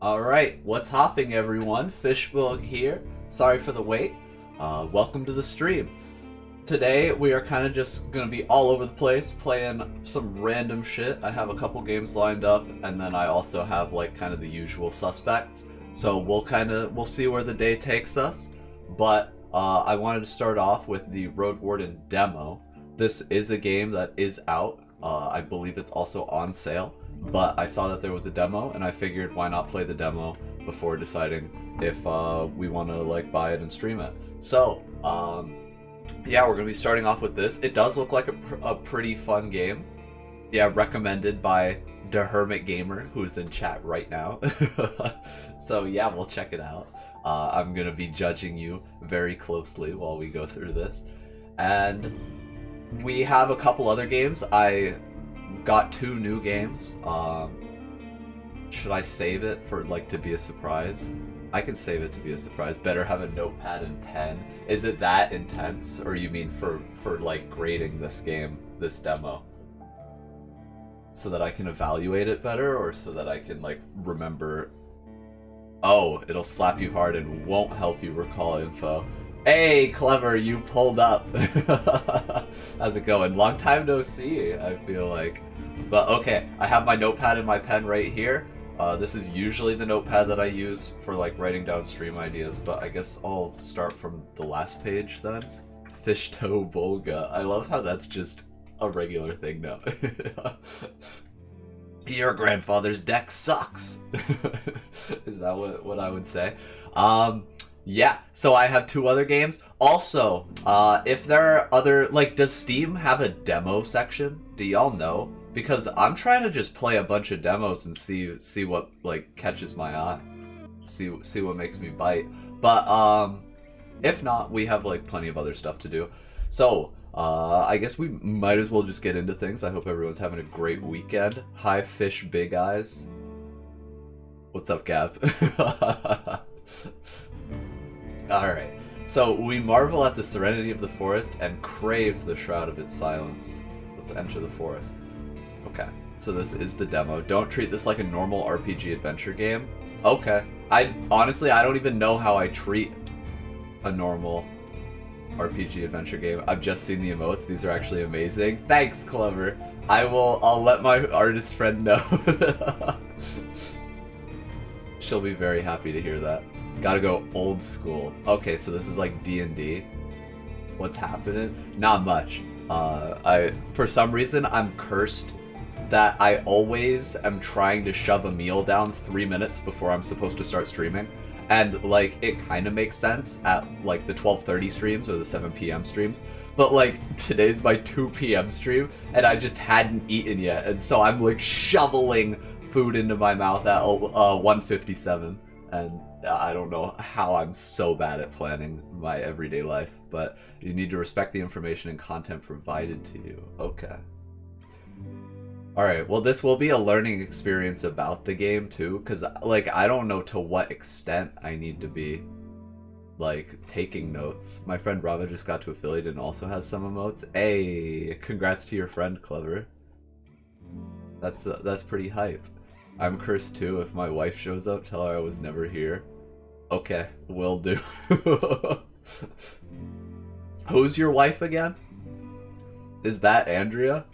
Alright, what's hopping everyone? Fishbowl here. Sorry for the wait. Welcome to the stream. Today we are kind of just going to be all over the place playing some random shit. I have a couple games lined up and then I also have like kind of the usual suspects. So we'll see where the day takes us. But I wanted to start off with the Roadwarden demo. This is a game that is out. I believe it's also on sale. But I saw that there was a demo, and I figured why not play the demo before deciding if we want to like buy it and stream it. So, yeah, we're gonna be starting off with this. It does look like a pretty fun game. Yeah, recommended by the Hermit Gamer, who's in chat right now. So yeah, we'll check it out. I'm gonna be judging you very closely while we go through this, and we have a couple other games. I got 2 new games. Should I save it for like to be a surprise? I can save it to be a surprise. Better have a notepad and pen. Is it that intense, or you mean for like grading this game, this demo, so that I can evaluate it better, or so that I can like remember? Oh, it'll slap you hard and won't help you recall info. Hey, Clever, you pulled up. How's it going? Long time no see, I feel like. But okay, I have my notepad and my pen right here. This is usually the notepad that I use for like writing down stream ideas, but I guess I'll start from the last page then. Fishtoe Volga. I love how that's just a regular thing now. Your grandfather's deck sucks. Is that what I would say? Yeah, so I have 2 other games. Also, if there are other, like, does Steam have a demo section? Do y'all know? Because I'm trying to just play a bunch of demos and see what, like, catches my eye. See what makes me bite. But, if not, we have, like, plenty of other stuff to do. So, I guess we might as well just get into things. I hope everyone's having a great weekend. Hi, Fish Big Eyes. What's up, Gav? Alright, so we marvel at the serenity of the forest and crave the shroud of its silence. Let's enter the forest. Okay, so this is the demo. Don't treat this like a normal RPG adventure game. Okay. Honestly, I don't even know how I treat a normal RPG adventure game. I've just seen the emotes. These are actually amazing. Thanks, Clever. I'll let my artist friend know. She'll be very happy to hear that. Gotta go old school. Okay, so this is like D&D. What's happening? Not much. For some reason, I'm cursed that I always am trying to shove a meal down 3 minutes before I'm supposed to start streaming. And, like, it kind of makes sense at, like, the 12:30 streams or the 7 p.m. streams. But, like, today's my 2 p.m. stream, and I just hadn't eaten yet. And so I'm, like, shoveling food into my mouth at 1:57. And I don't know how I'm so bad at planning my everyday life, but you need to respect the information and content provided to you. Okay. Alright, well this will be a learning experience about the game too, because like I don't know to what extent I need to be like taking notes. My friend Rava just got to affiliate and also has some emotes. Hey, congrats to your friend, Clever. That's pretty hype. I'm cursed too. If my wife shows up, tell her I was never here. Okay, will do. Who's your wife again? Is that Andrea?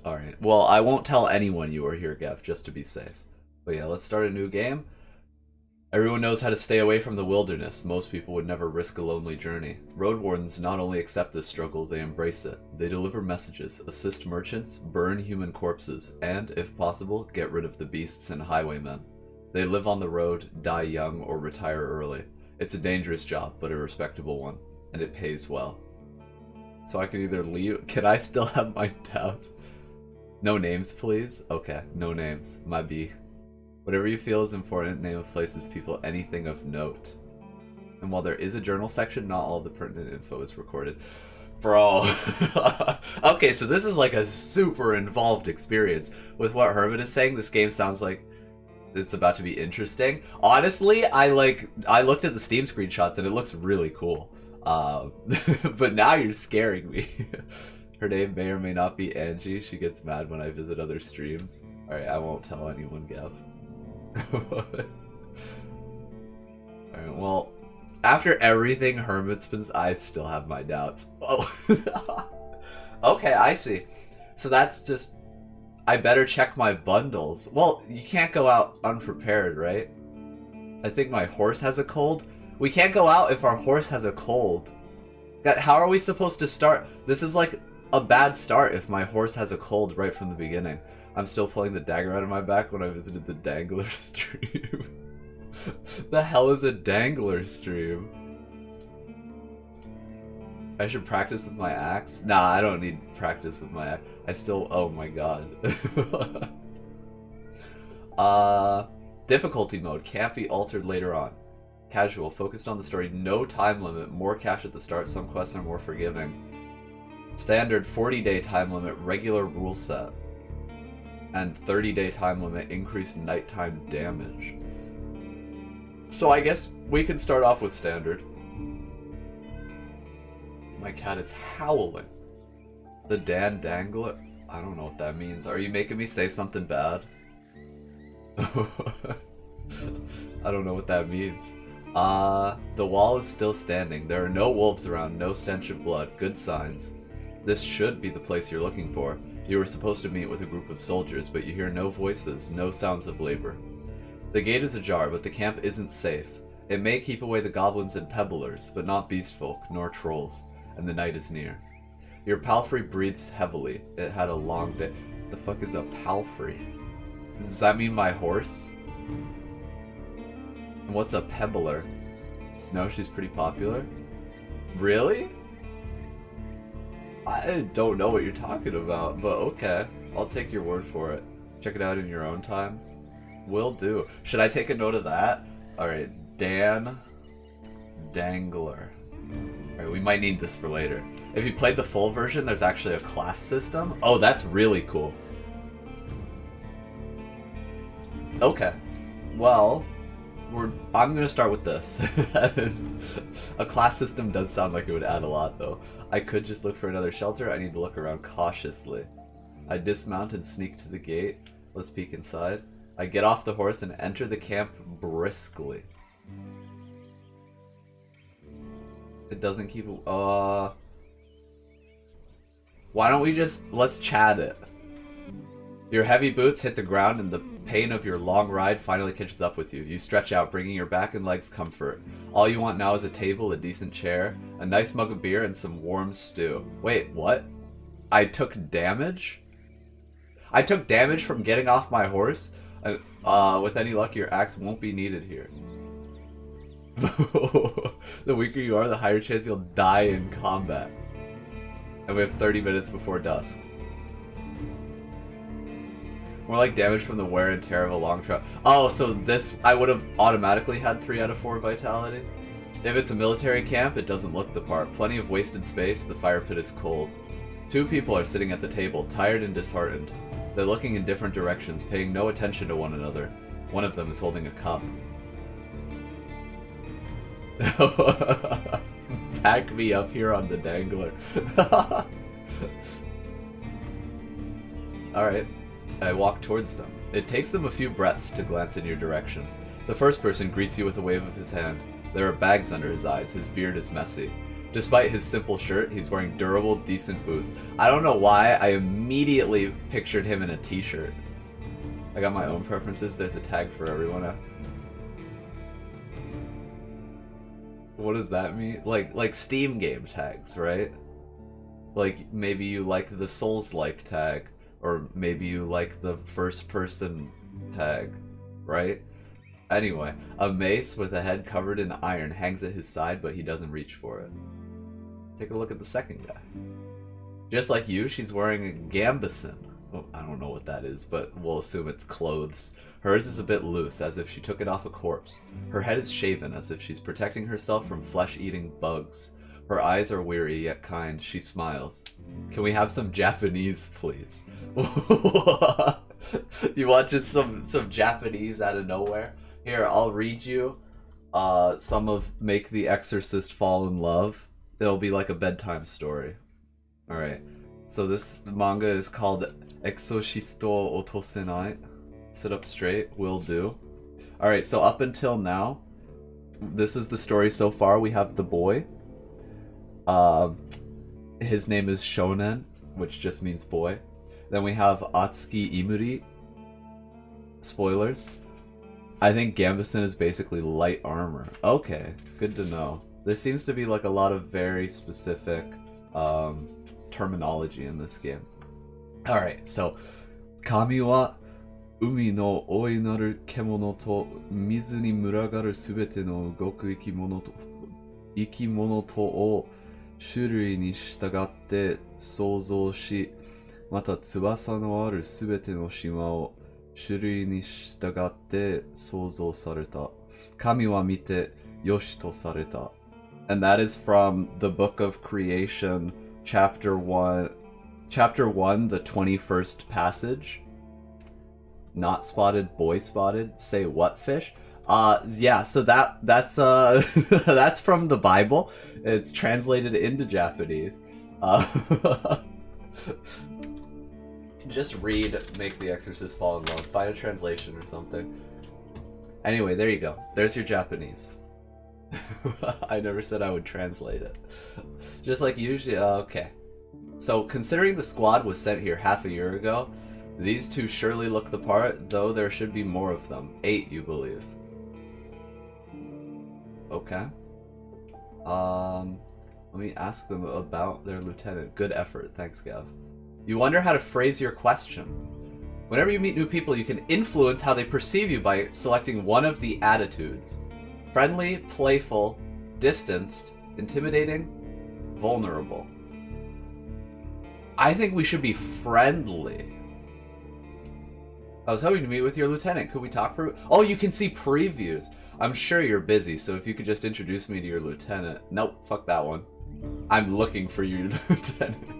Alright, well, I won't tell anyone you are here, Gav, just to be safe. But yeah, let's start a new game. Everyone knows how to stay away from the wilderness. Most people would never risk a lonely journey. Roadwardens not only accept this struggle, they embrace it. They deliver messages, assist merchants, burn human corpses, and, if possible, get rid of the beasts and highwaymen. They live on the road, die young, or retire early. It's a dangerous job, but a respectable one, and it pays well. So I can either leave... Can I still have my doubts? No names, please? Okay, no names. My B. Whatever you feel is important, name of places, people, anything of note. And while there is a journal section, not all the pertinent info is recorded. Bro. Okay, so this is like a super involved experience. With what Hermit is saying, this game sounds like it's about to be interesting. Honestly, I looked at the Steam screenshots and it looks really cool. But now you're scaring me. Her name may or may not be Angie. She gets mad when I visit other streams. Alright, I won't tell anyone, Gav. Alright, well, after everything Hermit's been... I still have my doubts. Oh. Okay, I see. So that's just... I better check my bundles. Well, you can't go out unprepared, right? I think my horse has a cold. We can't go out if our horse has a cold. How are we supposed to start? This is like a bad start if my horse has a cold right from the beginning. I'm still pulling the dagger out of my back when I visited the Dangler stream. The hell is a Dangler stream? I should practice with my axe? Nah, I don't need practice with my axe. I still... Oh my god. Difficulty mode. Can't be altered later on. Casual. Focused on the story. No time limit. More cash at the start. Some quests are more forgiving. Standard 40-day time limit. Regular rule set. And 30-day time limit. Increased nighttime damage. So I guess we can start off with standard. My cat is howling. The Dan Dangler? I don't know what that means. Are you making me say something bad? I don't know what that means. The wall is still standing. There are no wolves around, no stench of blood. Good signs. This should be the place you're looking for. You were supposed to meet with a group of soldiers, but you hear no voices, no sounds of labor. The gate is ajar, but the camp isn't safe. It may keep away the goblins and pebblers, but not beastfolk, nor trolls. And the night is near. Your palfrey breathes heavily. It had a long day. What the fuck is a palfrey? Does that mean my horse? And what's a pebbler? No, she's pretty popular. Really? I don't know what you're talking about, but okay. I'll take your word for it. Check it out in your own time. Will do. Should I take a note of that? Alright, Dan Dangler. Alright, we might need this for later. If you played the full version, there's actually a class system. Oh, that's really cool. Okay. Well, I'm gonna start with this. A class system does sound like it would add a lot, though. I could just look for another shelter. I need to look around cautiously. I dismount and sneak to the gate. Let's peek inside. I get off the horse and enter the camp briskly. It doesn't keep... Why don't we just... Let's chat it. Your heavy boots hit the ground and the pain of your long ride finally catches up with you. You stretch out, bringing your back and legs comfort. All you want now is a table, a decent chair, a nice mug of beer, and some warm stew. Wait, what? I took damage? I took damage from getting off my horse? With any luck, your axe won't be needed here. The weaker you are, the higher chance you'll die in combat. And we have 30 minutes before dusk. More like damage from the wear and tear of a long travel. Oh, so this, I would have automatically had 3 out of 4 vitality. If it's a military camp, it doesn't look the part. Plenty of wasted space, the fire pit is cold. 2 people are sitting at the table, tired and disheartened. They're looking in different directions, paying no attention to one another. One of them is holding a cup. Pack me up here on the Dangler. Alright. I walk towards them. It takes them a few breaths to glance in your direction. The first person greets you with a wave of his hand. There are bags under his eyes. His beard is messy. Despite his simple shirt, he's wearing durable, decent boots. I don't know why, I immediately pictured him in a t-shirt. I got my own preferences. There's a tag for everyone now. What does that mean? Like Steam game tags, right? Like, maybe you like the Souls-like tag. Or maybe you like the first-person tag, right? Anyway, a mace with a head covered in iron hangs at his side, but he doesn't reach for it. Take a look at the second guy. Just like you, she's wearing a gambeson. Well, I don't know what that is, but we'll assume it's clothes. Hers is a bit loose, as if she took it off a corpse. Her head is shaven, as if she's protecting herself from flesh-eating bugs. Her eyes are weary, yet kind. She smiles. Can we have some Japanese, please? You want just some Japanese out of nowhere? Here, I'll read you some of Make the Exorcist Fall in Love. It'll be like a bedtime story. Alright. So this manga is called Exorcisto Otosenai. Sit up straight, will do. Alright, so up until now, this is the story so far. We have the boy. His name is Shonen, which just means boy. Then we have Atsuki Imuri. Spoilers. I think Gambison is basically light armor. Okay, good to know. There seems to be like a lot of very specific terminology in this game. Alright, so Kami wa umi no oinaru kemono to mizu ni muragaru subete no goku ikimono to o shurui ni shitagatte souzou shi, mata tsubasa no aru subete no shima o shurui ni shitagatte souzou sareta. Kami wa mite yoshi to sareta. And that is from the Book of Creation, Chapter 1, the 21st passage. Not spotted, boy spotted. Say what, fish? Yeah, so that's that's from the Bible. It's translated into Japanese. Just read Make the Exorcist Fall in Love. Find a translation or something. Anyway, there you go. There's your Japanese. I never said I would translate it. Just like usually, okay. So, considering the squad was sent here half a year ago, these two surely look the part, though there should be more of them. 8, you believe. Okay. Let me ask them about their lieutenant. Good effort, thanks, Gav. You wonder how to phrase your question. Whenever you meet new people, you can influence how they perceive you by selecting one of the attitudes. Friendly, playful, distanced, intimidating, vulnerable. I think we should be friendly. I was hoping to meet with your lieutenant. Could we talk for... Oh, you can see previews. I'm sure you're busy, so if you could just introduce me to your lieutenant. Nope, fuck that one. I'm looking for your lieutenant.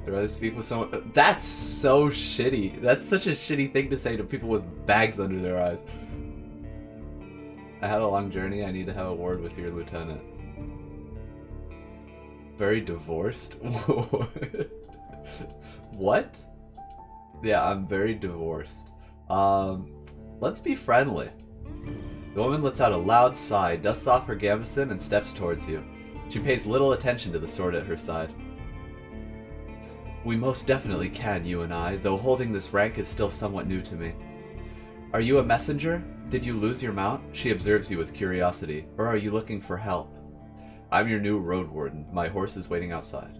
I'd rather speak with someone... That's so shitty. That's such a shitty thing to say to people with bags under their eyes. I had a long journey. I need to have a word with your lieutenant. Very divorced? What? Yeah, I'm very divorced. Let's be friendly. The woman lets out a loud sigh, dusts off her gambeson, and steps towards you. She pays little attention to the sword at her side. We most definitely can, you and I, though holding this rank is still somewhat new to me. Are you a messenger? Did you lose your mount? She observes you with curiosity. Or are you looking for help? I'm your new Roadwarden. My horse is waiting outside.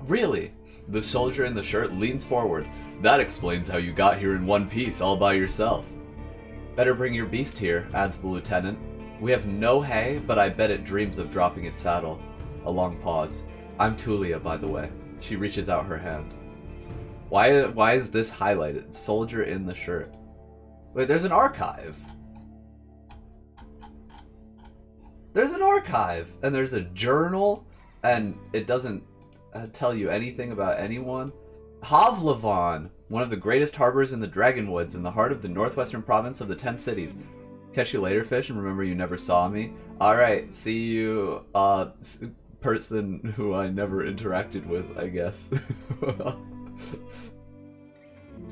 Really? The soldier in the shirt leans forward. That explains how you got here in one piece all by yourself. Better bring your beast here, adds the lieutenant. We have no hay, but I bet it dreams of dropping its saddle. A long pause. I'm Tulia, by the way. She reaches out her hand. Why is this highlighted? Soldier in the shirt. Wait, there's an archive. There's an archive, and there's a journal, and it doesn't tell you anything about anyone. Havlavon, one of the greatest harbors in the Dragonwoods in the heart of the northwestern province of the 10 cities. Catch you later, fish, and remember you never saw me. Alright, see you, person who I never interacted with, I guess.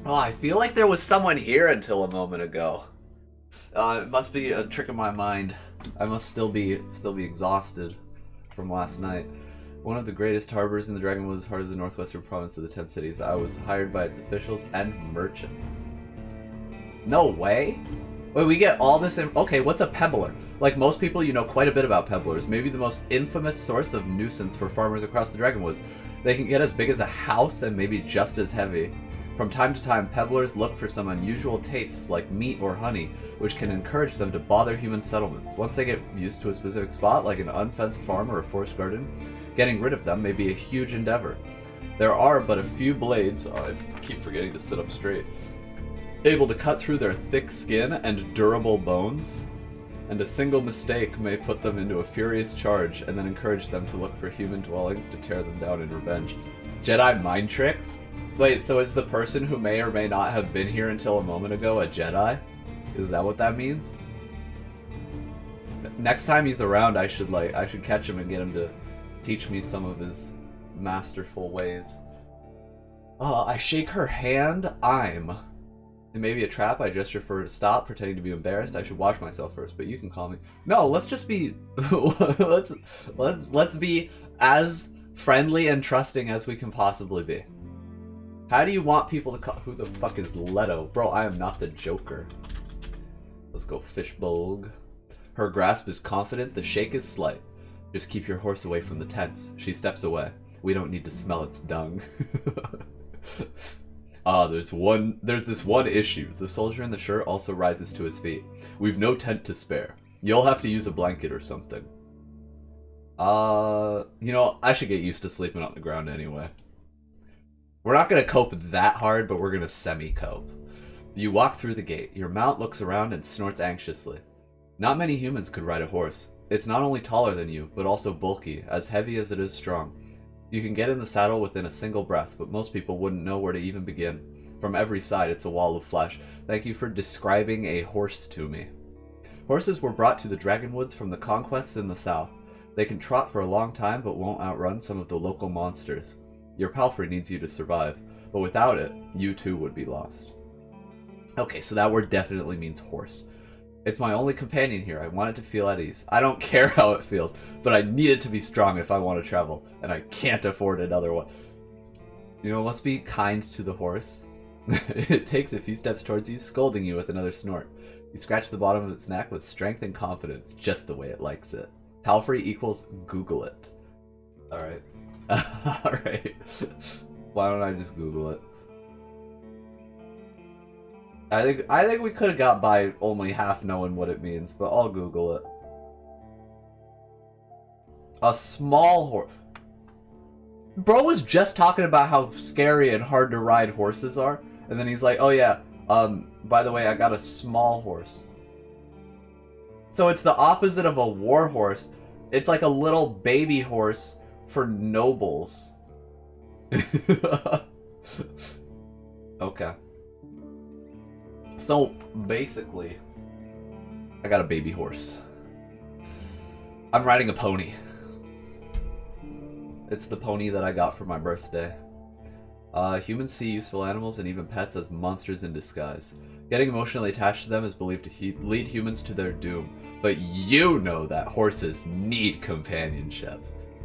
Oh, I feel like there was someone here until a moment ago. It must be a trick of my mind. I must still be exhausted from last night. One of the greatest harbors in the Dragonwoods, heart of the northwestern province of the 10 cities. I was hired by its officials and merchants. No way? Wait, we get all this in... Okay, what's a pebbler? Like most people, you know quite a bit about pebblers. Maybe the most infamous source of nuisance for farmers across the Dragonwoods. They can get as big as a house and maybe just as heavy. From time to time, pebblers look for some unusual tastes like meat or honey, which can encourage them to bother human settlements. Once they get used to a specific spot, like an unfenced farm or a forest garden, getting rid of them may be a huge endeavor. There are but a few blades, I keep forgetting to sit up straight, able to cut through their thick skin and durable bones, and a single mistake may put them into a furious charge and then encourage them to look for human dwellings to tear them down in revenge. Jedi mind tricks? Wait, so is the person who may or may not have been here until a moment ago a Jedi? Is that what that means? Next time he's around, I should catch him and get him to teach me some of his masterful ways. I shake her hand. It may be a trap. I gesture for her to stop, pretending to be embarrassed. I should wash myself first, but you can call me. No, let's just be let's be as friendly and trusting as we can possibly be. How do you want people to call? Who the fuck is Leto? Bro, I am not the Joker. Let's go Fishbulg. Her grasp is confident, the shake is slight. Just keep your horse away from the tents. She steps away. We don't need to smell its dung. There's this one issue. The soldier in the shirt also rises to his feet. We've no tent to spare. You'll have to use a blanket or something. You know, I should get used to sleeping on the ground anyway. We're not gonna cope that hard, but we're gonna semi-cope. You walk through the gate. Your mount looks around and snorts anxiously. Not many humans could ride a horse. It's not only taller than you, but also bulky, as heavy as it is strong. You can get in the saddle within a single breath, but most people wouldn't know where to even begin. From every side, it's a wall of flesh. Thank you for describing a horse to me. Horses were brought to the Dragonwoods from the conquests in the south. They can trot for a long time, but won't outrun some of the local monsters. Your palfrey needs you to survive, but without it, you too would be lost. Okay, so that word definitely means horse. It's my only companion here. I want it to feel at ease. I don't care how it feels, but I need it to be strong if I want to travel, and I can't afford another one. You know, let's be kind to the horse. It takes a few steps towards you, scolding you with another snort. You scratch the bottom of its neck with strength and confidence, just the way it likes it. Palfrey equals Google it. Alright. Alright. Why don't I just Google it? I think we could have got by only half knowing what it means, but I'll Google it. A small horse. Bro was just talking about how scary and hard to ride horses are, and then he's like, oh yeah, by the way, I got a small horse. So it's the opposite of a war horse. It's like a little baby horse for nobles. Okay. So, basically, I got a baby horse. I'm riding a pony. It's the pony that I got for my birthday. Humans see useful animals and even pets as monsters in disguise. Getting emotionally attached to them is believed to lead humans to their doom. But you know that horses need companionship.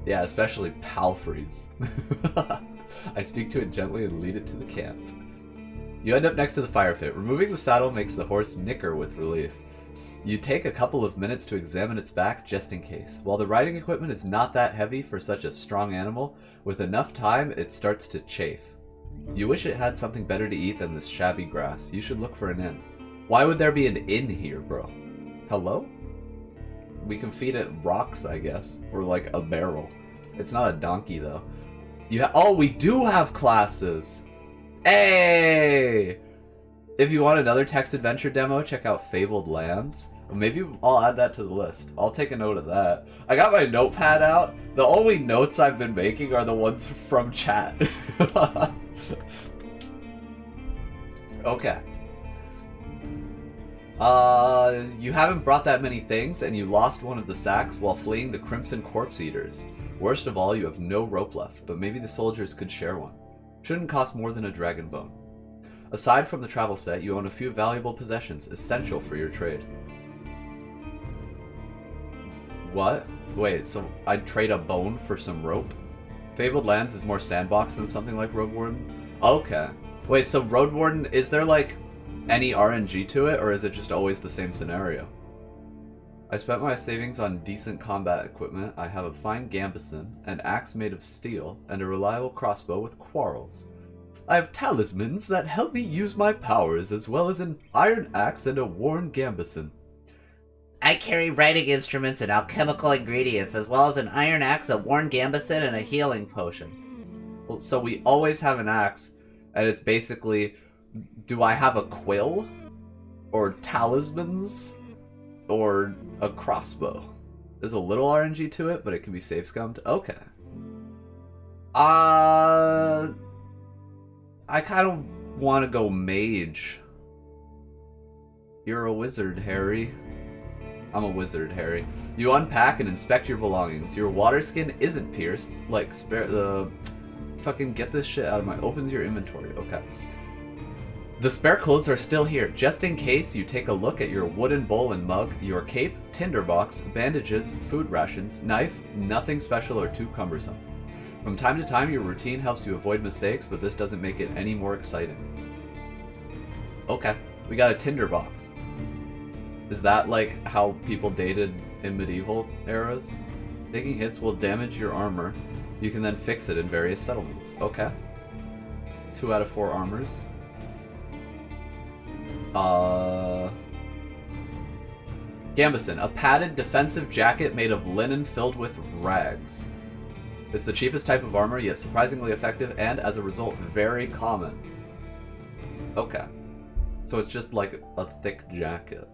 Yeah, especially palfreys. I speak to it gently and lead it to the camp. You end up next to the fire pit. Removing the saddle makes the horse nicker with relief. You take a couple of minutes to examine its back just in case. While the riding equipment is not that heavy for such a strong animal, with enough time it starts to chafe. You wish it had something better to eat than this shabby grass. You should look for an inn. Why would there be an inn here, bro? Hello? We can feed it rocks, I guess. Or like a barrel. It's not a donkey though. Oh, we do have classes! Hey! If you want another text adventure demo, check out Fabled Lands. Maybe I'll add that to the list. I'll take a note of that. I got my notepad out. The only notes I've been making are the ones from chat. Okay. You haven't brought that many things, and you lost one of the sacks while fleeing the Crimson Corpse Eaters. Worst of all, you have no rope left, but maybe the soldiers could share one. Shouldn't cost more than a dragon bone. Aside from the travel set, you own a few valuable possessions, essential for your trade. What? Wait, so I'd trade a bone for some rope? Fabled Lands is more sandbox than something like Roadwarden? Okay. Wait, so Roadwarden, is there like any RNG to it, or is it just always the same scenario? I spent my savings on decent combat equipment. I have a fine gambeson, an axe made of steel, and a reliable crossbow with quarrels. I have talismans that help me use my powers, as well as an iron axe and a worn gambeson. I carry writing instruments and alchemical ingredients, as well as an iron axe, a worn gambeson, and a healing potion. Well, so we always have an axe, and it's basically, do I have a quill? Or talismans? Or a crossbow? There's a little RNG to it, but it can be save scummed. Okay. I kind of want to go mage. You're a wizard, Harry. I'm a wizard, Harry. You unpack and inspect your belongings. Your water skin isn't pierced. Like, fucking get this shit out of my... Opens your inventory. Okay. The spare clothes are still here, just in case you take a look at your wooden bowl and mug, your cape, tinderbox, bandages, food rations, knife, nothing special or too cumbersome. From time to time, your routine helps you avoid mistakes, but this doesn't make it any more exciting. Okay, we got a tinderbox. Is that like how people dated in medieval eras? Taking hits will damage your armor. You can then fix it in various settlements. Okay. 2 out of 4 armors. Gambeson, a padded defensive jacket made of linen filled with rags. It's the cheapest type of armor, yet surprisingly effective, and as a result, very common. Okay. So it's just like a thick jacket.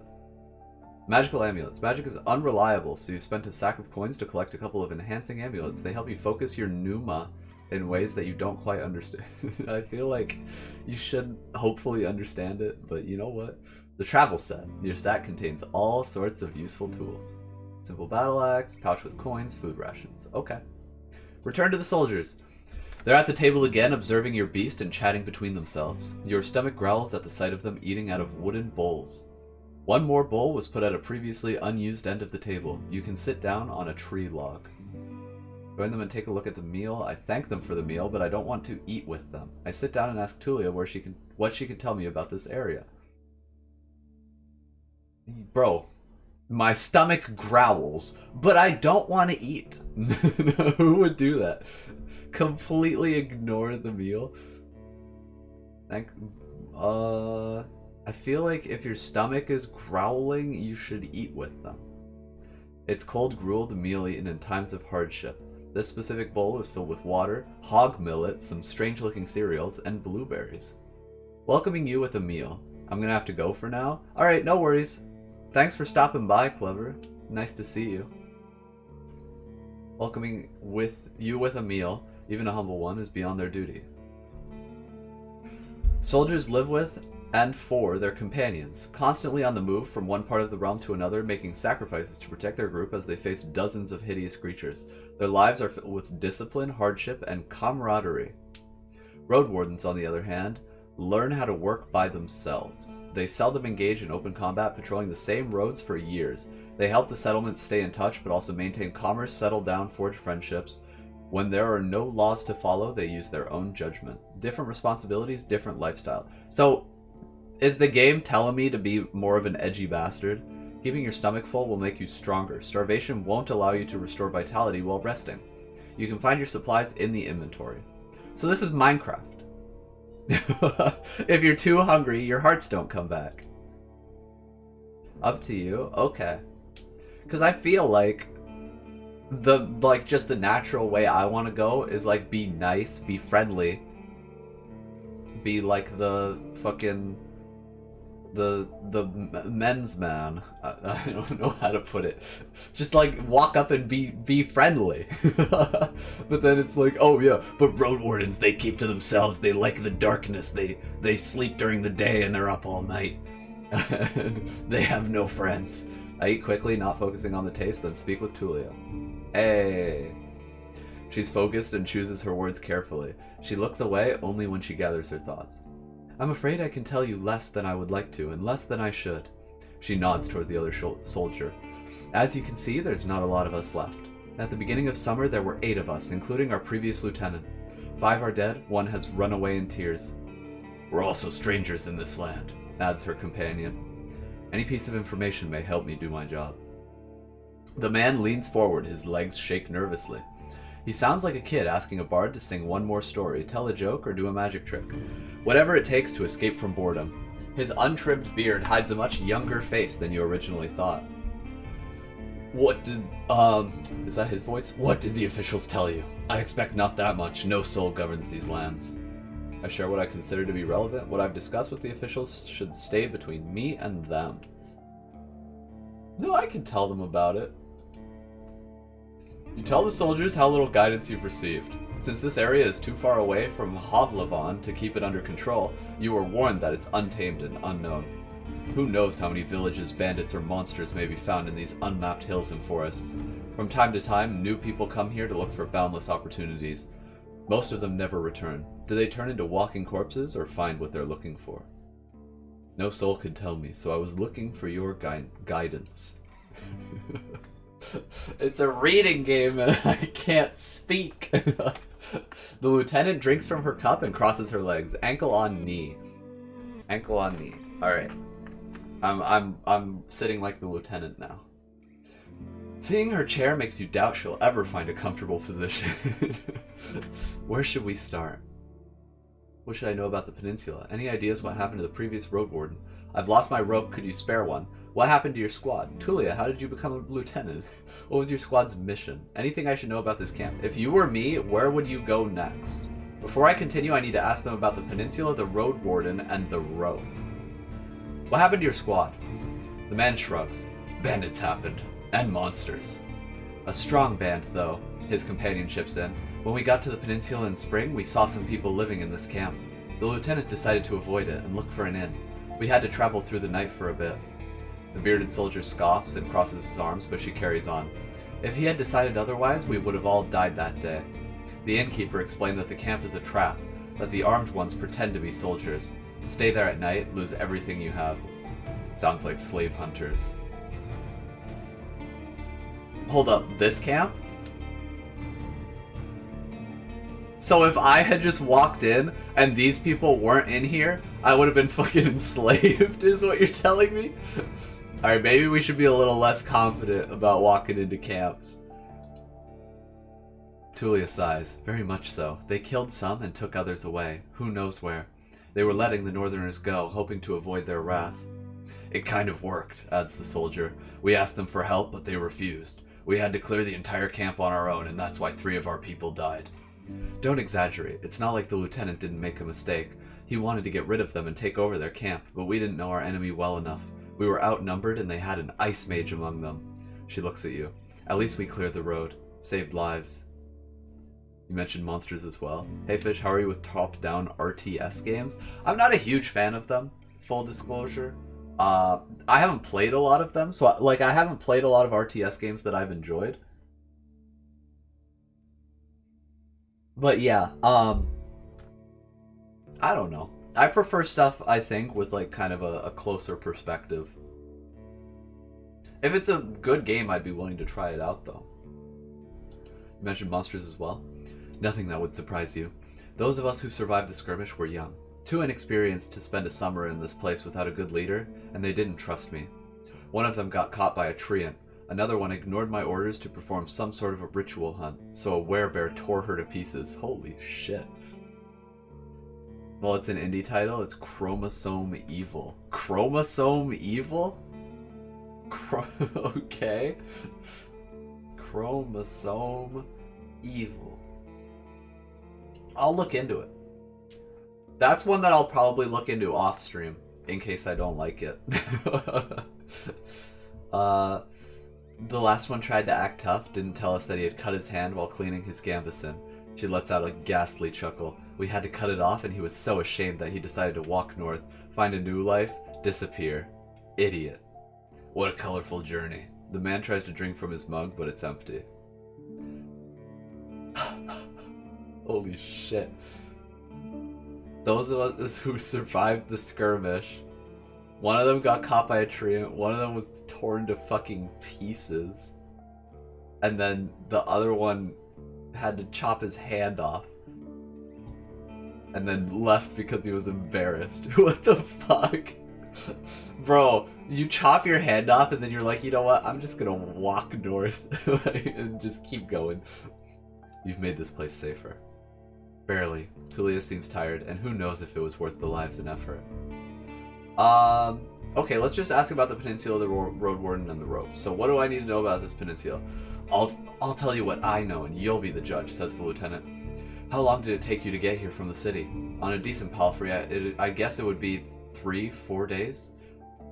Magical amulets. Magic is unreliable, so you've spent a sack of coins to collect a couple of enhancing amulets. They help you focus your pneuma in ways that you don't quite understand. I feel like you should hopefully understand it, but you know what? The travel set. Your sack contains all sorts of useful tools. Simple battle axe, pouch with coins, food rations. Okay. Return to the soldiers. They're at the table again, observing your beast and chatting between themselves. Your stomach growls at the sight of them eating out of wooden bowls. One more bowl was put at a previously unused end of the table. You can sit down on a tree log. Join them and take a look at the meal. I thank them for the meal, but I don't want to eat with them. I sit down and ask Tulia what she can tell me about this area. Bro, my stomach growls, but I don't want to eat. Who would do that? Completely ignore the meal? I feel like if your stomach is growling, you should eat with them. It's cold gruel, the meal eaten in times of hardship. This specific bowl is filled with water, hog millet, some strange-looking cereals, and blueberries. Welcoming you with a meal. I'm gonna have to go for now. Alright, no worries. Thanks for stopping by, Clever. Nice to see you. Welcoming you with a meal, even a humble one, is beyond their duty. Soldiers live with and for their companions, constantly on the move from one part of the realm to another, making sacrifices to protect their group as they face dozens of hideous creatures. Their lives are filled with discipline, hardship, and camaraderie. Roadwardens, on the other hand, learn how to work by themselves. They seldom engage in open combat, patrolling the same roads for years. They help the settlements stay in touch, but also maintain commerce, settle down, forge friendships. When there are no laws to follow, they use their own judgment. Different responsibilities, different lifestyle. So, is the game telling me to be more of an edgy bastard? Keeping your stomach full will make you stronger. Starvation won't allow you to restore vitality while resting. You can find your supplies in the inventory. So this is Minecraft. If you're too hungry, your hearts don't come back. Up to you. Okay. Because I feel like just the natural way I want to go is like be nice, be friendly, be like the fucking the men's man. I don't know how to put it. Just like walk up and be friendly. But then it's like, oh yeah, but road wardens, they keep to themselves. They like the darkness. They sleep during the day and they're up all night. And they have no friends. I eat quickly, not focusing on the taste, then speak with Tulia. Hey. She's focused and chooses her words carefully. She looks away only when she gathers her thoughts. I'm afraid I can tell you less than I would like to, and less than I should. She nods toward the other soldier. As you can see, there's not a lot of us left. At the beginning of summer, there were 8 of us, including our previous lieutenant. 5 are dead, 1 has run away in tears. We're also strangers in this land, adds her companion. Any piece of information may help me do my job. The man leans forward, his legs shake nervously. He sounds like a kid asking a bard to sing one more story, tell a joke, or do a magic trick. Whatever it takes to escape from boredom. His untrimmed beard hides a much younger face than you originally thought. What did, is that his voice? What did the officials tell you? I expect not that much. No soul governs these lands. I share what I consider to be relevant. What I've discussed with the officials should stay between me and them. No, I can tell them about it. You tell the soldiers how little guidance you've received. Since this area is too far away from Hovlavon to keep it under control, you are warned that it's untamed and unknown. Who knows how many villages, bandits, or monsters may be found in these unmapped hills and forests. From time to time, new people come here to look for boundless opportunities. Most of them never return. Do they turn into walking corpses or find what they're looking for? No soul could tell me, so I was looking for your guidance. It's a reading game and I can't speak. The lieutenant drinks from her cup and crosses her legs, ankle on knee. Ankle on knee. Alright. I'm sitting like the lieutenant now. Seeing her chair makes you doubt she'll ever find a comfortable position. Where should we start? What should I know about the peninsula? Any ideas what happened to the previous Roadwarden? I've lost my rope, could you spare one? What happened to your squad? Tulia, how did you become a lieutenant? What was your squad's mission? Anything I should know about this camp? If you were me, where would you go next? Before I continue, I need to ask them about the peninsula, the Roadwarden, and the road. What happened to your squad? The man shrugs. Bandits happened. And monsters. A strong band, though, his companion chips in. When we got to the peninsula in spring, we saw some people living in this camp. The lieutenant decided to avoid it and look for an inn. We had to travel through the night for a bit. The bearded soldier scoffs and crosses his arms, but she carries on. If he had decided otherwise, we would have all died that day. The innkeeper explained that the camp is a trap, that the armed ones pretend to be soldiers. Stay there at night, lose everything you have. Sounds like slave hunters. Hold up, this camp? So if I had just walked in and these people weren't in here, I would have been fucking enslaved, is what you're telling me? Alright, maybe we should be a little less confident about walking into camps. Tulia sighs. Very much so. They killed some and took others away. Who knows where? They were letting the Northerners go, hoping to avoid their wrath. It kind of worked, adds the soldier. We asked them for help, but they refused. We had to clear the entire camp on our own, and that's why 3 of our people died. Don't exaggerate. It's not like the lieutenant didn't make a mistake. He wanted to get rid of them and take over their camp, but we didn't know our enemy well enough. We were outnumbered, and they had an ice mage among them. She looks at you. At least we cleared the road. Saved lives. You mentioned monsters as well. Hey Fish, how are you with top-down RTS games? I'm not a huge fan of them, full disclosure. I haven't played a lot of them, so I haven't played a lot of RTS games that I've enjoyed. But yeah, I don't know. I prefer stuff, I think, with like kind of a closer perspective. If it's a good game, I'd be willing to try it out though. You mentioned monsters as well. Nothing that would surprise you. Those of us who survived the skirmish were young. Too inexperienced to spend a summer in this place without a good leader, and they didn't trust me. One of them got caught by a treant. Another one ignored my orders to perform some sort of a ritual hunt, so a werebear tore her to pieces. Holy shit. Well, it's an indie title. It's Chromosome Evil. Chromosome Evil? Okay. Chromosome Evil. I'll look into it. That's one that I'll probably look into off stream, in case I don't like it. The last one tried to act tough, didn't tell us that he had cut his hand while cleaning his gambeson. She lets out a ghastly chuckle. We had to cut it off and he was so ashamed that he decided to walk north, find a new life, disappear. Idiot. What a colorful journey. The man tries to drink from his mug, but it's empty. Holy shit. Those of us who survived the skirmish, one of them got caught by a tree, one of them was torn to fucking pieces, and then the other one had to chop his hand off, and then left because he was embarrassed. What the fuck? Bro, you chop your hand off and then you're like, you know what, I'm just gonna walk north and just keep going. You've made this place safer. Barely. Tulia seems tired, and who knows if it was worth the lives and effort. Okay, let's just ask about the peninsula, the Roadwarden, and the rope. So what do I need to know about this peninsula? I'll tell you what I know, and you'll be the judge, says the lieutenant. How long did it take you to get here from the city? On a decent palfrey, I guess it would be 3-4 days?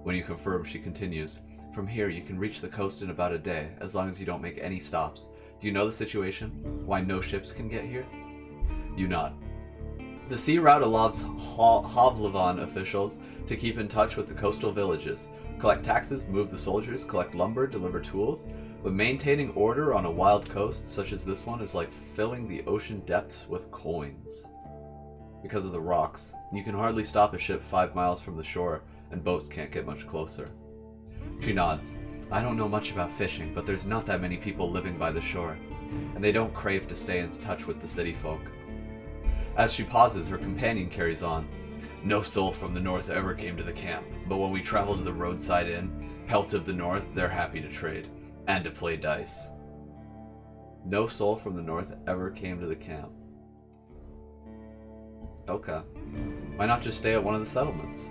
When you confirm, she continues. From here, you can reach the coast in about a day, as long as you don't make any stops. Do you know the situation? Why no ships can get here? You nod. The sea route allows Hovlevan officials to keep in touch with the coastal villages, collect taxes, move the soldiers, collect lumber, deliver tools, but maintaining order on a wild coast such as this one is like filling the ocean depths with coins. Because of the rocks, you can hardly stop a ship 5 miles from the shore, and boats can't get much closer. She nods. I don't know much about fishing, but there's not that many people living by the shore, and they don't crave to stay in touch with the city folk. As she pauses, her companion carries on. No soul from the north ever came to the camp, but when we travel to the roadside inn, Pelt of the North, they're happy to trade, and to play dice. No soul from the north ever came to the camp. Okay. Why not just stay at one of the settlements?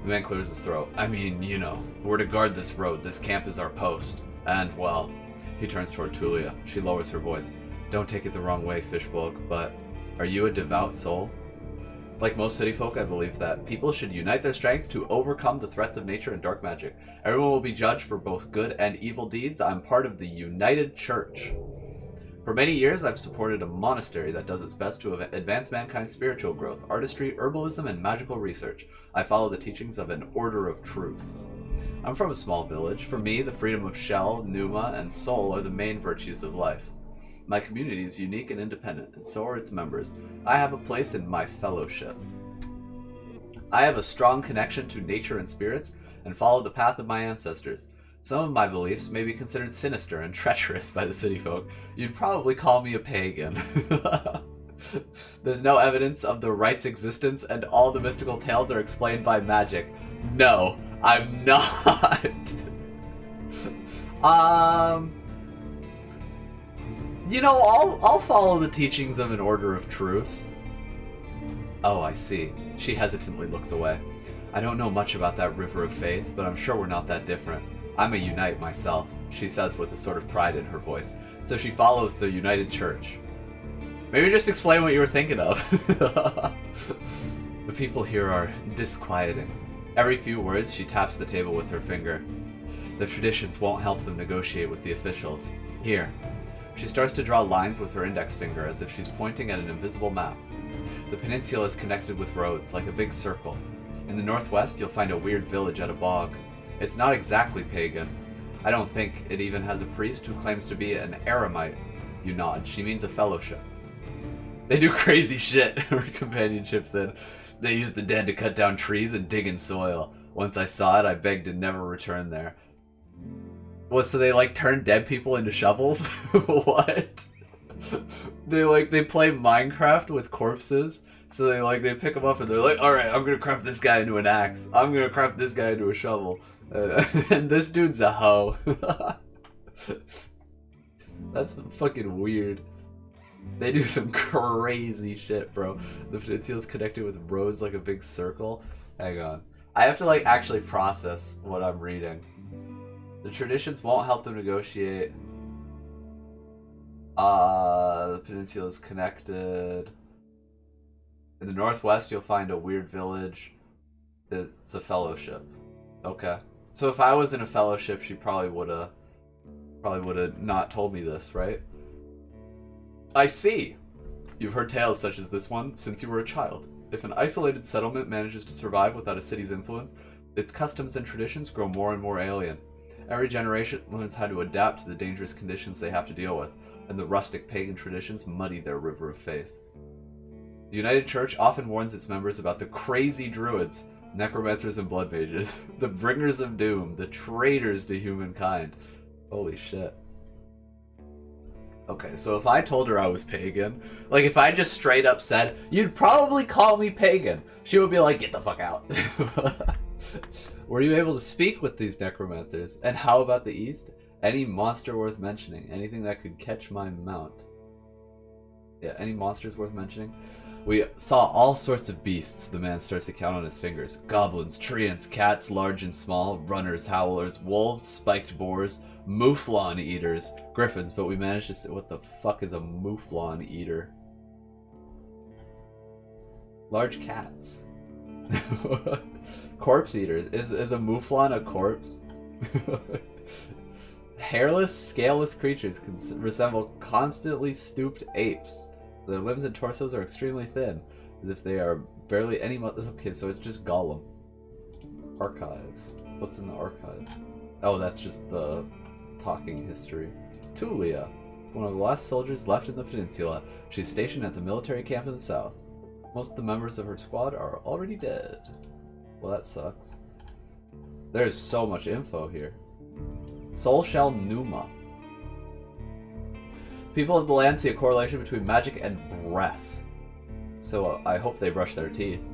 The man clears his throat. I mean, you know, we're to guard this road. This camp is our post. And, well, he turns toward Tulia. She lowers her voice. Don't take it the wrong way, Fishbolg, but are you a devout soul? Like most city folk, I believe that people should unite their strength to overcome the threats of nature and dark magic. Everyone will be judged for both good and evil deeds. I'm part of the United Church. For many years, I've supported a monastery that does its best to advance mankind's spiritual growth, artistry, herbalism, and magical research. I follow the teachings of an Order of Truth. I'm from a small village. For me, the freedom of shell, pneuma, and soul are the main virtues of life. My community is unique and independent, and so are its members. I have a place in my fellowship. I have a strong connection to nature and spirits, and follow the path of my ancestors. Some of my beliefs may be considered sinister and treacherous by the city folk. You'd probably call me a pagan. There's no evidence of the right's existence, and all the mystical tales are explained by magic. No, I'm not. You know, I'll follow the teachings of an Order of Truth. Oh, I see. She hesitantly looks away. I don't know much about that river of faith, but I'm sure we're not that different. I'm a Unite myself, she says with a sort of pride in her voice. So she follows the United Church. Maybe just explain what you were thinking of. The people here are disquieting. Every few words, she taps the table with her finger. The traditions won't help them negotiate with the officials. Here. She starts to draw lines with her index finger as if she's pointing at an invisible map. The peninsula is connected with roads, like a big circle. In the northwest, you'll find a weird village at a bog. It's not exactly pagan. I don't think it even has a priest who claims to be an eremite. You nod. She means a fellowship. They do crazy shit, her companion chips in. They use the dead to cut down trees and dig in soil. Once I saw it, I begged to never return there. What, so they like turn dead people into shovels? What? They play Minecraft with corpses. So they pick them up and they're like, alright, I'm gonna craft this guy into an axe. I'm gonna craft this guy into a shovel. And this dude's a hoe. That's fucking weird. They do some crazy shit, bro. The peninsula's connected with roads like a big circle. Hang on. I have to actually process what I'm reading. The traditions won't help them negotiate. The peninsula's connected. In the northwest, you'll find a weird village. It's a fellowship. Okay. So if I was in a fellowship, she probably would've not told me this, right? I see. You've heard tales such as this one since you were a child. If an isolated settlement manages to survive without a city's influence, its customs and traditions grow more and more alien. Every generation learns how to adapt to the dangerous conditions they have to deal with, and the rustic pagan traditions muddy their river of faith. The United Church often warns its members about the crazy druids, necromancers and blood mages, the bringers of doom, the traitors to humankind. Holy shit. Okay, so if I told her I was pagan, if I just straight up said, you'd probably call me pagan, she would be like, get the fuck out. Were you able to speak with these necromancers? And how about the East? Any monster worth mentioning? Anything that could catch my mount? Yeah, any monsters worth mentioning? We saw all sorts of beasts, the man starts to count on his fingers. Goblins, treants, cats large and small, runners, howlers, wolves, spiked boars, mouflon eaters, griffins, but we managed to say, what the fuck is a mouflon eater? Large cats. Corpse eaters. Is a mouflon a corpse? Hairless, scaleless creatures can resemble constantly stooped apes. Their limbs and torsos are extremely thin. As if they are barely any... Okay, so it's just Gollum. Archive. What's in the archive? Oh, that's just the talking history. Tulia, one of the last soldiers left in the peninsula. She's stationed at the military camp in the south. Most of the members of her squad are already dead. Well, that sucks. There's so much info here. Soul Shell Numa. People of the land see a correlation between magic and breath. So I hope they brush their teeth.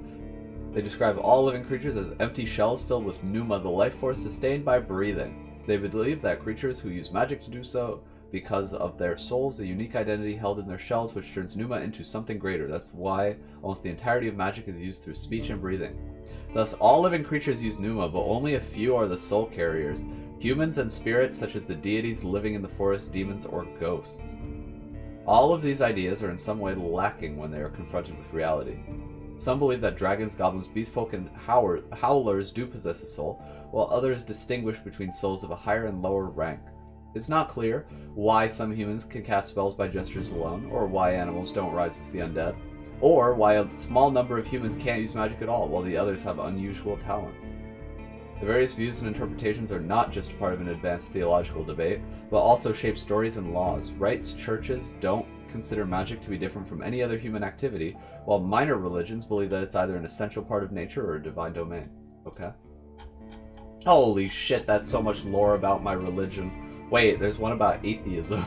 They describe all living creatures as empty shells filled with Numa, the life force sustained by breathing. They believe that creatures who use magic to do so because of their souls, a unique identity held in their shells which turns Numa into something greater. That's why almost the entirety of magic is used through speech and breathing. Thus, all living creatures use Numa, but only a few are the soul carriers. Humans and spirits such as the deities living in the forest, demons, or ghosts. All of these ideas are in some way lacking when they are confronted with reality. Some believe that dragons, goblins, beastfolk, and howlers do possess a soul, while others distinguish between souls of a higher and lower rank. It's not clear why some humans can cast spells by gestures alone, or why animals don't rise as the undead, or why a small number of humans can't use magic at all, while the others have unusual talents. The various views and interpretations are not just part of an advanced theological debate, but also shape stories and laws. Rites churches don't consider magic to be different from any other human activity, while minor religions believe that it's either an essential part of nature or a divine domain. Okay. Holy shit, that's so much lore about my religion. Wait, there's one about atheism.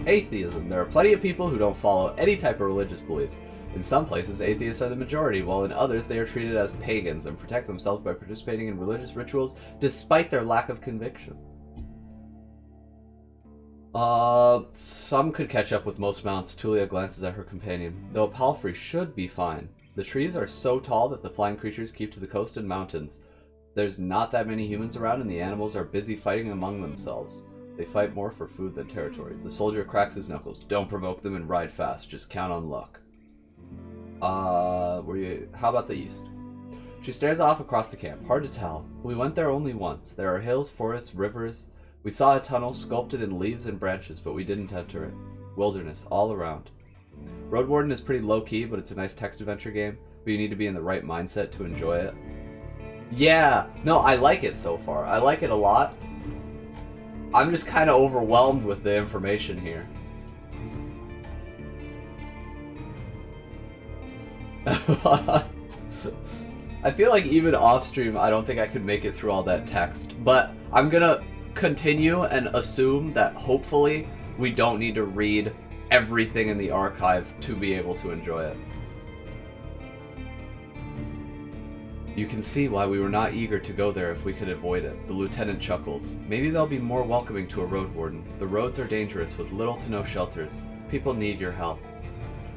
Atheism. There are plenty of people who don't follow any type of religious beliefs. In some places, atheists are the majority, while in others they are treated as pagans and protect themselves by participating in religious rituals despite their lack of conviction. Some could catch up with most mounts. Tulia glances at her companion. Though a palfrey should be fine. The trees are so tall that the flying creatures keep to the coast and mountains. There's not that many humans around and the animals are busy fighting among themselves. They fight more for food than territory. The soldier cracks his knuckles. Don't provoke them and ride fast. Just count on luck. How about the east? She stares off across the camp. Hard to tell. We went there only once. There are hills, forests, rivers. We saw a tunnel sculpted in leaves and branches, but we didn't enter it. Wilderness all around. Roadwarden is pretty low-key, but it's a nice text adventure game, but you need to be in the right mindset to enjoy it. Yeah! No, I like it so far. I like it a lot. I'm just kind of overwhelmed with the information here. I feel like even off stream, I don't think I could make it through all that text, but I'm gonna continue and assume that hopefully we don't need to read everything in the archive to be able to enjoy it. You can see why we were not eager to go there if we could avoid it. The lieutenant chuckles. Maybe they'll be more welcoming to a road warden. The roads are dangerous with little to no shelters. People need your help.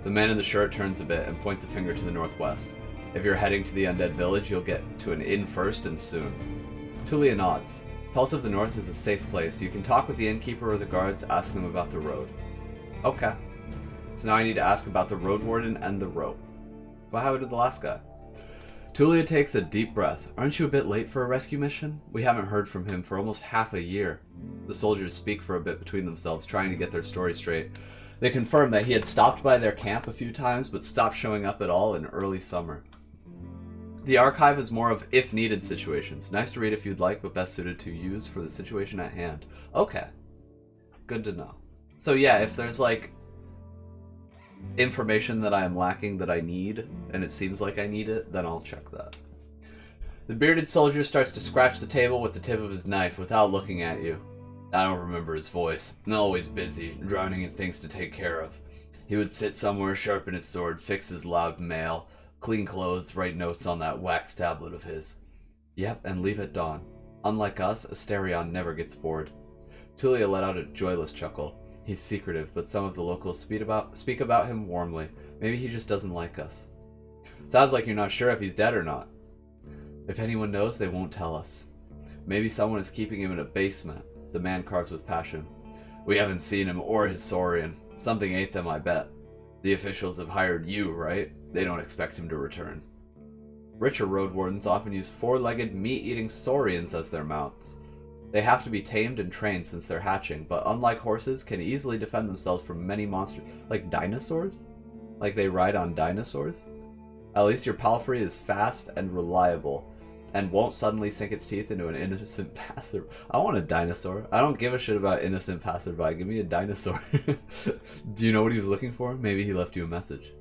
The man in the shirt turns a bit and points a finger to the northwest. If you're heading to the undead village, you'll get to an inn first and soon. Tulia nods. Pulse of the North is a safe place. You can talk with the innkeeper or the guards, ask them about the road. Okay. So now I need to ask about the road warden and the rope. What happened to the last guy? Tulia takes a deep breath. Aren't you a bit late for a rescue mission? We haven't heard from him for almost half a year. The soldiers speak for a bit between themselves, trying to get their story straight. They confirm that he had stopped by their camp a few times, but stopped showing up at all in early summer. The archive is more of if-needed situations. Nice to read if you'd like, but best suited to use for the situation at hand. Okay. Good to know. So yeah, if there's like information that I am lacking that I need, and it seems like I need it, then I'll check that. The bearded soldier starts to scratch the table with the tip of his knife without looking at you. I don't remember his voice. Always busy, drowning in things to take care of. He would sit somewhere, sharpen his sword, fix his loud mail, clean clothes, write notes on that wax tablet of his. Yep, and leave at dawn. Unlike us, Asterion never gets bored. Tulia let out a joyless chuckle. He's secretive, but some of the locals speak about him warmly. Maybe he just doesn't like us. Sounds like you're not sure if he's dead or not. If anyone knows, they won't tell us. Maybe someone is keeping him in a basement. The man carves with passion. We haven't seen him or his saurian. Something ate them, I bet. The officials have hired you, right? They don't expect him to return. Richer road wardens often use four-legged, meat-eating saurians as their mounts. They have to be tamed and trained since they're hatching, but unlike horses, can easily defend themselves from many monsters. Like dinosaurs? Like they ride on dinosaurs? At least your palfrey is fast and reliable, and won't suddenly sink its teeth into an innocent passerby. I want a dinosaur. I don't give a shit about innocent passerby. Give me a dinosaur. Do you know what he was looking for? Maybe he left you a message.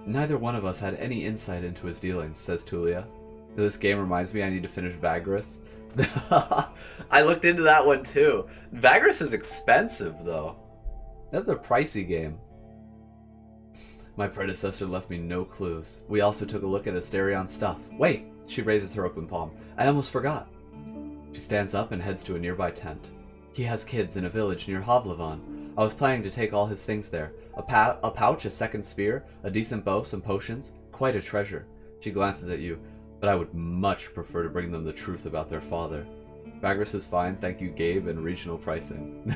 Neither one of us had any insight into his dealings, says Tulia. This game reminds me I need to finish Vagris. I looked into that one too. Vagris is expensive though. That's a pricey game. My predecessor left me no clues. We also took a look at Asterion's stuff. Wait! She raises her open palm. I almost forgot. She stands up and heads to a nearby tent. He has kids in a village near Hovlevan. I was planning to take all his things there. A pouch, a second spear, a decent bow, some potions. Quite a treasure. She glances at you. But I would much prefer to bring them the truth about their father. Vagris is fine, thank you Gabe, and regional pricing.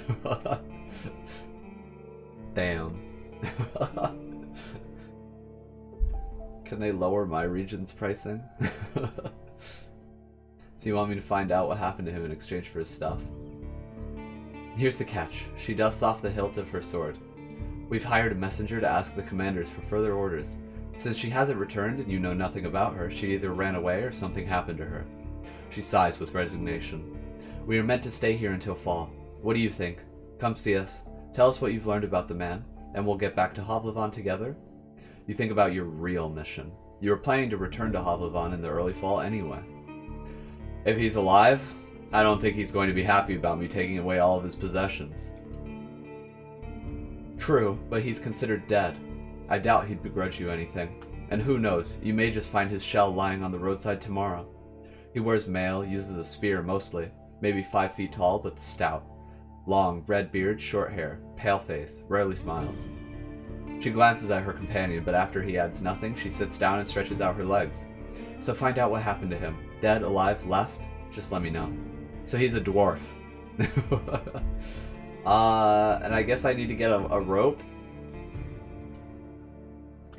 Damn. Can they lower my region's pricing? So you want me to find out what happened to him in exchange for his stuff? Here's the catch. She dusts off the hilt of her sword. We've hired a messenger to ask the commanders for further orders. Since she hasn't returned and you know nothing about her, she either ran away or something happened to her. She sighs with resignation. We are meant to stay here until fall. What do you think? Come see us. Tell us what you've learned about the man, and we'll get back to Hovlevan together. You think about your real mission. You were planning to return to Hovlevan in the early fall anyway. If he's alive, I don't think he's going to be happy about me taking away all of his possessions. True, but he's considered dead. I doubt he'd begrudge you anything. And who knows, you may just find his shell lying on the roadside tomorrow. He wears mail, uses a spear mostly, maybe 5 feet tall but stout. Long, red beard, short hair, pale face, rarely smiles. She glances at her companion, but after he adds nothing, she sits down and stretches out her legs. So find out what happened to him. Dead, alive, left? Just let me know. So he's a dwarf. And I guess I need to get a rope.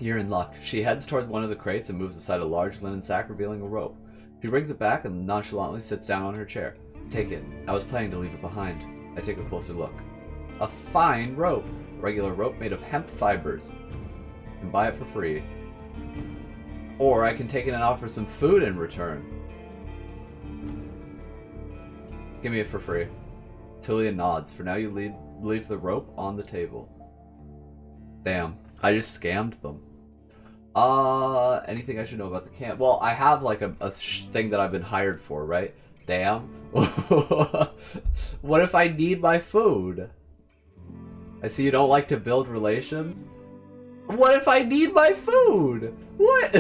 You're in luck. She heads toward one of the crates and moves aside a large linen sack, revealing a rope. She brings it back and nonchalantly sits down on her chair. Take it. I was planning to leave it behind. I take a closer look. A fine rope. Regular rope made of hemp fibers. You can buy it for free. Or I can take it and offer some food in return. Give me it for free. Tulia nods. For now you leave the rope on the table. Damn. I just scammed them. Anything I should know about the camp? Well, I have like a thing that I've been hired for, right? Damn. What if I need my food? I see you don't like to build relations. What if I need my food? What?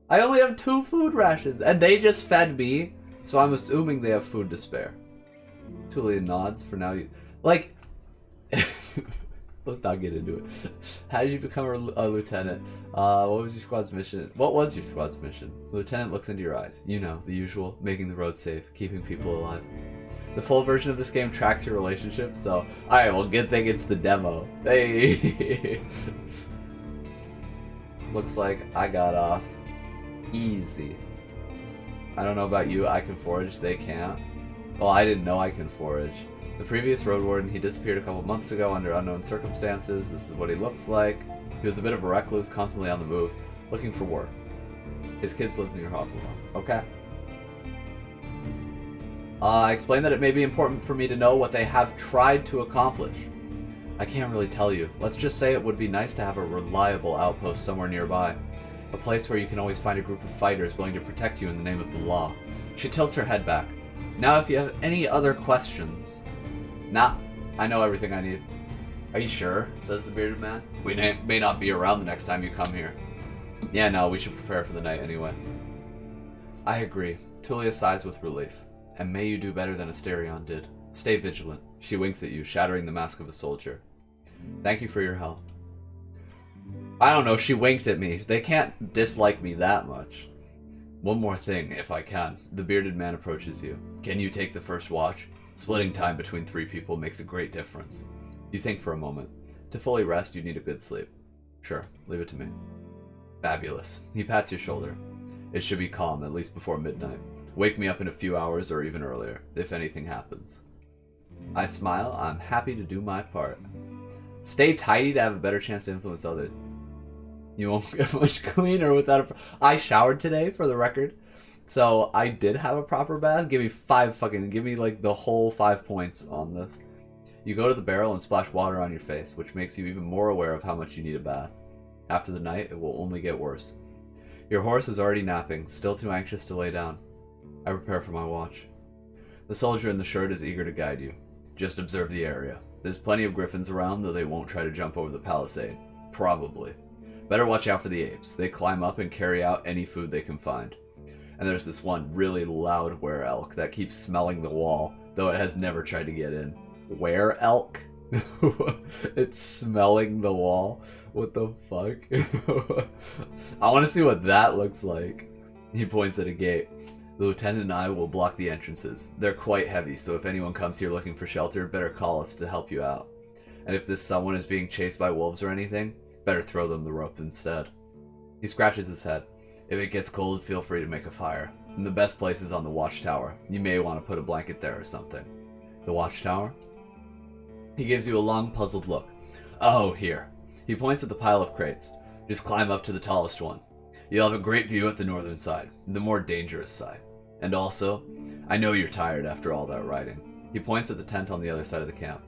I only have 2 food rations, and they just fed me, so I'm assuming they have food to spare. Tulia nods. For now you... Like... Let's not get into it. How did you become a lieutenant? What was your squad's mission? What was your squad's mission? The lieutenant looks into your eyes. You know, the usual. Making the road safe. Keeping people alive. The full version of this game tracks your relationship, so... Alright, well, good thing it's the demo. Hey! Looks like I got off easy. I don't know about you, I can forage, they can't. Well, I didn't know I can forage. The previous Roadwarden, he disappeared a couple months ago under unknown circumstances. This is what he looks like. He was a bit of a recluse, constantly on the move, looking for work. His kids live near Hovlevan. Okay. I explained that it may be important for me to know what they have tried to accomplish. I can't really tell you. Let's just say it would be nice to have a reliable outpost somewhere nearby. A place where you can always find a group of fighters willing to protect you in the name of the law. She tilts her head back. Now if you have any other questions... Nah, I know everything I need. Are you sure? Says the bearded man. We may not be around the next time you come here. Yeah, no, we should prepare for the night anyway. I agree. Tulia sighs with relief. And may you do better than Asterion did. Stay vigilant. She winks at you, shattering the mask of a soldier. Thank you for your help. I don't know, she winked at me. They can't dislike me that much. One more thing, if I can. The bearded man approaches you. Can you take the first watch? Splitting time between 3 people makes a great difference. You think for a moment. To fully rest, you need a good sleep. Sure, leave it to me. Fabulous. He pats your shoulder. It should be calm, at least before midnight. Wake me up in a few hours or even earlier, if anything happens. I smile. I'm happy to do my part. Stay tidy to have a better chance to influence others. You won't get much cleaner without I showered today, for the record. So I did have a proper bath. Give me like the whole 5 points on this. You go to the barrel and splash water on your face, which makes you even more aware of how much you need a bath. After the night, it will only get worse. Your horse is already napping, still too anxious to lay down. I prepare for my watch. The soldier in the shirt is eager to guide you. Just observe the area. There's plenty of griffins around, though they won't try to jump over the palisade. Probably. Better watch out for the apes. They climb up and carry out any food they can find. And there's this one really loud were-elk that keeps smelling the wall, though it has never tried to get in. Were-elk? It's smelling the wall? What the fuck? I want to see what that looks like. He points at a gate. The lieutenant and I will block the entrances. They're quite heavy, so if anyone comes here looking for shelter, better call us to help you out. And if this someone is being chased by wolves or anything, better throw them the rope instead. He scratches his head. If it gets cold, feel free to make a fire. And the best place is on the watchtower. You may want to put a blanket there or something. The watchtower? He gives you a long, puzzled look. Oh, here. He points at the pile of crates. Just climb up to the tallest one. You'll have a great view at the northern side, the more dangerous side. And also, I know you're tired after all that riding. He points at the tent on the other side of the camp.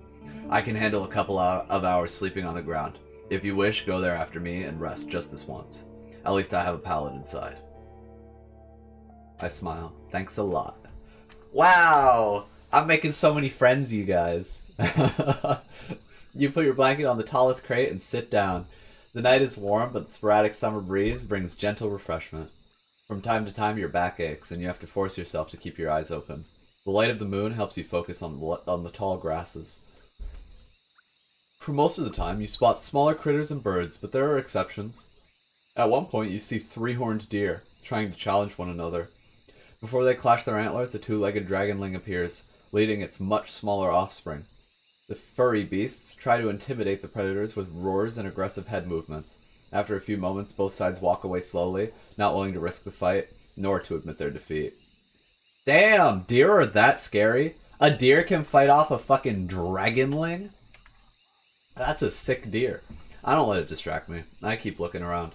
I can handle a couple of hours sleeping on the ground. If you wish, go there after me and rest just this once. At least I have a pallet inside. I smile. Thanks a lot. Wow! I'm making so many friends, you guys. You put your blanket on the tallest crate and sit down. The night is warm, but the sporadic summer breeze brings gentle refreshment. From time to time, your back aches, and you have to force yourself to keep your eyes open. The light of the moon helps you focus on the tall grasses. For most of the time, you spot smaller critters and birds, but there are exceptions. At one point, you see 3-horned deer, trying to challenge one another. Before they clash their antlers, a 2-legged dragonling appears, leading its much smaller offspring. The furry beasts try to intimidate the predators with roars and aggressive head movements. After a few moments, both sides walk away slowly, not willing to risk the fight, nor to admit their defeat. Damn, deer are that scary? A deer can fight off a fucking dragonling? That's a sick deer. I don't let it distract me. I keep looking around.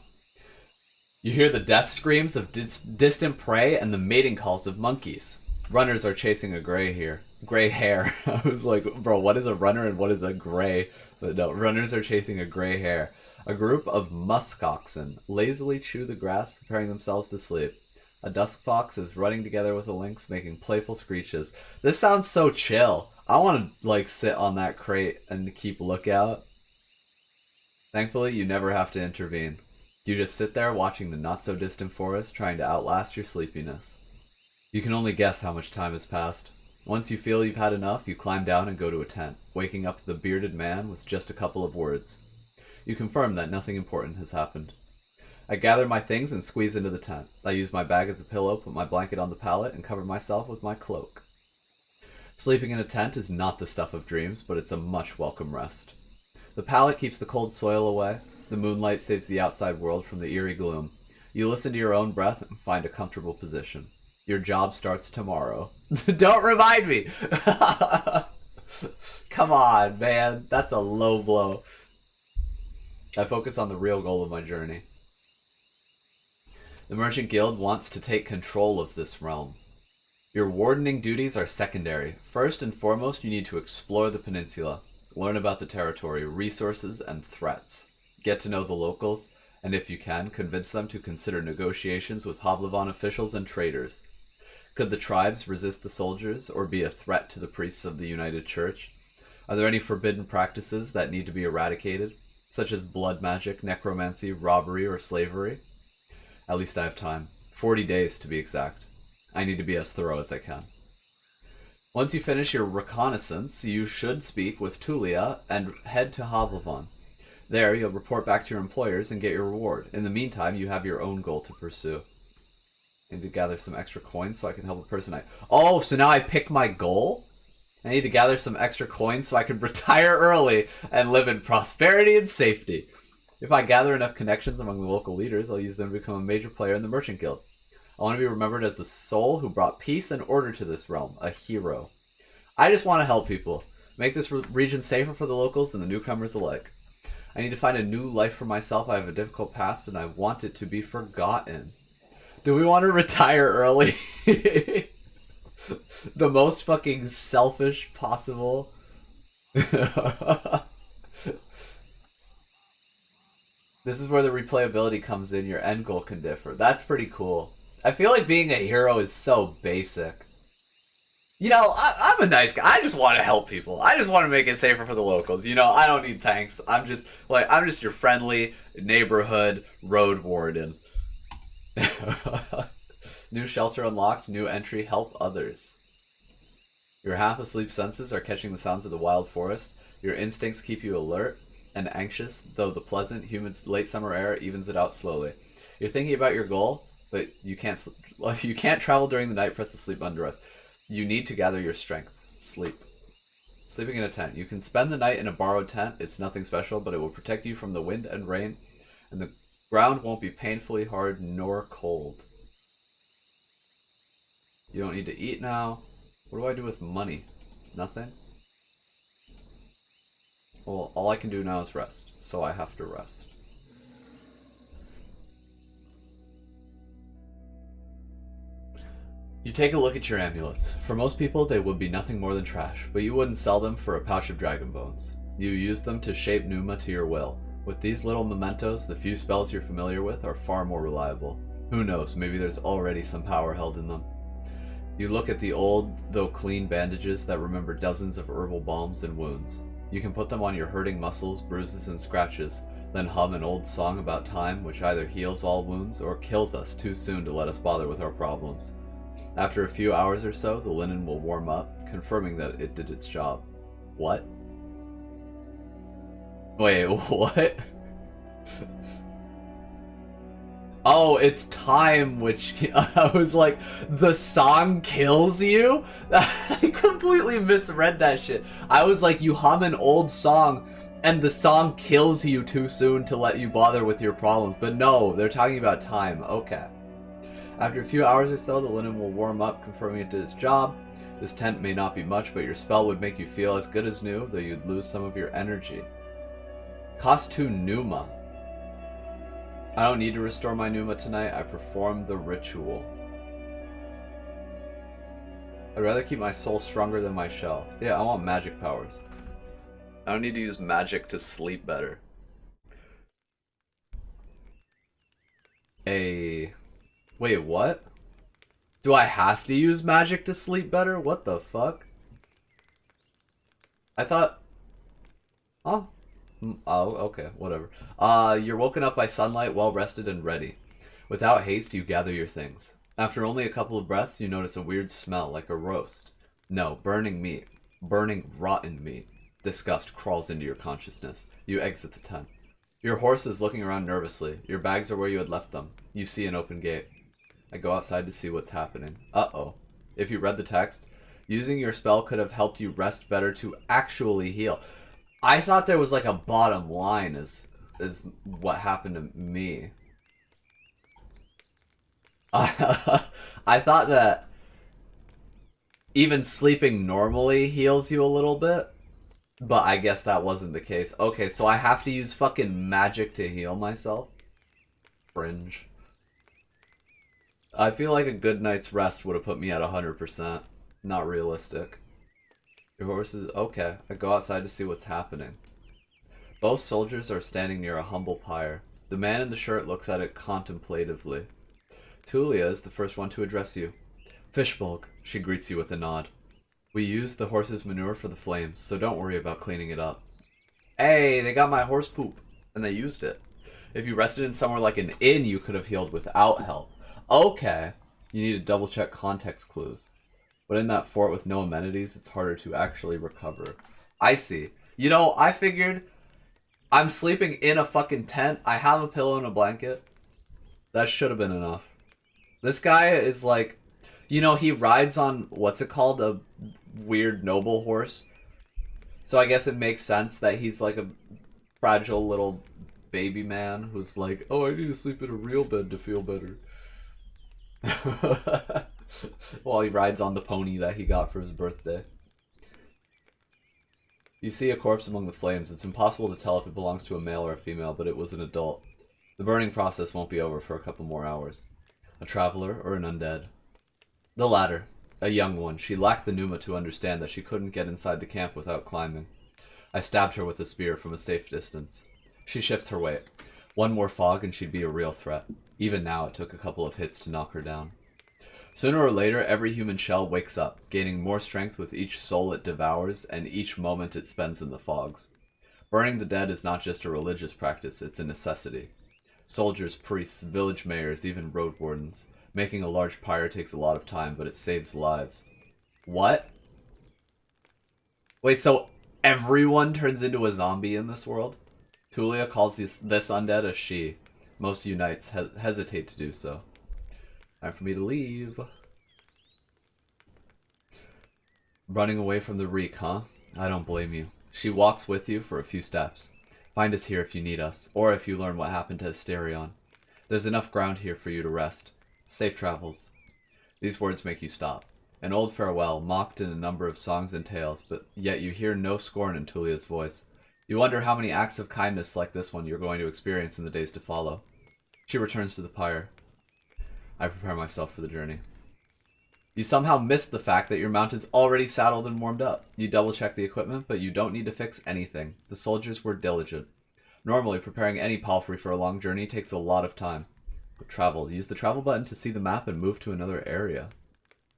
You hear the death screams of distant prey and the mating calls of monkeys. Runners are chasing a gray hare. I was like, bro, what is a runner and what is a gray? But no, runners are chasing a gray hare. A group of musk oxen lazily chew the grass, preparing themselves to sleep. A dusk fox is running together with a lynx, making playful screeches. This sounds so chill. I want to, like, sit on that crate and keep lookout. Thankfully, you never have to intervene. You just sit there watching the not-so-distant forest, trying to outlast your sleepiness. You can only guess how much time has passed. Once you feel you've had enough, you climb down and go to a tent, waking up the bearded man with just a couple of words. You confirm that nothing important has happened. I gather my things and squeeze into the tent. I use my bag as a pillow, put my blanket on the pallet, and cover myself with my cloak. Sleeping in a tent is not the stuff of dreams, but it's a much welcome rest. The pallet keeps the cold soil away. The moonlight saves the outside world from the eerie gloom. You listen to your own breath and find a comfortable position. Your job starts tomorrow. Don't remind me! Come on, man. That's a low blow. I focus on the real goal of my journey. The Merchant Guild wants to take control of this realm. Your wardening duties are secondary. First and foremost, you need to explore the peninsula, learn about the territory, resources, and threats. Get to know the locals, and if you can, convince them to consider negotiations with Havlavon officials and traders. Could the tribes resist the soldiers, or be a threat to the priests of the United Church? Are there any forbidden practices that need to be eradicated, such as blood magic, necromancy, robbery, or slavery? At least I have time. 40 days, to be exact. I need to be as thorough as I can. Once you finish your reconnaissance, you should speak with Tulia and head to Havlavon. There, you'll report back to your employers and get your reward. In the meantime, you have your own goal to pursue. I need to gather some extra coins so I can help a person Oh, so now I pick my goal? I need to gather some extra coins so I can retire early and live in prosperity and safety. If I gather enough connections among the local leaders, I'll use them to become a major player in the Merchant Guild. I want to be remembered as the soul who brought peace and order to this realm, a hero. I just want to help people, make this region safer for the locals and the newcomers alike. I need to find a new life for myself. I have a difficult past and I want it to be forgotten. Do we want to retire early? The most fucking selfish possible. This is where the replayability comes in. Your end goal can differ. That's pretty cool. I feel like being a hero is so basic. You know, I'm a nice guy. I just want to help people. I just want to make it safer for the locals. You know, I don't need thanks. I'm just your friendly neighborhood road warden. New shelter unlocked. New entry. Help others. Your half asleep senses are catching the sounds of the wild forest. Your instincts keep you alert and anxious, though the pleasant, humid late summer air evens it out slowly. You're thinking about your goal, but you can't travel during the night. Press the sleep under us. You need to gather your strength. Sleep. Sleeping in a tent. You can spend the night in a borrowed tent. It's nothing special, but it will protect you from the wind and rain, and the ground won't be painfully hard nor cold. You don't need to eat now. What do I do with money? Nothing? Well, all I can do now is rest, so I have to rest. You take a look at your amulets. For most people, they would be nothing more than trash, but you wouldn't sell them for a pouch of dragon bones. You use them to shape Numa to your will. With these little mementos, the few spells you're familiar with are far more reliable. Who knows, maybe there's already some power held in them. You look at the old, though clean bandages that remember dozens of herbal balms and wounds. You can put them on your hurting muscles, bruises, and scratches, then hum an old song about time which either heals all wounds or kills us too soon to let us bother with our problems. After a few hours or so, the linen will warm up, confirming that it did its job. What? Wait, what? Oh, it's time, which I was like, the song kills you? I completely misread that shit. I was like, you hum an old song and the song kills you too soon to let you bother with your problems. But no, they're talking about time. Okay. After a few hours or so, the linen will warm up, confirming it did its job. This tent may not be much, but your spell would make you feel as good as new, though you'd lose some of your energy. Cost 2 Numa. I don't need to restore my Numa tonight. I performed the ritual. I'd rather keep my soul stronger than my shell. Yeah, I want magic powers. I don't need to use magic to sleep better. Wait, what? Do I have to use magic to sleep better? What the fuck? I thought... Oh. Oh, okay, whatever. You're woken up by sunlight, well rested and ready. Without haste, you gather your things. After only a couple of breaths, you notice a weird smell, like a roast. No, burning meat. Burning, rotten meat. Disgust crawls into your consciousness. You exit the tent. Your horse is looking around nervously. Your bags are where you had left them. You see an open gate. I go outside to see what's happening. Uh-oh. If you read the text, using your spell could have helped you rest better to actually heal. I thought there was like a bottom line is what happened to me. I thought that even sleeping normally heals you a little bit, but I guess that wasn't the case. Okay, so I have to use fucking magic to heal myself? Fringe. I feel like a good night's rest would have put me at 100%. Not realistic. Your horse is... Okay, I go outside to see what's happening. Both soldiers are standing near a humble pyre. The man in the shirt looks at it contemplatively. Tulia is the first one to address you. Fishbulk, she greets you with a nod. We used the horse's manure for the flames, so don't worry about cleaning it up. Hey, they got my horse poop, and they used it. If you rested in somewhere like an inn, you could have healed without help. Okay, you need to double check context clues. But in that fort with no amenities, it's harder to actually recover. I see. You know, I figured I'm sleeping in a fucking tent. I have a pillow and a blanket. That should have been enough. This guy is like, you know, he rides on, what's it called? A weird noble horse. So I guess it makes sense that he's like a fragile little baby man who's like, oh, I need to sleep in a real bed to feel better. While he rides on the pony that he got for his birthday. You see a corpse among the flames. It's impossible to tell if it belongs to a male or a female, but it was an adult. The burning process won't be over for a couple more hours. A traveler or an undead? The latter. A young one. She lacked the pneuma to understand that she couldn't get inside the camp without climbing. I stabbed her with a spear from a safe distance. She shifts her weight. One more fog and she'd be a real threat. Even now, it took a couple of hits to knock her down. Sooner or later, every human shell wakes up, gaining more strength with each soul it devours and each moment it spends in the fogs. Burning the dead is not just a religious practice, it's a necessity. Soldiers, priests, village mayors, even roadwardens. Making a large pyre takes a lot of time, but it saves lives. What? Wait, so everyone turns into a zombie in this world? Tulia calls this undead a she. Most unites hesitate to do so. Time for me to leave. Running away from the reek, huh? I don't blame you. She walks with you for a few steps. Find us here if you need us, or if you learn what happened to Asterion. There's enough ground here for you to rest. Safe travels. These words make you stop. An old farewell, mocked in a number of songs and tales, but yet you hear no scorn in Tulia's voice. You wonder how many acts of kindness like this one you're going to experience in the days to follow. She returns to the pyre. I prepare myself for the journey. You somehow missed the fact that your mount is already saddled and warmed up. You double-check the equipment, but you don't need to fix anything. The soldiers were diligent. Normally, preparing any palfrey for a long journey takes a lot of time. But travel. Use the travel button to see the map and move to another area.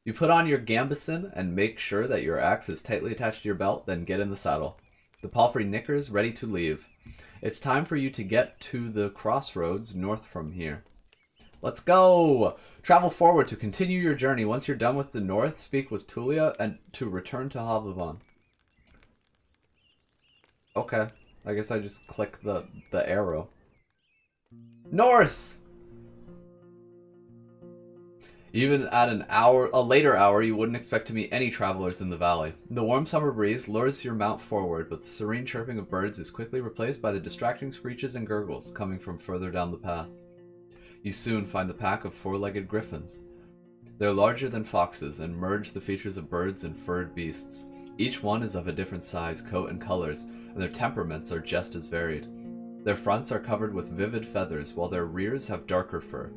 You put on your gambeson and make sure that your axe is tightly attached to your belt, then get in the saddle. The palfrey knickers, ready to leave. It's time for you to get to the crossroads north from here. Let's go! Travel forward to continue your journey. Once you're done with the north, speak with Tulia and to return to Havavon. Okay. I guess I just click the arrow. North! Even at a later hour, you wouldn't expect to meet any travelers in the valley. The warm summer breeze lures your mount forward, but the serene chirping of birds is quickly replaced by the distracting screeches and gurgles coming from further down the path. You soon find the pack of four-legged griffins. They're larger than foxes and merge the features of birds and furred beasts. Each one is of a different size, coat, and colors, and their temperaments are just as varied. Their fronts are covered with vivid feathers, while their rears have darker fur.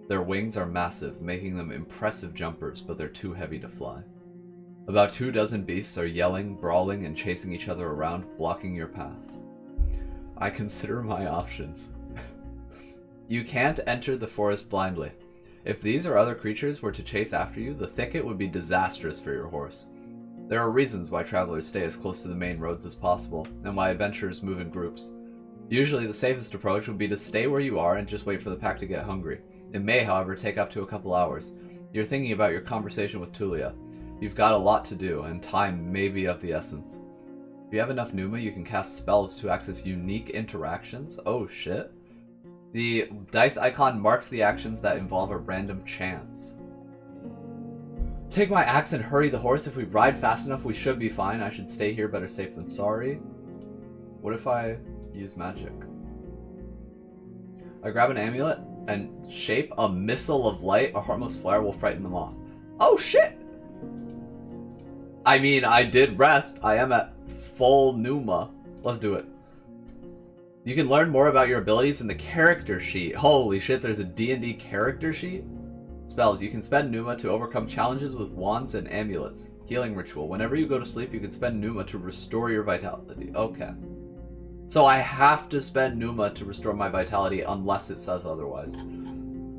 Their wings are massive, making them impressive jumpers, but they're too heavy to fly. About 24 beasts are yelling, brawling, and chasing each other around, blocking your path. I consider my options. You can't enter the forest blindly. If these or other creatures were to chase after you, the thicket would be disastrous for your horse. There are reasons why travelers stay as close to the main roads as possible, and why adventurers move in groups. Usually the safest approach would be to stay where you are and just wait for the pack to get hungry. It may, however, take up to a couple hours. You're thinking about your conversation with Tulia. You've got a lot to do, and time may be of the essence. If you have enough pneuma, you can cast spells to access unique interactions. Oh shit. The dice icon marks the actions that involve a random chance. Take my axe and hurry the horse. If we ride fast enough, we should be fine. I should stay here, better safe than sorry. What if I use magic? I grab an amulet and shape a missile of light. A harmless flare will frighten them off. Oh shit! I mean, I did rest. I am at full pneuma. Let's do it. You can learn more about your abilities in the character sheet. Holy shit, there's a D&D character sheet? Spells. You can spend pneuma to overcome challenges with wands and amulets. Healing ritual. Whenever you go to sleep, you can spend pneuma to restore your vitality. Okay. So I have to spend pneuma to restore my vitality unless it says otherwise.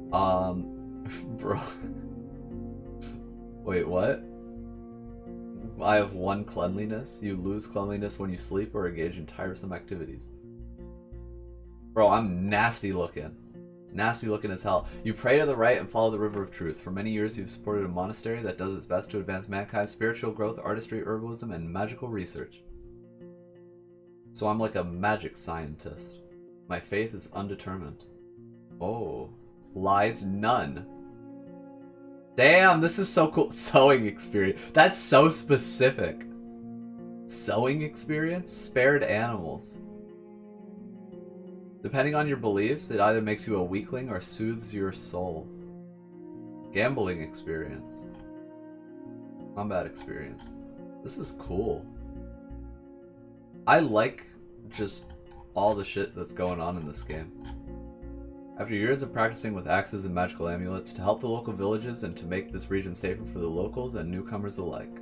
Bro. Wait, what? I have 1 cleanliness. You lose cleanliness when you sleep or engage in tiresome activities. Bro, I'm nasty looking. Nasty looking as hell. You pray to the right and follow the river of truth. For many years, you've supported a monastery that does its best to advance mankind's spiritual growth, artistry, herbalism, and magical research. So I'm like a magic scientist. My faith is undetermined. Oh. Lies none. Damn, this is so cool. Sewing experience. That's so specific. Sewing experience? Spared animals. Depending on your beliefs, it either makes you a weakling or soothes your soul. Gambling experience. Combat experience. This is cool. I like just all the shit that's going on in this game. After years of practicing with axes and magical amulets to help the local villages and to make this region safer for the locals and newcomers alike.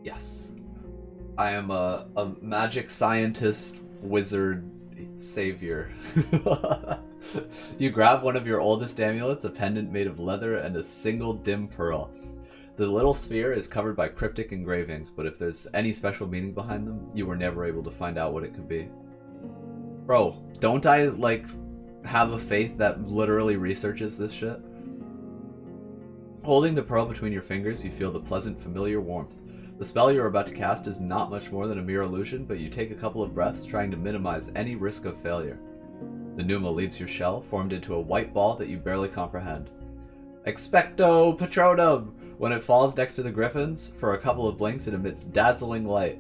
Yes. I am a magic scientist, wizard, savior. You grab one of your oldest amulets, a pendant made of leather, and a single dim pearl. The little sphere is covered by cryptic engravings, but if there's any special meaning behind them, you were never able to find out what it could be. Bro, don't I, like, have a faith that literally researches this shit? Holding the pearl between your fingers, you feel the pleasant, familiar warmth. The spell you're about to cast is not much more than a mere illusion, but you take a couple of breaths trying to minimize any risk of failure. The pneuma leaves your shell, formed into a white ball that you barely comprehend. Expecto Patronum! When it falls next to the griffins, for a couple of blinks it emits dazzling light.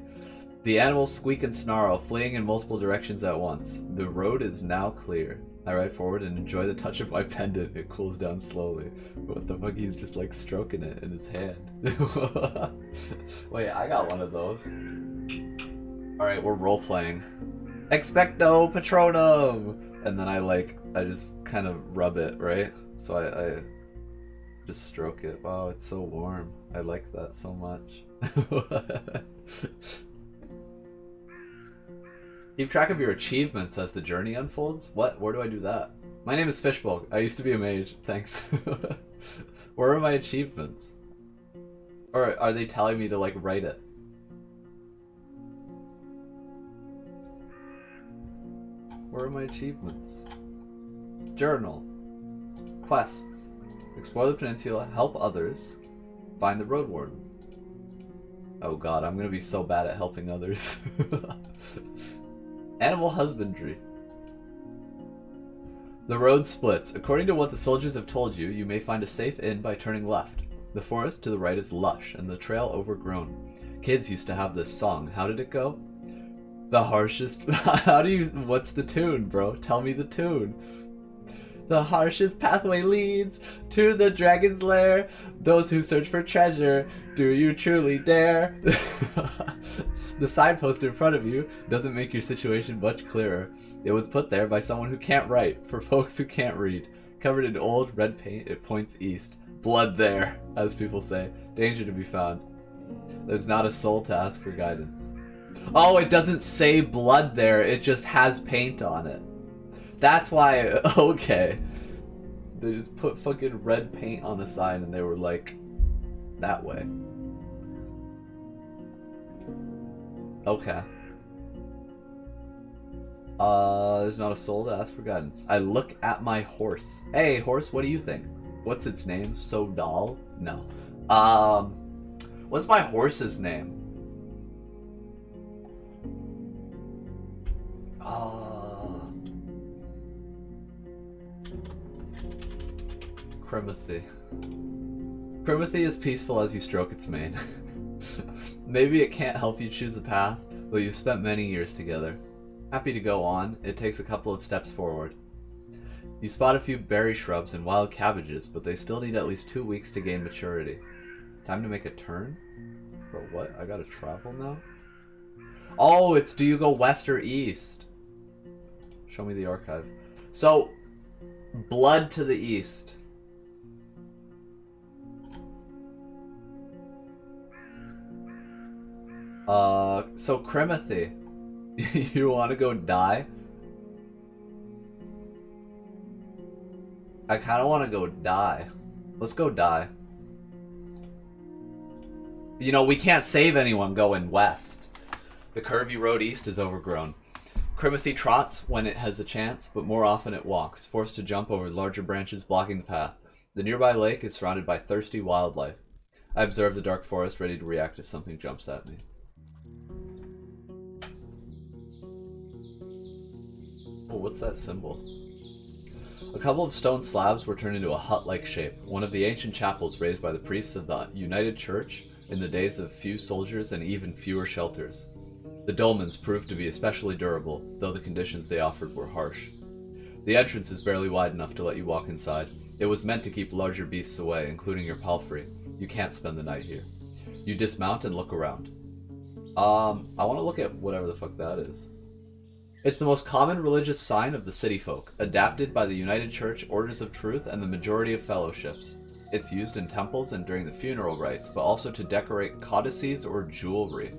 The animals squeak and snarl, fleeing in multiple directions at once. The road is now clear. I ride forward and enjoy the touch of my pendant. It cools down slowly. What the fuck? He's just like stroking it in his hand. Wait, I got one of those. Alright, we're role-playing. Expecto Patronum! And then I just kind of rub it, right? So I just stroke it. Wow, it's so warm. I like that so much. Keep track of your achievements as the journey unfolds? What? Where do I do that? My name is Fishbowl. I used to be a mage. Thanks. Where are my achievements? Or are they telling me to, like, write it? Where are my achievements? Journal. Quests. Explore the peninsula, help others, find the Roadwarden. Oh god, I'm gonna be so bad at helping others. Animal husbandry. The road splits. According to what the soldiers have told you, you may find a safe inn by turning left. The forest to the right is lush, and the trail overgrown. Kids used to have this song. How did it go? The harshest... What's the tune, bro? Tell me the tune. The harshest pathway leads to the dragon's lair. Those who search for treasure, do you truly dare? The signpost in front of you doesn't make your situation much clearer. It was put there by someone who can't write, for folks who can't read. Covered in old red paint, it points east. Blood there, as people say. Danger to be found. There's not a soul to ask for guidance. Oh, it doesn't say blood there, it just has paint on it. That's why, okay. They just put fucking red paint on a sign and they were like, that way. Okay. There's not a soul to ask for guidance. I look at my horse. Hey, horse, what do you think? What's its name? Sodal? No. What's my horse's name? Crimothy. Crimothy is peaceful as you stroke its mane. Maybe it can't help you choose a path, but you've spent many years together. Happy to go on, it takes a couple of steps forward. You spot a few berry shrubs and wild cabbages, but they still need at least 2 weeks to gain maturity. Time to make a turn? Bro, what? I gotta travel now? Oh, it's do you go west or east? Show me the archive. So, blood to the east. So Crimothy, you want to go die? I kind of want to go die. Let's go die. You know, we can't save anyone going west. The curvy road east is overgrown. Crimothy trots when it has a chance, but more often it walks, forced to jump over larger branches blocking the path. The nearby lake is surrounded by thirsty wildlife. I observe the dark forest, ready to react if something jumps at me. Oh, what's that symbol? A couple of stone slabs were turned into a hut-like shape, one of the ancient chapels raised by the priests of the United Church in the days of few soldiers and even fewer shelters. The dolmens proved to be especially durable, though the conditions they offered were harsh. The entrance is barely wide enough to let you walk inside. It was meant to keep larger beasts away, including your palfrey. You can't spend the night here. You dismount and look around. I want to look at whatever the fuck that is. It's the most common religious sign of the city folk, adapted by the United Church, Orders of Truth, and the majority of fellowships. It's used in temples and during the funeral rites, but also to decorate codices or jewelry.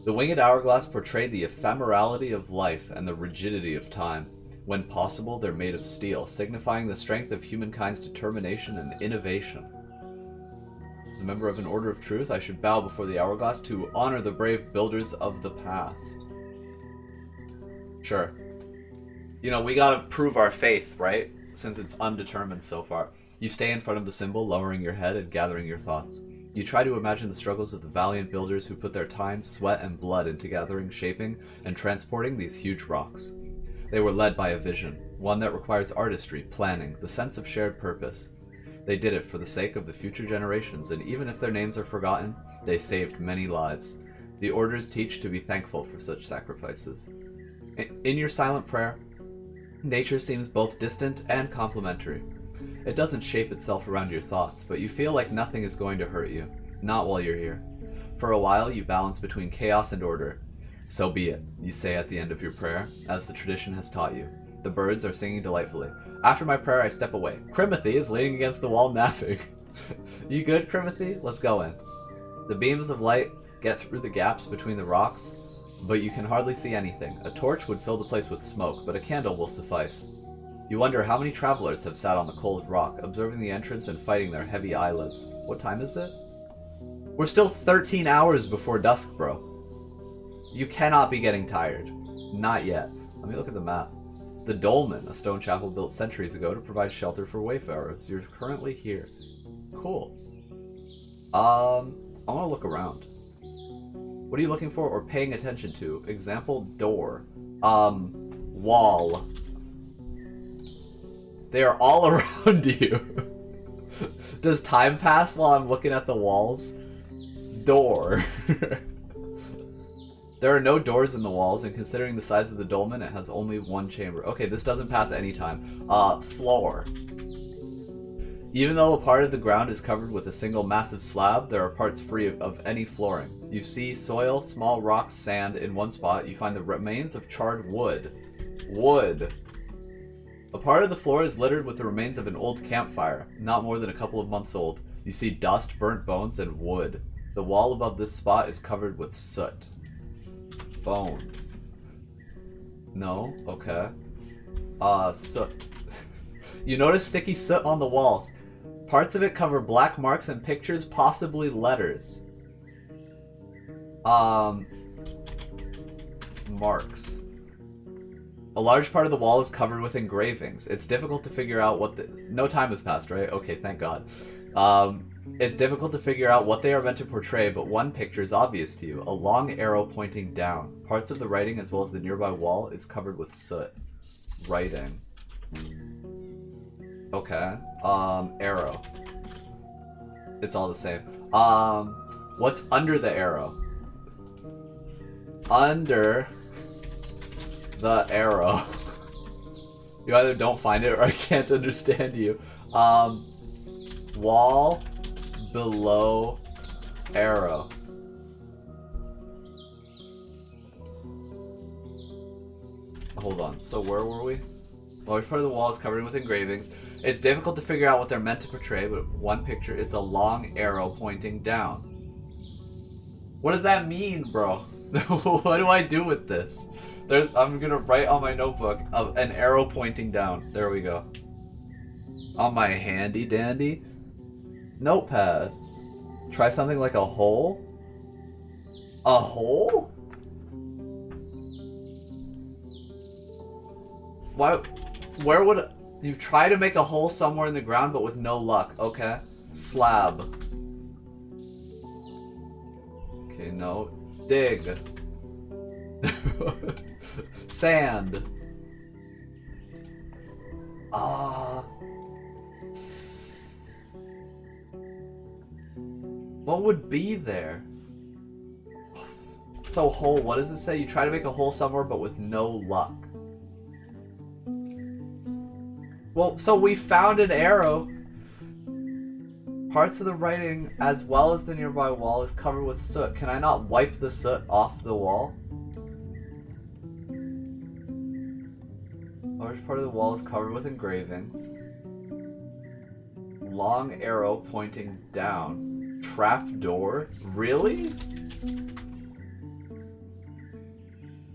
The winged hourglass portray the ephemerality of life and the rigidity of time. When possible, they're made of steel, signifying the strength of humankind's determination and innovation. As a member of an Order of Truth, I should bow before the hourglass to honor the brave builders of the past. Sure. You know, we gotta prove our faith, right? Since it's undetermined so far. You stay in front of the symbol, lowering your head and gathering your thoughts. You try to imagine the struggles of the valiant builders who put their time, sweat, and blood into gathering, shaping, and transporting these huge rocks. They were led by a vision, one that requires artistry, planning, the sense of shared purpose. They did it for the sake of the future generations, and even if their names are forgotten, they saved many lives. The orders teach to be thankful for such sacrifices. In your silent prayer, nature seems both distant and complementary. It doesn't shape itself around your thoughts, but you feel like nothing is going to hurt you. Not while you're here. For a while, you balance between chaos and order. So be it, you say at the end of your prayer, as the tradition has taught you. The birds are singing delightfully. After my prayer, I step away. Crimothy is leaning against the wall, napping. You good, Crimothy? Let's go in. The beams of light get through the gaps between the rocks, but you can hardly see anything. A torch would fill the place with smoke, but a candle will suffice. You wonder how many travelers have sat on the cold rock, observing the entrance and fighting their heavy eyelids. What time is it? We're still 13 hours before dusk, bro. You cannot be getting tired. Not yet. Let me look at the map. The Dolmen, a stone chapel built centuries ago to provide shelter for wayfarers. You're currently here. Cool. I want to look around. What are you looking for or paying attention to? Example, door. Wall. They are all around you. Does time pass while I'm looking at the walls? Door. There are no doors in the walls, and considering the size of the dolmen, it has only one chamber. Okay, this doesn't pass any time. Floor. Even though a part of the ground is covered with a single massive slab, there are parts free of any flooring. You see soil, small rocks, sand. In one spot, you find the remains of charred wood. Wood. A part of the floor is littered with the remains of an old campfire, not more than a couple of months old. You see dust, burnt bones, and wood. The wall above this spot is covered with soot. Bones. No? Okay. Soot. You notice sticky soot on the walls. Parts of it cover black marks and pictures, possibly letters. Marks. A large part of the wall is covered with engravings. It's difficult to figure out what the... No time has passed, right? Okay, thank God. It's difficult to figure out what they are meant to portray, but one picture is obvious to you. A long arrow pointing down. Parts of the writing, as well as the nearby wall, is covered with soot. Writing. Okay. Arrow. It's all the same. What's under the arrow? Under the arrow. You either don't find it or I can't understand you. Wall below arrow. Hold on. So where were we? Large part of the wall is covered with engravings. It's difficult to figure out what they're meant to portray, but one picture is a long arrow pointing down. What does that mean, bro? What do I do with this? I'm gonna write on my notebook an arrow pointing down. There we go. On my handy dandy notepad. Try something like a hole? A hole? Why? Where would you try to make a hole somewhere in the ground, but with no luck? Okay. Slab. Okay, no. Dig. Sand. What would be there? So hole, what does it say? You try to make a hole somewhere, but with no luck. Well, so we found an arrow. Parts of the writing, as well as the nearby wall, is covered with soot. Can I not wipe the soot off the wall? Large part of the wall is covered with engravings. Long arrow pointing down. Trap door? Really?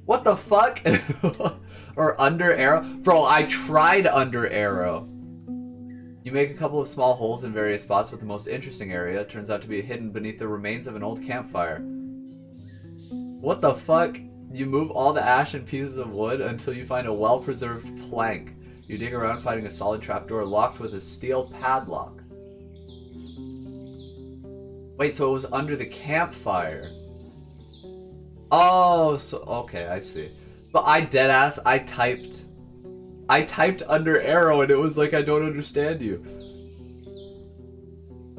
What the fuck? Or under arrow? Bro, I tried under arrow. You make a couple of small holes in various spots, but the most interesting area turns out to be hidden beneath the remains of an old campfire. What the fuck? You move all the ash and pieces of wood until you find a well-preserved plank. You dig around finding a solid trapdoor locked with a steel padlock. Wait, so it was under the campfire. Oh, so okay, I see. But I deadass, I typed under arrow and it was like, I don't understand you.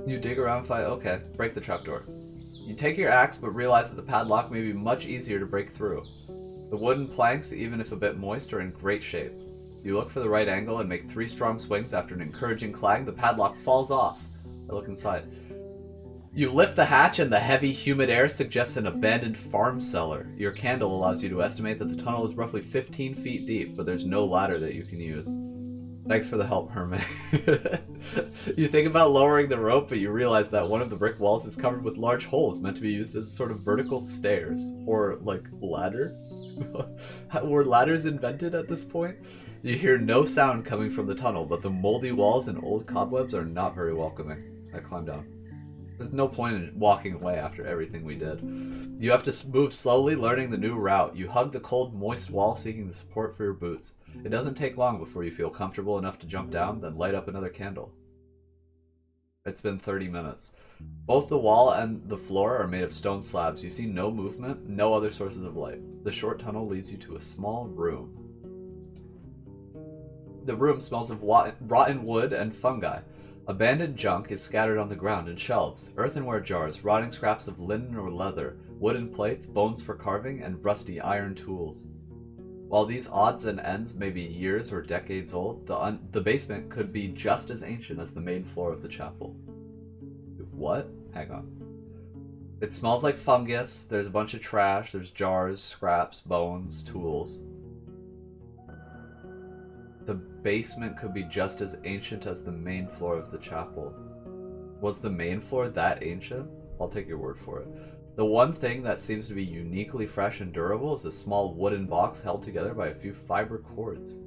You dig around, find, okay, break the trapdoor. You take your axe, but realize that the padlock may be much easier to break through. The wooden planks, even if a bit moist, are in great shape. You look for the right angle and make 3 strong swings. After an encouraging clang, the padlock falls off. I look inside. You lift the hatch and the heavy, humid air suggests an abandoned farm cellar. Your candle allows you to estimate that the tunnel is roughly 15 feet deep, but there's no ladder that you can use. Thanks for the help, Hermit. You think about lowering the rope, but you realize that one of the brick walls is covered with large holes meant to be used as sort of vertical stairs. Or, like, ladder? Were ladders invented at this point? You hear no sound coming from the tunnel, but the moldy walls and old cobwebs are not very welcoming. I climb down. There's no point in walking away after everything we did. You have to move slowly, learning the new route. You hug the cold, moist wall, seeking the support for your boots. It doesn't take long before you feel comfortable enough to jump down, then light up another candle. It's been 30 minutes. Both the wall and the floor are made of stone slabs. You see no movement, no other sources of light. The short tunnel leads you to a small room. The room smells of rotten wood and fungi. Abandoned junk is scattered on the ground in shelves, earthenware jars, rotting scraps of linen or leather, wooden plates, bones for carving, and rusty iron tools. While these odds and ends may be years or decades old, the basement could be just as ancient as the main floor of the chapel. What? Hang on. It smells like fungus, there's a bunch of trash, there's jars, scraps, bones, tools. The basement could be just as ancient as the main floor of the chapel. Was the main floor that ancient? I'll take your word for it. The one thing that seems to be uniquely fresh and durable is a small wooden box held together by a few fiber cords.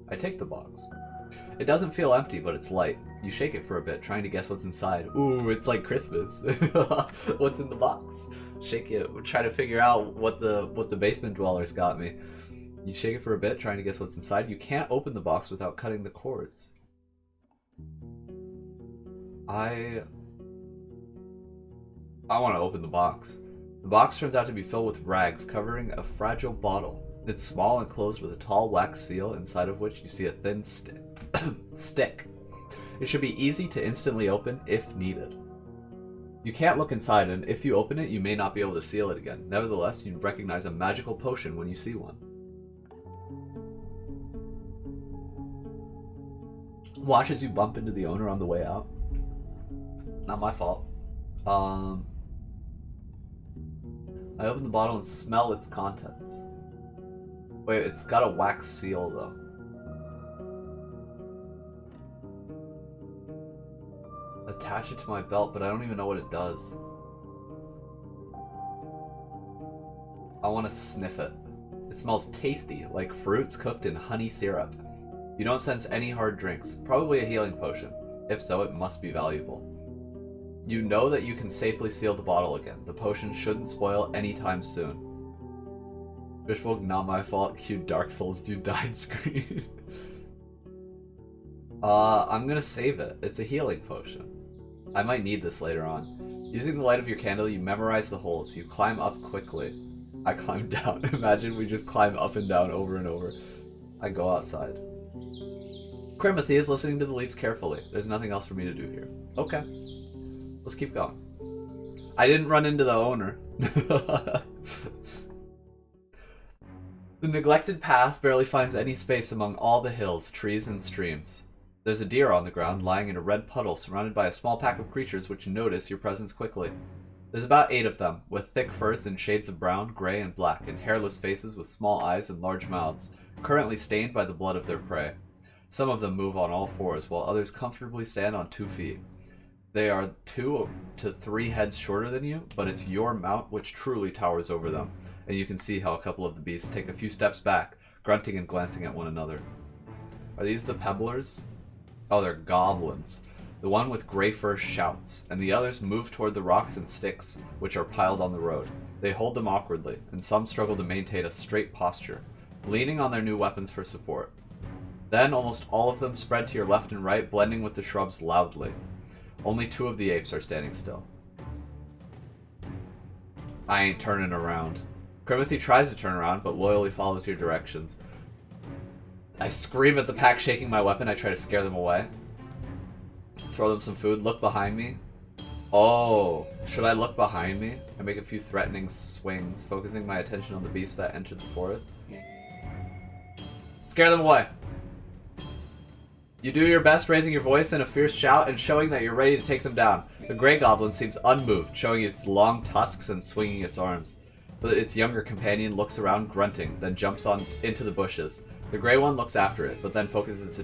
I take the box. It doesn't feel empty, but it's light. You shake it for a bit, trying to guess what's inside. Ooh, it's like Christmas. What's in the box? Shake it, try to figure out what the basement dwellers got me. You shake it for a bit, trying to guess what's inside. You can't open the box without cutting the cords. I want to open the box. The box turns out to be filled with rags covering a fragile bottle. It's small and closed with a tall wax seal, inside of which you see a thin stick. It should be easy to instantly open if needed. You can't look inside, and if you open it, you may not be able to seal it again. Nevertheless, you recognize a magical potion when you see one. Watch as you bump into the owner on the way out. Not my fault. I open the bottle and smell its contents. Wait, it's got a wax seal though. Attach it to my belt, but I don't even know what it does. I want to sniff it. It smells tasty, like fruits cooked in honey syrup. You don't sense any hard drinks. Probably a healing potion. If so, it must be valuable. You know that you can safely seal the bottle again. The potion shouldn't spoil anytime soon. Fishbook, not my fault. Cue Dark Souls, you died screen. I'm gonna save it. It's a healing potion. I might need this later on. Using the light of your candle, you memorize the holes. You climb up quickly. I climb down. Imagine we just climb up and down over and over. I go outside. Crimothy is listening to the leaves carefully. There's nothing else for me to do here. Okay. Let's keep going. I didn't run into the owner. The neglected path barely finds any space among all the hills, trees, and streams. There's a deer on the ground, lying in a red puddle, surrounded by a small pack of creatures which notice your presence quickly. There's about 8 of them, with thick furs in shades of brown, gray, and black, and hairless faces with small eyes and large mouths, currently stained by the blood of their prey. Some of them move on all fours, while others comfortably stand on 2 feet. They are 2 to 3 heads shorter than you, but it's your mount which truly towers over them, and you can see how a couple of the beasts take a few steps back, grunting and glancing at one another. Are these the pebblers? Oh, they're goblins. The one with gray fur shouts, and the others move toward the rocks and sticks which are piled on the road. They hold them awkwardly, and some struggle to maintain a straight posture, leaning on their new weapons for support. Then almost all of them spread to your left and right, blending with the shrubs loudly. Only 2 of the apes are standing still. I ain't turning around. Crimothy tries to turn around, but loyally follows your directions. I scream at the pack, shaking my weapon. I try to scare them away. Throw them some food. Look behind me. Oh, should I look behind me? I make a few threatening swings, focusing my attention on the beasts that entered the forest. Scare them away. You do your best, raising your voice in a fierce shout and showing that you're ready to take them down. The gray goblin seems unmoved, showing its long tusks and swinging its arms. But its younger companion looks around, grunting, then jumps on into the bushes. The gray one looks after it, but then focuses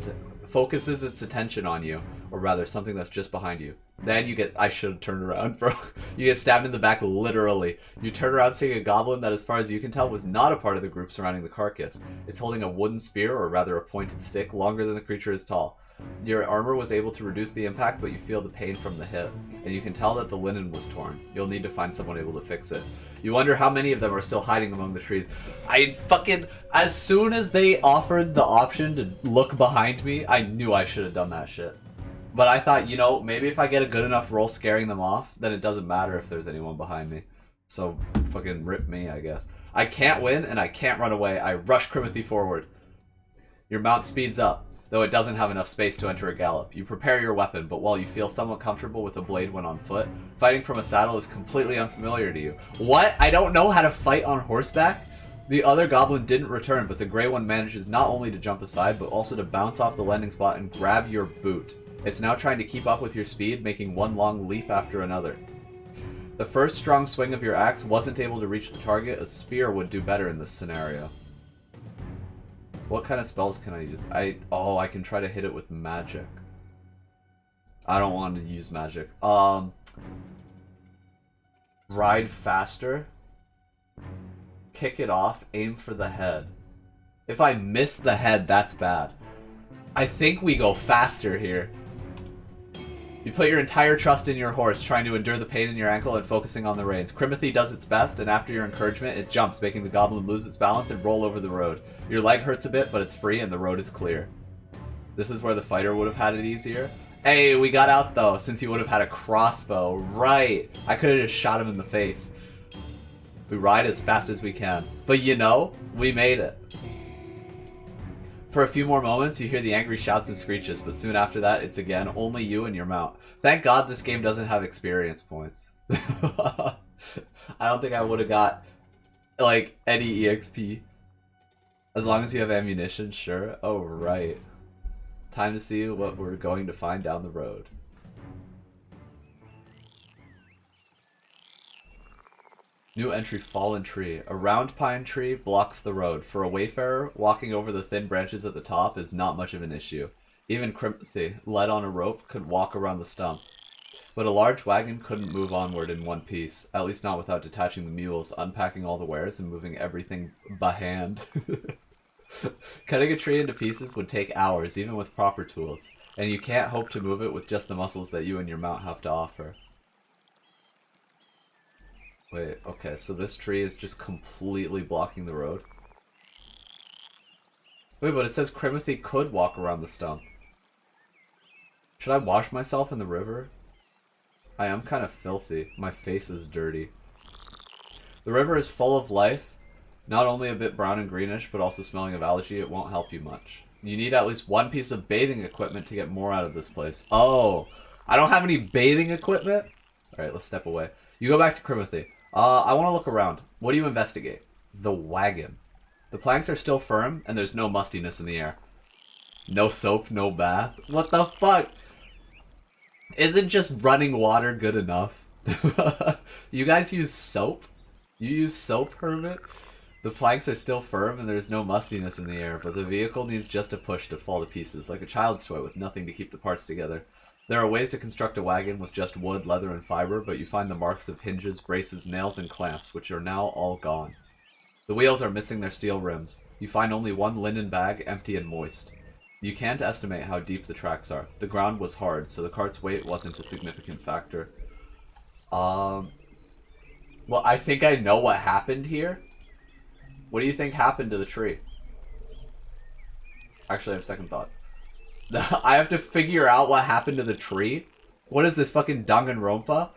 its attention on you, or rather, something that's just behind you. Then you get— I should have turned around, bro. You get stabbed in the back, literally. You turn around seeing a goblin that, as far as you can tell, was not a part of the group surrounding the carcass. It's holding a wooden spear, or rather a pointed stick, longer than the creature is tall. Your armor was able to reduce the impact, but you feel the pain from the hit, and you can tell that the linen was torn. You'll need to find someone able to fix it. You wonder how many of them are still hiding among the trees. As soon as they offered the option to look behind me, I knew I should have done that shit. But I thought, you know, maybe if I get a good enough roll scaring them off, then it doesn't matter if there's anyone behind me. So, fucking rip me, I guess. I can't win, and I can't run away. I rush Crimothy forward. Your mount speeds up, though it doesn't have enough space to enter a gallop. You prepare your weapon, but while you feel somewhat comfortable with a blade when on foot, fighting from a saddle is completely unfamiliar to you. What? I don't know how to fight on horseback? The other goblin didn't return, but the gray one manages not only to jump aside, but also to bounce off the landing spot and grab your boot. It's now trying to keep up with your speed, making one long leap after another. The first strong swing of your axe wasn't able to reach the target. A spear would do better in this scenario. What kind of spells can I use? I can try to hit it with magic. I don't want to use magic. Ride faster. Kick it off. Aim for the head. If I miss the head, that's bad. I think we go faster here. You put your entire trust in your horse, trying to endure the pain in your ankle and focusing on the reins. Crimothy does its best, and after your encouragement, it jumps, making the goblin lose its balance and roll over the road. Your leg hurts a bit, but it's free and the road is clear. This is where the fighter would have had it easier. Hey, we got out though, since he would have had a crossbow. Right. I could have just shot him in the face. We ride as fast as we can. But you know, we made it. For a few more moments, you hear the angry shouts and screeches, but soon after that, it's again only you and your mount. Thank God this game doesn't have experience points. I don't think I would have got, like, any EXP. As long as you have ammunition, sure. Oh, right. Time to see what we're going to find down the road. New entry, fallen tree. A round pine tree blocks the road. For a wayfarer, walking over the thin branches at the top is not much of an issue. Even Crimothy, led on a rope, could walk around the stump. But a large wagon couldn't move onward in one piece, at least not without detaching the mules, unpacking all the wares, and moving everything by hand. Cutting a tree into pieces would take hours, even with proper tools, and you can't hope to move it with just the muscles that you and your mount have to offer. Wait, okay, so this tree is just completely blocking the road. Wait, but it says Crimothy could walk around the stump. Should I wash myself in the river? I am kind of filthy. My face is dirty. The river is full of life. Not only a bit brown and greenish, but also smelling of algae. It won't help you much. You need at least one piece of bathing equipment to get more out of this place. Oh, I don't have any bathing equipment? Alright, let's step away. You go back to Crimothy. I want to look around. What do you investigate? The wagon. The planks are still firm, and there's no mustiness in the air. No soap, no bath. What the fuck? Isn't just running water good enough? You guys use soap? You use soap, Hermit? The planks are still firm and there's no mustiness in the air, but the vehicle needs just a push to fall to pieces, like a child's toy with nothing to keep the parts together. There are ways to construct a wagon with just wood, leather, and fiber, but you find the marks of hinges, braces, nails, and clamps, which are now all gone. The wheels are missing their steel rims. You find only one linen bag, empty and moist. You can't estimate how deep the tracks are. The ground was hard, so the cart's weight wasn't a significant factor. Well, I think I know what happened here. What do you think happened to the tree? Actually, I have second thoughts. I have to figure out what happened to the tree? What is this, fucking Danganronpa?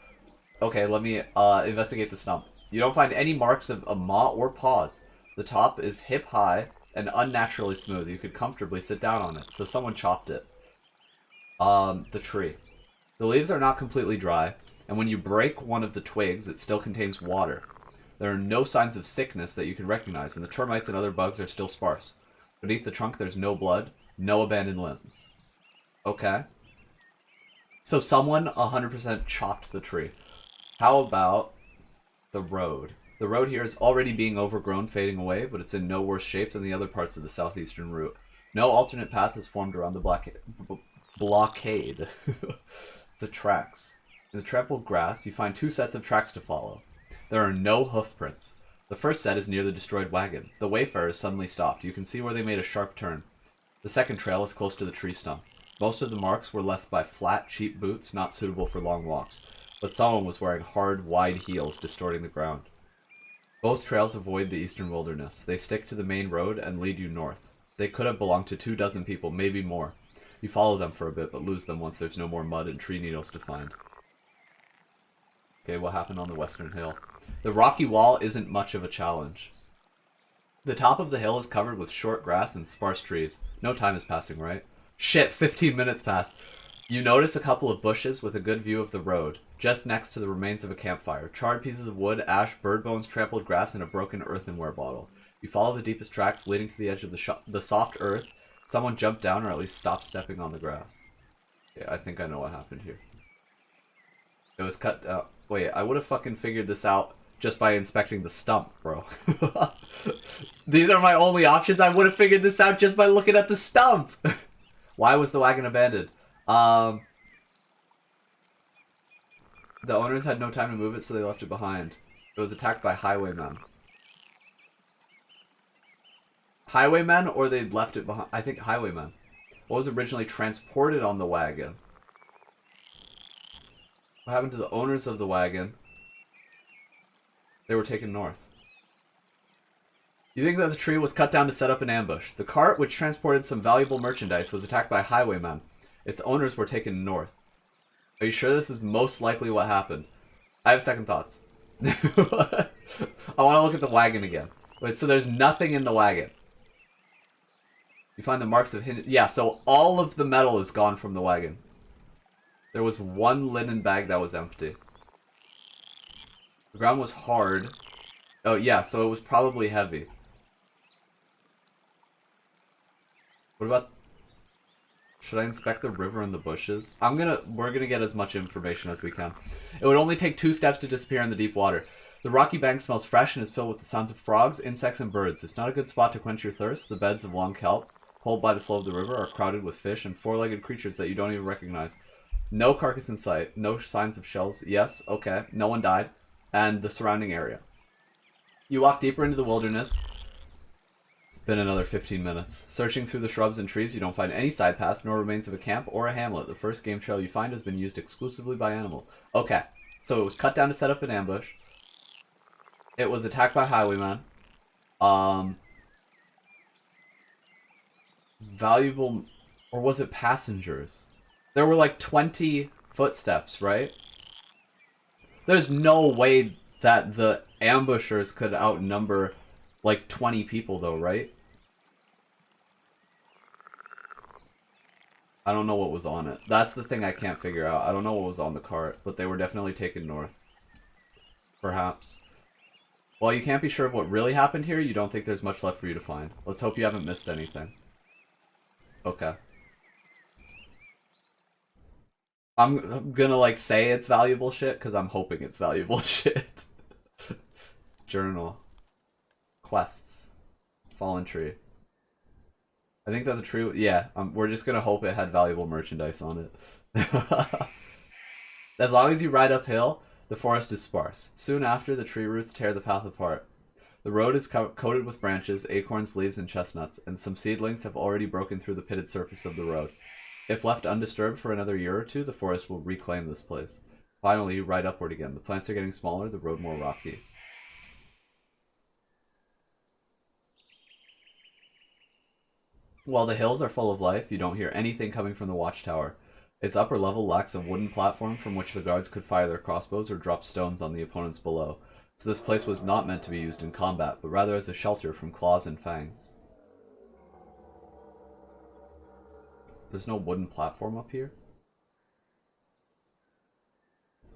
Okay, let me investigate the stump. You don't find any marks of a maw or paws. The top is hip high and unnaturally smooth. You could comfortably sit down on it, so someone chopped it. The tree. The leaves are not completely dry, and when you break one of the twigs, it still contains water. There are no signs of sickness that you can recognize, and the termites and other bugs are still sparse. Beneath the trunk, there's no blood, no abandoned limbs. Okay. So someone 100% chopped the tree. How about the road? The road here is already being overgrown, fading away, but it's in no worse shape than the other parts of the southeastern route. No alternate path is formed around the blockade. The tracks. In the trampled grass, you find 2 sets of tracks to follow. There are no hoof prints. The first set is near the destroyed wagon. The wayfarers suddenly stopped. You can see where they made a sharp turn. The second trail is close to the tree stump. Most of the marks were left by flat, cheap boots not suitable for long walks, but someone was wearing hard, wide heels distorting the ground. Both trails avoid the eastern wilderness. They stick to the main road and lead you north. They could have belonged to 24 people, maybe more. You follow them for a bit, but lose them once there's no more mud and tree needles to find. Okay, what happened on the western hill? The rocky wall isn't much of a challenge. The top of the hill is covered with short grass and sparse trees. No time is passing, right? Shit, 15 minutes passed. You notice a couple of bushes with a good view of the road, just next to the remains of a campfire. Charred pieces of wood, ash, bird bones, trampled grass, and a broken earthenware bottle. You follow the deepest tracks leading to the edge of the soft earth. Someone jumped down or at least stopped stepping on the grass. Yeah, I think I know what happened here. It was cut out. Wait, I would have fucking figured this out just by inspecting the stump, bro. These are my only options. I would have figured this out just by looking at the stump. Why was the wagon abandoned? The owners had no time to move it, so they left it behind. It was attacked by highwaymen. Highwaymen, or they'd left it behind? I think highwaymen. What was originally transported on the wagon? What happened to the owners of the wagon? They were taken north. You think that the tree was cut down to set up an ambush. The cart, which transported some valuable merchandise, was attacked by highwaymen. Its owners were taken north. Are you sure this is most likely what happened? I have second thoughts. I want to look at the wagon again. Wait, so there's nothing in the wagon. You find the marks of hinges. Yeah, so all of the metal is gone from the wagon. There was one linen bag that was empty. The ground was hard. Oh, yeah, so it was probably heavy. What about... Should I inspect the river and the bushes? We're gonna get as much information as we can. It would only take 2 steps to disappear in the deep water. The rocky bank smells fresh and is filled with the sounds of frogs, insects, and birds. It's not a good spot to quench your thirst. The beds of long kelp, pulled by the flow of the river, are crowded with fish and 4-legged creatures that you don't even recognize. No carcass in sight. No signs of shells. Yes, okay. No one died. And the surrounding area. You walk deeper into the wilderness. It's been another 15 minutes. Searching through the shrubs and trees, you don't find any side paths, nor remains of a camp or a hamlet. The first game trail you find has been used exclusively by animals. Okay, so it was cut down to set up an ambush. It was attacked by highwaymen. Valuable... Or was it passengers? There were like 20 footsteps, right? There's no way that the ambushers could outnumber like 20 people though, right? I don't know what was on it. That's the thing I can't figure out. I don't know what was on the cart, but they were definitely taken north. Perhaps. While you can't be sure of what really happened here, you don't think there's much left for you to find. Let's hope you haven't missed anything. Okay. I'm gonna like say it's valuable shit because I'm hoping it's valuable shit. Journal. Quests. Fallen tree. I think that the tree, yeah, we're just gonna hope it had valuable merchandise on it. As long as you ride uphill, the forest is sparse. Soon after, the tree roots tear the path apart. The road is coated with branches, acorns, leaves, and chestnuts, and some seedlings have already broken through the pitted surface of the road. If left undisturbed for another year or two, the forest will reclaim this place. Finally, you ride upward again. The plants are getting smaller, the road more rocky. While the hills are full of life, you don't hear anything coming from the watchtower. Its upper level lacks a wooden platform from which the guards could fire their crossbows or drop stones on the opponents below, so this place was not meant to be used in combat, but rather as a shelter from claws and fangs. There's no wooden platform up here?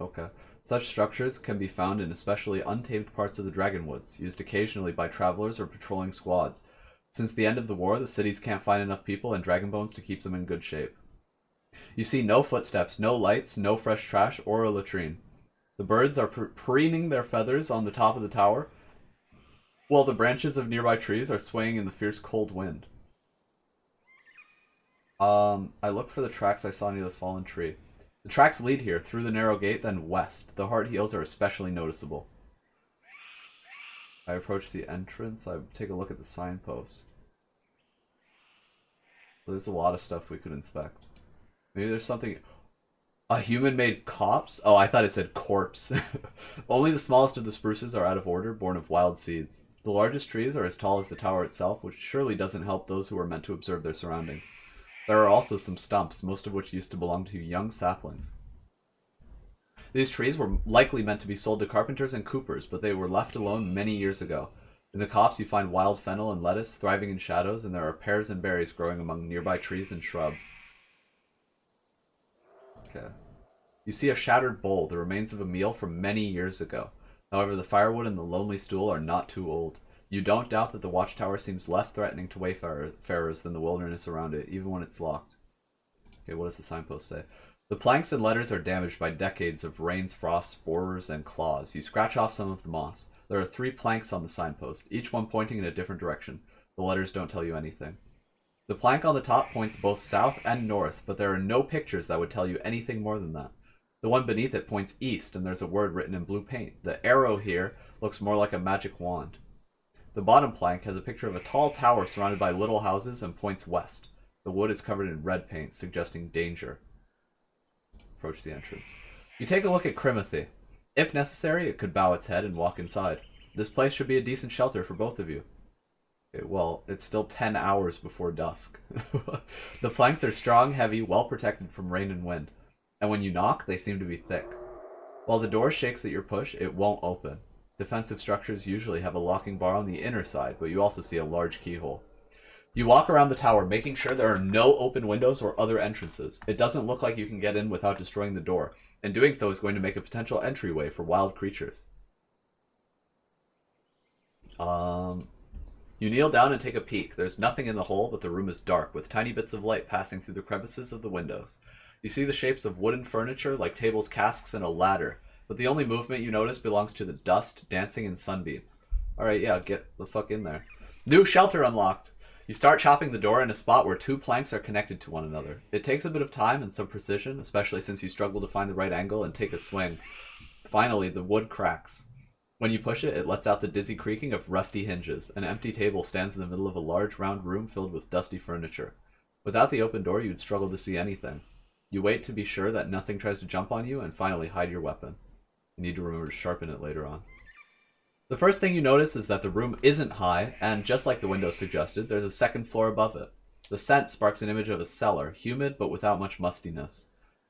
Okay. Such structures can be found in especially untamed parts of the Dragonwoods, used occasionally by travelers or patrolling squads. Since the end of the war, the cities can't find enough people and dragon bones to keep them in good shape. You see no footsteps, no lights, no fresh trash, or a latrine. The birds are preening their feathers on the top of the tower, while the branches of nearby trees are swaying in the fierce cold wind. I look for the tracks I saw near the fallen tree. The tracks lead here, through the narrow gate, then west. The hard heels are especially noticeable. I approach the entrance. I take a look at the signpost. There's a lot of stuff we could inspect. Maybe there's something... A human-made copse? Oh, I thought it said corpse. Only the smallest of the spruces are out of order, born of wild seeds. The largest trees are as tall as the tower itself, which surely doesn't help those who are meant to observe their surroundings. There are also some stumps, most of which used to belong to young saplings. These trees were likely meant to be sold to carpenters and coopers, but they were left alone many years ago. In the copse you find wild fennel and lettuce thriving in shadows, and there are pears and berries growing among nearby trees and shrubs. Okay. You see a shattered bowl, the remains of a meal from many years ago. However, the firewood and the lonely stool are not too old. You don't doubt that the watchtower seems less threatening to wayfarers than the wilderness around it, even when it's locked. Okay, what does the signpost say? The planks and letters are damaged by decades of rains, frosts, borers, and claws. You scratch off some of the moss. There are 3 planks on the signpost, each one pointing in a different direction. The letters don't tell you anything. The plank on the top points both south and north, but there are no pictures that would tell you anything more than that. The one beneath it points east, and there's a word written in blue paint. The arrow here looks more like a magic wand. The bottom plank has a picture of a tall tower surrounded by little houses and points west. The wood is covered in red paint, suggesting danger. Approach the entrance. You take a look at Crimothy. If necessary, it could bow its head and walk inside. This place should be a decent shelter for both of you. Okay, well, it's still 10 hours before dusk. The flanks are strong, heavy, well protected from rain and wind. And when you knock, they seem to be thick. While the door shakes at your push, it won't open. Defensive structures usually have a locking bar on the inner side, but you also see a large keyhole. You walk around the tower, making sure there are no open windows or other entrances. It doesn't look like you can get in without destroying the door, and doing so is going to make a potential entryway for wild creatures. You kneel down and take a peek. There's nothing in the hole, but the room is dark, with tiny bits of light passing through the crevices of the windows. You see the shapes of wooden furniture, like tables, casks, and a ladder, but the only movement you notice belongs to the dust, dancing, and sunbeams. Alright, yeah, get the fuck in there. New shelter unlocked! You start chopping the door in a spot where 2 planks are connected to one another. It takes a bit of time and some precision, especially since you struggle to find the right angle and take a swing. Finally, the wood cracks. When you push it, it lets out the dizzy creaking of rusty hinges. An empty table stands in the middle of a large round room filled with dusty furniture. Without the open door, you'd struggle to see anything. You wait to be sure that nothing tries to jump on you, and finally hide your weapon. You need to remember to sharpen it later on. The first thing you notice is that the room isn't high, and just like the window suggested, there's a second floor above it. The scent sparks an image of a cellar, humid but without much mustiness.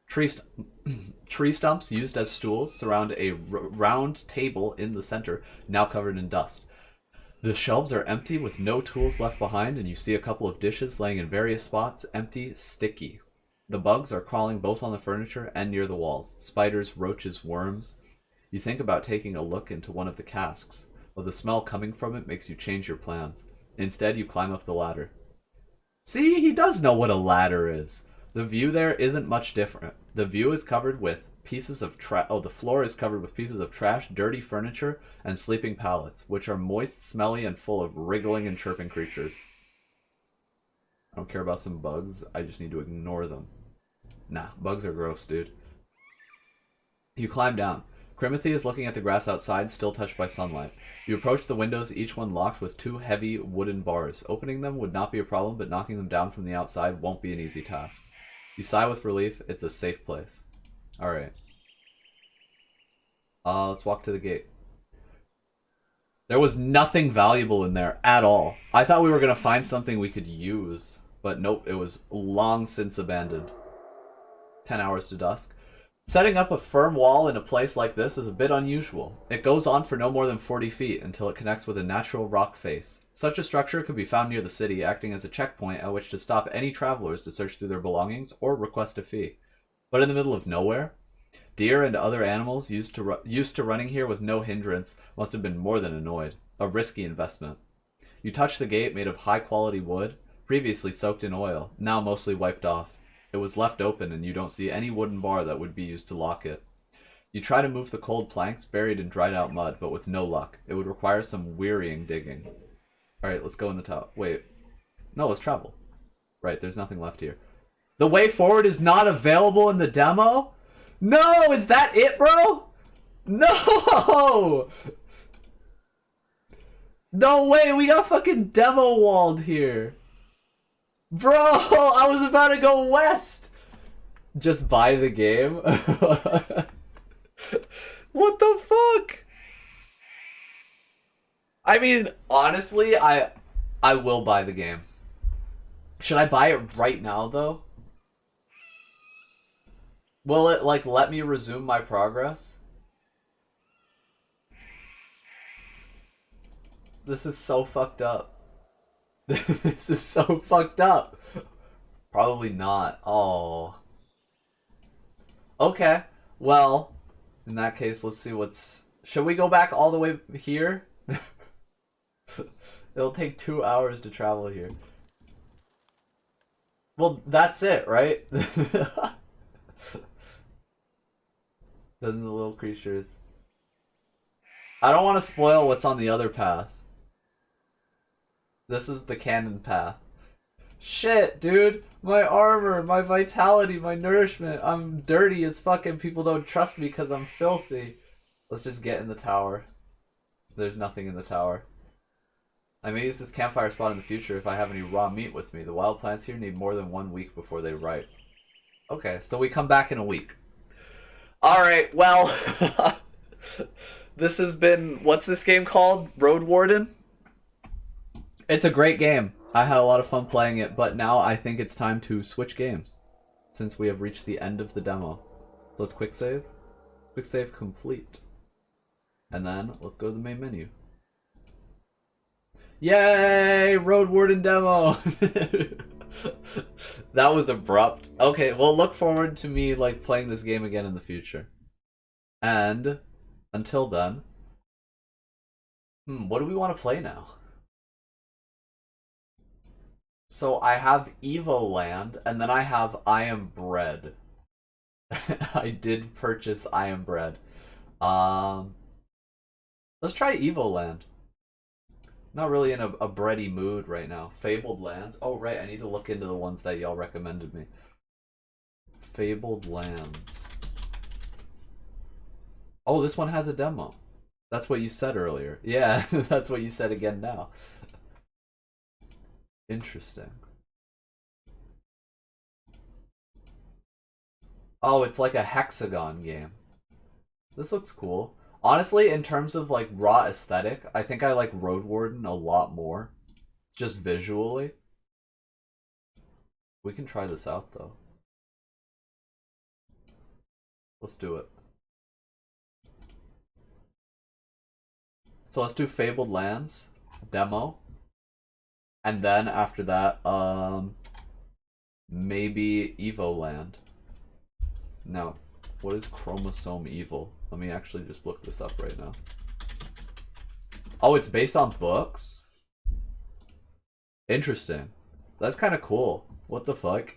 Tree stumps used as stools surround a round table in the center, now covered in dust. The shelves are empty with no tools left behind, and you see a couple of dishes laying in various spots, empty, sticky. The bugs are crawling both on the furniture and near the walls. Spiders, roaches, worms. You think about taking a look into one of the casks, but the smell coming from it makes you change your plans. Instead, you climb up the ladder. See, he does know what a ladder is. The view there isn't much different. The view is covered with pieces of the floor is covered with pieces of trash, dirty furniture, and sleeping pallets, which are moist, smelly, and full of wriggling and chirping creatures. I don't care about some bugs. I just need to ignore them. Nah, bugs are gross, dude. You climb down. Crimothy is looking at the grass outside, still touched by sunlight. You approach the windows, each one locked with 2 heavy wooden bars. Opening them would not be a problem, but knocking them down from the outside won't be an easy task. You sigh with relief. It's a safe place. Alright. Let's walk to the gate. There was nothing valuable in there at all. I thought we were going to find something we could use, but nope, it was long since abandoned. 10 hours to dusk. Setting up a firm wall in a place like this is a bit unusual. It goes on for no more than 40 feet until it connects with a natural rock face. Such a structure could be found near the city, acting as a checkpoint at which to stop any travelers to search through their belongings or request a fee. But in the middle of nowhere, deer and other animals used to running here with no hindrance must have been more than annoyed. A risky investment. You touch the gate made of high-quality wood, previously soaked in oil, now mostly wiped off. It was left open and you don't see any wooden bar that would be used to lock it. You try to move the cold planks buried in dried out mud, but with no luck. It would require some wearying digging. Alright, let's go in the top. Wait. No, let's travel. Right, there's nothing left here. The way forward is not available in the demo? No, is that it, bro? No! No way, we got fucking demo walled here. Bro, I was about to go west. Just buy the game? What the fuck? I mean, honestly, I will buy the game. Should I buy it right now, though? Will it, like, let me resume my progress? This is so fucked up. This is so fucked up. Probably not. Oh. Okay. Well, in that case, let's see what's... Should we go back all the way here? It'll take 2 hours to travel here. Well, that's it, right? Those are the little creatures. I don't want to spoil what's on the other path. This is the canon path. Shit, dude. My armor, my vitality, my nourishment. I'm dirty as fuck and people don't trust me because I'm filthy. Let's just get in the tower. There's nothing in the tower. I may use this campfire spot in the future if I have any raw meat with me. The wild plants here need more than 1 week before they ripe. Okay, so we come back in a week. Alright, well... This has been... What's this game called? Roadwarden? It's a great game. I had a lot of fun playing it, but now I think it's time to switch games, since we have reached the end of the demo. So let's quick save. Quick save complete. And then let's go to the main menu. Yay! Roadwarden demo! That was abrupt. Okay, well, look forward to me like playing this game again in the future. And until then, what do we want to play now? So I have Evoland, and then I have I Am Bread. I did purchase I Am Bread. Let's try Evoland. Not really in a bready mood right now. Fabled Lands. Oh, right, I need to look into the ones that y'all recommended me. Fabled Lands. Oh, this one has a demo. That's what you said earlier. Yeah, that's what you said again now. Interesting. Oh, it's like a hexagon game. This looks cool. Honestly, in terms of like raw aesthetic, I think I like Roadwarden a lot more. Just visually. We can try this out though. Let's do it. So let's do Fabled Lands demo. And then after that, maybe Evoland. No. What is chromosome evil? Let me actually just look this up right now. Oh, it's based on books? Interesting. That's kind of cool. What the fuck?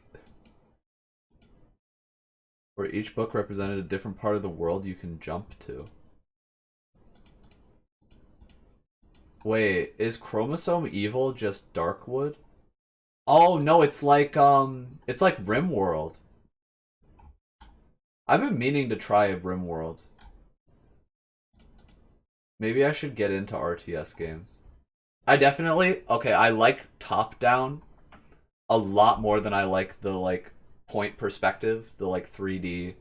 Where each book represented a different part of the world you can jump to. Wait, is Chromosome Evil just Darkwood? Oh no, it's like RimWorld. I've been meaning to try a RimWorld. Maybe I should get into RTS games. I like top-down a lot more than I like the, like, point perspective, the, like, 3D.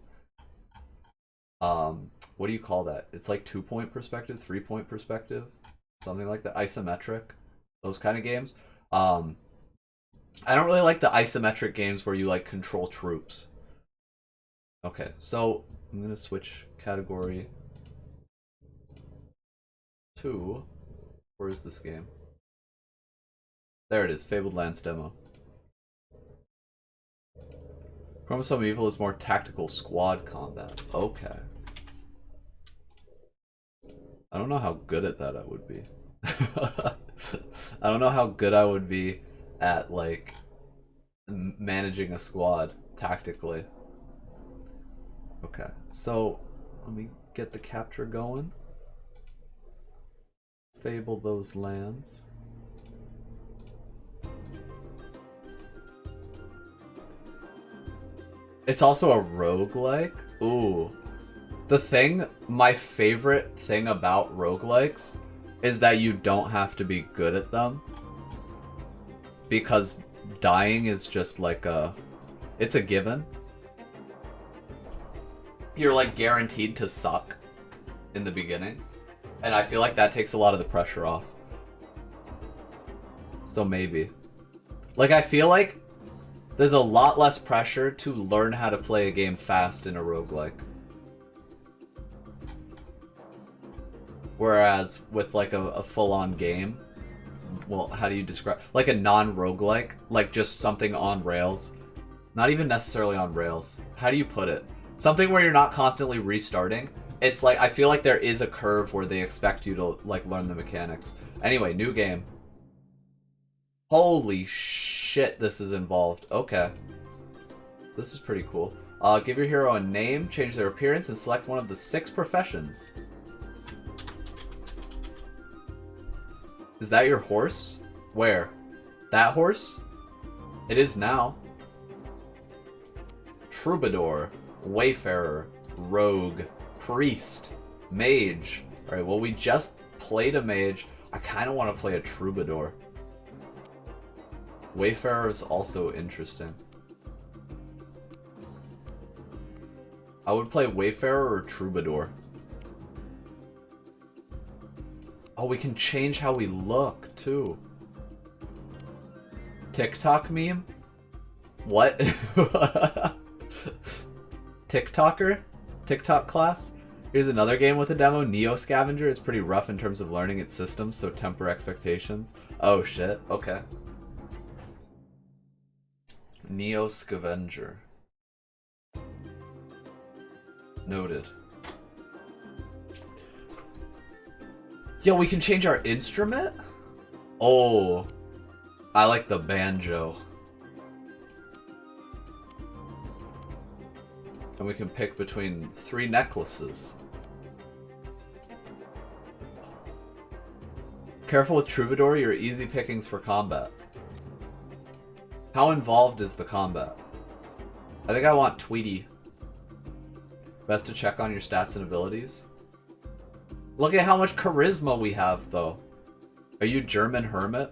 What do you call that? It's like 2-point perspective, 3-point perspective, something like that. Isometric, those kind of games. I don't really like the isometric games where you, like, control troops. Okay, so I'm gonna switch category to... Where is this game? There it is, Fabled Lands demo. Chromosome Evil is more tactical squad combat. Okay. I don't know how good at that I would be. I don't know how good I would be at, like, managing a squad tactically. Okay, so let me get the capture going. Fable those lands. It's also a roguelike. Ooh. My favorite thing about roguelikes is that you don't have to be good at them. Because dying is just like it's a given. You're like guaranteed to suck in the beginning. And I feel like that takes a lot of the pressure off. So maybe. Like, I feel like there's a lot less pressure to learn how to play a game fast in a roguelike. Whereas with like a full-on game, well, how do you describe, like a non-roguelike, like just something on rails, not even necessarily on rails. How do you put it? Something where you're not constantly restarting. It's like, I feel like there is a curve where they expect you to like learn the mechanics. Anyway, new game. Holy shit, this is involved. Okay. This is pretty cool. Give your hero a name, change their appearance, and select one of the 6 professions. Is that your horse? Where? That horse? It is now. Troubadour, Wayfarer, Rogue, Priest, Mage. Alright, well, we just played a mage. I kind of want to play a Troubadour. Wayfarer is also interesting. I would play Wayfarer or Troubadour. Oh, we can change how we look, too. TikTok meme? What? TikToker? TikTok class? Here's another game with a demo, Neo Scavenger. It's pretty rough in terms of learning its systems, so temper expectations. Oh, shit. Okay. Neo Scavenger. Noted. Yo, we can change our instrument? Oh, I like the banjo. And we can pick between 3 necklaces. Careful with Troubadour, your easy pickings for combat. How involved is the combat? I think I want Tweety. Best to check on your stats and abilities. Look at how much charisma we have, though. Are you German Hermit?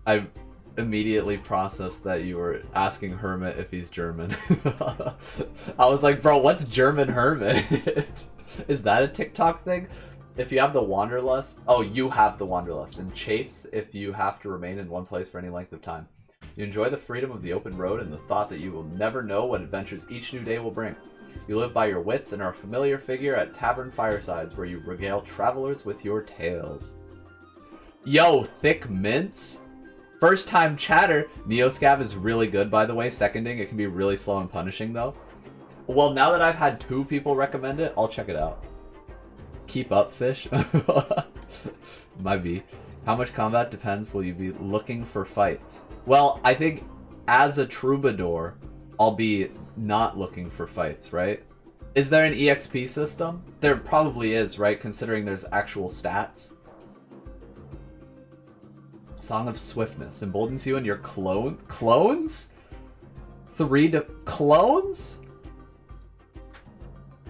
I immediately processed that you were asking Hermit if he's German. I was like, bro, what's German Hermit? Is that a TikTok thing? If you have the Wanderlust... Oh, you have the Wanderlust. And Chafes if you have to remain in one place for any length of time. You enjoy the freedom of the open road and the thought that you will never know what adventures each new day will bring. You live by your wits and are a familiar figure at tavern firesides where you regale travelers with your tales. Yo, Thick Mints? First time chatter. Neoscav is really good, by the way. Seconding, it can be really slow and punishing, though. Well, now that I've had 2 people recommend it, I'll check it out. Keep up, fish. Might be. How much combat depends will you be looking for fights? Well, I think as a troubadour, I'll be not looking for fights, right? Is there an EXP system? There probably is, right? Considering there's actual stats. Song of Swiftness emboldens you and your clones? 3 clones?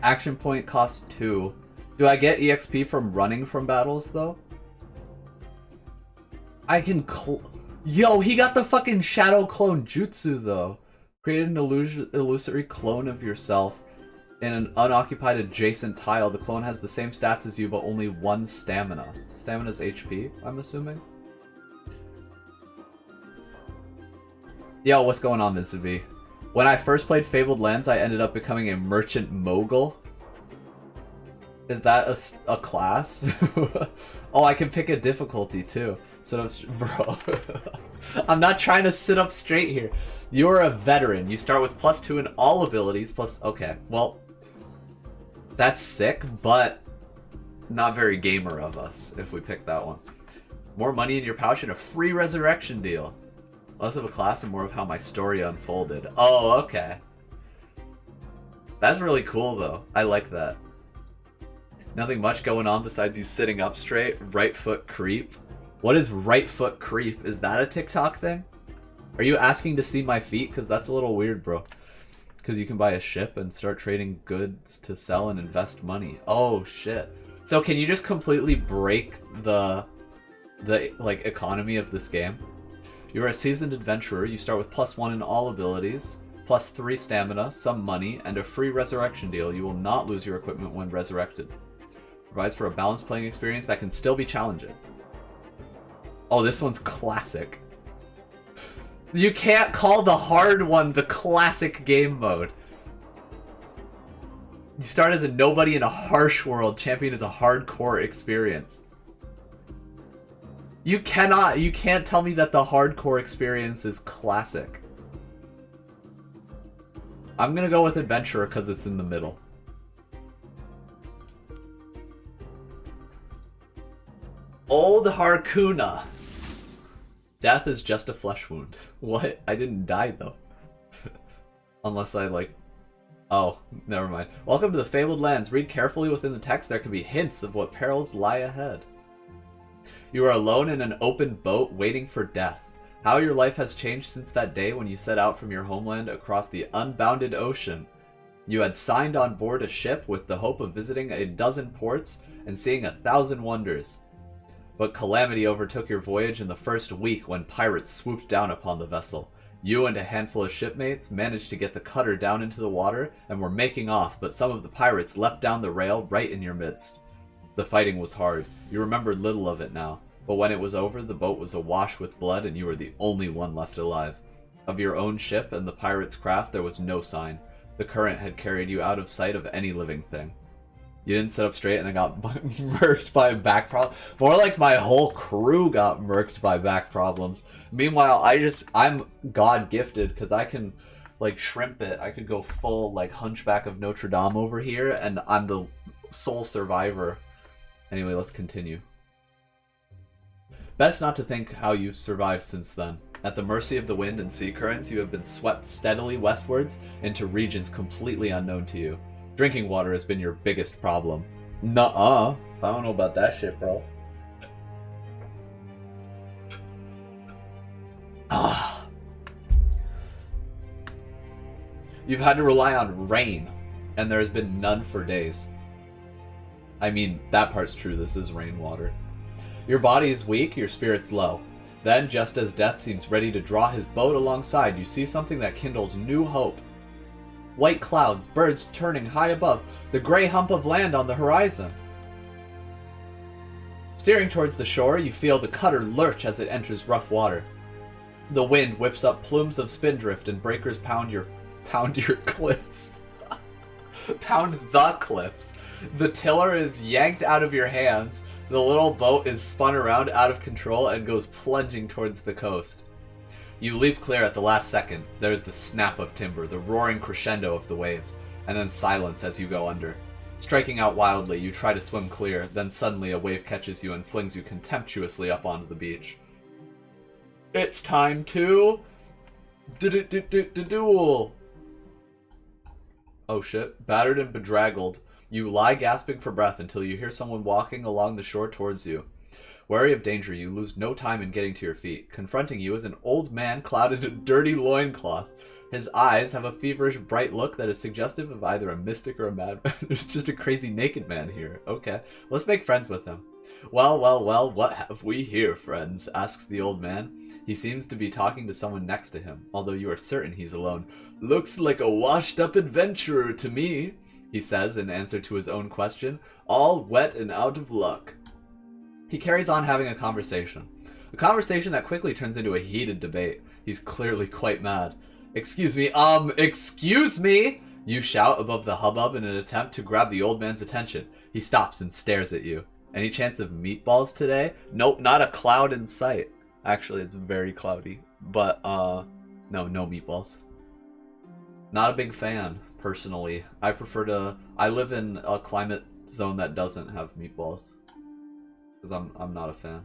Action point costs 2. Do I get EXP from running from battles, though? I can Yo, he got the fucking shadow clone jutsu, though. Create an illusory clone of yourself in an unoccupied adjacent tile. The clone has the same stats as you, but only 1 stamina. Stamina's HP, I'm assuming? Yo, what's going on, Mitsubi? When I first played Fabled Lands, I ended up becoming a merchant mogul. Is that a class? Oh, I can pick a difficulty too. Sit up, bro. I'm not trying to sit up straight here. You're a veteran. You start with +2 in all abilities. Okay, well, that's sick, but not very gamer of us if we pick that one. More money in your pouch and a free resurrection deal. Less of a class and more of how my story unfolded. Oh, okay. That's really cool, though. I like that. Nothing much going on besides you sitting up straight. Right foot creep. What is right foot creep? Is that a TikTok thing? Are you asking to see my feet? Because that's a little weird, bro. Because you can buy a ship and start trading goods to sell and invest money. Oh, shit. So can you just completely break the like economy of this game? You're a seasoned adventurer. You start with +1 in all abilities, +3 stamina, some money, and a free resurrection deal. You will not lose your equipment when resurrected. Provides for a balanced playing experience that can still be challenging. Oh, this one's classic. You can't call the hard one the classic game mode. You start as a nobody in a harsh world. Champion is a hardcore experience. You can't tell me that the hardcore experience is classic. I'm gonna go with adventurer because it's in the middle. Old Harkuna. Death is just a flesh wound. What? I didn't die though. Unless I like... Oh, never mind. Welcome to the Fabled Lands. Read carefully within the text. There could be hints of what perils lie ahead. You are alone in an open boat waiting for death. How your life has changed since that day when you set out from your homeland across the unbounded ocean. You had signed on board a ship with the hope of visiting a dozen ports and seeing 1,000 wonders. But calamity overtook your voyage in the first week when pirates swooped down upon the vessel. You and a handful of shipmates managed to get the cutter down into the water and were making off, but some of the pirates leapt down the rail right in your midst. The fighting was hard. You remembered little of it now, but when it was over, the boat was awash with blood and you were the only one left alive. Of your own ship and the pirates' craft, there was no sign. The current had carried you out of sight of any living thing. You didn't sit up straight and then got murked by back problems. More like my whole crew got murked by back problems. Meanwhile, I'm God gifted because I can like shrimp it. I could go full like Hunchback of Notre Dame over here and I'm the sole survivor. Anyway, let's continue. Best not to think how you've survived since then. At the mercy of the wind and sea currents, you have been swept steadily westwards into regions completely unknown to you. Drinking water has been your biggest problem. Nuh-uh. I don't know about that shit, bro. Ah. You've had to rely on rain, and there has been none for days. I mean, that part's true. This is rainwater. Your body is weak, your spirit's low. Then, just as death seems ready to draw his boat alongside, you see something that kindles new hope. White clouds, birds turning high above, the gray hump of land on the horizon. Steering towards the shore, you feel the cutter lurch as it enters rough water. The wind whips up plumes of spindrift and breakers pound your cliffs. Pound the cliffs. The tiller is yanked out of your hands. The little boat is spun around out of control and goes plunging towards the coast. You leap clear at the last second. There's the snap of timber, the roaring crescendo of the waves, and then silence as you go under. Striking out wildly, you try to swim clear, then suddenly a wave catches you and flings you contemptuously up onto the beach. It's time to... duel! Oh shit. Battered and bedraggled, you lie gasping for breath until you hear someone walking along the shore towards you. Wary of danger, you lose no time in getting to your feet. Confronting you is an old man clad in a dirty loincloth. His eyes have a feverish, bright look that is suggestive of either a mystic or a madman. There's just a crazy naked man here. Okay, let's make friends with him. Well, what have we here, friends? Asks the old man. He seems to be talking to someone next to him, although you are certain he's alone. Looks like a washed-up adventurer to me, he says in answer to his own question. All wet and out of luck. He carries on having a conversation that quickly turns into a heated debate. He's clearly quite mad. Excuse me, you shout above the hubbub in an attempt to grab the old man's attention. He stops and stares at you. Any chance of meatballs today? Nope, not a cloud in sight. Actually, it's very cloudy. But, no meatballs. Not a big fan, personally. I live in a climate zone that doesn't have meatballs. Because I'm not a fan.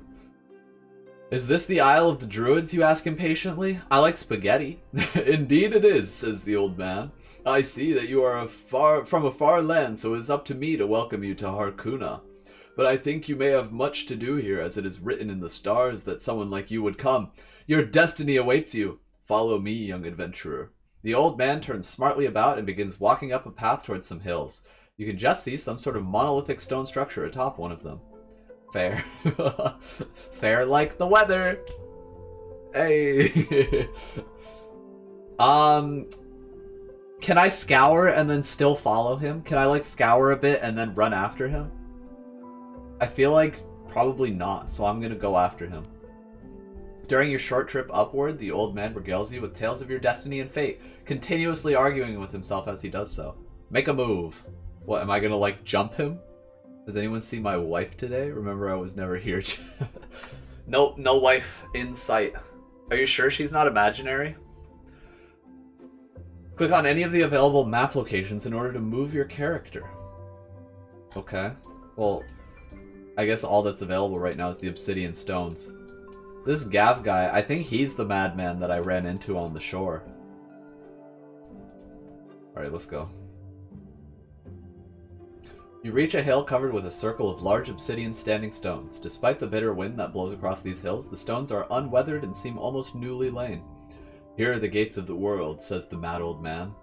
Is this the Isle of the Druids, you ask impatiently? I like spaghetti. Indeed it is, says the old man. I see that you are from a far land, so it is up to me to welcome you to Harkuna. But I think you may have much to do here, as it is written in the stars that someone like you would come. Your destiny awaits you. Follow me, young adventurer. The old man turns smartly about and begins walking up a path towards some hills. You can just see some sort of monolithic stone structure atop one of them. Fair. Fair like the weather. Hey. Can I scour and then still follow him? Can I like scour a bit and then run after him? I feel like probably not, so I'm gonna go after him. During your short trip upward, the old man regales you with tales of your destiny and fate, continuously arguing with himself as he does so. Make a move. What, am I gonna like jump him? Does anyone see my wife today? Remember, I was never here. Nope, no wife in sight. Are you sure she's not imaginary? Click on any of the available map locations in order to move your character. Okay. Well, I guess all that's available right now is the obsidian stones. This Gav guy, I think he's the madman that I ran into on the shore. Alright, let's go. You reach a hill covered with a circle of large obsidian standing stones. Despite the bitter wind that blows across these hills, the stones are unweathered and seem almost newly lain. Here are the gates of the world, says the mad old man.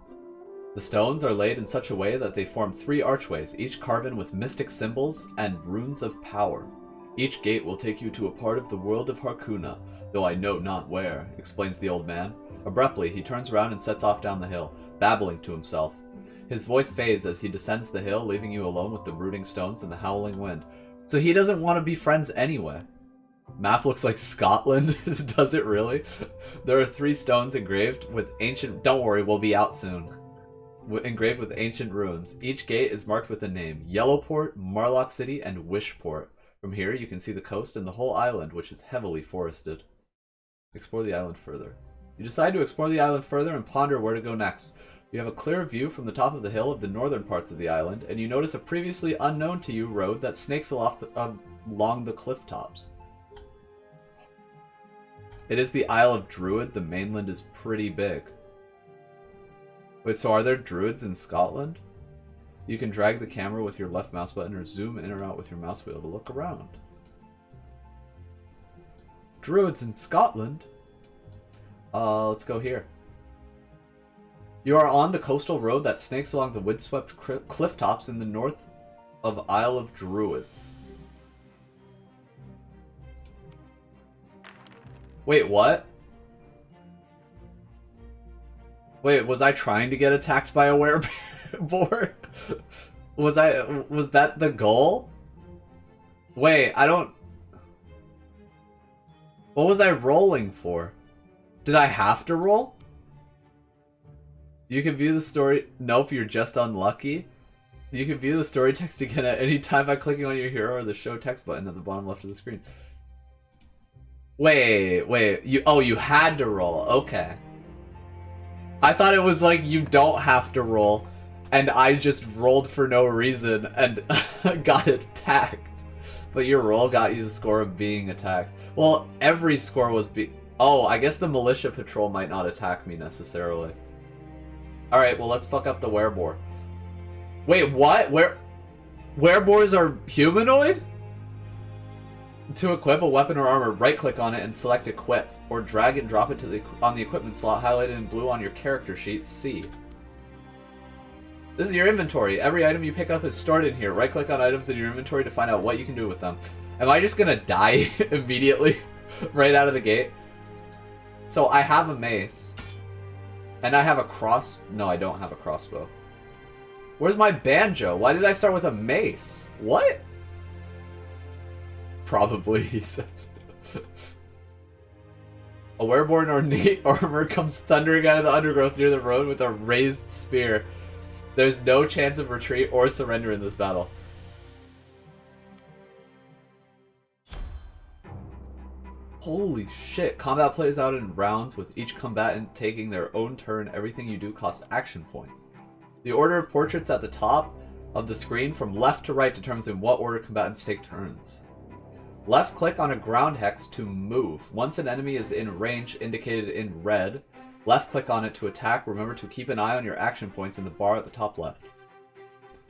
The stones are laid in such a way that they form 3 archways, each carven with mystic symbols and runes of power. Each gate will take you to a part of the world of Harkuna, though I know not where, explains the old man. Abruptly, he turns around and sets off down the hill, babbling to himself. His voice fades as he descends the hill, leaving you alone with the rooting stones and the howling wind. So he doesn't want to be friends anyway. Map looks like Scotland. Does it really? There are 3 stones engraved with ancient... Don't worry, we'll be out soon. Engraved with ancient runes. Each gate is marked with a name. Yellowport, Marlock City, and Wishport. From here, you can see the coast and the whole island, which is heavily forested. Explore the island further. You decide to explore the island further and ponder where to go next. You have a clear view from the top of the hill of the northern parts of the island, and you notice a previously unknown to you road that snakes along the cliff tops. It is the Isle of Druid. The mainland is pretty big. Wait, so are there druids in Scotland? You can drag the camera with your left mouse button or zoom in or out with your mouse wheel to look around. Druids in Scotland? Let's go here. You are on the coastal road that snakes along the windswept cliff tops in the north of Isle of Druids. Wait, what? Wait, was I trying to get attacked by a wereboar? Was that the goal? Wait, I don't... What was I rolling for? Did I have to roll? You can view the story... Nope, you're just unlucky. You can view the story text again at any time by clicking on your hero or the show text button at the bottom left of the screen. Wait, you had to roll. Okay. I thought it was like you don't have to roll. and I just rolled for no reason and got attacked. But your roll got you the score of being attacked. Well, every score was Oh, I guess the militia patrol might not attack me necessarily. Alright, well let's fuck up the werebore. Wait, what? Werebores are humanoid? To equip a weapon or armor, right-click on it and select Equip, or drag and drop it to on the equipment slot highlighted in blue on your character sheet, C. This is your inventory. Every item you pick up is stored in here. Right-click on items in your inventory to find out what you can do with them. Am I just gonna die immediately? Right out of the gate? So I have a mace. And I have a No, I don't have a crossbow. Where's my banjo? Why did I start with a mace? What? Probably, he says. A wereborn ornate armor comes thundering out of the undergrowth near the road with a raised spear. There's no chance of retreat or surrender in this battle. Holy shit. Combat plays out in rounds with each combatant taking their own turn. Everything you do costs action points. The order of portraits at the top of the screen from left to right determines in what order combatants take turns. Left click on a ground hex to move. Once an enemy is in range indicated in red, left click on it to attack. Remember to keep an eye on your action points in the bar at the top left.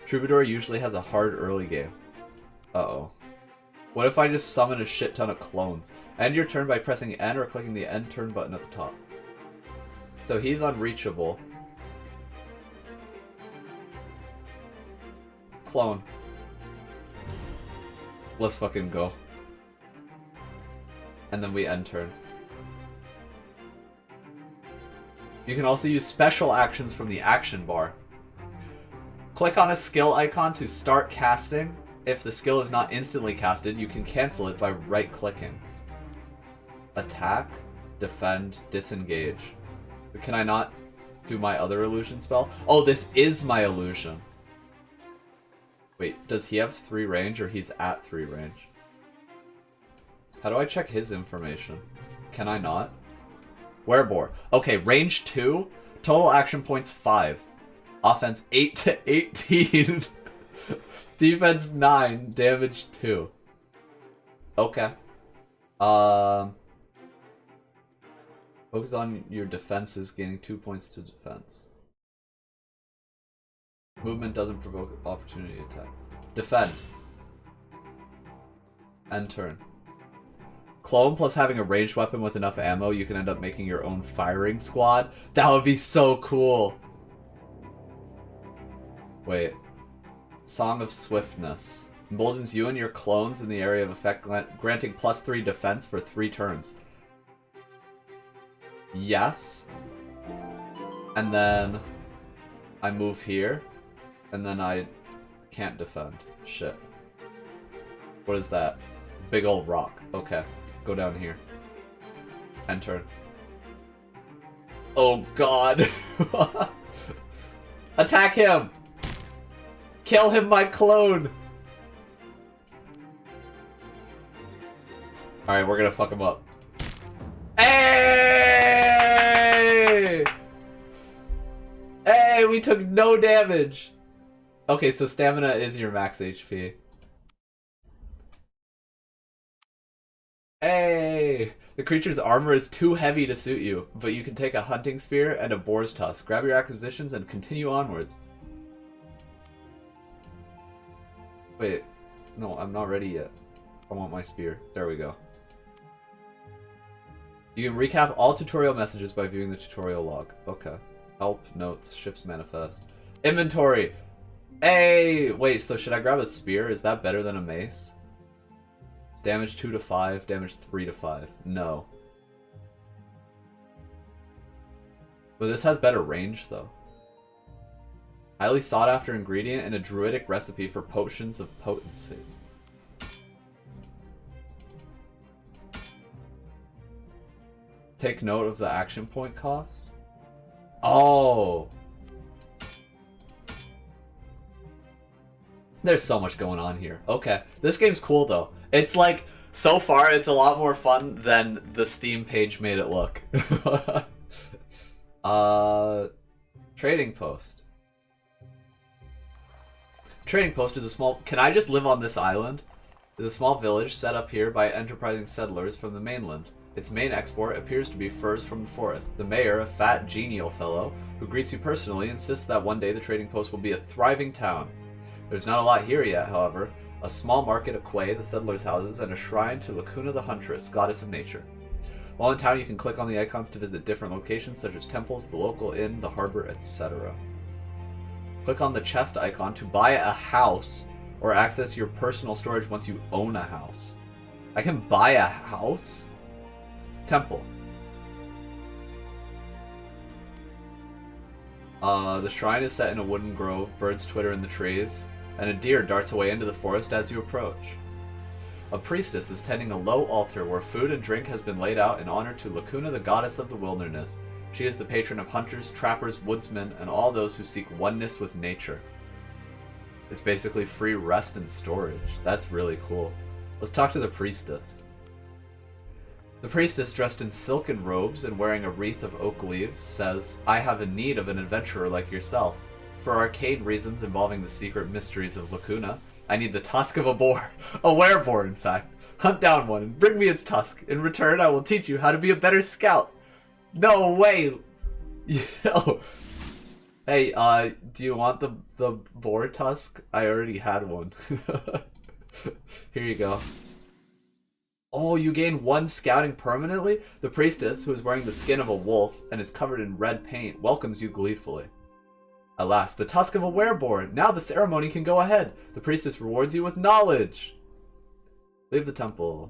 Troubadour usually has a hard early game. Uh-oh. What if I just summon a shit ton of clones? End your turn by pressing N or clicking the end turn button at the top. So he's unreachable. Clone. Let's fucking go. And then we end turn. You can also use special actions from the action bar. Click on a skill icon to start casting. If the skill is not instantly casted, you can cancel it by right-clicking. Attack, defend, disengage. But can I not do my other illusion spell? Oh, this is my illusion. Wait, does he have 3 range or he's at 3 range? How do I check his information? Can I not? Werebore. Okay, range 2, total action points 5. Offense 8 to 18. Defense 9, damage 2. Okay. Focus on your defenses, gaining 2 points to defense. Movement doesn't provoke opportunity attack. Defend. End turn. Clone plus having a ranged weapon with enough ammo, you can end up making your own firing squad. That would be so cool. Wait. Song of Swiftness. Emboldens you and your clones in the area of effect, granting +3 defense for 3 turns. Yes. And then I move here. And then I can't defend. Shit. What is that? Big old rock. Okay. Go down here. End turn. Oh god. Attack him! Kill him, my clone! Alright, we're gonna fuck him up. Hey! Hey, we took no damage! Okay, so stamina is your max HP. Hey! The creature's armor is too heavy to suit you, but you can take a hunting spear and a boar's tusk. Grab your acquisitions and continue onwards. Wait, no, I'm not ready yet. I want my spear. There we go. You can recap all tutorial messages by viewing the tutorial log. Okay. Help, notes, ship's manifest. Inventory! Hey! Wait, so should I grab a spear? Is that better than a mace? Damage 2 to 5, damage 3 to 5. No. But this has better range, though. Highly sought after ingredient in a druidic recipe for potions of potency. Take note of the action point cost. Oh! There's so much going on here. Okay. This game's cool, though. It's like, so far, it's a lot more fun than the Steam page made it look. Trading post. Trading post is a small... Can I just live on this island? Is a small village set up here by enterprising settlers from the mainland. Its main export appears to be furs from the forest. The mayor, a fat, genial fellow, who greets you personally, insists that one day the trading post will be a thriving town. There's not a lot here yet, however. A small market, a quay, the settlers' houses, and a shrine to Lacuna the Huntress, goddess of nature. While in town, you can click on the icons to visit different locations, such as temples, the local inn, the harbor, etc. Click on the chest icon to buy a house, or access your personal storage once you own a house. I can buy a house? Temple. The shrine is set in a wooden grove, birds twitter in the trees, and a deer darts away into the forest as you approach. A priestess is tending a low altar where food and drink has been laid out in honor to Lacuna, the goddess of the wilderness. She is the patron of hunters, trappers, woodsmen, and all those who seek oneness with nature. It's basically free rest and storage. That's really cool. Let's talk to the priestess. The priestess, dressed in silken robes and wearing a wreath of oak leaves, says, I have a need of an adventurer like yourself. For arcane reasons involving the secret mysteries of Lacuna, I need the tusk of a boar. A wereboar, in fact. Hunt down one and bring me its tusk. In return, I will teach you how to be a better scout. No way! Yo. Hey, do you want the boar tusk? I already had one. Here you go. Oh, you gain 1 scouting permanently? The priestess, who is wearing the skin of a wolf and is covered in red paint, welcomes you gleefully. Alas, the tusk of a wereboar. Now the ceremony can go ahead. The priestess rewards you with knowledge. Leave the temple.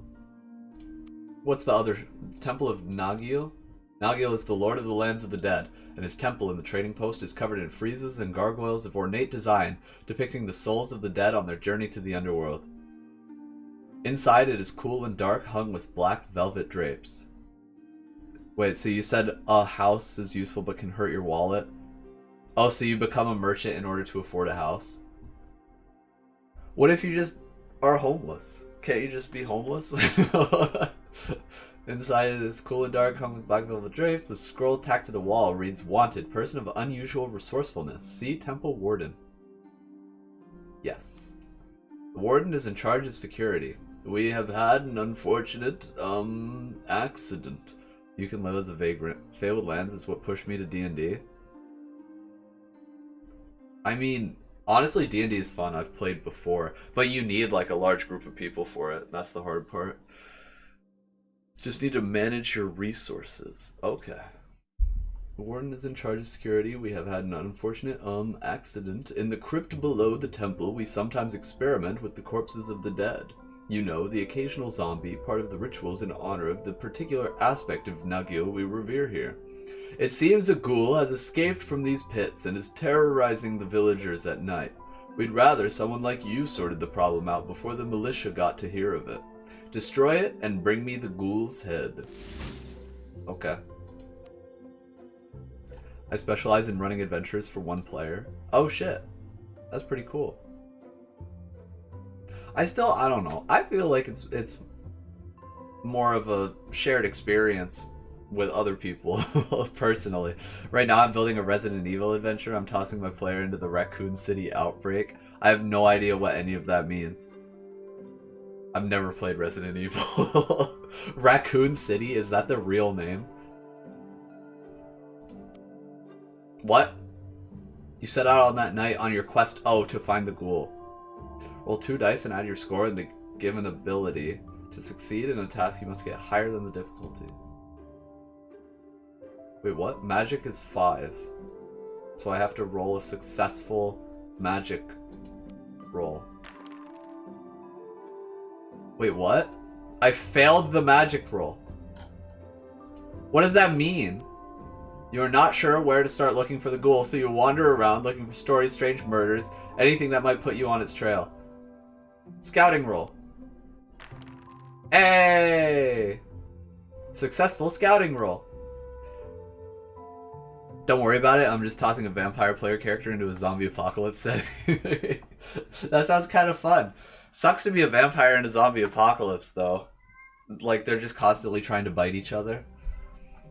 What's the other? Temple of Nagil? Nagil is the lord of the lands of the dead, and his temple in the trading post is covered in friezes and gargoyles of ornate design, depicting the souls of the dead on their journey to the underworld. Inside it is cool and dark, hung with black velvet drapes. Wait, so you said a house is useful but can hurt your wallet? Oh, so you become a merchant in order to afford a house? What if you just are homeless? Can't you just be homeless? Inside it is cool and dark, hung with black velvet drapes. The scroll tacked to the wall reads, Wanted, person of unusual resourcefulness. See Temple Warden. Yes. The warden is in charge of security. We have had an unfortunate, accident. You can live as a vagrant. Fabled Lands is what pushed me to D&D. I mean, honestly, D&D is fun. I've played before. But you need, like, a large group of people for it. That's the hard part. Just need to manage your resources. Okay. The warden is in charge of security. We have had an unfortunate, accident. In the crypt below the temple, we sometimes experiment with the corpses of the dead. You know, the occasional zombie, part of the rituals in honor of the particular aspect of Nagil we revere here. It seems a ghoul has escaped from these pits and is terrorizing the villagers at night. We'd rather someone like you sorted the problem out before the militia got to hear of it. Destroy it and bring me the ghoul's head. Okay. I specialize in running adventures for 1 player. Oh shit. That's pretty cool. I don't know. I feel like it's more of a shared experience with other people, personally. Right now I'm building a Resident Evil adventure. I'm tossing my player into the Raccoon City outbreak. I have no idea what any of that means. I've never played Resident Evil. Raccoon City? Is that the real name? What? You set out on that night on your quest, to find the ghoul. Roll 2 dice and add your score and the given ability. To succeed in a task, you must get higher than the difficulty. Wait, what? Magic is 5. So I have to roll a successful magic roll. Wait, what? I failed the magic roll. What does that mean? You are not sure where to start looking for the ghoul, so you wander around looking for stories, strange murders, anything that might put you on its trail. Scouting roll. Hey! Successful scouting roll. Don't worry about it, I'm just tossing a vampire player character into a zombie apocalypse setting. That sounds kind of fun. Sucks to be a vampire in a zombie apocalypse, though. Like, they're just constantly trying to bite each other.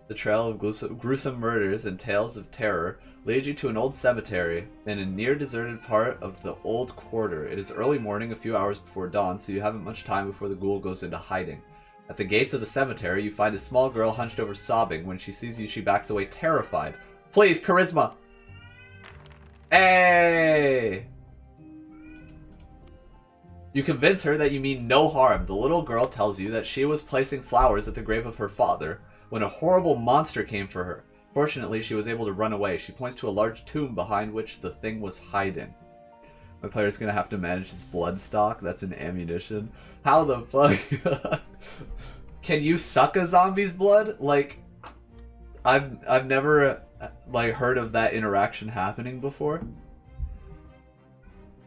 The trail of gruesome murders and tales of terror leads you to an old cemetery in a near-deserted part of the old quarter. It is early morning, a few hours before dawn, so you haven't much time before the ghoul goes into hiding. At the gates of the cemetery, you find a small girl hunched over sobbing. When she sees you, she backs away terrified. Please, charisma! Hey! You convince her that you mean no harm. The little girl tells you that she was placing flowers at the grave of her father when a horrible monster came for her. Fortunately, she was able to run away. She points to a large tomb behind which the thing was hiding. My player's gonna have to manage his blood stock. That's an ammunition. How the fuck? Can you suck a zombie's blood? Like, I've never like heard of that interaction happening before.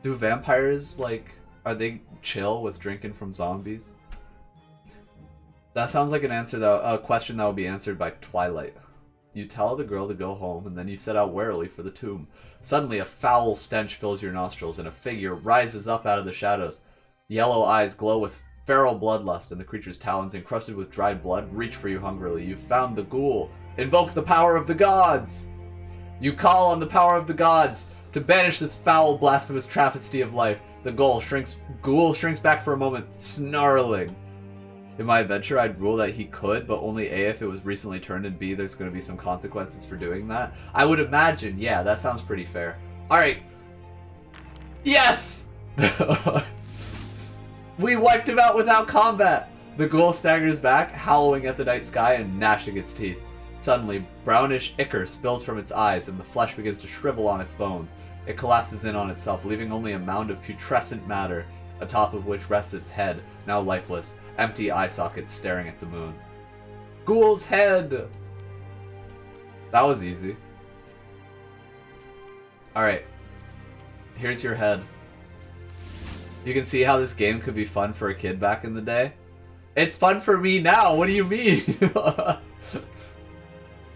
Do vampires like, are they chill with drinking from zombies? That sounds like a question that will be answered by Twilight. You tell the girl to go home, and then you set out warily for the tomb. Suddenly, a foul stench fills your nostrils, and a figure rises up out of the shadows. Yellow eyes glow with feral bloodlust, and the creature's talons, encrusted with dried blood, reach for you hungrily. You've found the ghoul. Invoke the power of the gods! You call on the power of the gods to banish this foul, blasphemous travesty of life. The ghoul shrinks back for a moment, snarling. In my adventure, I'd rule that he could, but only A, if it was recently turned, and B, there's going to be some consequences for doing that. I would imagine, yeah, that sounds pretty fair. Alright. Yes! We wiped him out without combat! The ghoul staggers back, howling at the night sky and gnashing its teeth. Suddenly, brownish ichor spills from its eyes, and the flesh begins to shrivel on its bones. It collapses in on itself, leaving only a mound of putrescent matter, atop of which rests its head, now lifeless, empty eye sockets staring at the moon. Ghoul's head! That was easy. Alright. Here's your head. You can see how this game could be fun for a kid back in the day. It's fun for me now, what do you mean?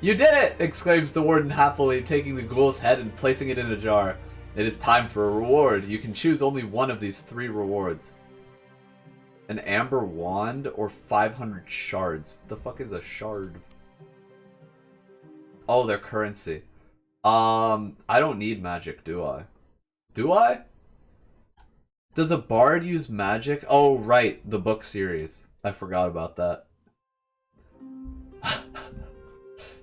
You did it! Exclaims the warden happily, taking the ghoul's head and placing it in a jar. It is time for a reward. You can choose only one of these 3 rewards. An amber wand or 500 shards. The fuck is a shard? Oh, their currency. I don't need magic, do I? Do I? Does a bard use magic? Oh, right, the book series. I forgot about that.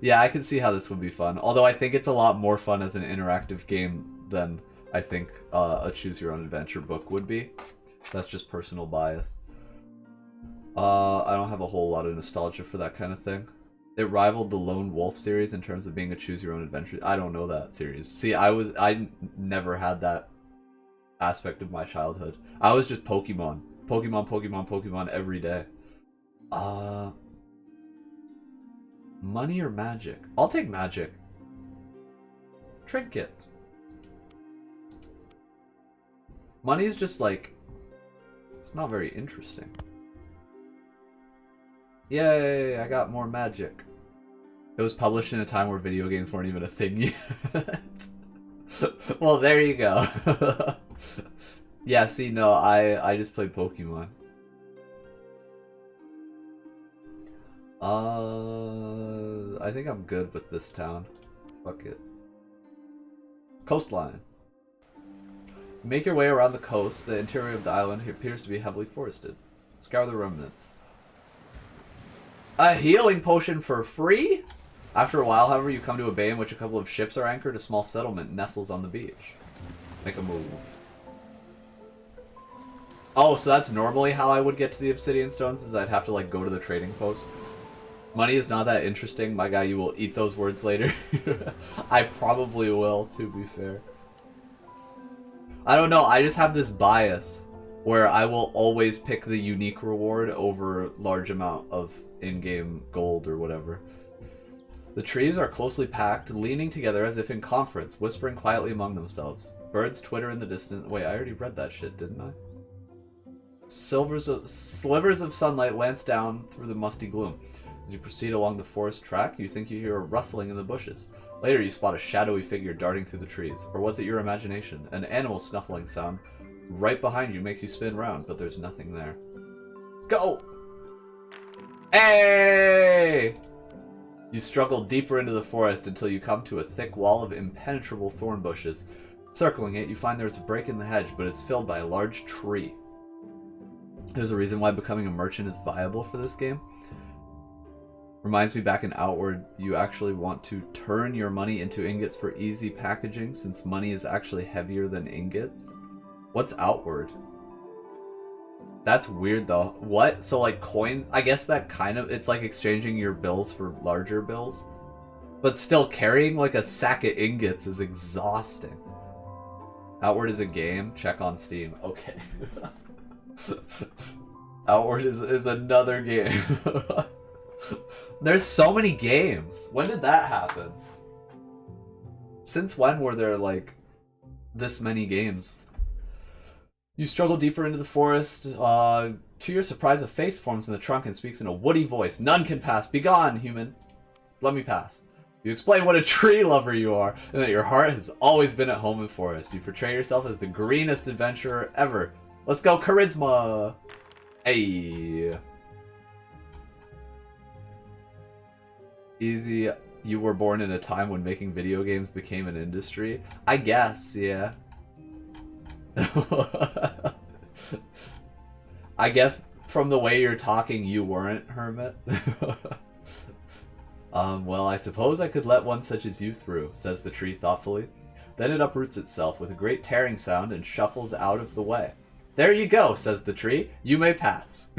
Yeah, I can see how this would be fun. Although I think it's a lot more fun as an interactive game than I think a choose-your-own-adventure book would be. That's just personal bias. I don't have a whole lot of nostalgia for that kind of thing. It rivaled the Lone Wolf series in terms of being a choose-your-own-adventure. I don't know that series. See, I never had that aspect of my childhood. I was just Pokemon. Pokemon every day. Money or magic? I'll take magic. Trinket. Money's just like, it's not very interesting. Yay, I got more magic. It was published in a time where video games weren't even a thing yet. Well, there you go. Yeah, see, no, I just played Pokemon. I think I'm good with this town. Fuck it. Coastline. Make your way around the coast. The interior of the island appears to be heavily forested. Scour the remnants. A healing potion for free? After a while, however, you come to a bay in which a couple of ships are anchored. A small settlement nestles on the beach. Make a move. Oh, so that's normally how I would get to the obsidian stones, is I'd have to like go to the trading post. Money is not that interesting, my guy. You will eat those words later. I probably will, to be fair. I don't know, I just have this bias where I will always pick the unique reward over large amount of in-game gold or whatever. The trees are closely packed, leaning together as if in conference, whispering quietly among themselves. Birds twitter in the distance. Wait, I already read that shit, didn't I? Slivers of sunlight lance down through the musty gloom. As you proceed along the forest track, you think you hear a rustling in the bushes. Later, you spot a shadowy figure darting through the trees. Or was it your imagination? An animal snuffling sound right behind you makes you spin round, but there's nothing there. Go! Hey! You struggle deeper into the forest until you come to a thick wall of impenetrable thorn bushes. Circling it, you find there's a break in the hedge, but it's filled by a large tree. There's a reason why becoming a merchant is viable for this game. Reminds me back in Outward, you actually want to turn your money into ingots for easy packaging, since money is actually heavier than ingots. What's Outward? That's weird though. What? So like coins? I guess that kind of, it's like exchanging your bills for larger bills. But still, carrying like a sack of ingots is exhausting. Outward is a game? Check on Steam. Okay. Outward is another game. There's so many games. When did that happen? Since when were there like this many games? You struggle deeper into the forest. To your surprise, a face forms in the trunk and speaks in a woody voice. None can pass. Begone, human. Let me pass. You explain what a tree lover you are, and that your heart has always been at home in forests. You portray yourself as the greenest adventurer ever. Let's go, charisma! Hey. Easy. You were born in a time when making video games became an industry? I guess, yeah. I guess from the way you're talking, you weren't, Hermit. Well, I suppose I could let one such as you through, says the tree thoughtfully. Then it uproots itself with a great tearing sound and shuffles out of the way. There you go, says the tree. You may pass.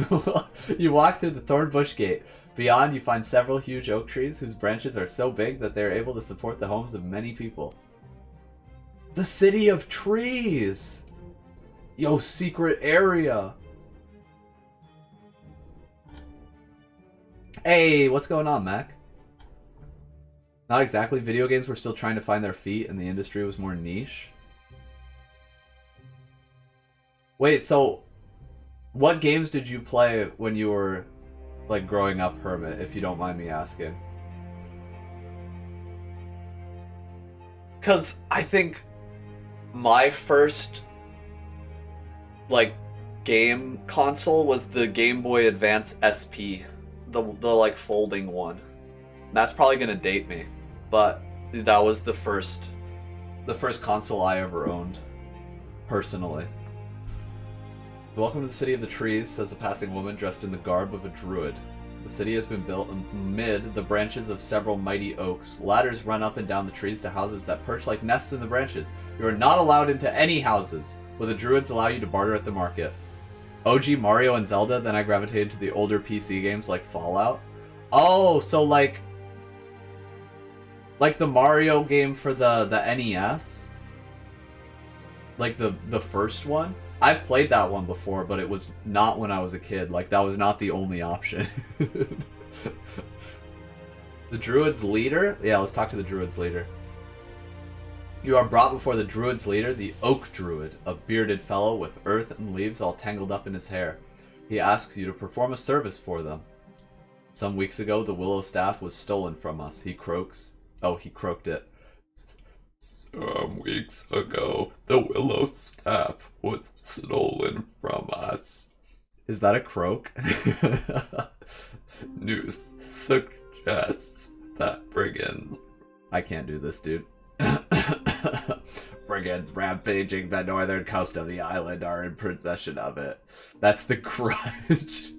You walk through the thorn bush gate. Beyond, you find several huge oak trees whose branches are so big that they are able to support the homes of many people. The City of Trees! Yo, secret area! Hey, what's going on, Mac? Not exactly. Video games were still trying to find their feet and the industry was more niche. Wait, so what games did you play when you were like growing up, Hermit, if you don't mind me asking? Cause I think my first like game console was the Game Boy Advance SP, the like folding one. That's probably gonna date me, but that was the first console I ever owned, personally. Welcome to the City of the Trees, says a passing woman dressed in the garb of a druid. The city has been built amid the branches of several mighty oaks. Ladders run up and down the trees to houses that perch like nests in the branches. You are not allowed into any houses, but the druids allow you to barter at the market. OG Mario and Zelda, then I gravitated to the older PC games like Fallout. Oh, so like the Mario game for the NES? Like the first one? I've played that one before, but it was not when I was a kid. Like, that was not the only option. The Druid's leader? Yeah, let's talk to the Druid's leader. You are brought before the Druid's leader, the Oak Druid, a bearded fellow with earth and leaves all tangled up in his hair. He asks you to perform a service for them. Some weeks ago, the willow staff was stolen from us. He croaks. Oh, he croaked it. Some weeks ago, the willow staff was stolen from us. Is that a croak? News suggests that brigands... I can't do this, dude. Brigands rampaging the northern coast of the island are in possession of it. That's the crutch.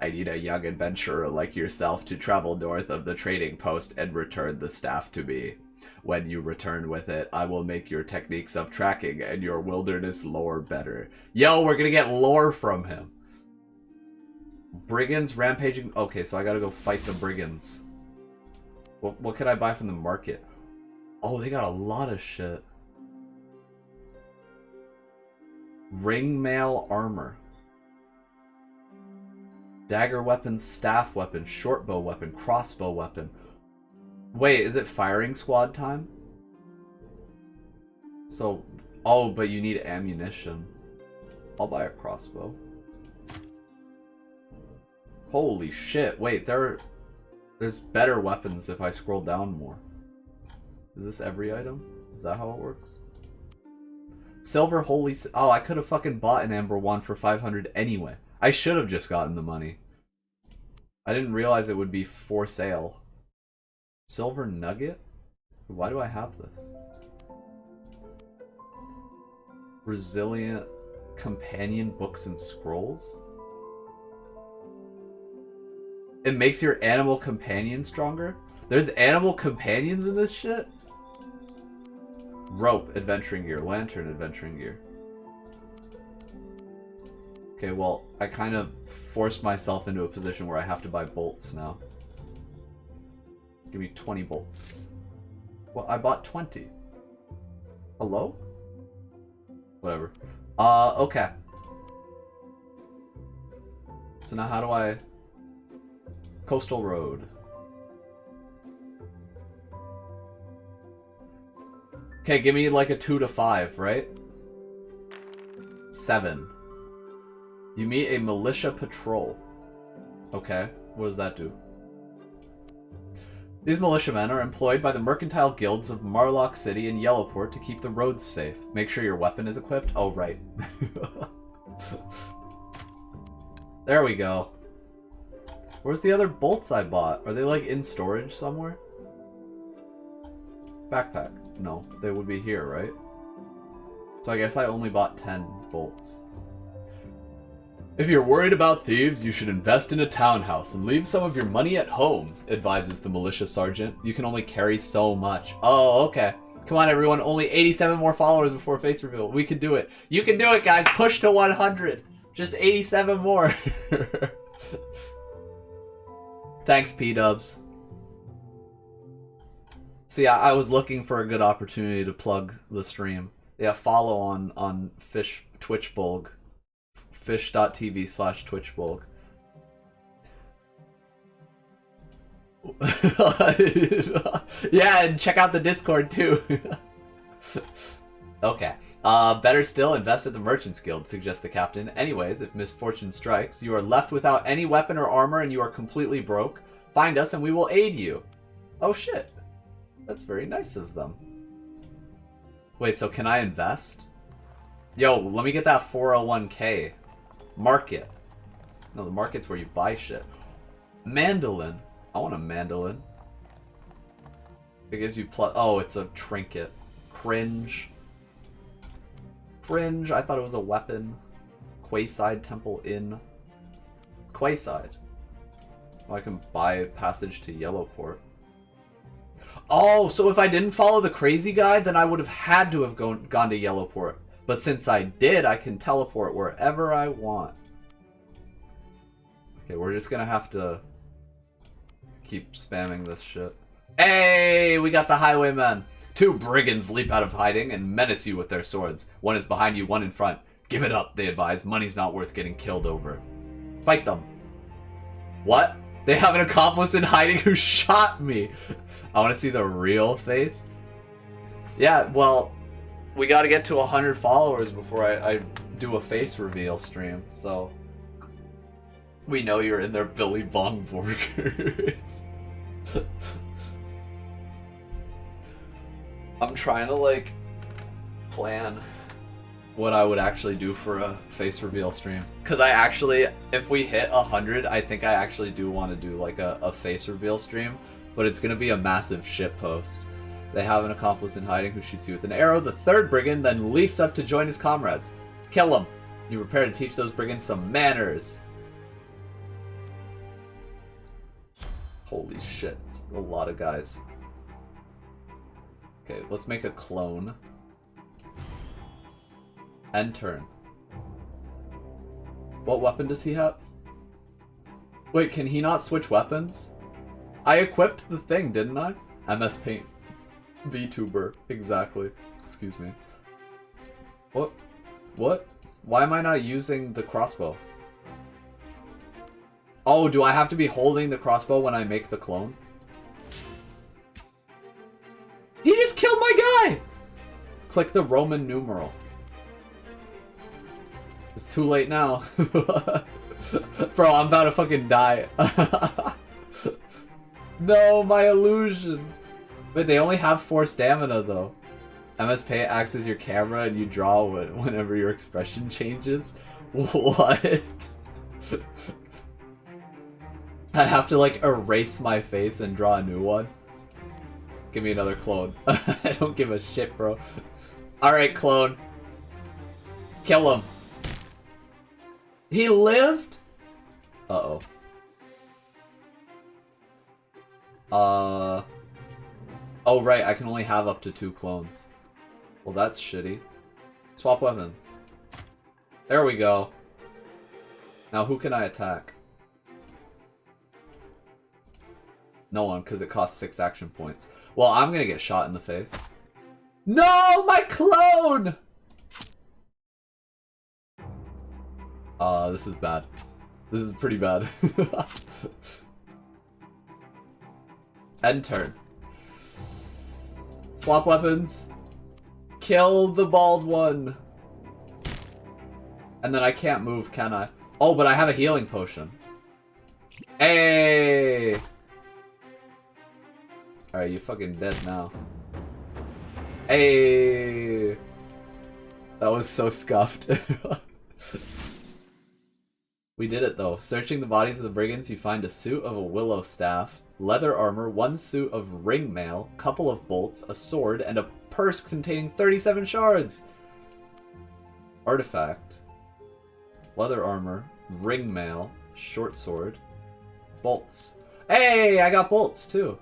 I need a young adventurer like yourself to travel north of the trading post and return the staff to me. When you return with it, I will make your techniques of tracking and your wilderness lore better. Yo, we're gonna get lore from him. Brigands rampaging... Okay, so I gotta go fight the brigands. What can I buy from the market? Oh, they got a lot of shit. Ringmail armor. Dagger weapon, staff weapon, shortbow weapon, crossbow weapon. Wait, is it firing squad time? So, oh, but you need ammunition. I'll buy a crossbow. Holy shit, wait, there's better weapons if I scroll down more. Is this every item? Is that how it works? Silver holy... Oh, I could have fucking bought an Amber 1 for 500 anyway. I should have just gotten the money. I didn't realize it would be for sale. Silver nugget? Why do I have this? Resilient companion books and scrolls? It makes your animal companion stronger? There's animal companions in this shit? Rope, adventuring gear. Lantern, adventuring gear. Okay, well, I kind of forced myself into a position where I have to buy bolts now. Give me 20 bolts. Well, I bought 20. Hello? Whatever. Okay. So now how do I... Coastal Road. Okay, give me like a 2 to 5, right? 7. You meet a militia patrol. Okay, what does that do? These militiamen are employed by the mercantile guilds of Marlock City and Yellowport to keep the roads safe. Make sure your weapon is equipped. Oh, right. There we go. Where's the other bolts I bought? Are they like in storage somewhere? Backpack. No, they would be here, right? So I guess I only bought 10 bolts. If you're worried about thieves, you should invest in a townhouse and leave some of your money at home, advises the militia sergeant. You can only carry so much. Oh, okay. Come on, everyone. Only 87 more followers before face reveal. We can do it. You can do it, guys. Push to 100. Just 87 more. Thanks, P-dubs. See, I was looking for a good opportunity to plug the stream. Yeah, follow on Twitchbulg. Fish.tv/Twitchbulg. Yeah, and check out the Discord too. Okay. Better still, invest at the Merchants Guild, suggests the captain. Anyways, if misfortune strikes, you are left without any weapon or armor and you are completely broke, find us and we will aid you. Oh shit. That's very nice of them. Wait, so can I invest? Yo, let me get that 401k. Market. No, the market's where you buy shit. Mandolin. I want a mandolin. It gives you plus... Oh, it's a trinket. Cringe. Cringe. I thought it was a weapon. Quayside Temple Inn. Quayside. Well, I can buy passage to Yellowport. Oh, so if I didn't follow the crazy guy, then I would have had to have gone to Yellowport. But since I did, I can teleport wherever I want. Okay, we're just gonna have to keep spamming this shit. Hey, we got the highwaymen. 2 brigands leap out of hiding and menace you with their swords. One is behind you, one in front. Give it up, they advise. Money's not worth getting killed over. Fight them. What? They have an accomplice in hiding who shot me. I want to see the real face. Yeah, well, we got to get to 100 followers before I do a face reveal stream, so... We know you're in there, Billy Bongborgers. I'm trying to, like, plan what I would actually do for a face reveal stream. Because I actually, if we hit 100, I think I actually do want to do, like, a face reveal stream. But it's going to be a massive shitpost. They have an accomplice in hiding who shoots you with an arrow. The 3rd brigand then leaps up to join his comrades. Kill him. You prepare to teach those brigands some manners. Holy shit, it's a lot of guys. Okay, let's make a clone. End turn. What weapon does he have? Wait, can he not switch weapons? I equipped the thing, didn't I? MS Paint. VTuber. Exactly. Excuse me. What? What? Why am I not using the crossbow? Oh, do I have to be holding the crossbow when I make the clone? He just killed my guy! Click the Roman numeral. It's too late now. Bro, I'm about to fucking die. No, my illusion. Wait, they only have 4 stamina though. MS Paint acts as your camera and you draw whenever your expression changes. What? I have to like erase my face and draw a new one. Give me another clone. I don't give a shit, bro. Alright, clone. Kill him. He lived? Uh-oh. Oh, right, I can only have up to 2 clones. Well, that's shitty. Swap weapons. There we go. Now, who can I attack? No one, because it costs 6 action points. Well, I'm gonna get shot in the face. No, my clone! This is bad. This is pretty bad. End turn. Swap weapons. Kill the bald one. And then I can't move, can I? Oh, but I have a healing potion. Hey! Alright, you fucking dead now. Hey! That was so scuffed. We did it though. Searching the bodies of the brigands, you find a suit of a willow staff, leather armor, 1 suit of ring mail, couple of bolts, a sword, and a purse containing 37 shards! Artifact. Leather armor, ring mail, short sword, bolts. Hey, I got bolts too.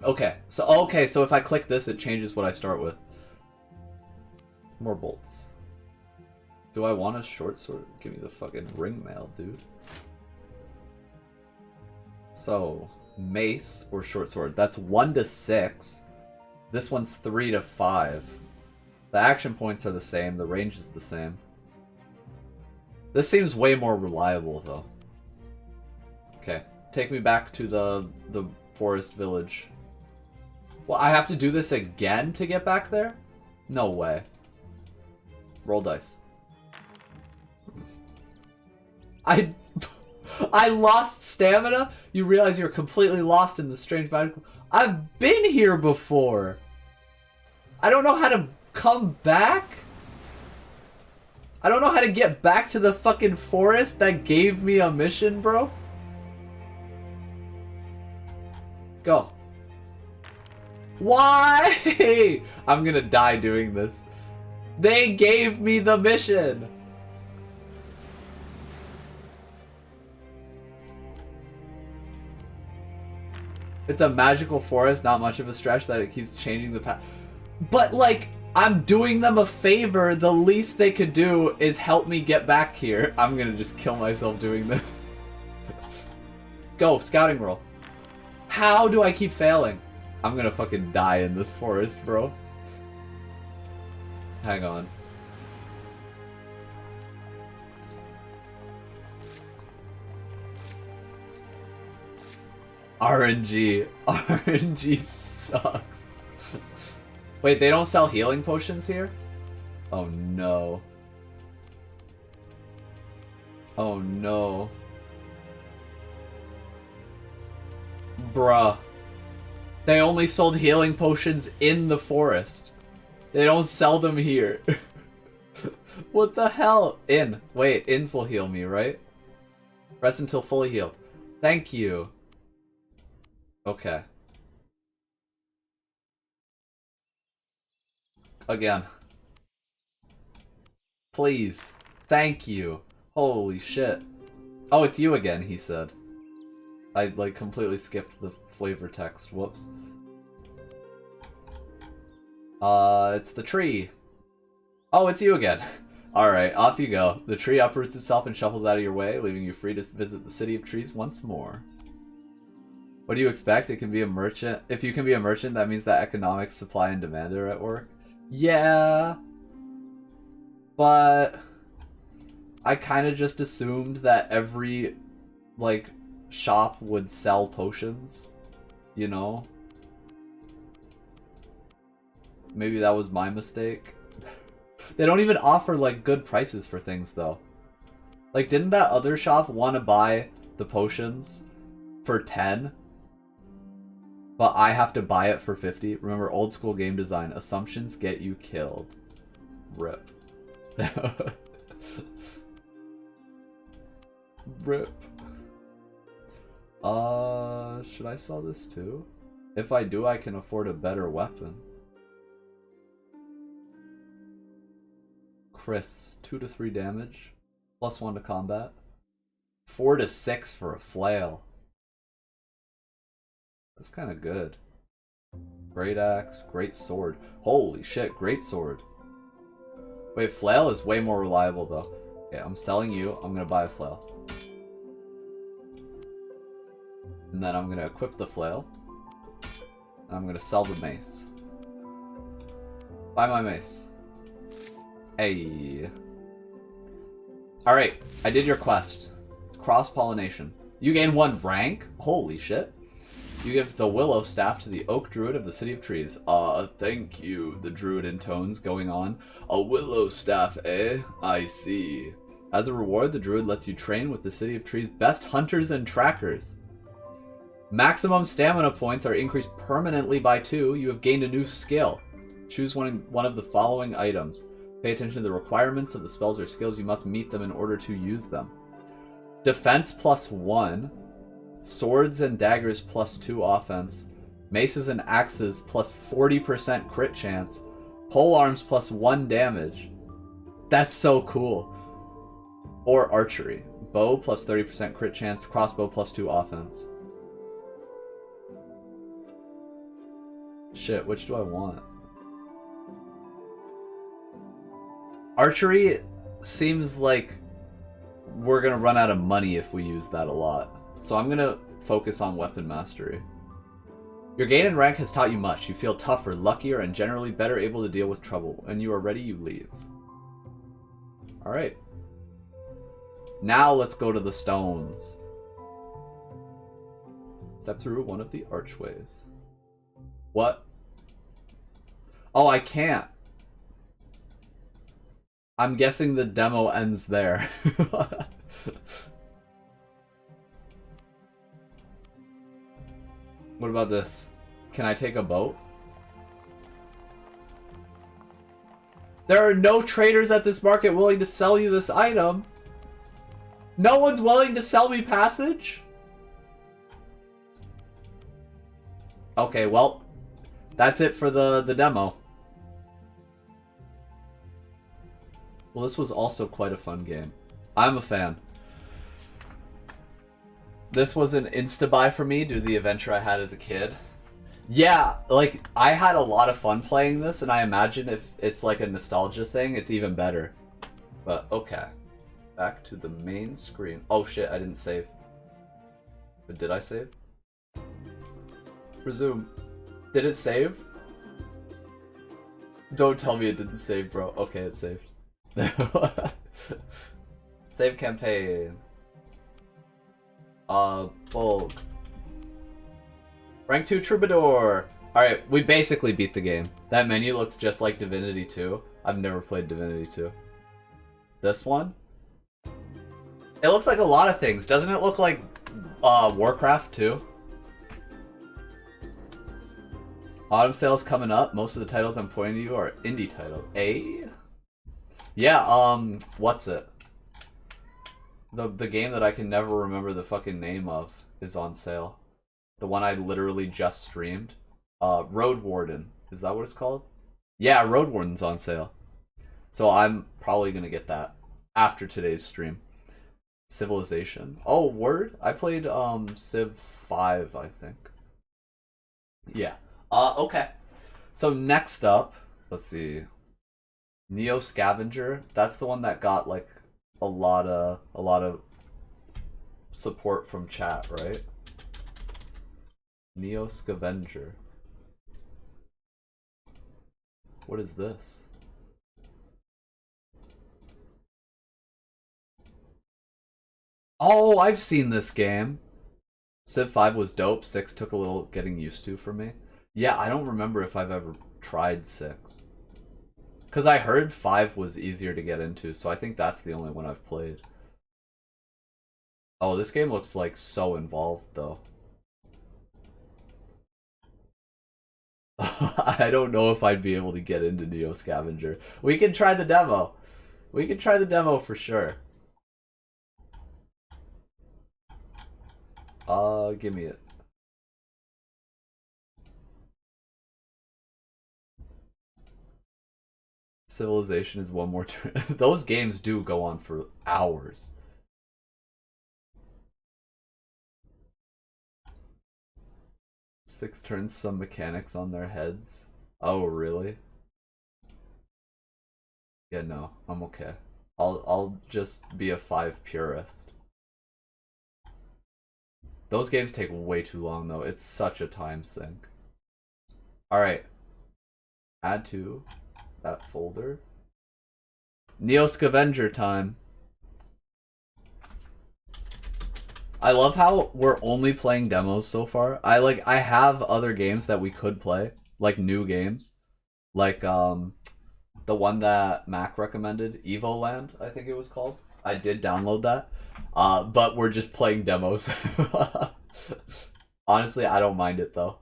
Okay, so if I click this, it changes what I start with. More bolts. Do I want a short sword? Give me the fucking ring mail, dude. So, mace or short sword. That's 1 to 6. This one's 3 to 5. The action points are the same. The range is the same. This seems way more reliable, though. Okay, take me back to the forest village. Well, I have to do this again to get back there? No way. Roll dice. I lost stamina? You realize you're completely lost in this strange magical... I've been here before! I don't know how to come back? I don't know how to get back to the fucking forest that gave me a mission, bro. Go. Why? I'm gonna die doing this. They gave me the mission. It's a magical forest, not much of a stretch that it keeps changing the path. But, like, I'm doing them a favor. The least they could do is help me get back here. I'm gonna just kill myself doing this. Go, scouting roll. How do I keep failing? I'm gonna fucking die in this forest, bro. Hang on. RNG. RNG sucks. Wait, they don't sell healing potions here? Oh no. Oh no. Bruh. They only sold healing potions in the forest. They don't sell them here. What the hell? In. Wait, in will heal me, right? Rest until fully healed. Thank you. Okay. Again. Please. Thank you. Holy shit. Oh, it's you again, he said. I, like, completely skipped the flavor text. Whoops. It's the tree. Oh, it's you again. Alright, off you go. The tree uproots itself and shuffles out of your way, leaving you free to visit the city of trees once more. What do you expect? It can be a merchant. If you can be a merchant, that means that economics, supply, and demand are at work. Yeah. But I kind of just assumed that every, like, shop would sell potions. You know? Maybe that was my mistake. They don't even offer, like, good prices for things, though. Like, didn't that other shop want to buy the potions for 10? But I have to buy it for 50. Remember, old school game design. Assumptions get you killed. Rip. Rip. Should I sell this too? If I do, I can afford a better weapon. Chris, 2 to 3 damage, +1 to combat. 4 to 6 for a flail. That's kind of good. Great axe, great sword. Holy shit, great sword. Wait, flail is way more reliable though. Okay, I'm selling you. I'm gonna buy a flail. And then I'm gonna equip the flail. And I'm gonna sell the mace. Buy my mace. Hey. Alright, I did your quest. Cross-pollination. You gain 1 rank? Holy shit. You give the willow staff to the oak druid of the City of Trees. Thank you, the druid intones, going on. A willow staff, eh? I see. As a reward, the druid lets you train with the City of Trees' best hunters and trackers. Maximum stamina points are increased permanently by 2. You have gained a new skill. Choose one of the following items. Pay attention to the requirements of the spells or skills. You must meet them in order to use them. Defense +1. Swords and daggers +2 offense. Maces and axes +40% crit chance. Polearms +1 damage. That's so cool. Or archery. Bow +30% crit chance. Crossbow +2 offense. Shit, which do I want? Archery seems like we're gonna run out of money if we use that a lot. So I'm gonna focus on weapon mastery. Your gain in rank has taught you much. You feel tougher, luckier, and generally better able to deal with trouble. When you are ready, you leave. Alright. Now let's go to the stones. Step through one of the archways. What? Oh, I can't. I'm guessing the demo ends there. What about this? Can I take a boat? There are no traders at this market willing to sell you this item. No one's willing to sell me passage? Okay, well, that's it for the demo. Well, this was also quite a fun game. I'm a fan. This was an insta-buy for me due to the adventure I had as a kid. Yeah, like, I had a lot of fun playing this, and I imagine if it's like a nostalgia thing, it's even better. But, okay. Back to the main screen. Oh shit, I didn't save. But did I save? Resume. Did it save? Don't tell me it didn't save, bro. Okay, it saved. Save campaign. Bold. Rank 2 Troubadour. Alright, we basically beat the game. That menu looks just like Divinity 2. I've never played Divinity 2. This one? It looks like a lot of things. Doesn't it look like Warcraft 2? Autumn sales coming up. Most of the titles I'm pointing to you are indie titles. Yeah, what's it? The game that I can never remember the fucking name of is on sale. The one I literally just streamed. Roadwarden. Is that what it's called? Yeah, Roadwarden's on sale. So I'm probably gonna get that after today's stream. Civilization. Oh, word? I played Civ 5, I think. Yeah. Okay. So next up, let's see. Neo Scavenger. That's the one that got like a lot of support from chat, right? Neo Scavenger. What is this? Oh, I've seen this game. Civ 5 was dope. 6 took a little getting used to for me. Yeah, I don't remember if I've ever tried 6. Because I heard 5 was easier to get into, so I think that's the only one I've played. Oh, this game looks like so involved, though. I don't know if I'd be able to get into Neo Scavenger. We can try the demo. We can try the demo for sure. Give me it. Civilization is one more turn. Those games do go on for hours. Six turns, some mechanics on their heads. Oh, really? Yeah, no, I'm okay. I'll just be a 5 purist. Those games take way too long though. It's such a time sink. Alright. Add to that folder. Neo Scavenger time. I love how we're only playing demos so far. I have other games that we could play, like new games. Like the one that Mac recommended, Evoland, I think it was called. I did download that. But we're just playing demos. Honestly, I don't mind it though.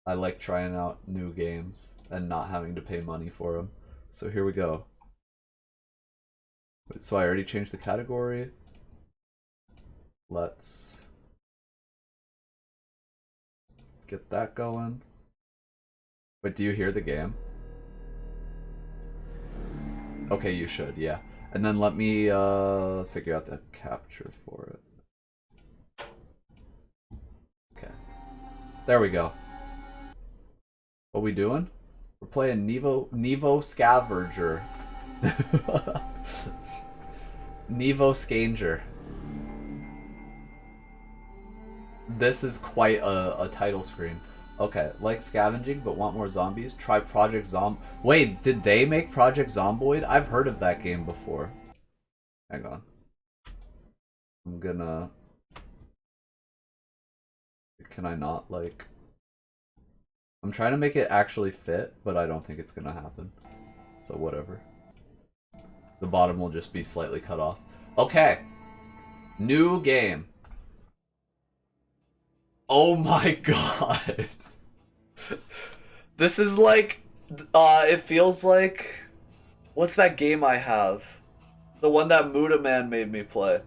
I like trying out new games and not having to pay money for them. So here we go. Wait, so I already changed the category. Let's get that going. Wait, do you hear the game? Okay, you should, yeah. And then let me figure out the capture for it. Okay. There we go. What we doing? We're playing Nevo Scavenger. Nevo Scavenger. This is quite a title screen. Okay, like scavenging but want more zombies? Try Project Wait, did they make Project Zomboid? I've heard of that game before. Hang on. I'm gonna... Can I not, like... I'm trying to make it actually fit, but I don't think it's gonna happen. So whatever. The bottom will just be slightly cut off. Okay. New game. Oh my god. This is like, it feels like, what's that game I have? The one that Muda Man made me play.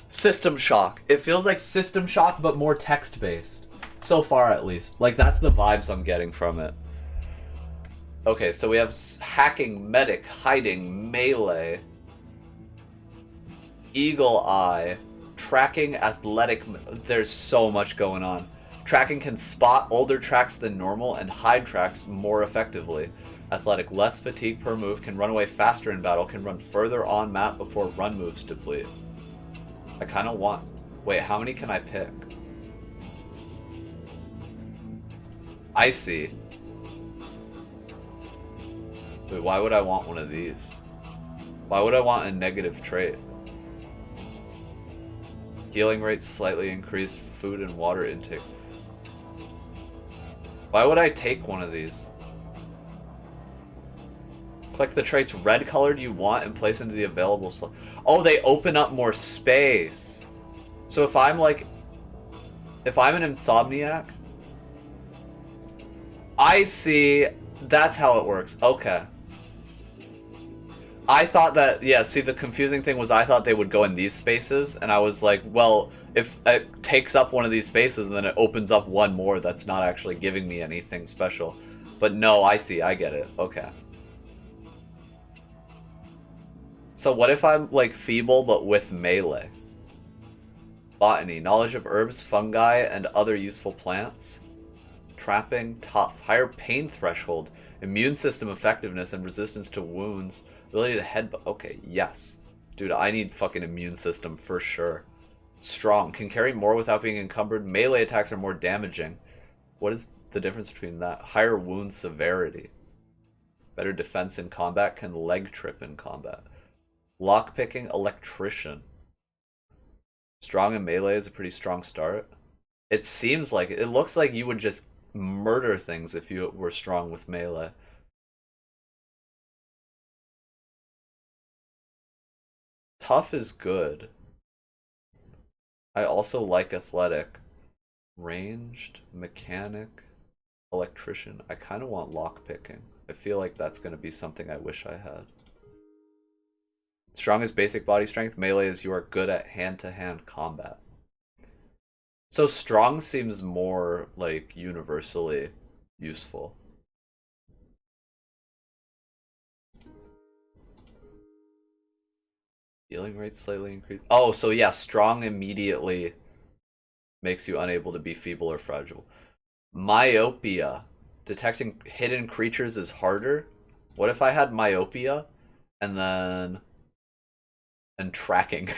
System Shock. It feels like System Shock, but more text-based. So far, at least. Like, that's the vibes I'm getting from it. Okay, so we have hacking, medic, hiding, melee, eagle eye, tracking, athletic. There's so much going on. Tracking can spot older tracks than normal and hide tracks more effectively. Athletic, less fatigue per move, can run away faster in battle, can run further on map before run moves deplete. I kind of want... Wait, how many can I pick? I see. Wait, why would I want one of these? Why would I want a negative trait? Healing rate slightly increased, food and water intake. Why would I take one of these? Click the traits red colored you want and place into the available slot. Oh, they open up more space. So if I'm like... If I'm an insomniac... I see. That's how it works. Okay. I thought that, yeah, see, the confusing thing was I thought they would go in these spaces, and I was like, well, if it takes up one of these spaces, then it opens up one more that's not actually giving me anything special. But no, I see, I get it. Okay. So what if I'm, like, feeble, but with melee? Botany, knowledge of herbs, fungi, and other useful plants. Trapping, tough. Higher pain threshold. Immune system effectiveness and resistance to wounds. Ability to headbutt. Okay, yes. Dude, I need fucking immune system for sure. Strong. Can carry more without being encumbered. Melee attacks are more damaging. What is the difference between that? Higher wound severity. Better defense in combat. Can leg trip in combat. Lockpicking, electrician. Strong in melee is a pretty strong start. It seems like it looks like you would just murder things if you were strong with melee. Tough is good. I also like athletic. Ranged, mechanic, electrician. I kind of want lockpicking. I feel like that's going to be something I wish I had. Strong is basic body strength. Melee is you are good at hand-to-hand combat. So strong seems more like universally useful. Healing rate slightly increased. Oh, so yeah, strong immediately makes you unable to be feeble or fragile. Myopia. Detecting hidden creatures is harder. What if I had myopia and then and tracking?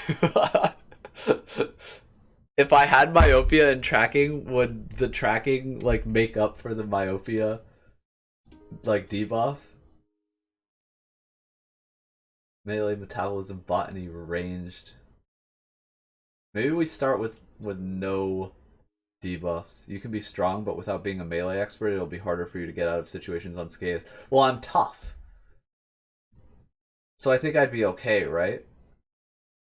If I had myopia and tracking, would the tracking like make up for the myopia like debuff? Melee, metabolism, botany, ranged. Maybe we start with no debuffs. You can be strong, but without being a melee expert, it'll be harder for you to get out of situations unscathed. Well, I'm tough. So I think I'd be okay, right?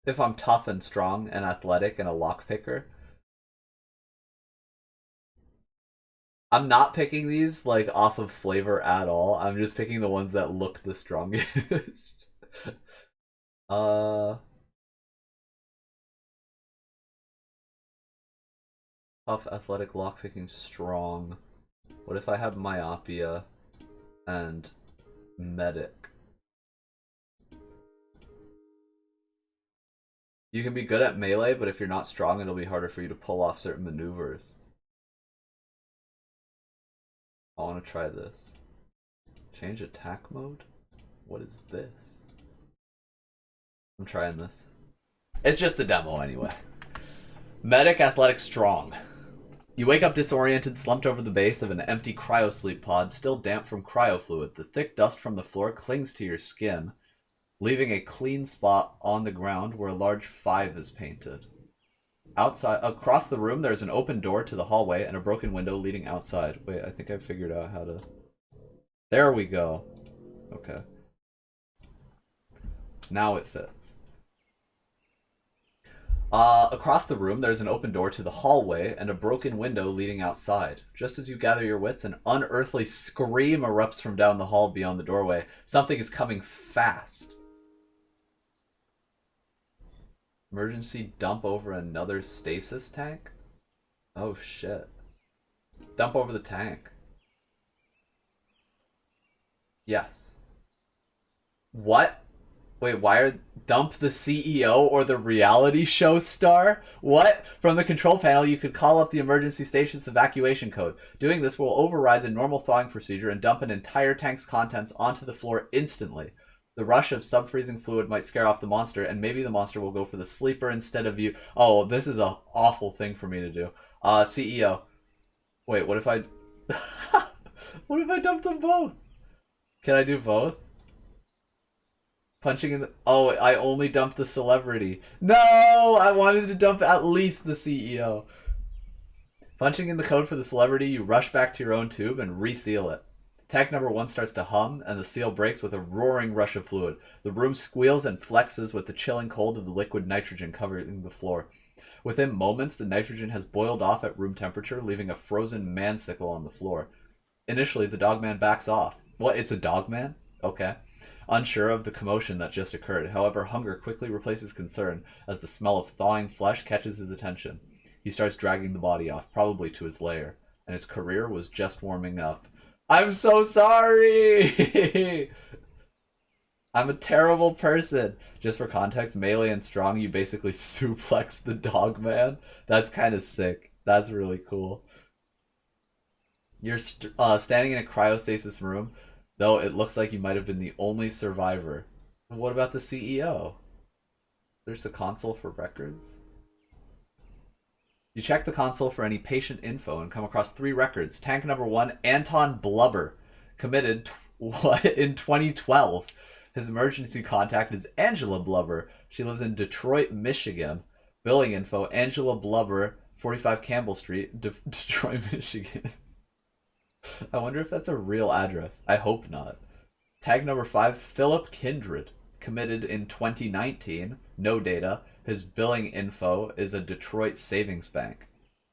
If I'm tough and strong and athletic and a lockpicker. I'm not picking these like off of flavor at all. I'm just picking the ones that look the strongest. uh Tough, athletic, lockpicking, strong. What if I have myopia and medic? You can be good at melee, but if you're not strong, it'll be harder for you to pull off certain maneuvers. I want to try this. Change attack mode? What is this? I'm trying this. It's just the demo anyway. Medic, athletic, strong. You wake up disoriented, slumped over the base of an empty cryosleep pod, still damp from cryo fluid. The thick dust from the floor clings to your skin, leaving a clean spot on the ground where a large 5 is painted. Outside, across the room, there's an open door to the hallway and a broken window leading outside. Wait, I think I figured out how to... There we go. Okay. Now it fits. Across the room, there's an open door to the hallway and a broken window leading outside. Just as you gather your wits, an unearthly scream erupts from down the hall beyond the doorway. Something is coming fast. Emergency dump over another stasis tank? Oh shit. Dump over the tank. Yes. What? Wait, why are... Dump the CEO or the reality show star? What? From the control panel, you could call up the emergency station's evacuation code. Doing this will override the normal thawing procedure and dump an entire tank's contents onto the floor instantly. The rush of sub-freezing fluid might scare off the monster, and maybe the monster will go for the sleeper instead of you. Oh, this is an awful thing for me to do. CEO. Wait, what if I... what if I dump them both? Can I do both? Punching in the... Oh, I only dumped the celebrity. No! I wanted to dump at least the CEO. Punching in the code for the celebrity, you rush back to your own tube and reseal it. Tank number 1 starts to hum, and the seal breaks with a roaring rush of fluid. The room squeals and flexes with the chilling cold of the liquid nitrogen covering the floor. Within moments, the nitrogen has boiled off at room temperature, leaving a frozen mansicle on the floor. Initially, the dogman backs off. What, it's a dogman? Okay. Unsure of the commotion that just occurred. However, hunger quickly replaces concern as the smell of thawing flesh catches his attention. He starts dragging the body off, probably to his lair, and his career was just warming up. I'm so sorry! I'm a terrible person. Just for context, melee and strong, you basically suplex the dog man. That's kind of sick. That's really cool. You're standing in a cryostasis room, though it looks like you might have been the only survivor. What about the CEO? There's the console for records. You check the console for any patient info and come across 3 records. Tank number 1, Anton Blubber, committed in 2012. His emergency contact is Angela Blubber. She lives in Detroit, Michigan. Billing info, Angela Blubber, 45 Campbell Street, Detroit, Michigan. I wonder if that's a real address. I hope not. Tag number 5, Philip Kindred, committed in 2019. No data. His billing info is a Detroit savings bank.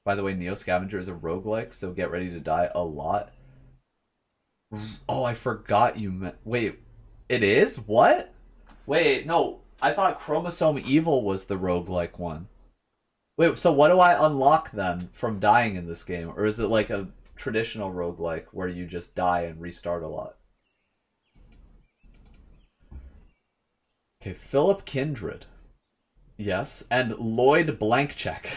By the way, Neo Scavenger is a roguelike, so get ready to die a lot. Oh, I forgot you meant... Wait, it is? What? Wait, no. I thought Chromosome Evil was the roguelike one. Wait, so what do I unlock then from dying in this game? Or is it like a traditional roguelike where you just die and restart a lot? Okay, Philip Kindred. Yes, and Lloyd Blank Check.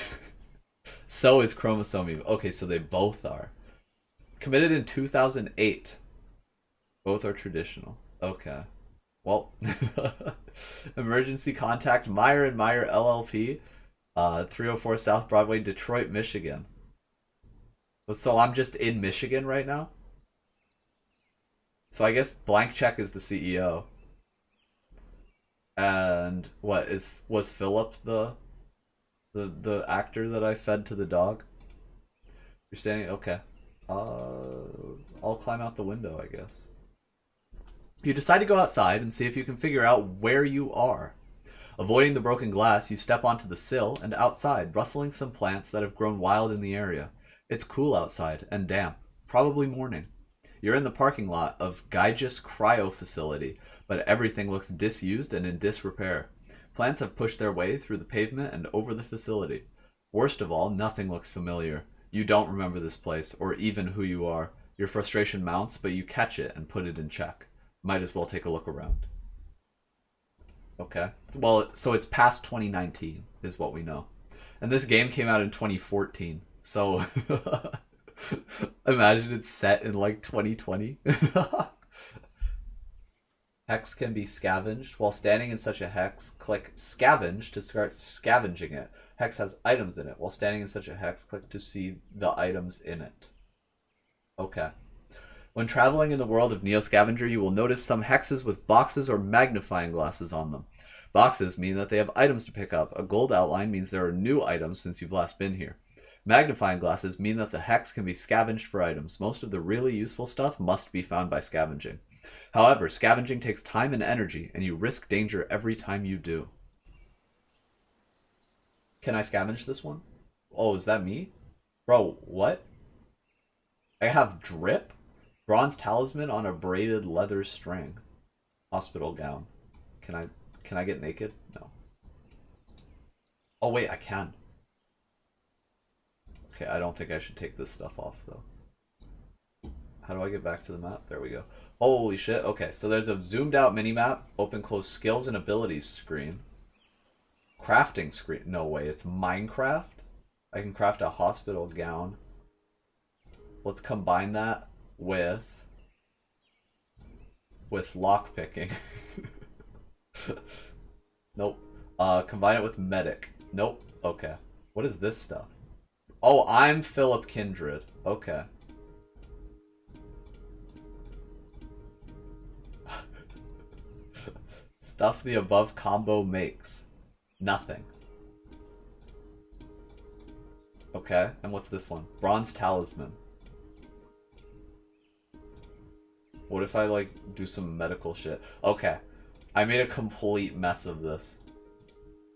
So is Chromosome Eve. Okay, so they both are. Committed in 2008. Both are traditional. Okay. Well, emergency contact Meyer and Meyer LLP, 304 South Broadway, Detroit, Michigan. So I'm just in Michigan right now? So I guess Blank Check is the CEO. And what was Philip the actor that I fed to the dog? You're saying okay. I'll climb out the window, I guess. You decide to go outside and see if you can figure out where you are. Avoiding the broken glass, you step onto the sill and outside, rustling some plants that have grown wild in the area. It's cool outside and damp, probably morning. You're in the parking lot of Gyges Cryo Facility, but everything looks disused and in disrepair. Plants have pushed their way through the pavement and over the facility. Worst of all, nothing looks familiar. You don't remember this place, or even who you are. Your frustration mounts, but you catch it and put it in check. Might as well take a look around. Okay. Well, so it's past 2019, is what we know. And this game came out in 2014, so imagine it's set in like 2020. Hex can be scavenged. While standing in such a hex, click Scavenge to start scavenging it. Hex has items in it. While standing in such a hex, click to see the items in it. Okay. When traveling in the world of Neo Scavenger, you will notice some hexes with boxes or magnifying glasses on them. Boxes mean that they have items to pick up. A gold outline means there are new items since you've last been here. Magnifying glasses mean that the hex can be scavenged for items. Most of the really useful stuff must be found by scavenging. However, scavenging takes time and energy, and you risk danger every time you do. Can I scavenge this one? Oh, is that me? Bro, what? I have drip? Bronze talisman on a braided leather string. Hospital gown. Can I get naked? No. Oh wait, I can. Okay, I don't think I should take this stuff off though. How do I get back to the map? There we go. Holy shit. Okay, so there's a zoomed out minimap, open close skills and abilities screen. Crafting screen. No way, it's Minecraft? I can craft a hospital gown. Let's combine that with lockpicking. Nope. Combine it with medic. Nope. Okay. What is this stuff? Oh, I'm Philip Kindred. Okay. Stuff the above combo makes. Nothing. Okay, and what's this one? Bronze talisman. What if I, like, do some medical shit? Okay. I made a complete mess of this.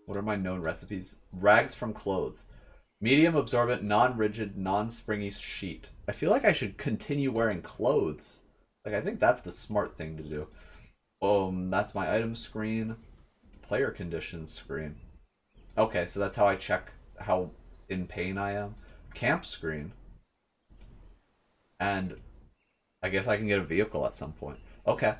What are my known recipes? Rags from clothes. Medium absorbent, non-rigid, non-springy sheet. I feel like I should continue wearing clothes. Like, I think that's the smart thing to do. That's my item screen. Player conditions screen. Okay, so that's how I check how in pain I am. Camp screen. And I guess I can get a vehicle at some point. Okay.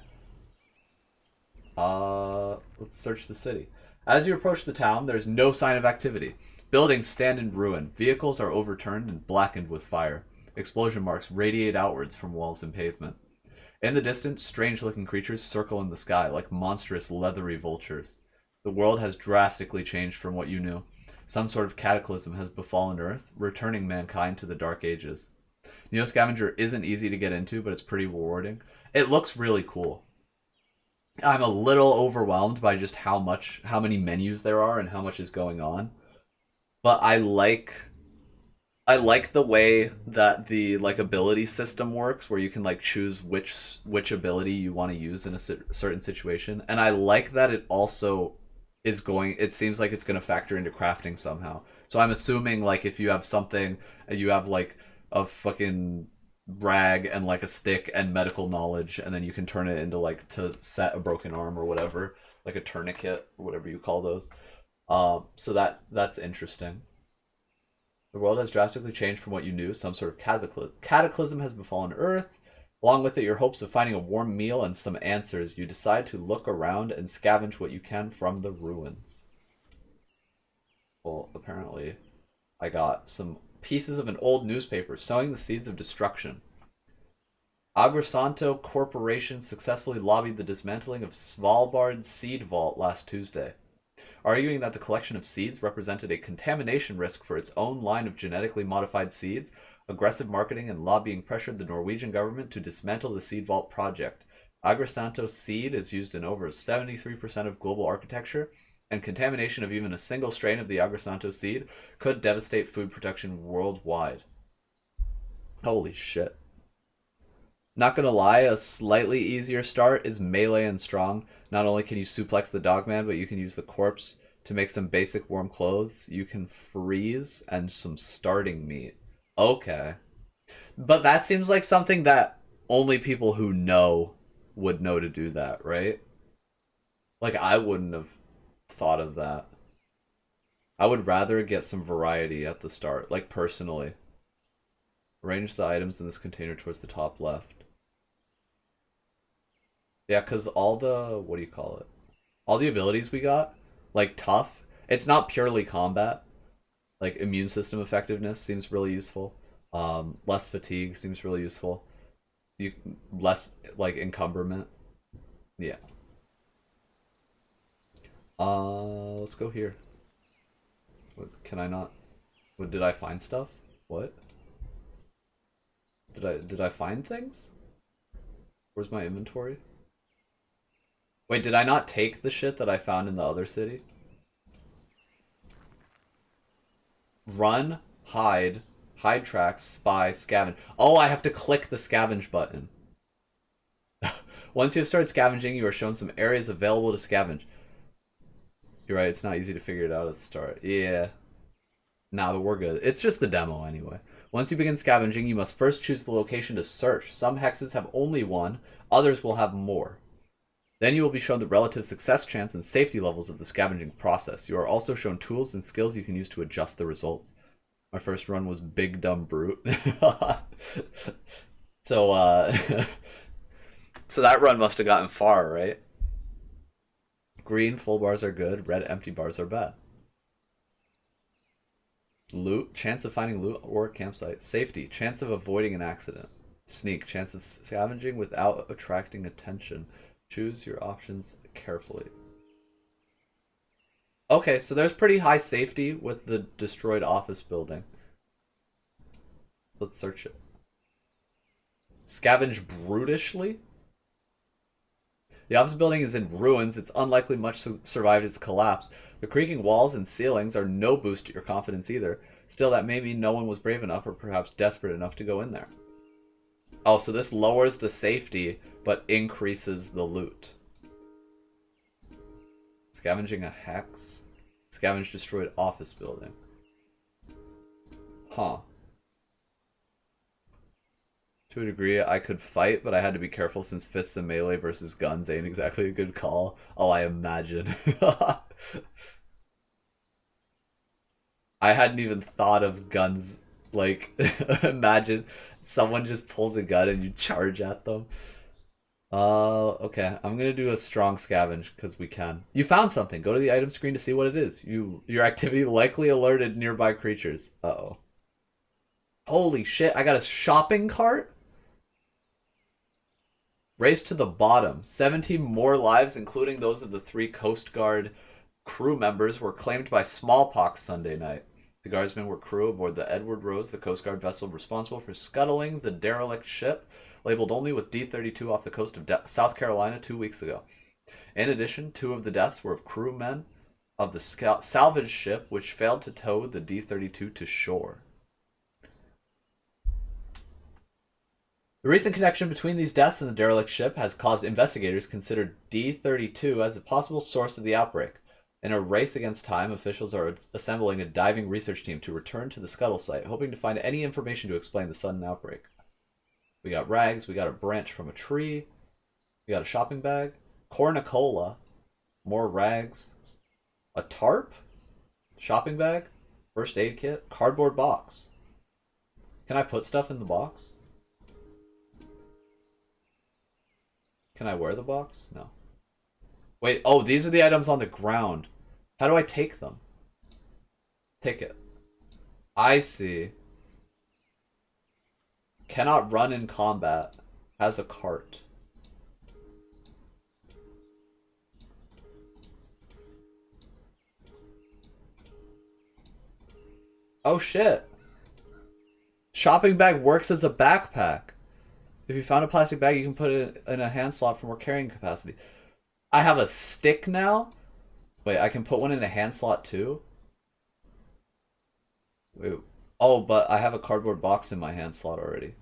Let's search the city. As you approach the town, there's no sign of activity. Buildings stand in ruin. Vehicles are overturned and blackened with fire. Explosion marks radiate outwards from walls and pavement. In the distance, strange-looking creatures circle in the sky like monstrous, leathery vultures. The world has drastically changed from what you knew. Some sort of cataclysm has befallen Earth, returning mankind to the Dark Ages. Neo Scavenger isn't easy to get into, but it's pretty rewarding. It looks really cool. I'm a little overwhelmed by just how many menus there are and how much is going on. But I like the way that the like ability system works, where you can like choose which ability you want to use in a certain situation, and I like that it also is going. It seems like it's going to factor into crafting somehow. So I'm assuming like if you have something, you have like a fucking rag and like a stick and medical knowledge, and then you can turn it into like to set a broken arm or whatever, like a tourniquet or whatever you call those. So that's interesting. The world has drastically changed from what you knew. Some sort of cataclysm has befallen Earth. Along with it, your hopes of finding a warm meal and some answers. You decide to look around and scavenge what you can from the ruins. Well, apparently, I got some pieces of an old newspaper sowing the seeds of destruction. Agrisanto Corporation successfully lobbied the dismantling of Svalbard's seed vault last Tuesday, arguing that the collection of seeds represented a contamination risk for its own line of genetically modified seeds. Aggressive marketing and lobbying pressured the Norwegian government to dismantle the seed vault project. Agrisanto seed is used in over 73% of global architecture, and contamination of even a single strain of the Agrisanto seed could devastate food production worldwide. Holy shit. Not gonna lie, a slightly easier start is melee and strong. Not only can you suplex the dogman, but you can use the corpse to make some basic warm clothes. You can freeze and some starting meat. Okay. But that seems like something that only people who know would know to do that, right? Like, I wouldn't have thought of that. I would rather get some variety at the start, like personally. Arrange the items in this container towards the top left. Yeah, because all the, what do you call it? All the abilities we got, like tough, it's not purely combat. Like immune system effectiveness seems really useful. Less fatigue seems really useful. Less like encumberment. Yeah. Let's go here. What, can I not? What, did I find stuff? What? Did I find things? Where's my inventory? Wait, did I not take the shit that I found in the other city? Run, hide tracks, spy, scavenge. Oh, I have to click the scavenge button. Once you have started scavenging, you are shown some areas available to scavenge. You're right, it's not easy to figure it out at the start. Yeah. Nah, but we're good. It's just the demo anyway. Once you begin scavenging, you must first choose the location to search. Some hexes have only one, others will have more. Then you will be shown the relative success chance and safety levels of the scavenging process. You are also shown tools and skills you can use to adjust the results. My first run was Big Dumb Brute. So, so that run must have gotten far, right? Green full bars are good, red empty bars are bad. Loot, chance of finding loot or campsite. Safety, chance of avoiding an accident. Sneak, chance of scavenging without attracting attention. Choose your options carefully. Okay, so there's pretty high safety with the destroyed office building. Let's search it. Scavenge brutishly? The office building is in ruins. It's unlikely much survived its collapse. The creaking walls and ceilings are no boost to your confidence either. Still, that may mean no one was brave enough or perhaps desperate enough to go in there. Oh, so this lowers the safety, but increases the loot. Scavenging a hex. Scavenge destroyed office building. Huh. To a degree, I could fight, but I had to be careful since fists and melee versus guns ain't exactly a good call. Oh, I imagine. I hadn't even thought of guns. Like, imagine someone just pulls a gun and you charge at them. Okay. I'm gonna do a strong scavenge because we can. You found something. Go to the item screen to see what it is. Your activity likely alerted nearby creatures. Uh-oh. Holy shit, I got a shopping cart? Race to the bottom. 17 more lives, including those of the 3 Coast Guard crew members, were claimed by smallpox Sunday night. The guardsmen were crew aboard the Edward Rose, the Coast Guard vessel responsible for scuttling the derelict ship, labeled only with D-32 off the coast of South Carolina 2 weeks ago. In addition, 2 of the deaths were of crewmen of the salvage ship, which failed to tow the D-32 to shore. The recent connection between these deaths and the derelict ship has caused investigators to consider D-32 as a possible source of the outbreak. In a race against time, officials are assembling a diving research team to return to the scuttle site, hoping to find any information to explain the sudden outbreak. We got rags, we got a branch from a tree, we got a shopping bag, cornucola, more rags, a tarp, shopping bag. First aid kit? Cardboard box. Can I put stuff in the box? Can I wear the box? No. Wait, oh, these are the items on the ground. How do I take them? Take it. I see. Cannot run in combat. Has a cart. Oh shit. Shopping bag works as a backpack. If you found a plastic bag, you can put it in a hand slot for more carrying capacity. I have a stick now? Wait, I can put one in a hand slot too? Wait. Oh, but I have a cardboard box in my hand slot already.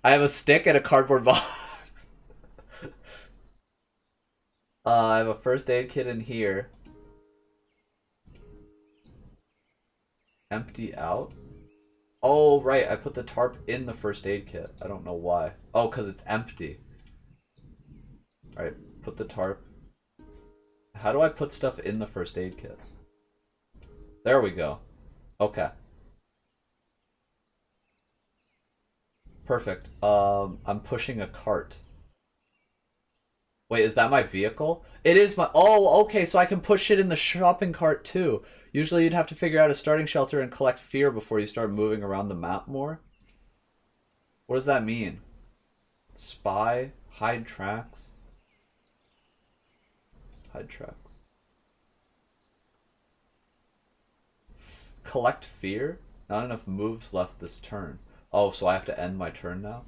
I have a stick and a cardboard box. I have a first aid kit in here. Empty out? Oh, right. I put the tarp in the first aid kit. I don't know why. Oh, because it's empty. Alright, put the tarp. How do I put stuff in the first aid kit? There we go. Okay. Perfect. I'm pushing a cart. Wait, is that my vehicle? It is my... Oh, okay, so I can push shit in the shopping cart too. Usually you'd have to figure out a starting shelter and collect fear before you start moving around the map more. What does that mean? Spy? Hide tracks? Hide tracks. Collect fear? Not enough moves left this turn. Oh, so I have to end my turn now?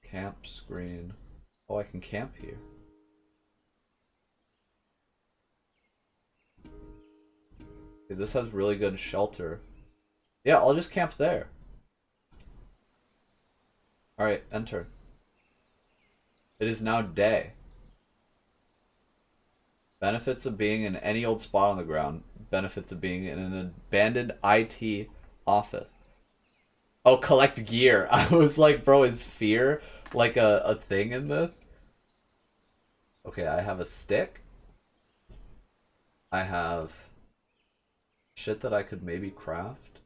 Camp screen. Oh, I can camp here. Okay, this has really good shelter. Yeah, I'll just camp there. Alright, enter. It is now day. Benefits of being in any old spot on the ground. Benefits of being in an abandoned IT office. Oh, collect gear. I was like, bro, is fear like a thing in this? Okay, I have a stick. I have shit that I could maybe craft.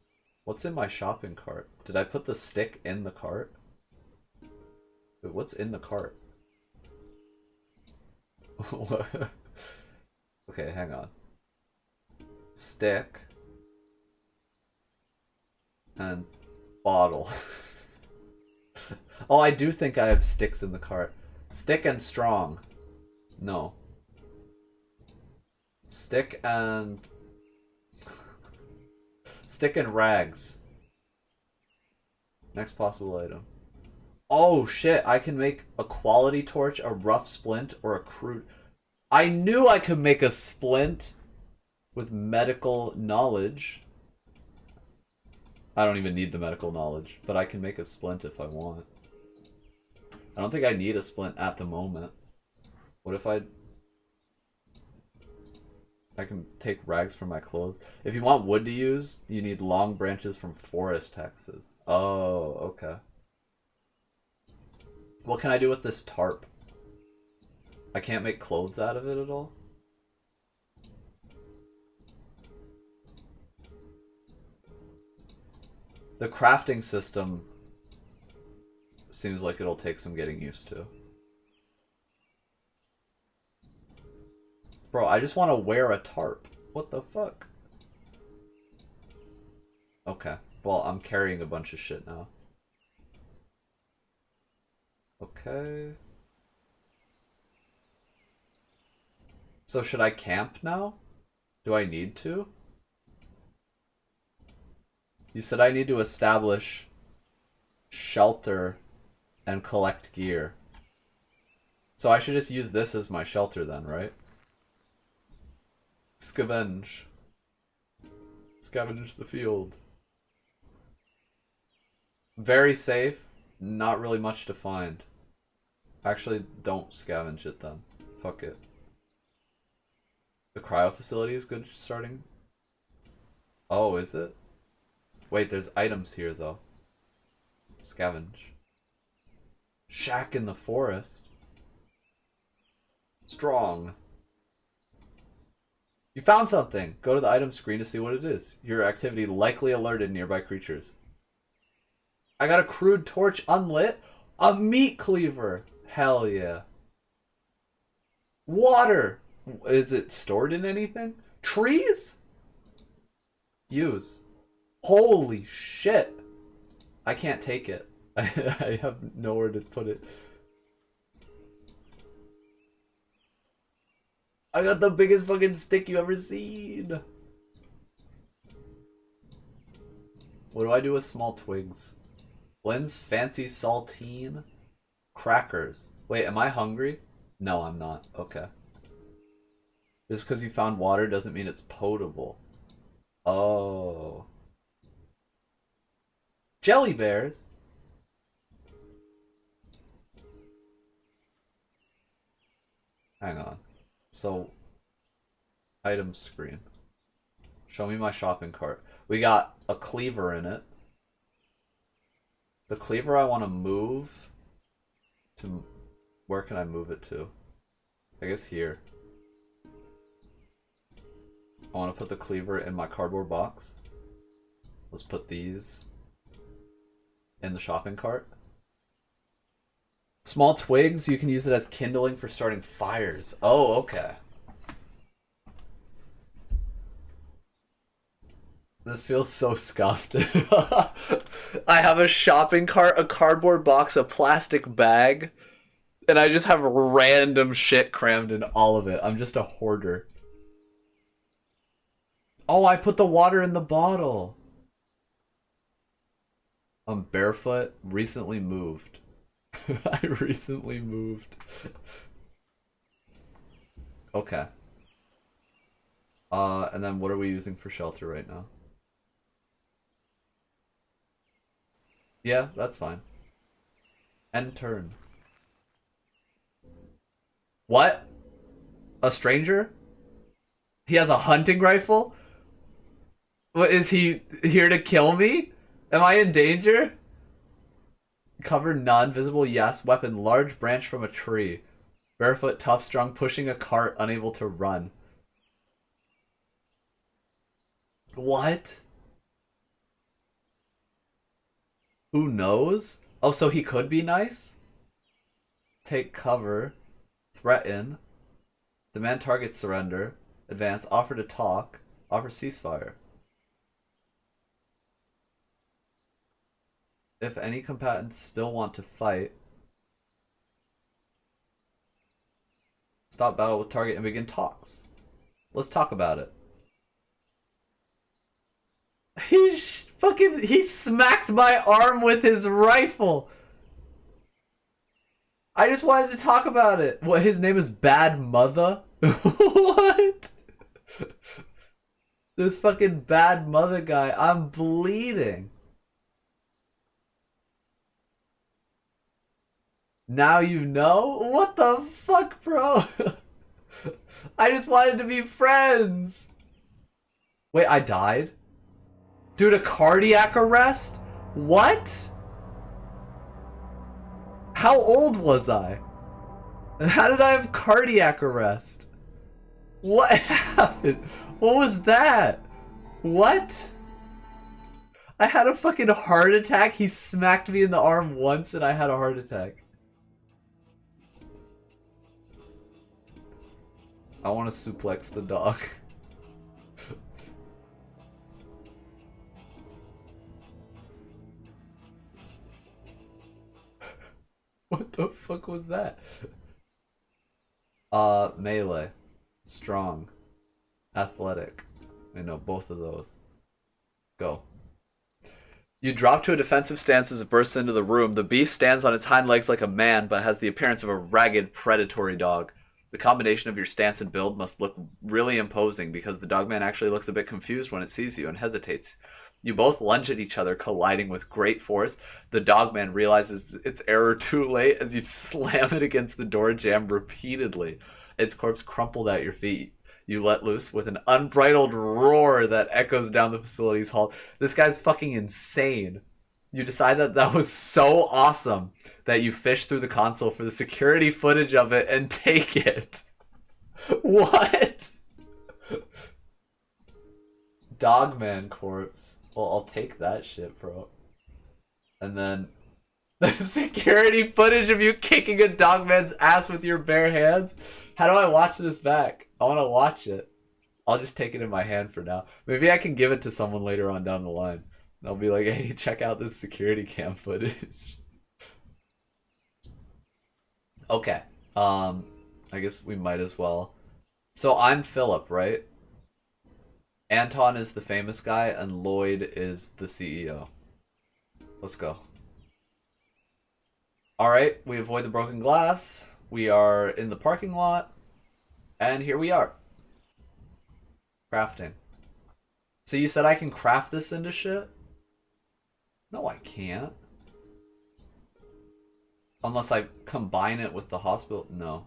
What's in my shopping cart? Did I put the stick in the cart? Wait, what's in the cart? Okay, hang on. Stick. And bottle. Oh, I do think I have sticks in the cart. Stick and strong. No. Stick and... Stick and rags. Next possible item. Oh shit, I can make a quality torch, a rough splint, or a crude... I knew I could make a splint with medical knowledge. I don't even need the medical knowledge, but I can make a splint if I want. I don't think I need a splint at the moment. What if I can take rags from my clothes? If you want wood to use, you need long branches from forest hexes. Oh, okay. What can I do with this tarp? I can't make clothes out of it at all? The crafting system seems like it'll take some getting used to. Bro, I just want to wear a tarp. What the fuck? Okay. Well, I'm carrying a bunch of shit now. Okay. So should I camp now? Do I need to? You said I need to establish shelter and collect gear. So I should just use this as my shelter then, right? Scavenge. Scavenge the field. Very safe. Not really much to find. Actually, don't scavenge it then. Fuck it. The cryo facility is good starting. Oh, is it? Wait, there's items here though. Scavenge. Shack in the forest. Strong. You found something. Go to the item screen to see what it is. Your activity likely alerted nearby creatures. I got a crude torch unlit. A meat cleaver. Hell yeah. Water. Is it stored in anything? Trees? Use. Holy shit. I can't take it. I have nowhere to put it. I got the biggest fucking stick you ever seen. What do I do with small twigs? Blends fancy saltine. Crackers. Wait, am I hungry? No, I'm not. Okay. Just because you found water doesn't mean it's potable. Oh. Jelly bears? Hang on. So, item screen. Show me my shopping cart. We got a cleaver in it. The cleaver I want to move to... Where can I move it to? I guess here. I want to put the cleaver in my cardboard box. Let's put these in the shopping cart. Small twigs, you can use it as kindling for starting fires. Oh, okay. This feels so scuffed. I have a shopping cart, a cardboard box, a plastic bag, and I just have random shit crammed in all of it. I'm just a hoarder. Oh, I put the water in the bottle. I'm barefoot, recently moved. I recently moved. Okay. And then what are we using for shelter right now? Yeah, that's fine. End turn. What? A stranger? He has a hunting rifle? What, is he here to kill me? Am I in danger? Cover none. Visible, yes. Weapon, large branch from a tree. Barefoot, tough, strong, pushing a cart, unable to run. What? Who knows? Oh, so he could be nice? Take cover. Threaten. Demand target surrender. Advance. Offer to talk. Offer ceasefire. If any combatants still want to fight, stop battle with target and begin talks. Let's talk about it. He smacked my arm with his rifle. I just wanted to talk about it. What, his name is Bad Mother? What? This fucking Bad Mother guy. I'm bleeding. Now you know? What the fuck, bro? I just wanted to be friends. Wait, I died? Dude, a cardiac arrest? What? How old was I? How did I have cardiac arrest? What happened? What was that? What? I had a fucking heart attack. He smacked me in the arm once and I had a heart attack. I want to suplex the dog. What the fuck was that? Melee. Strong. Athletic. I know both of those. Go. You drop to a defensive stance as it bursts into the room. The beast stands on its hind legs like a man, but has the appearance of a ragged, predatory dog. The combination of your stance and build must look really imposing because the dogman actually looks a bit confused when it sees you and hesitates. You both lunge at each other, colliding with great force. The dogman realizes its error too late as you slam it against the door jamb repeatedly. Its corpse crumpled at your feet. You let loose with an unbridled roar that echoes down the facility's hall. This guy's fucking insane. You decide that that was so awesome that you fish through the console for the security footage of it and take it. What? Dogman corpse. Well, I'll take that shit, bro. And then the security footage of you kicking a dogman's ass with your bare hands. How do I watch this back? I want to watch it. I'll just take it in my hand for now. Maybe I can give it to someone later on down the line. I'll be like, hey, check out this security cam footage. Okay. I guess we might as well. So I'm Philip, right? Anton is the famous guy, and Lloyd is the CEO. Let's go. Alright, we avoid the broken glass. We are in the parking lot. And here we are. Crafting. So you said I can craft this into shit? No, I can't. Unless I combine it with the hospital. No.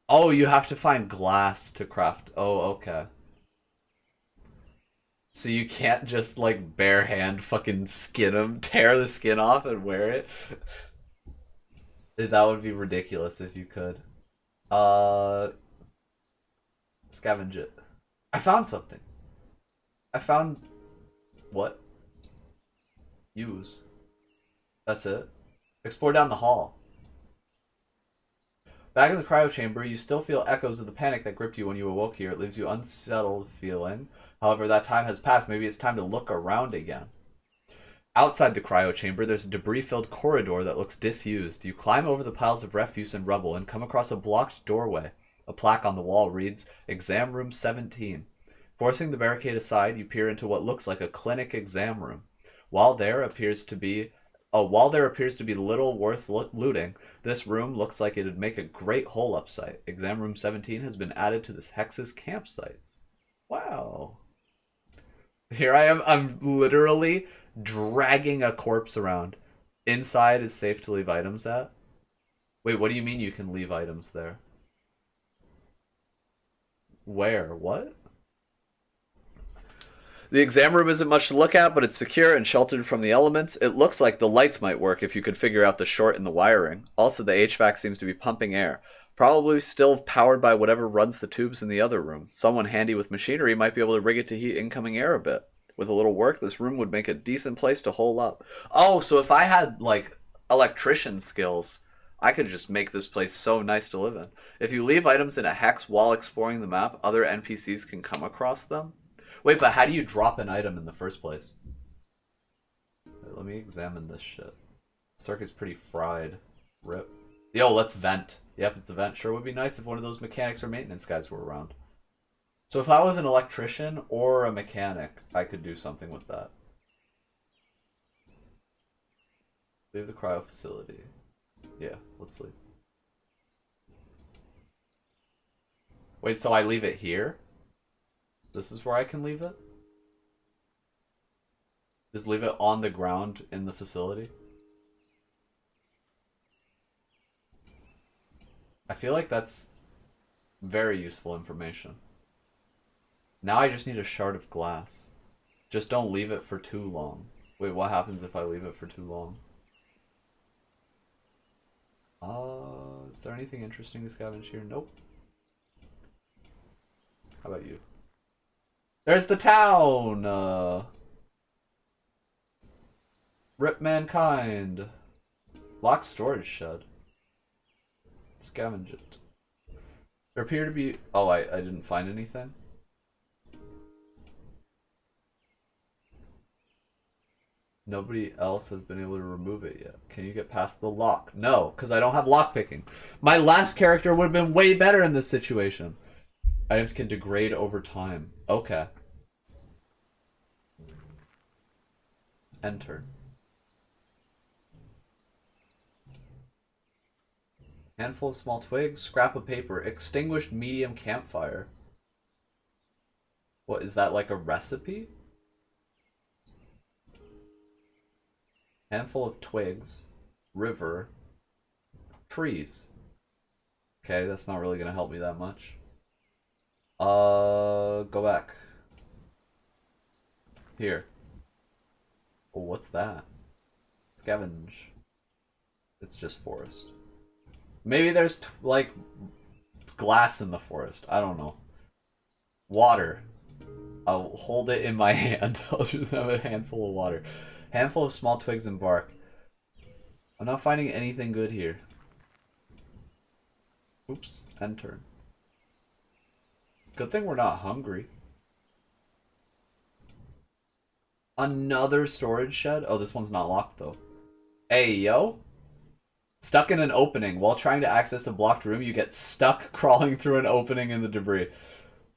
Oh, you have to find glass to craft. Oh, okay. So you can't just like bare hand fucking skin them, tear the skin off and wear it? That would be ridiculous if you could. Scavenge it. I found something. I found... What? Use. That's it. Explore down the hall. Back in the cryo chamber, you still feel echoes of the panic that gripped you when you awoke here. It leaves you unsettled feeling. However, that time has passed. Maybe it's time to look around again. Outside the cryo chamber, there's a debris-filled corridor that looks disused. You climb over the piles of refuse and rubble and come across a blocked doorway. A plaque on the wall reads, Exam Room 17. Forcing the barricade aside, you peer into what looks like a clinic exam room. While there appears to be little worth looting, this room looks like it'd make a great hole-up site. Exam Room 17 has been added to this Hex's campsites. Wow. Here I am. I'm literally dragging a corpse around. Inside is safe to leave items at. Wait, what do you mean you can leave items there? Where? What? The exam room isn't much to look at, but it's secure and sheltered from the elements. It looks like the lights might work if you could figure out the short in the wiring. Also, the HVAC seems to be pumping air. Probably still powered by whatever runs the tubes in the other room. Someone handy with machinery might be able to rig it to heat incoming air a bit. With a little work, this room would make a decent place to hole up. Oh, so if I had, like, electrician skills, I could just make this place so nice to live in. If you leave items in a hex while exploring the map, other NPCs can come across them. Wait, but how do you drop an item in the first place? Wait, let me examine this shit. Circuit's pretty fried. Rip. Yo, let's vent. Yep, it's a vent. Sure would be nice if one of those mechanics or maintenance guys were around. So if I was an electrician or a mechanic, I could do something with that. Leave the cryo facility. Yeah, let's leave. Wait, so I leave it here? This is where I can leave it? Just leave it on the ground in the facility? I feel like that's very useful information. Now I just need a shard of glass. Just don't leave it for too long. Wait, what happens if I leave it for too long? Is there anything interesting to scavenge here? Nope. How about you? There's the town! Rip mankind. Locked storage shed. Scavenge it. There appear to be... Oh, I didn't find anything? Nobody else has been able to remove it yet. Can you get past the lock? No, because I don't have lockpicking. My last character would have been way better in this situation. Items can degrade over time. Okay. Enter. Handful of small twigs, scrap of paper, extinguished medium campfire. What, is that like a recipe? Handful of twigs, river, trees. Okay, that's not really gonna help me that much. Go back. Here. Oh, what's that? Scavenge. It's just forest. Maybe there's, like, glass in the forest. I don't know. Water. I'll hold it in my hand. I'll just have a handful of water. Handful of small twigs and bark. I'm not finding anything good here. Oops. End turn. Good thing we're not hungry. Another storage shed? Oh, this one's not locked, though. Hey, yo. Stuck in an opening. While trying to access a blocked room, you get stuck crawling through an opening in the debris.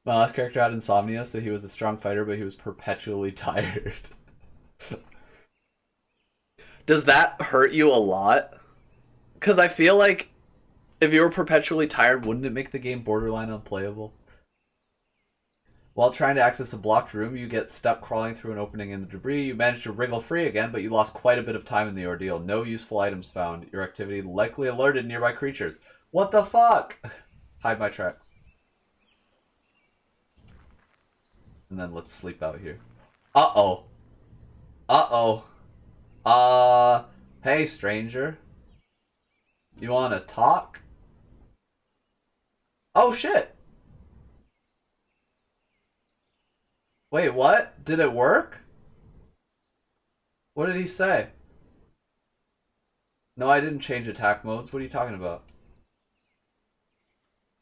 My last character had insomnia, so he was a strong fighter, but he was perpetually tired. Does that hurt you a lot? Because I feel like if you were perpetually tired, wouldn't it make the game borderline unplayable? While trying to access a blocked room, you get stuck crawling through an opening in the debris. You manage to wriggle free again, but you lost quite a bit of time in the ordeal. No useful items found. Your activity likely alerted nearby creatures. What the fuck? Hide my tracks. And then let's sleep out here. Uh-oh. Uh-oh. Hey, stranger. You wanna talk? Oh, shit. Wait, what? Did it work? What did he say? No, I didn't change attack modes. What are you talking about?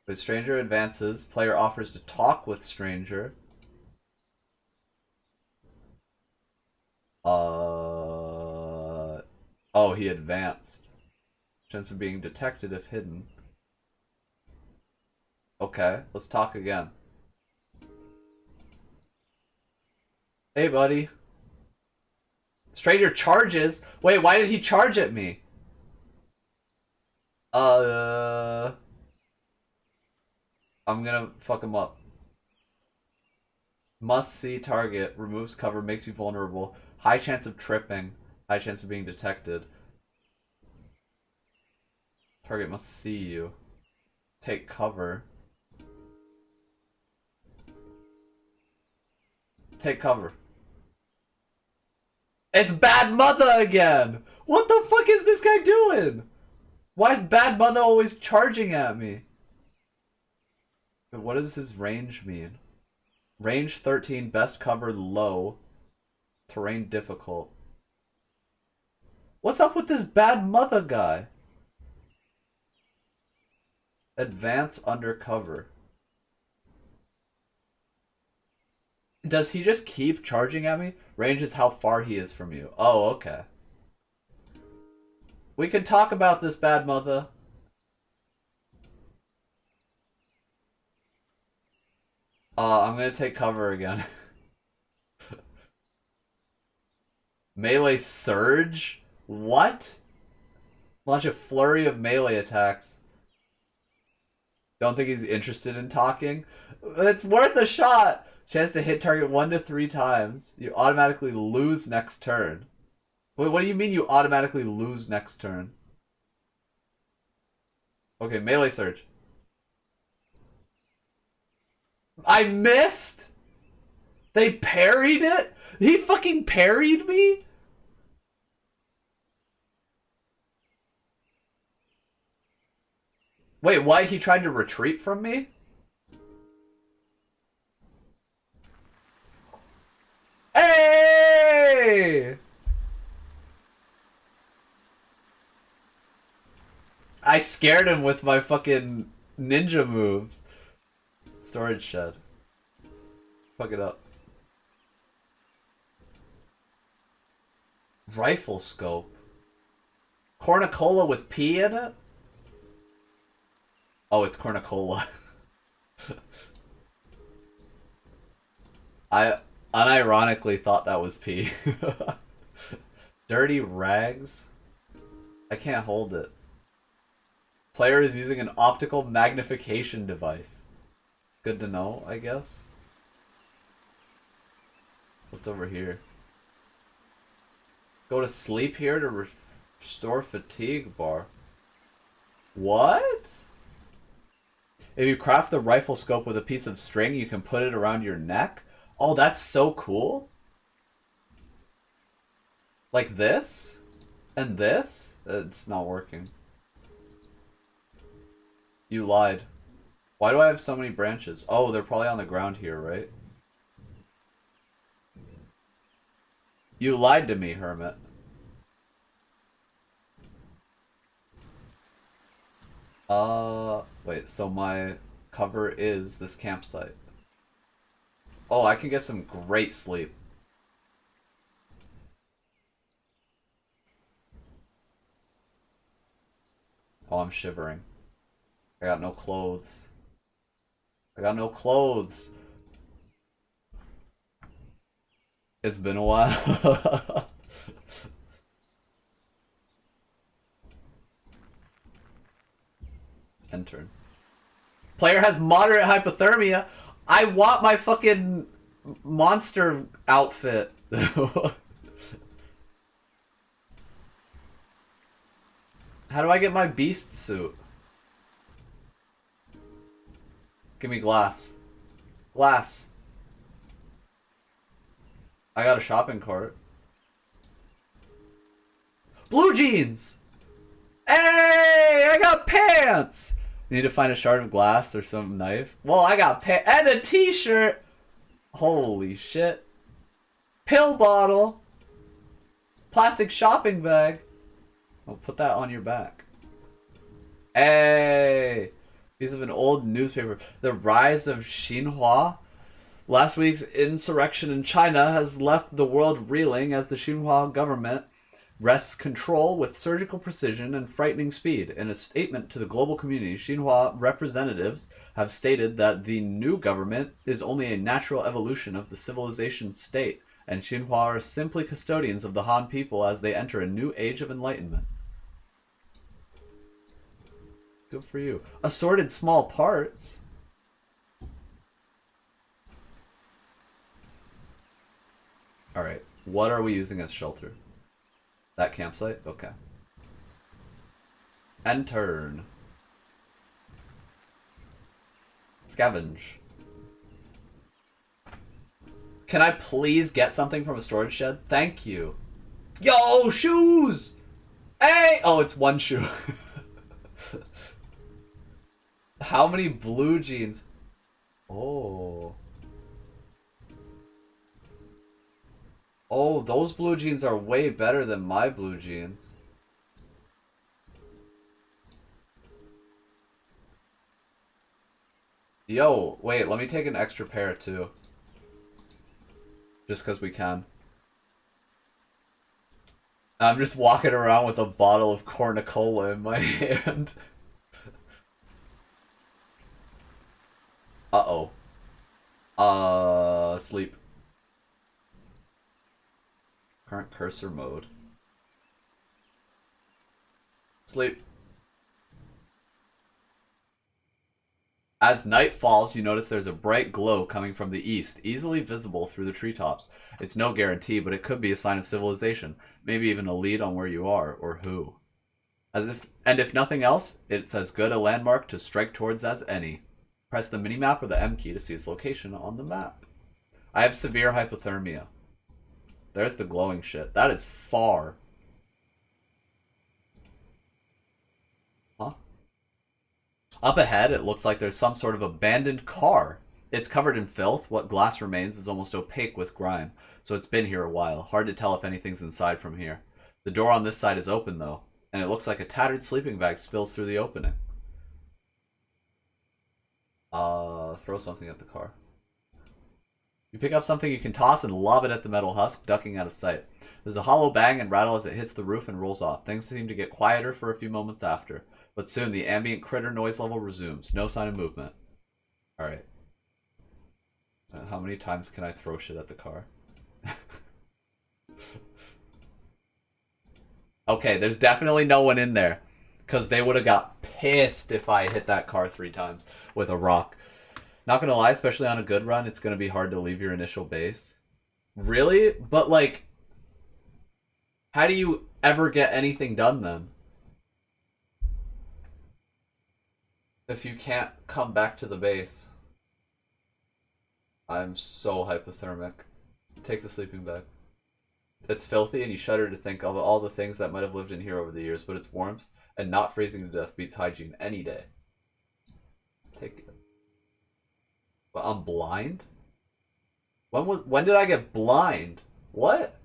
When stranger advances, player offers to talk with stranger. Oh, he advanced. Chance of being detected if hidden. Okay, let's talk again. Hey, buddy. Stranger charges? Wait, why did he charge at me? I'm gonna fuck him up. Must see target. Removes cover. Makes you vulnerable. High chance of tripping. High chance of being detected. Target must see you. Take cover. Take cover. It's Bad Mother again! What the fuck is this guy doing? Why is Bad Mother always charging at me? What does his range mean? Range 13, best cover low. Terrain difficult. What's up with this Bad Mother guy? Advance undercover. Does he just keep charging at me? Range is how far he is from you. Oh, okay. We can talk about this, Bad Mother. I'm gonna take cover again. Melee surge? What? Launch a flurry of melee attacks. Don't think he's interested in talking? It's worth a shot! Chance to hit target 1 to 3 times. You automatically lose next turn. Wait, what do you mean you automatically lose next turn? Okay, melee surge. I missed? They parried it? He fucking parried me? Wait, why? He tried to retreat from me? Hey! I scared him with my fucking ninja moves. Storage shed. Fuck it up. Rifle scope. Cornicola with P in it? Oh, it's Cornicola. I unironically thought that was P. Dirty rags? I can't hold it. Player is using an optical magnification device. Good to know, I guess. What's over here? Go to sleep here to restore fatigue bar. What? If you craft the rifle scope with a piece of string, you can put it around your neck. Oh, that's so cool. Like this? And this? It's not working. You lied. Why do I have so many branches? Oh, they're probably on the ground here, right? You lied to me, Hermit. Wait, so my cover is this campsite. Oh, I can get some great sleep. Oh, I'm shivering. I got no clothes. I got no clothes. It's been a while. Enter. Player has moderate hypothermia. I want my fucking monster outfit. How do I get my beast suit? Give me glass. Glass. I got a shopping cart. Blue jeans! Hey! I got pants! You need to find a shard of glass or some knife. Well, I got pants and a t-shirt! Holy shit. Pill bottle! Plastic shopping bag. I'll put that on your back. Hey! Piece of an old newspaper. The rise of Xinhua. Last week's insurrection in China has left the world reeling as the Xinhua government wrests control with surgical precision and frightening speed. In a statement to the global community, Xinhua representatives have stated that the new government is only a natural evolution of the civilization state, and Xinhua are simply custodians of the Han people as they enter a new age of enlightenment. Good for you. Assorted small parts. Alright, what are we using as shelter? That campsite? Okay. End turn. Scavenge. Can I please get something from a storage shed? Thank you. Yo, shoes! Hey! Oh, it's one shoe. How many blue jeans? Oh. Oh, those blue jeans are way better than my blue jeans. Yo, wait, let me take an extra pair too. Just because we can. I'm just walking around with a bottle of cornucola in my hand. Uh-oh. Sleep. Current cursor mode. Sleep. As night falls, you notice there's a bright glow coming from the east, easily visible through the treetops. It's no guarantee, but it could be a sign of civilization, maybe even a lead on where you are, or who. And if nothing else, it's as good a landmark to strike towards as any. Press the minimap or the M key to see its location on the map. I have severe hypothermia. There's the glowing shit. That is far. Huh? Up ahead, it looks like there's some sort of abandoned car. It's covered in filth. What glass remains is almost opaque with grime, so it's been here a while. Hard to tell if anything's inside from here. The door on this side is open, though, and it looks like a tattered sleeping bag spills through the opening. Throw something at the car. You pick up something you can toss and lob it at the metal husk, ducking out of sight. There's a hollow bang and rattle as it hits the roof and rolls off. Things seem to get quieter for a few moments after, but soon the ambient critter noise level resumes. No sign of movement. Alright. How many times can I throw shit at the car? Okay, there's definitely no one in there, because they would have got pissed if I hit that car 3 times with a rock. Not gonna lie, especially on a good run, it's gonna be hard to leave your initial base. Really? But, like, how do you ever get anything done then? If you can't come back to the base. I'm so hypothermic. Take the sleeping bag. It's filthy and you shudder to think of all the things that might have lived in here over the years, but its warmth and not freezing to death beats hygiene any day. Take it. But I'm blind? When did I get blind? What?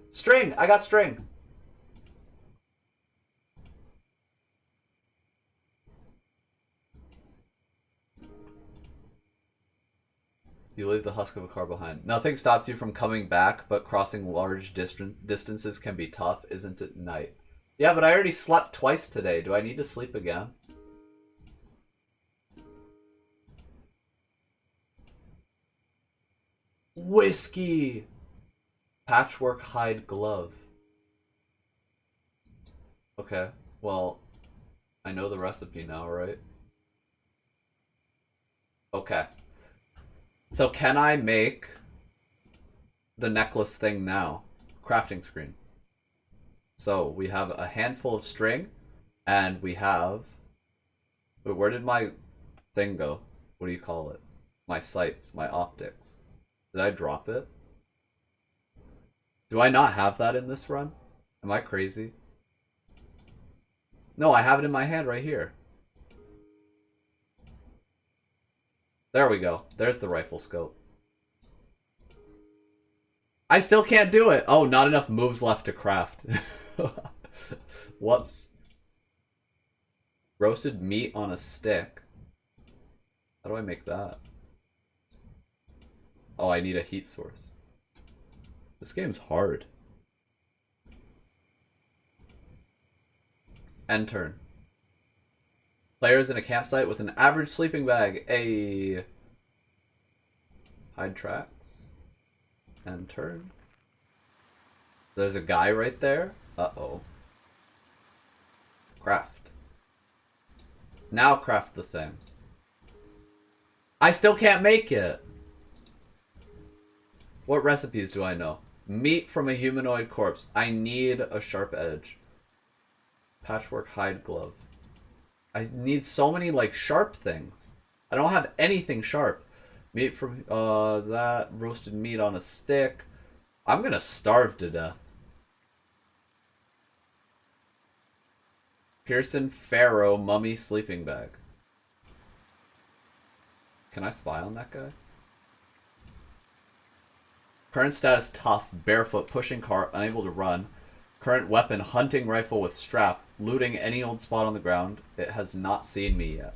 String! I got string! You leave the husk of a car behind. Nothing stops you from coming back, but crossing large distances can be tough, isn't it, night? Yeah, but I already slept twice today. Do I need to sleep again? Whiskey! Patchwork hide glove. Okay, well, I know the recipe now, right? Okay. So can I make the necklace thing now? Crafting screen. So we have a handful of string, and we have... Wait, where did my thing go? What do you call it? My sights, my optics. Did I drop it? Do I not have that in this run? Am I crazy? No, I have it in my hand right here. There we go. There's the rifle scope. I still can't do it. Oh, not enough moves left to craft. Whoops. Roasted meat on a stick. How do I make that? Oh, I need a heat source. This game's hard. End turn. Players in a campsite with an average sleeping bag. A hide tracks. End turn. There's a guy right there. Uh-oh. Craft. Now craft the thing. I still can't make it. What recipes do I know? Meat from a humanoid corpse. I need a sharp edge. Patchwork hide glove. I need so many, like, sharp things. I don't have anything sharp. Meat from, that. Roasted meat on a stick. I'm gonna starve to death. Pearson Pharaoh mummy sleeping bag. Can I spy on that guy? Current status tough, barefoot, pushing cart, unable to run. Current weapon, hunting rifle with strap, looting any old spot on the ground. It has not seen me yet.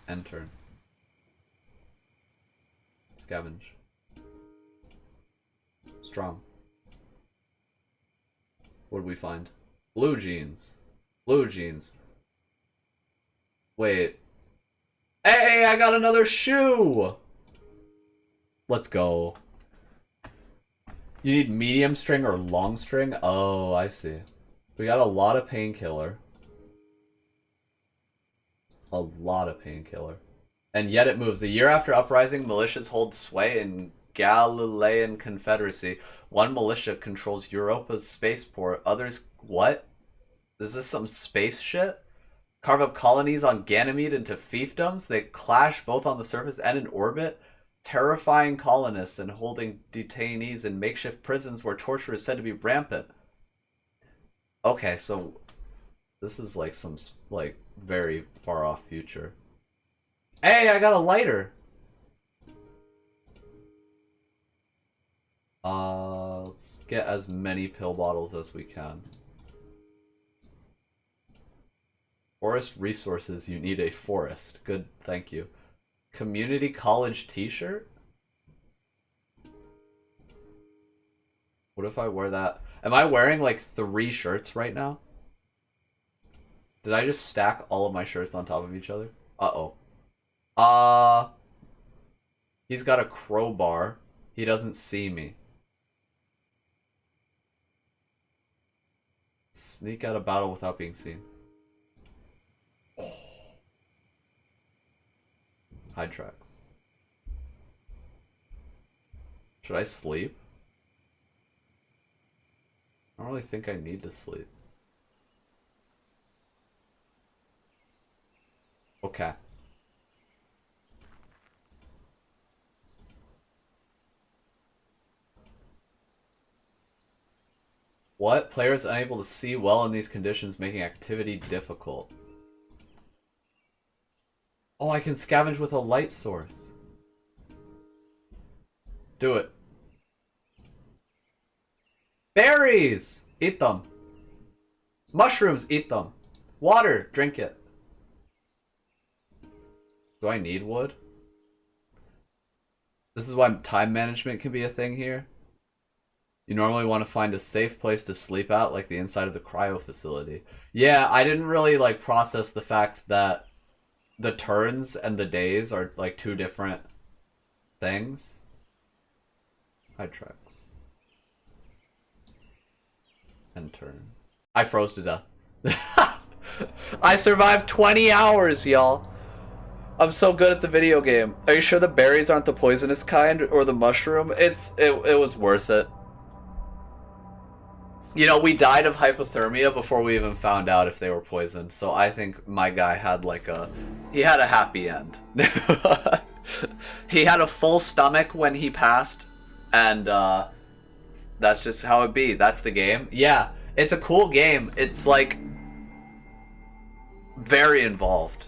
End turn. Scavenge. Strong. What did we find? Blue jeans. Blue jeans. Wait. Hey, I got another shoe! Let's go. You need medium string or long string? Oh, I see. We got a lot of painkiller. A lot of painkiller. And yet it moves. A year after uprising, militias hold sway in Galilean Confederacy. One militia controls Europa's spaceport. Others... What? Is this some space shit? Carve up colonies on Ganymede into fiefdoms. They clash both on the surface and in orbit, terrifying colonists and holding detainees in makeshift prisons where torture is said to be rampant. Okay, so this is like some, like, very far off future. Hey, I got a lighter! Let's get as many pill bottles as we can. Forest resources, you need a forest. Good, thank you. Community college t-shirt? What if I wear that? Am I wearing like 3 shirts right now? Did I just stack all of my shirts on top of each other? Uh-oh. He's got a crowbar. He doesn't see me. Sneak out of battle without being seen. Hide tracks. Should I sleep? I don't really think I need to sleep. Okay. What? Players unable to see well in these conditions, making activity difficult. Oh, I can scavenge with a light source. Do it. Berries! Eat them. Mushrooms, eat them. Water, drink it. Do I need wood? This is why time management can be a thing here. You normally want to find a safe place to sleep at, like the inside of the cryo facility. Yeah, I didn't really like process the fact that the turns and the days are like two different things. Hydrex. And turn. I froze to death. I survived 20 hours, y'all. I'm so good at the video game. Are you sure the berries aren't the poisonous kind or the mushroom? It was worth it. You know, we died of hypothermia before we even found out if they were poisoned. So I think my guy had like he had a happy end. He had a full stomach when he passed, and that's just how it be. That's the game. Yeah, it's a cool game. It's like very involved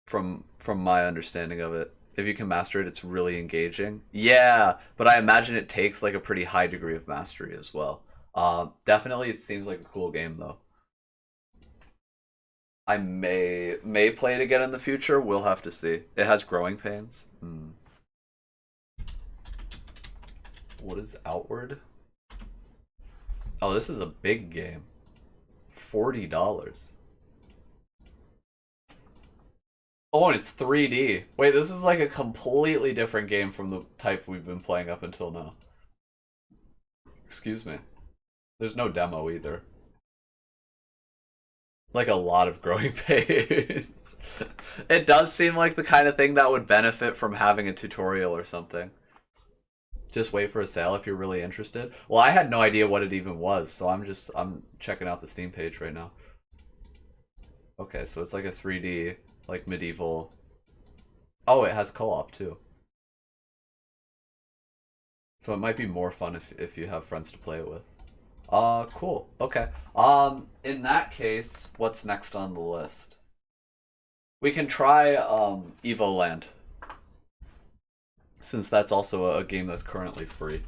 from my understanding of it. If you can master it, it's really engaging. Yeah, but I imagine it takes like a pretty high degree of mastery as well. Definitely, it seems like a cool game though. I may play it again in the future. We'll have to see. It has growing pains. What is Outward? Oh, this is a big game. $40. Oh, and it's 3D. Wait, this is like a completely different game from the type we've been playing up until now. Excuse me. There's no demo either. Like a lot of growing pains. It does seem like the kind of thing that would benefit from having a tutorial or something. Just wait for a sale if you're really interested. Well, I had no idea what it even was, so I'm checking out the Steam page right now. Okay, so it's like a 3D, like medieval. Oh, it has co-op too. So it might be more fun if you have friends to play it with. Cool. Okay. In that case, what's next on the list? We can try Evoland, since that's also a game that's currently free.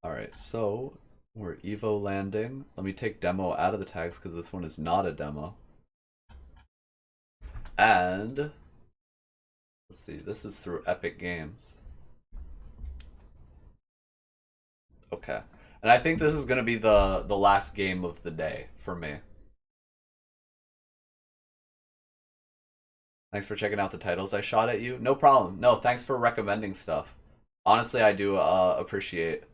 Alright, so we're Evo landing. Let me take demo out of the tags because this one is not a demo. And let's see, this is through Epic Games. Okay. And I think this is gonna be the last game of the day for me. Thanks for checking out the titles I shot at you. No problem. No, thanks for recommending stuff. Honestly, I do appreciate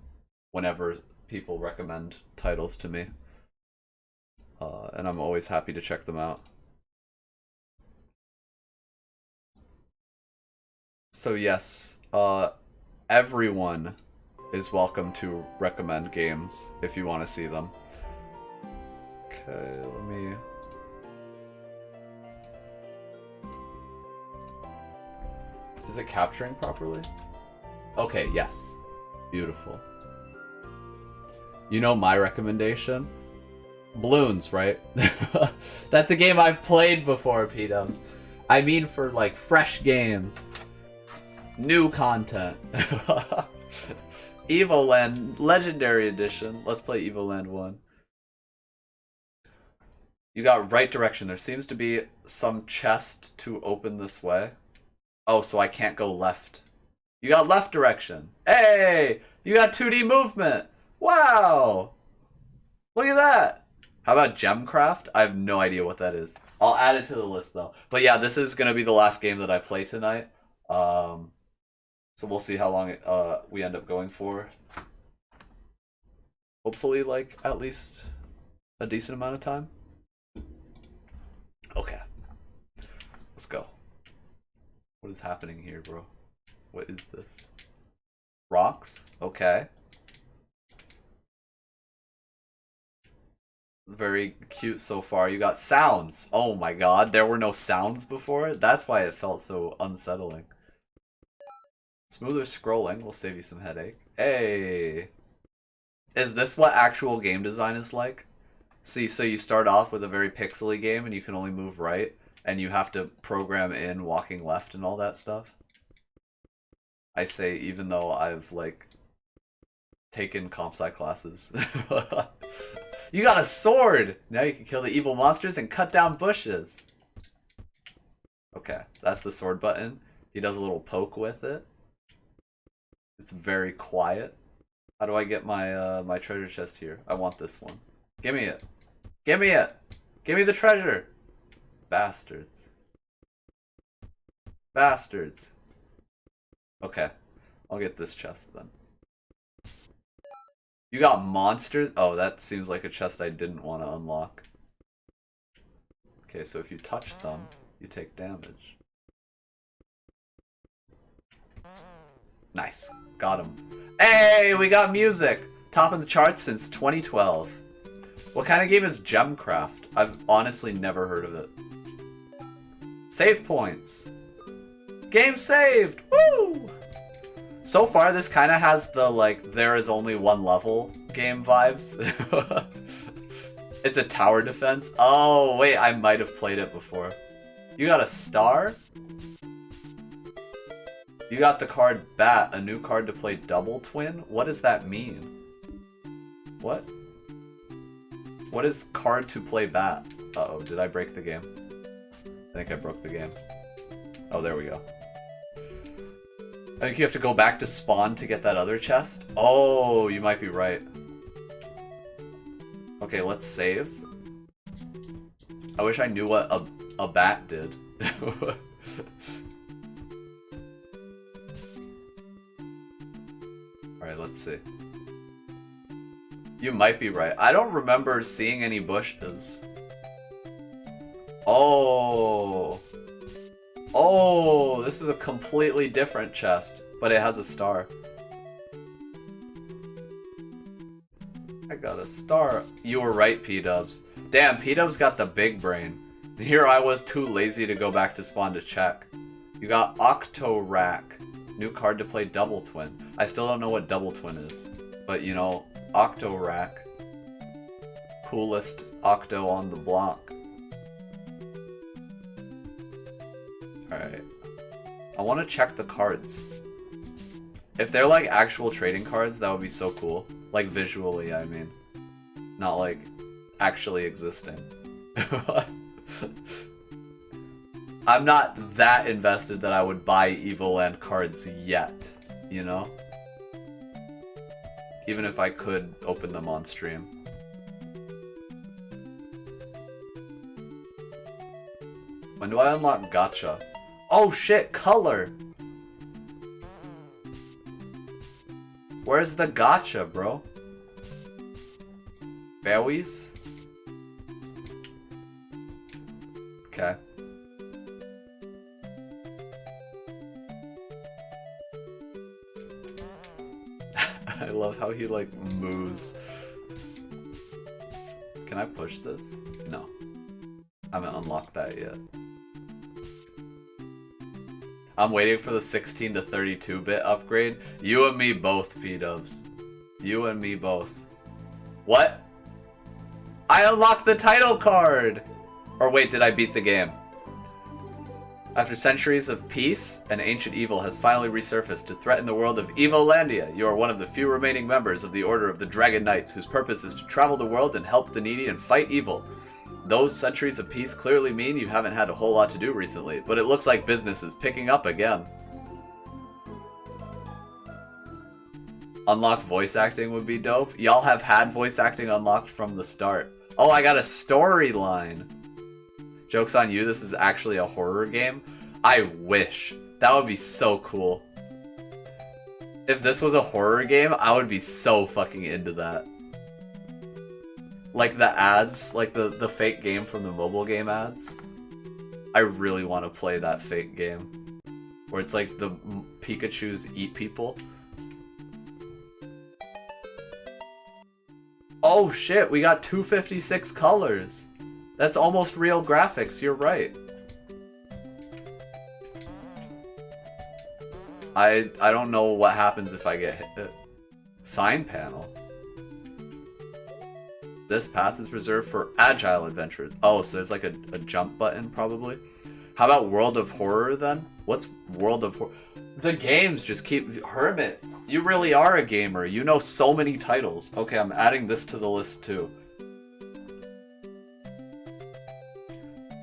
whenever people recommend titles to me. And I'm always happy to check them out. So yes, everyone is welcome to recommend games if you want to see them. Okay, let me... Is it capturing properly? Okay, yes. Beautiful. You know my recommendation? Bloons, right? That's a game I've played before, P-dubs. I mean for, like, fresh games. New content. Evoland Legendary Edition. Let's play Evoland 1. You got right direction. There seems to be some chest to open this way. Oh, so I can't go left. You got left direction. Hey! You got 2D movement. Wow! Look at that. How about Gemcraft? I have no idea what that is. I'll add it to the list, though. But yeah, this is going to be the last game that I play tonight. So we'll see how long we end up going for. Hopefully, like, at least a decent amount of time. Okay. Let's go. What is happening here, bro? What is this? Rocks? Okay. Very cute so far. You got sounds. Oh my god, there were no sounds before? That's why it felt so unsettling. Smoother scrolling will save you some headache. Hey! Is this what actual game design is like? See, so you start off with a very pixely game and you can only move right, and you have to program in walking left and all that stuff. I say, even though I've, like, taken comp sci classes. You got a sword! Now you can kill the evil monsters and cut down bushes. Okay, that's the sword button. He does a little poke with it. It's very quiet. How do I get my my treasure chest here? I want this one. Give me it. Give me it! Give me the treasure! Bastards. Bastards. Okay, I'll get this chest then. You got monsters? Oh, that seems like a chest I didn't want to unlock. Okay, so if you touch them, you take damage. Nice. Got him. Hey, we got music! Top of the charts since 2012. What kind of game is Gemcraft? I've honestly never heard of it. Save points. Game saved! Woo! So far, this kind of has the, like, there is only one level game vibes. It's a tower defense. Oh, wait, I might have played it before. You got a star? You got the card Bat, a new card to play Double Twin? What does that mean? What? What is card to play Bat? Uh-oh, did I break the game? I think I broke the game. Oh, there we go. I think you have to go back to spawn to get that other chest. Oh, you might be right. Okay, let's save. I wish I knew what a bat did. Alright, let's see. You might be right. I don't remember seeing any bushes. Oh. Oh, this is a completely different chest, but it has a star. I got a star. You were right, P-Dubs. Damn, P-Dubs got the big brain. Here I was too lazy to go back to spawn to check. You got Octorack. New card to play Double Twin. I still don't know what Double Twin is. But, you know, Octorack. Coolest Octo on the block. Alright. I want to check the cards. If they're like actual trading cards, that would be so cool. Like visually, I mean. Not like actually existing. I'm not that invested that I would buy Evoland cards yet, you know? Even if I could open them on stream. When do I unlock Gacha? Oh shit, color! Where's the Gacha, bro? Berries? Okay. I love how he like moves. Can I push this? No. I haven't unlocked that yet. I'm waiting for the 16 to 32-bit upgrade. You and me both, P-Dubs. You and me both. What? I unlocked the title card! Or wait, did I beat the game? After centuries of peace, an ancient evil has finally resurfaced to threaten the world of Evolandia. You are one of the few remaining members of the Order of the Dragon Knights, whose purpose is to travel the world and help the needy and fight evil. Those centuries of peace clearly mean you haven't had a whole lot to do recently, but it looks like business is picking up again. Unlocked voice acting would be dope. Y'all have had voice acting unlocked from the start. Oh, I got a storyline. Joke's on you, this is actually a horror game. I wish. That would be so cool. If this was a horror game, I would be so fucking into that. Like the ads, like the fake game from the mobile game ads. I really want to play that fake game. Where it's like the Pikachus eat people. Oh shit, we got 256 colors. That's almost real graphics, you're right. I don't know what happens if I get hit. Sign panel. This path is reserved for agile adventurers. Oh, so there's like a jump button probably. How about World of Horror then? What's World of Horror? The games just keep... Hermit, you really are a gamer. You know so many titles. Okay, I'm adding this to the list too.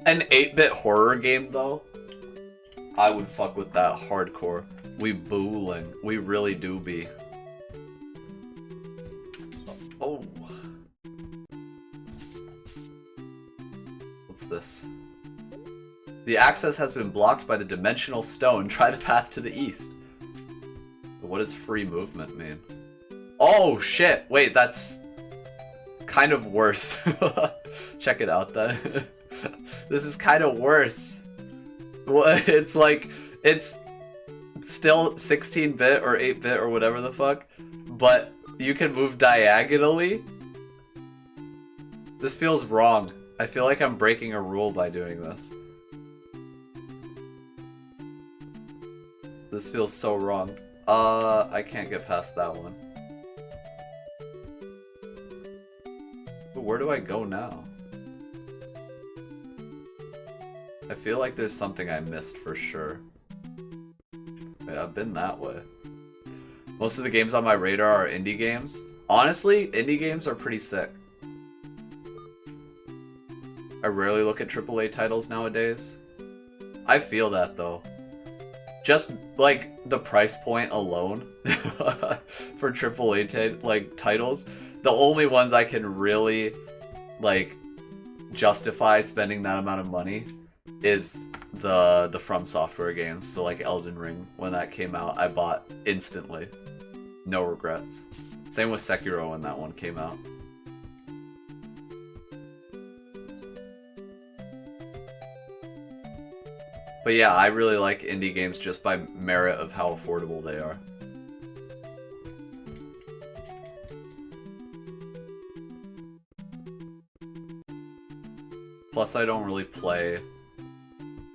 An 8-bit horror game though? I would fuck with that hardcore. We booling. We really do be. Oh. What's this? The access has been blocked by the dimensional stone. Try the path to the east. What does free movement mean? Oh shit! Wait, that's kind of worse. Check it out then. This is kind of worse. Well, it's like, it's still 16-bit or 8-bit or whatever the fuck, but you can move diagonally? This feels wrong. I feel like I'm breaking a rule by doing this. This feels so wrong. I can't get past that one. But where do I go now? I feel like there's something I missed for sure. Wait, I've been that way. Most of the games on my radar are indie games. Honestly, indie games are pretty sick. I rarely look at AAA titles nowadays. I feel that though. Just like the price point alone for AAA titles, the only ones I can really like justify spending that amount of money is the From Software games. So like Elden Ring, when that came out, I bought instantly. No regrets. Same with Sekiro when that one came out. But yeah, I really like indie games just by merit of how affordable they are. Plus, I don't really play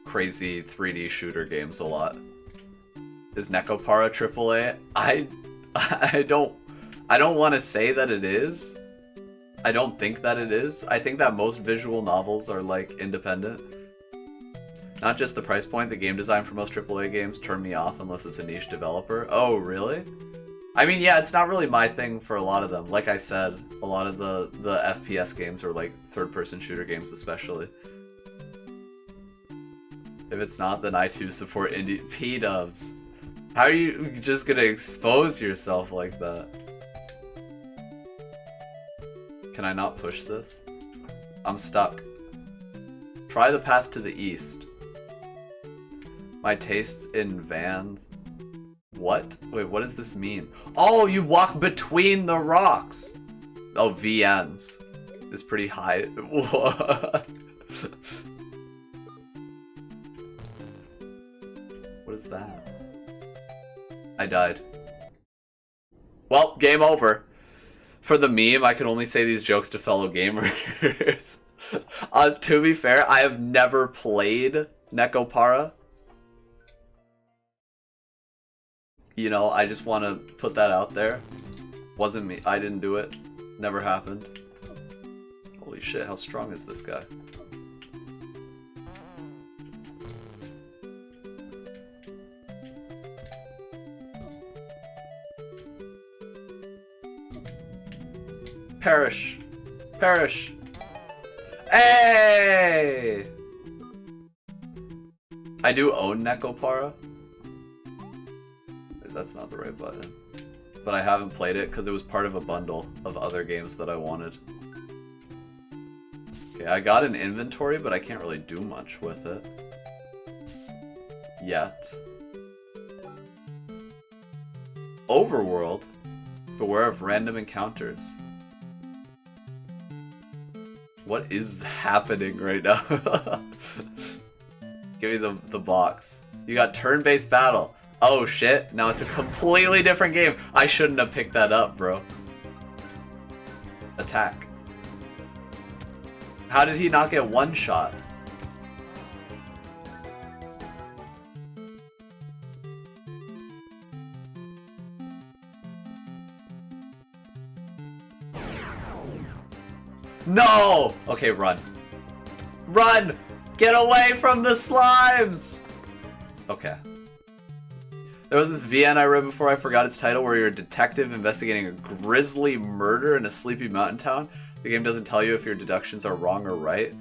crazy 3D shooter games a lot. Is Nekopara AAA? I don't want to say that it is. I don't think that it is. I think that most visual novels are like independent. Not just the price point, the game design for most AAA games turn me off unless it's a niche developer. Oh, really? I mean, yeah, it's not really my thing for a lot of them. Like I said, a lot of the FPS games are like third-person shooter games especially. If it's not, then I too support indie P-dubs. How are you just gonna expose yourself like that? Can I not push this? I'm stuck. Try the path to the east. My tastes in vans. What? Wait, what does this mean? Oh, you walk between the rocks! Oh, VNs. It's pretty high. What? What is that? I died. Well, game over. For the meme, I can only say these jokes to fellow gamers. To be fair, I have never played Nekopara. You know, I just want to put that out there. Wasn't me. I didn't do it. Never happened. Holy shit, how strong is this guy? Perish. Perish. Hey! I do own Nekopara. That's not the right button. But I haven't played it because it was part of a bundle of other games that I wanted. Okay, I got an inventory, but I can't really do much with it. Yet. Overworld? Beware of random encounters. What is happening right now? Give me the box. You got turn-based battle. Oh shit, now it's a completely different game. I shouldn't have picked that up, bro. Attack. How did he not get one shot? No! Okay, run. Run! Get away from the slimes! Okay. There was this VN I read before I forgot its title where you're a detective investigating a grisly murder in a sleepy mountain town. The game doesn't tell you if your deductions are wrong or right.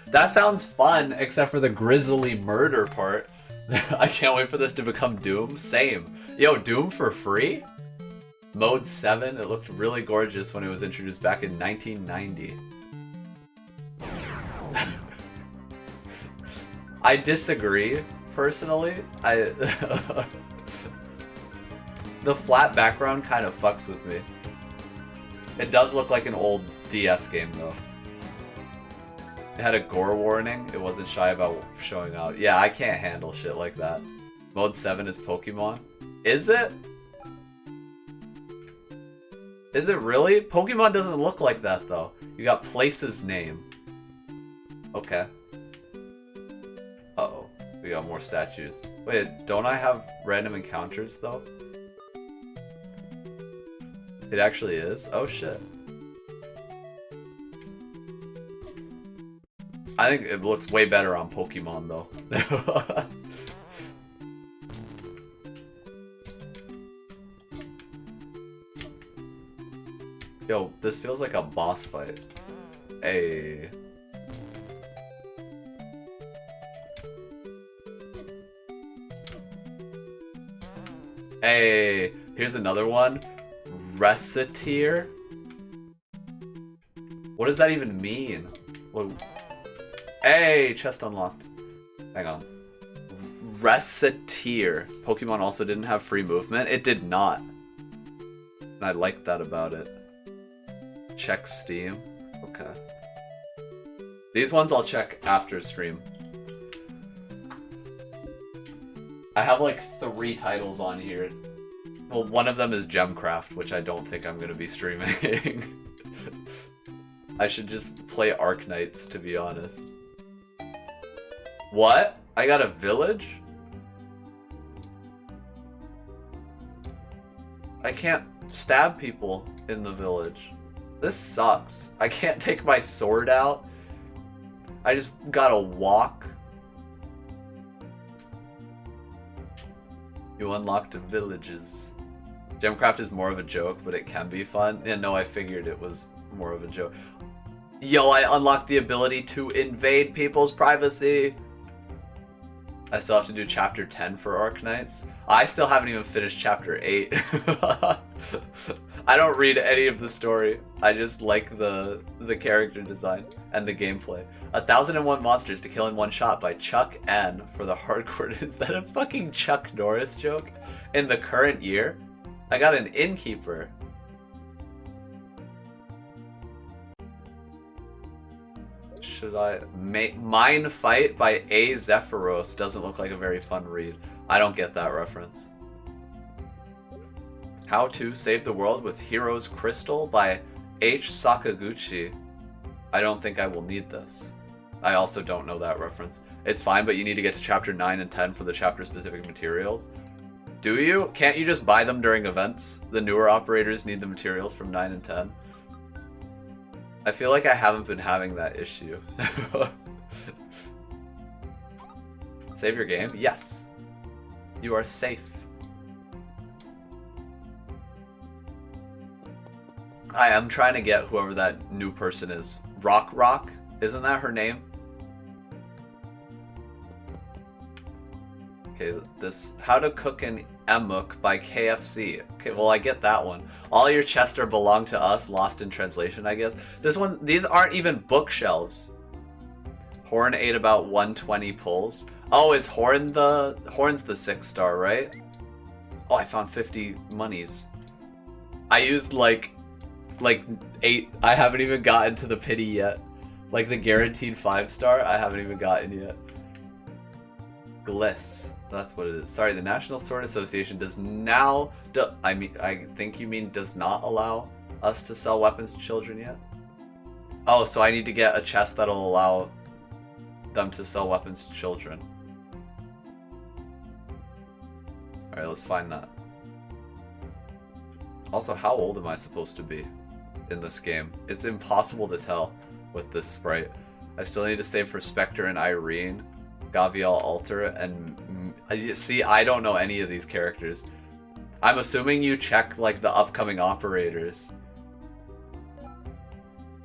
That sounds fun, except for the grisly murder part. I can't wait for this to become Doom. Same. Yo, Doom for free? Mode 7, it looked really gorgeous when it was introduced back in 1990. I disagree, personally. The flat background kind of fucks with me. It does look like an old DS game, though. It had a gore warning. It wasn't shy about showing out. Yeah, I can't handle shit like that. Mode 7 is Pokemon. Is it? Is it really? Pokemon doesn't look like that, though. You got Place's name. Okay. Uh-oh. We got more statues. Wait, don't I have random encounters, though? It actually is? Oh, shit. I think it looks way better on Pokemon, though. Yo, this feels like a boss fight. Hey. Hey, here's another one. Reciteer? What does that even mean? What? Hey, chest unlocked. Hang on. Reciteer. Pokemon also didn't have free movement. It did not. And I liked that about it. Check Steam. Okay. These ones I'll check after stream. I have like 3 titles on here. Well, one of them is Gemcraft, which I don't think I'm going to be streaming. I should just play Arknights, to be honest. What? I got a village? I can't stab people in the village. This sucks. I can't take my sword out. I just gotta walk. You unlocked villages. Gemcraft is more of a joke, but it can be fun. Yeah, no, I figured it was more of a joke. Yo, I unlocked the ability to invade people's privacy. I still have to do chapter 10 for Arknights. I still haven't even finished chapter 8. I don't read any of the story. I just like the character design and the gameplay. 1001 monsters to kill in one shot by Chuck N for the hardcore. Is that a fucking Chuck Norris joke? In the current year? I got an innkeeper. Should I Mine Fight by A. Zephyros doesn't look like a very fun read. I don't get that reference. How to Save the World with Heroes Crystal by H. Sakaguchi. I don't think I will need this. I also don't know that reference. It's fine, but you need to get to chapter 9 and 10 for the chapter specific materials. Do you? Can't you just buy them during events? The newer operators need the materials from 9 and 10. I feel like I haven't been having that issue. Save your game? Yes. You are safe. I am trying to get whoever that new person is. Rock? Isn't that her name? Okay, this How to Cook an Emuk by KFC. Okay, well I get that one. All your chests are belong to us, lost in translation, I guess. These aren't even bookshelves. Horn ate about 120 pulls. Oh, is Horn's the 6-star, right? Oh, I found 50 monies. I used like 8. I haven't even gotten to the pity yet. Like the guaranteed 5-star, I haven't even gotten yet. Gliss. That's what it is. Sorry, the National Sword Association does now... I think you mean does not allow us to sell weapons to children yet? Oh, so I need to get a chest that'll allow them to sell weapons to children. Alright, let's find that. Also, how old am I supposed to be? in this game. It's impossible to tell with this sprite. I still need to save for Spectre and Irene, Gavial Alter, and... See, I don't know any of these characters. I'm assuming you check, like, the upcoming operators.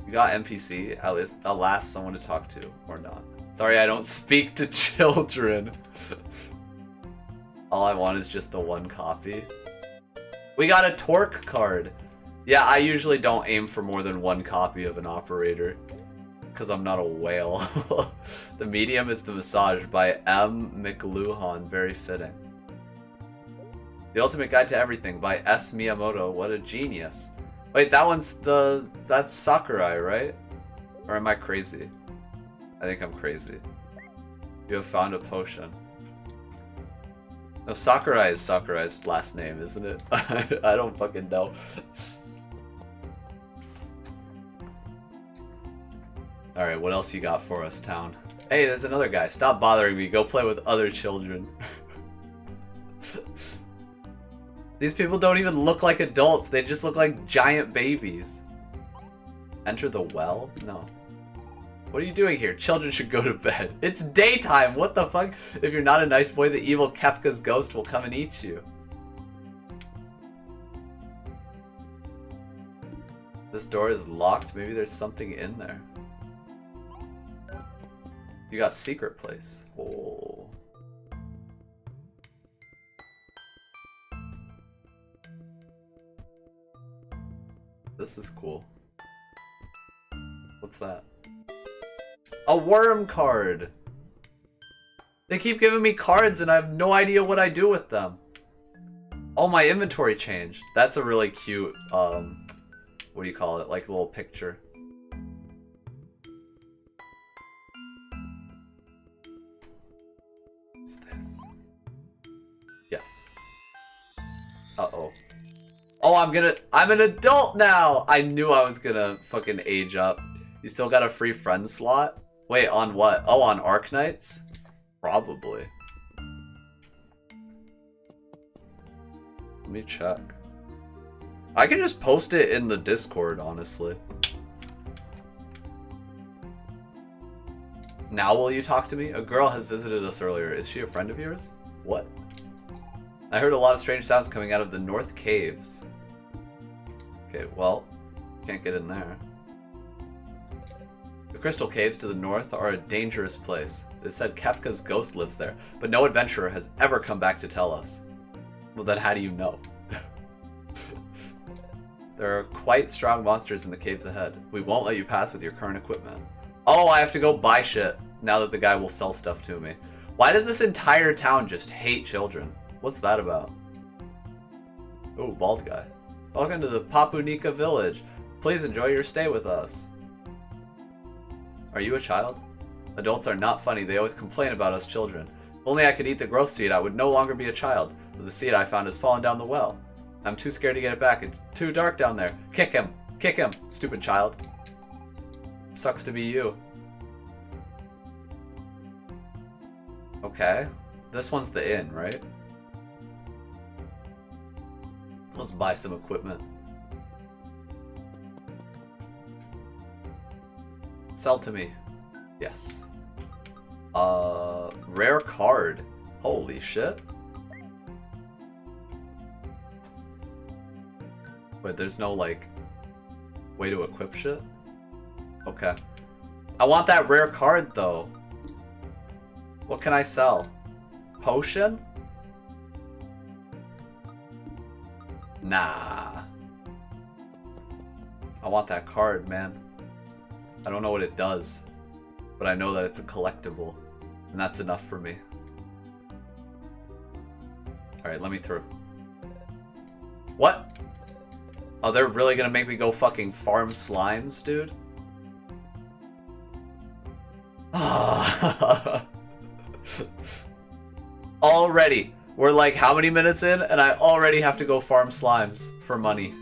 You got NPC? At least, alas, someone to talk to, or not. Sorry, I don't speak to children. All I want is just the one copy. We got a torque card. Yeah, I usually don't aim for more than one copy of an operator, because I'm not a whale. The medium is the massage by M. McLuhan. Very fitting. The Ultimate Guide to Everything by S. Miyamoto. What a genius. Wait, that's Sakurai, right? Or am I crazy? I think I'm crazy. You have found a potion. No, Sakurai is Sakurai's last name, isn't it? I don't fucking know. Alright, what else you got for us, town? Hey, there's another guy. Stop bothering me. Go play with other children. These people don't even look like adults. They just look like giant babies. Enter the well? No. What are you doing here? Children should go to bed. It's daytime. What the fuck? If you're not a nice boy, the evil Kefka's ghost will come and eat you. This door is locked. Maybe there's something in there. You got secret place. Oh. This is cool. What's that? A worm card! They keep giving me cards and I have no idea what I do with them. Oh, my inventory changed. That's a really cute, what do you call it? Like a little picture. What's this? Yes. Uh-oh. Oh, I'm an adult now! I knew I was gonna fucking age up. You still got a free friend slot? Wait, on what? Oh, on Arknights? Probably. Let me check. I can just post it in the Discord, honestly. Now will you talk to me? A girl has visited us earlier. Is she a friend of yours? What? I heard a lot of strange sounds coming out of the North Caves. Okay, well, can't get in there. The Crystal Caves to the north are a dangerous place. It is said Kefka's ghost lives there, but no adventurer has ever come back to tell us. Well, then how do you know? There are quite strong monsters in the caves ahead. We won't let you pass with your current equipment. Oh, I have to go buy shit now that the guy will sell stuff to me. Why does this entire town just hate children? What's that about? Oh, bald guy. Welcome to the Papunika village. Please enjoy your stay with us. Are you a child? Adults are not funny. They always complain about us children. If only I could eat the growth seed, I would no longer be a child. But the seed I found has fallen down the well. I'm too scared to get it back. It's too dark down there. Kick him. Kick him, stupid child. Sucks to be you. Okay. This one's the inn, right? Let's buy some equipment. Sell to me. Yes. Rare card. Holy shit. Wait, there's no, like, way to equip shit? Okay. I want that rare card, though. What can I sell? Potion? Nah. I want that card, man. I don't know what it does, but I know that it's a collectible, and that's enough for me. Alright, let me through. What? Oh, they're really gonna make me go fucking farm slimes, dude? Already. We're like how many minutes in, and I already have to go farm slimes for money.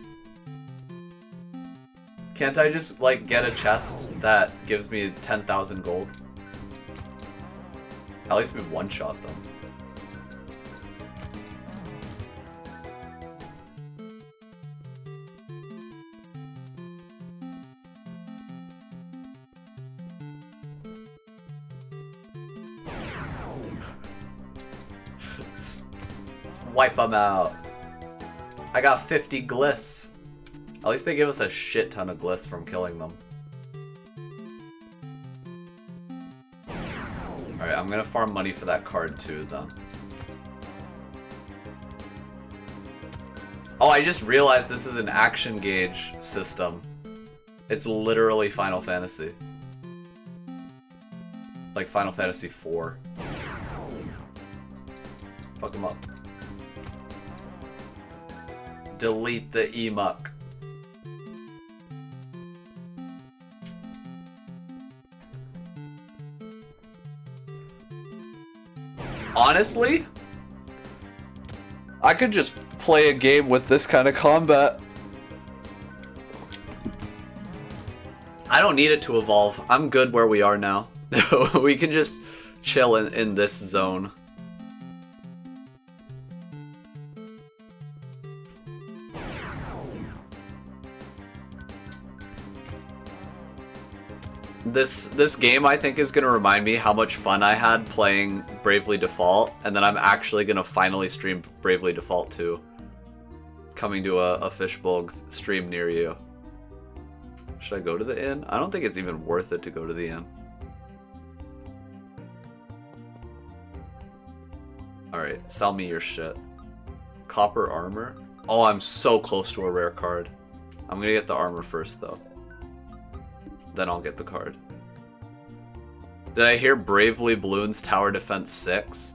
Can't I just, like, get a chest that gives me 10,000 gold? At least we one-shot them. Wipe them out. I got 50 gliss. At least they give us a shit ton of gliss from killing them. Alright, I'm gonna farm money for that card too, then. Oh, I just realized this is an action gauge system. It's literally Final Fantasy. Like Final Fantasy IV. Fuck him up. Delete the emuck. Honestly, I could just play a game with this kind of combat. I don't need it to evolve. I'm good where we are now. We can just chill in this zone. This game, I think, is going to remind me how much fun I had playing Bravely Default, and then I'm actually going to finally stream Bravely Default 2. Coming to a Fishbowl stream near you. Should I go to the inn? I don't think it's even worth it to go to the inn. Alright, sell me your shit. Copper armor? Oh, I'm so close to a rare card. I'm gonna get the armor first, though. Then I'll get the card. Did I hear Bravely Bloons Tower Defense 6?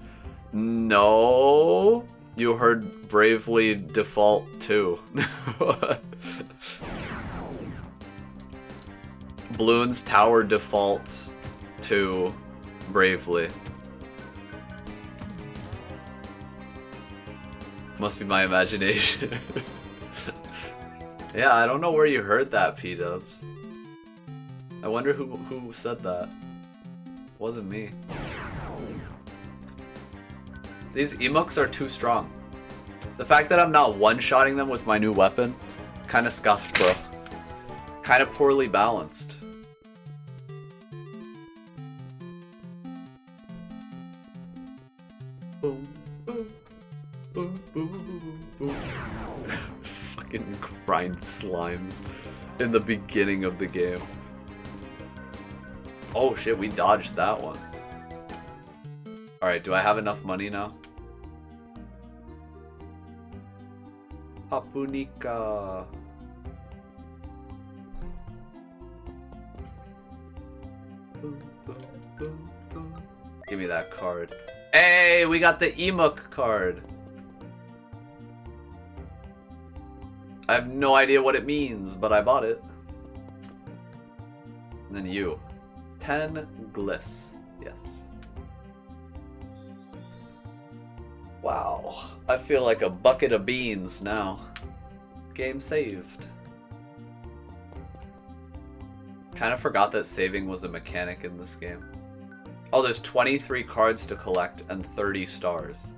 No. You heard Bravely Default 2. Bloons Tower Default 2 Bravely. Must be my imagination. Yeah, I don't know where you heard that, P-dubs. I wonder who said that. It wasn't me. These emuks are too strong. The fact that I'm not one-shotting them with my new weapon, kinda scuffed, bro. Kinda poorly balanced. Boom, boom, boom, boom, boom. Fucking grind slimes in the beginning of the game. Oh shit, we dodged that one. Alright, do I have enough money now? Papunika. Give me that card. Hey, we got the Emuk card. I have no idea what it means, but I bought it. And then you. 10 gliss. Yes. Wow. I feel like a bucket of beans now. Game saved. Kind of forgot that saving was a mechanic in this game. Oh, there's 23 cards to collect and 30 stars.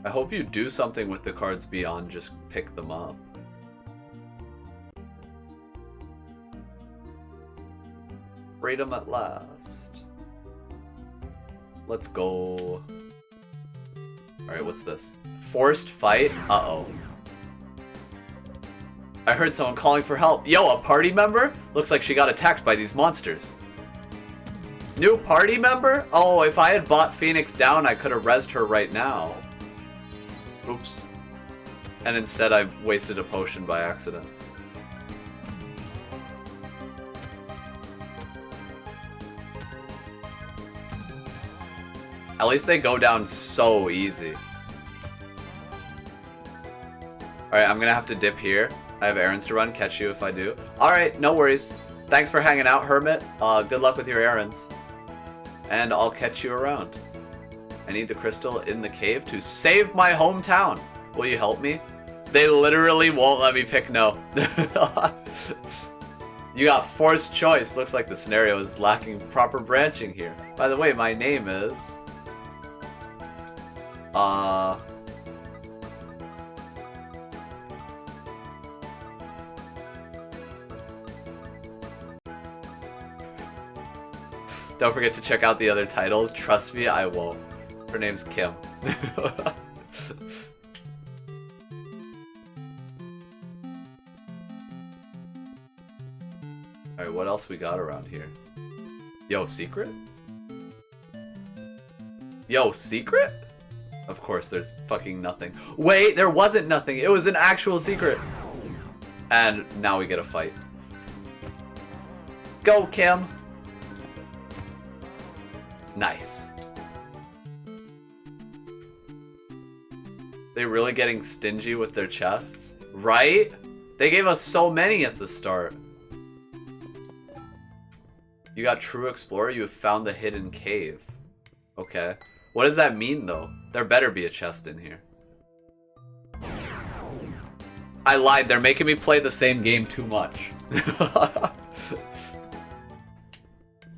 I hope you do something with the cards beyond just pick them up. Freedom at last. Let's go. Alright, what's this? Forced fight? Uh-oh. I heard someone calling for help. Yo, a party member? Looks like she got attacked by these monsters. New party member? Oh, if I had bought Phoenix down, I could have rezzed her right now. Oops. And instead I wasted a potion by accident. At least they go down so easy. Alright, I'm gonna have to dip here. I have errands to run, catch you if I do. Alright, no worries. Thanks for hanging out, Hermit. Good luck with your errands. And I'll catch you around. I need the crystal in the cave to save my hometown. Will you help me? They literally won't let me pick no. You got forced choice. Looks like the scenario is lacking proper branching here. By the way, my name is... Don't forget to check out the other titles. Trust me, I won't. Her name's Kim. Alright, what else we got around here? Yo, secret? Yo, secret? Of course, there's fucking nothing. Wait, there wasn't nothing. It was an actual secret. And now we get a fight. Go, Kim. Nice. They really getting stingy with their chests? Right? They gave us so many at the start. You got True Explorer, you have found the hidden cave. Okay. What does that mean, though? There better be a chest in here. I lied, they're making me play the same game too much.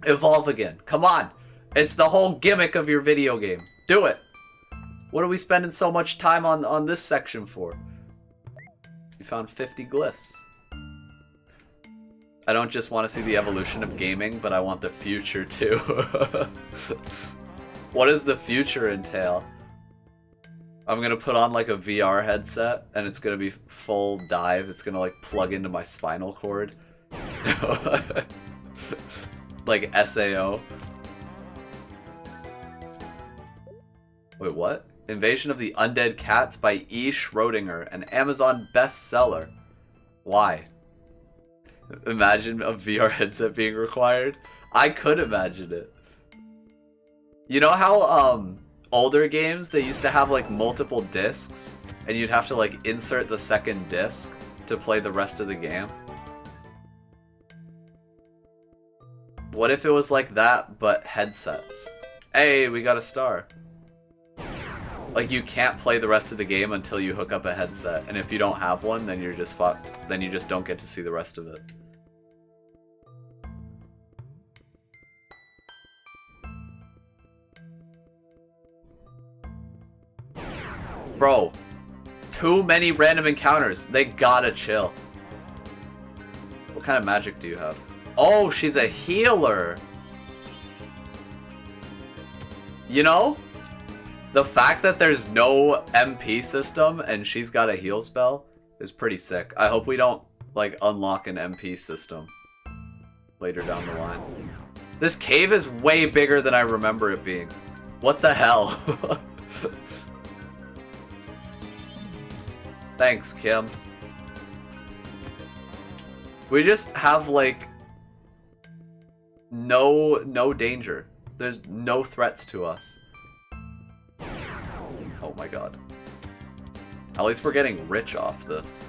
Evolve again. Come on. It's the whole gimmick of your video game. Do it. What are we spending so much time on this section for? You found 50 glyphs. I don't just want to see the evolution of gaming, but I want the future too. What does the future entail? I'm gonna put on like a VR headset and it's gonna be full dive. It's gonna like plug into my spinal cord. Like SAO. Wait, what? Invasion of the Undead Cats by E. Schrodinger, an Amazon bestseller. Why? Imagine a VR headset being required. I could imagine it. You know how older games, they used to have like multiple discs and you'd have to like insert the second disc to play the rest of the game? What if it was like that but headsets? Hey, we got a star. Like, you can't play the rest of the game until you hook up a headset, and if you don't have one, then you're just fucked. Then you just don't get to see the rest of it. Bro, too many random encounters. They gotta chill. What kind of magic do you have? Oh, she's a healer. You know? The fact that there's no MP system and she's got a heal spell is pretty sick. I hope we don't, like, unlock an MP system later down the line. This cave is way bigger than I remember it being. What the hell? Thanks, Kim. We just have, like, no danger. There's no threats to us. Oh my god. At least we're getting rich off this.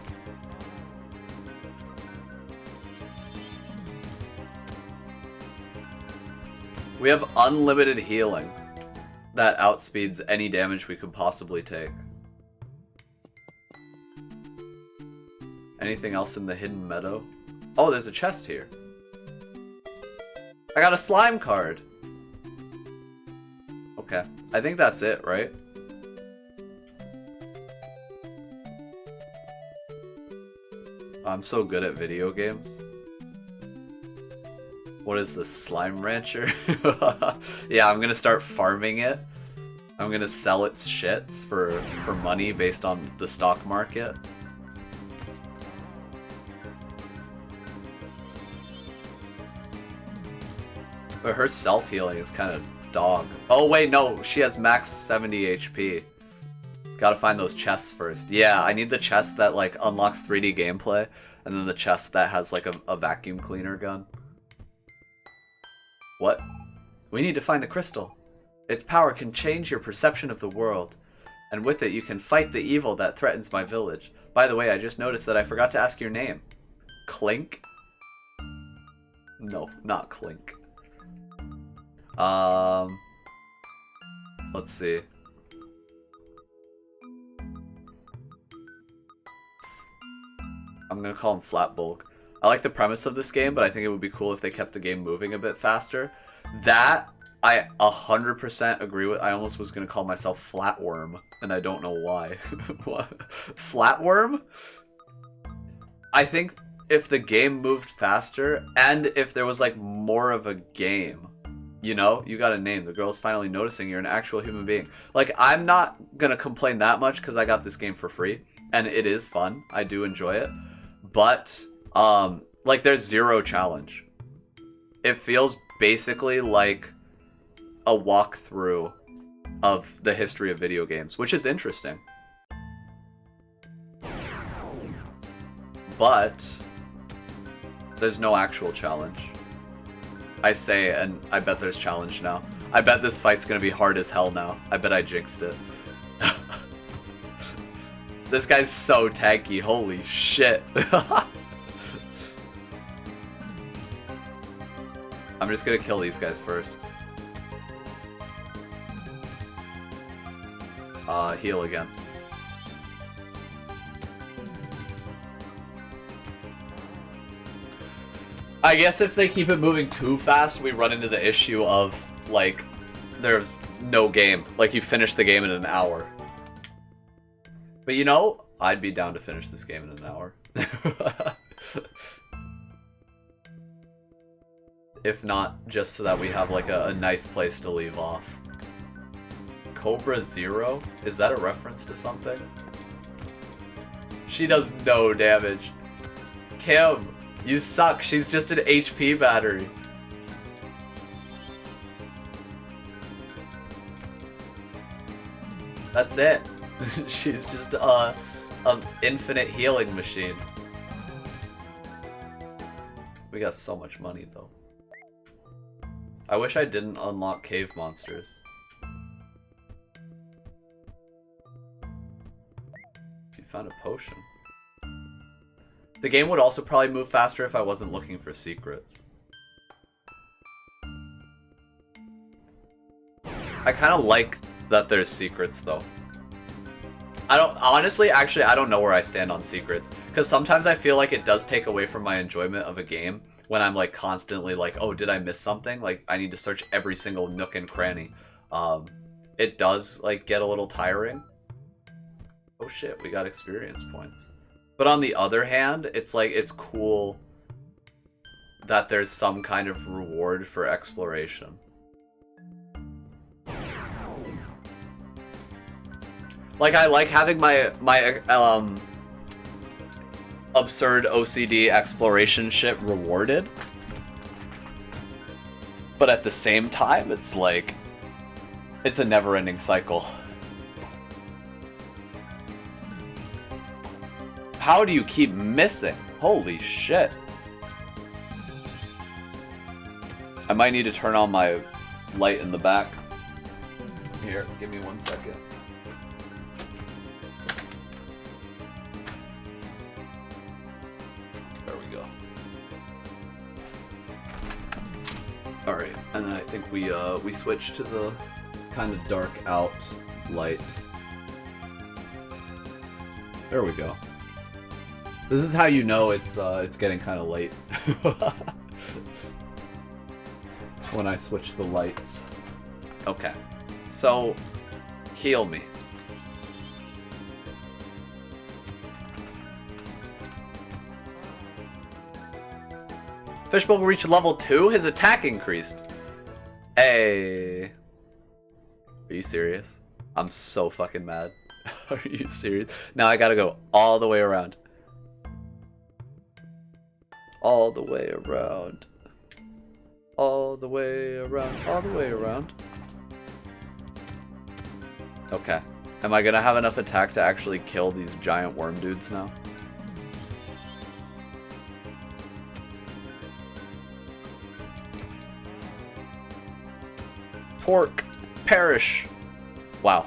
We have unlimited healing that outspeeds any damage we could possibly take. Anything else in the hidden meadow? Oh, there's a chest here. I got a slime card. Okay, I think that's it, right? I'm so good at video games. What is this, Slime Rancher? Yeah, I'm gonna start farming it. I'm gonna sell its shits for money based on the stock market. But her self-healing is kind of dog. Oh wait, no, she has max 70 HP. Gotta find those chests first. Yeah, I need the chest that, like, unlocks 3D gameplay, and then the chest that has, like, a vacuum cleaner gun. What? We need to find the crystal. Its power can change your perception of the world, and with it you can fight the evil that threatens my village. By the way, I just noticed that I forgot to ask your name. Clink? No, not Clink. Let's see. I'm gonna call him Flat Bulk. I like the premise of this game, but I think it would be cool if they kept the game moving a bit faster. That, I 100% agree with. I almost was gonna call myself Flatworm, and I don't know why. What? Flatworm? I think if the game moved faster, and if there was, like, more of a game, You know, you got a name. The girl's finally noticing you're an actual human being. Like, I'm not gonna complain that much because I got this game for free. And it is fun. I do enjoy it. But, like, there's zero challenge. It feels basically like a walkthrough of the history of video games, which is interesting. But there's no actual challenge. I say, and I bet there's challenge now. I bet this fight's gonna be hard as hell now. I bet I jinxed it. This guy's so tanky, holy shit. I'm just gonna kill these guys first. Heal again. I guess if they keep it moving too fast, we run into the issue of, like, there's no game. Like, you finish the game in an hour. But you know, I'd be down to finish this game in an hour. If not, just so that we have, like, a nice place to leave off. Cobra Zero? Is that a reference to something? She does no damage. Kim, you suck. She's just an HP battery. That's it. She's just an infinite healing machine. We got so much money though. I wish I didn't unlock cave monsters. You found a potion. The game would also probably move faster if I wasn't looking for secrets. I kind of like that there's secrets though. Honestly, actually, I don't know where I stand on secrets. Because sometimes I feel like it does take away from my enjoyment of a game when I'm like constantly like, oh, did I miss something? Like, I need to search every single nook and cranny. It does like get a little tiring. Oh shit, we got experience points. But on the other hand, it's like, it's cool that there's some kind of reward for exploration. Like, I like having my absurd OCD exploration shit rewarded. But at the same time, it's like, it's a never-ending cycle. How do you keep missing? Holy shit. I might need to turn on my light in the back. Here, give me 1 second. There we go. Alright, and then I think we switch to the kind of dark out light. There we go. This is how you know it's getting kind of late. When I switch the lights. Okay. So, heal me. Fishbowl reached level 2, his attack increased. Hey. Are you serious? I'm so fucking mad. Are you serious? Now I gotta go all the way around. All the way around. All the way around. All the way around. Okay. Am I gonna have enough attack to actually kill these giant worm dudes now? Pork. Perish. Wow.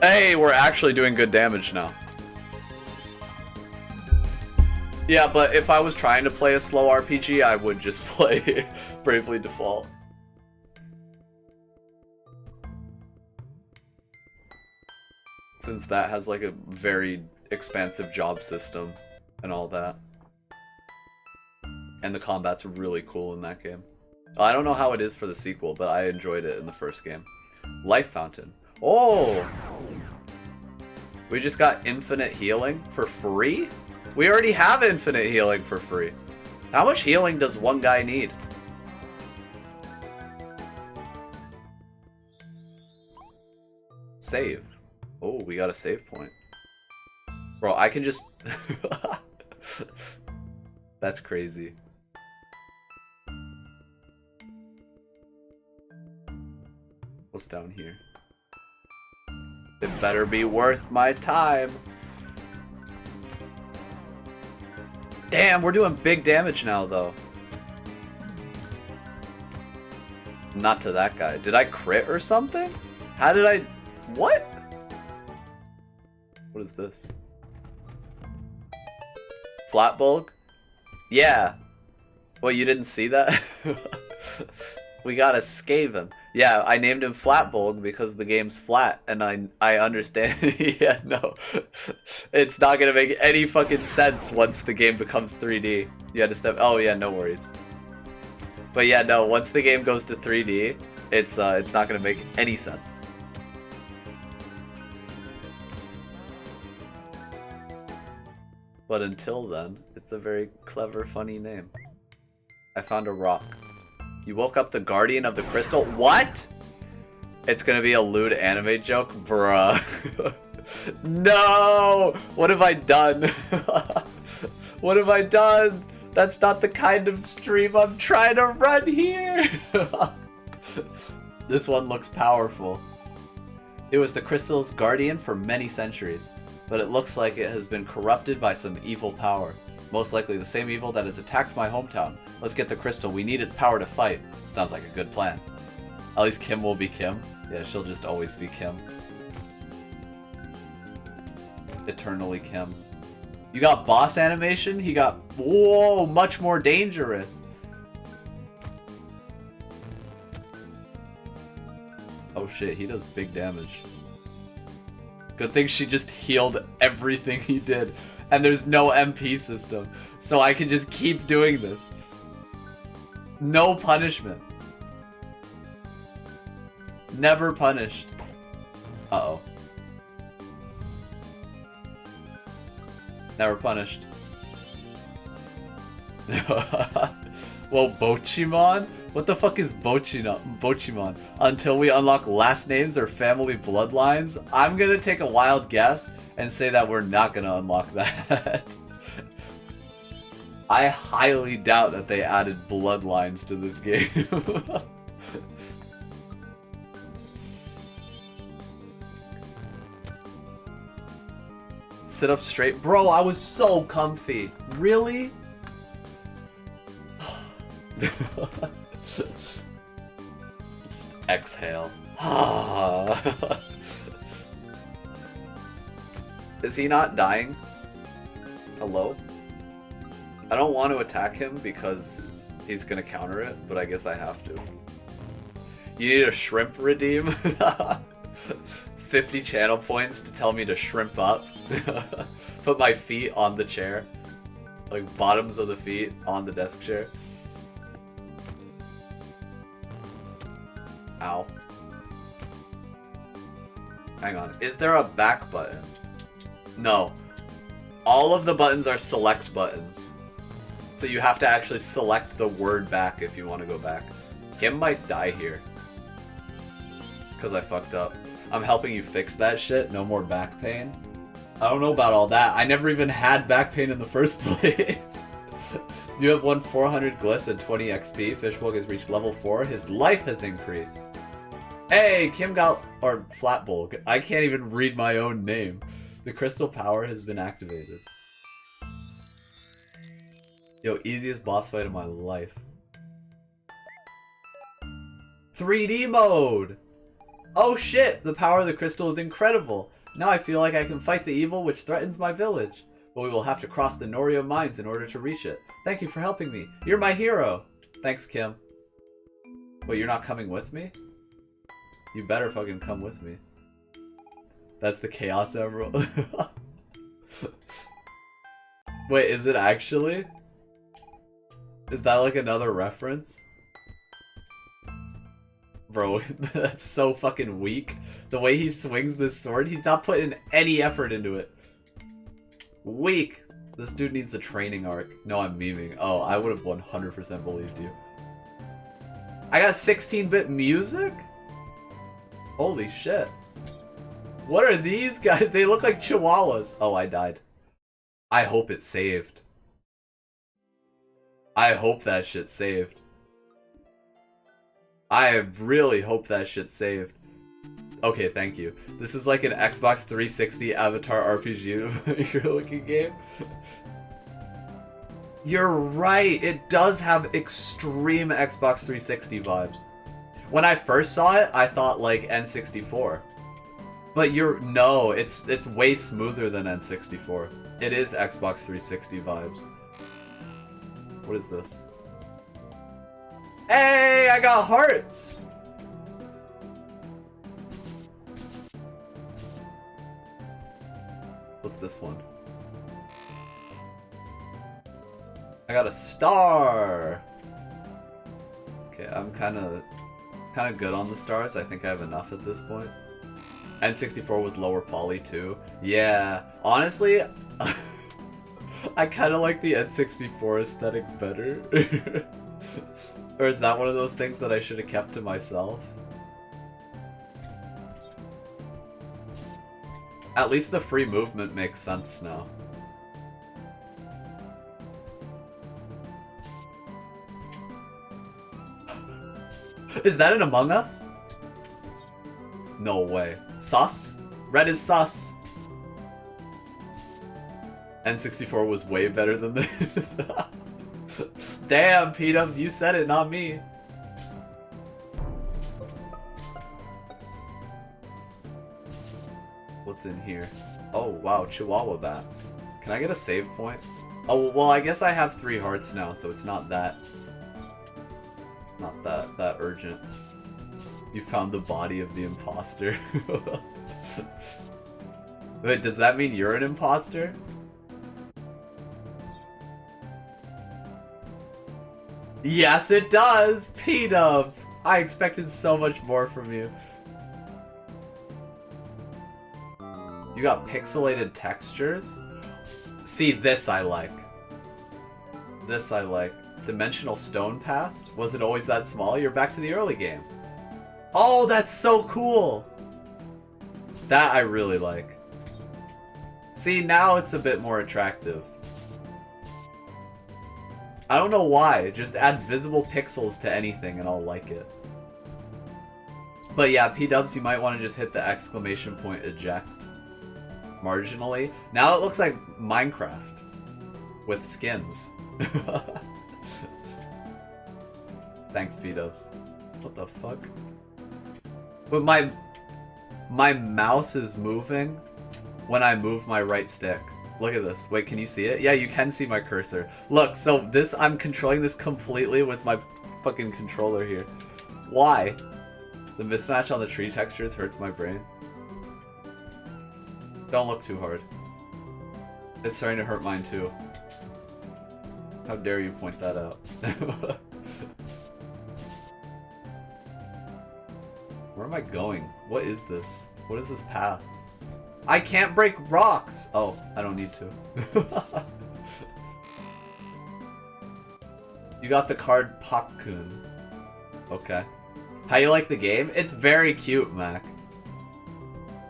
Hey, we're actually doing good damage now. Yeah, but if I was trying to play a slow RPG, I would just play Bravely Default. Since that has like a very expansive job system and all that. And the combat's really cool in that game. I don't know how it is for the sequel, but I enjoyed it in the first game. Life Fountain. Oh! We just got infinite healing for free? We already have infinite healing for free. How much healing does one guy need? Save. Oh, we got a save point. Bro, I can just... That's crazy. What's down here? It better be worth my time. Damn, we're doing big damage now, though. Not to that guy. Did I crit or something? How did I... What? What is this? Flat bulk? Yeah. Well, you didn't see that? We got a Skaven. Yeah, I named him Flat Bulk because the game's flat, and I understand. Yeah, no. It's not gonna make any fucking sense once the game becomes 3D. You had to step... Oh, yeah, no worries. But yeah, no, once the game goes to 3D, it's not gonna make any sense. But until then, it's a very clever, funny name. I found a rock. You woke up the guardian of the crystal? What? It's gonna be a lewd anime joke? Bruh. No! What have I done? What have I done? That's not the kind of stream I'm trying to run here! This one looks powerful. It was the crystal's guardian for many centuries, but it looks like it has been corrupted by some evil power. Most likely the same evil that has attacked my hometown. Let's get the crystal. We need its power to fight. Sounds like a good plan. At least Kim will be Kim. Yeah, she'll just always be Kim. Eternally Kim. You got boss animation? He got... Whoa, much more dangerous. Oh shit, he does big damage. Good thing she just healed everything he did. And there's no MP system. So I can just keep doing this. No punishment. Never punished. Uh-oh. Never punished. Well, Bochimon? What the fuck is Bochimon? Until we unlock last names or family bloodlines? I'm gonna take a wild guess and say that we're not gonna unlock that. I highly doubt that they added bloodlines to this game. Sit up straight. Bro, I was so comfy. Really? Just exhale. Is he not dying? Hello? I don't want to attack him because he's gonna counter it, but I guess I have to. You need a shrimp redeem? 50 channel points to tell me to shrimp up. Put my feet on the chair. Like bottoms of the feet on the desk chair. Ow. Hang on. Is there a back button? No. All of the buttons are select buttons. So you have to actually select the word back if you want to go back. Kim might die here. Because I fucked up. I'm helping you fix that shit. No more back pain. I don't know about all that. I never even had back pain in the first place. You have won 400 gliss and 20 XP. Fishbulk has reached level 4. His life has increased. Hey, Kim got... Or Flatbulk. I can't even read my own name. The crystal power has been activated. Yo, easiest boss fight of my life. 3D mode! Oh shit! The power of the crystal is incredible! Now I feel like I can fight the evil which threatens my village. But we will have to cross the Norio mines in order to reach it. Thank you for helping me. You're my hero! Thanks, Kim. Wait, you're not coming with me? You better fucking come with me. That's the Chaos Emerald. Wait, is it actually? Is that like another reference? Bro, that's so fucking weak. The way he swings this sword, he's not putting any effort into it. Weak! This dude needs a training arc. No, I'm memeing. Oh, I would have 100% believed you. I got 16-bit music? Holy shit. What are these guys? They look like chihuahuas. Oh, I died. I hope it saved. I hope that shit saved. I really hope that shit saved. Okay, thank you. This is like an Xbox 360 Avatar RPG looking game. You're right, it does have extreme Xbox 360 vibes. When I first saw it, I thought like N64. But no, it's way smoother than N64. It is Xbox 360 vibes. What is this? Hey, I got hearts! What's this one? I got a star! Okay, I'm kinda good on the stars. I think I have enough at this point. N64 was lower poly too. Yeah, honestly, I kinda like the N64 aesthetic better. Or is that one of those things that I should have kept to myself? At least the free movement makes sense now. Is that an Among Us? No way. Sus? Red is sus. N64 was way better than this. Damn, P-dubs, you said it, not me. What's in here? Oh, wow, Chihuahua bats. Can I get a save point? Oh, well, I guess I have 3 hearts now, so it's not that... Not that urgent. You found the body of the imposter. Wait, does that mean you're an imposter? Yes, it does! P-dubs! I expected so much more from you. You got pixelated textures? See, this I like. This I like. Dimensional stone past? Was it always that small? You're back to the early game. Oh, that's so cool! That I really like. See, now it's a bit more attractive. I don't know why, just add visible pixels to anything and I'll like it. But yeah, P-dubs, you might want to just hit the exclamation point eject. Marginally. Now it looks like Minecraft. With skins. Thanks, P-dubs. What the fuck? But my mouse is moving when I move my right stick. Look at this. Wait, can you see it? Yeah, you can see my cursor. Look, so this, I'm controlling this completely with my fucking controller here. Why? The mismatch on the tree textures hurts my brain. Don't look too hard. It's starting to hurt mine too. How dare you point that out? Where am I going? What is this? What is this path? I can't break rocks! Oh, I don't need to. You got the card Pakkun. Okay. How you like the game? It's very cute, Mac.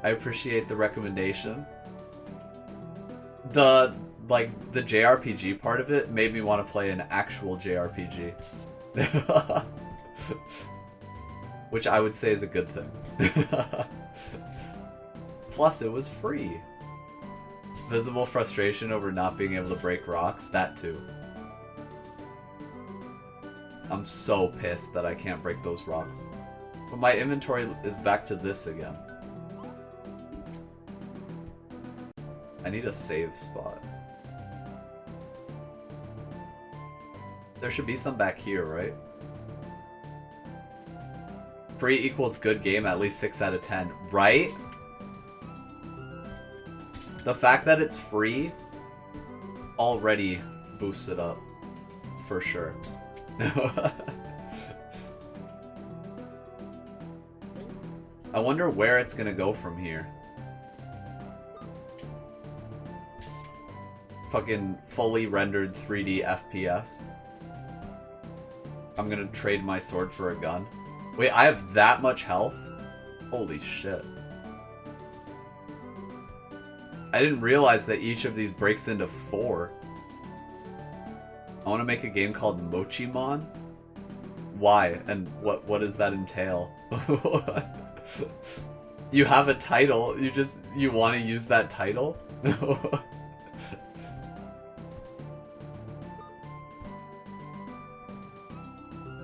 I appreciate the recommendation. The JRPG part of it made me want to play an actual JRPG. Which I would say is a good thing. Plus, it was free. Visible frustration over not being able to break rocks, that too. I'm so pissed that I can't break those rocks. But my inventory is back to this again. I need a save spot. There should be some back here, right? Free equals good game, at least 6 out of 10. Right? The fact that it's free already boosts it up. For sure. I wonder where it's gonna go from here. Fucking fully rendered 3D FPS. I'm gonna trade my sword for a gun. Wait, I have that much health? Holy shit. I didn't realize that each of these breaks into 4. I want to make a game called Mochimon. Why? And what does that entail? You have a title, you want to use that title?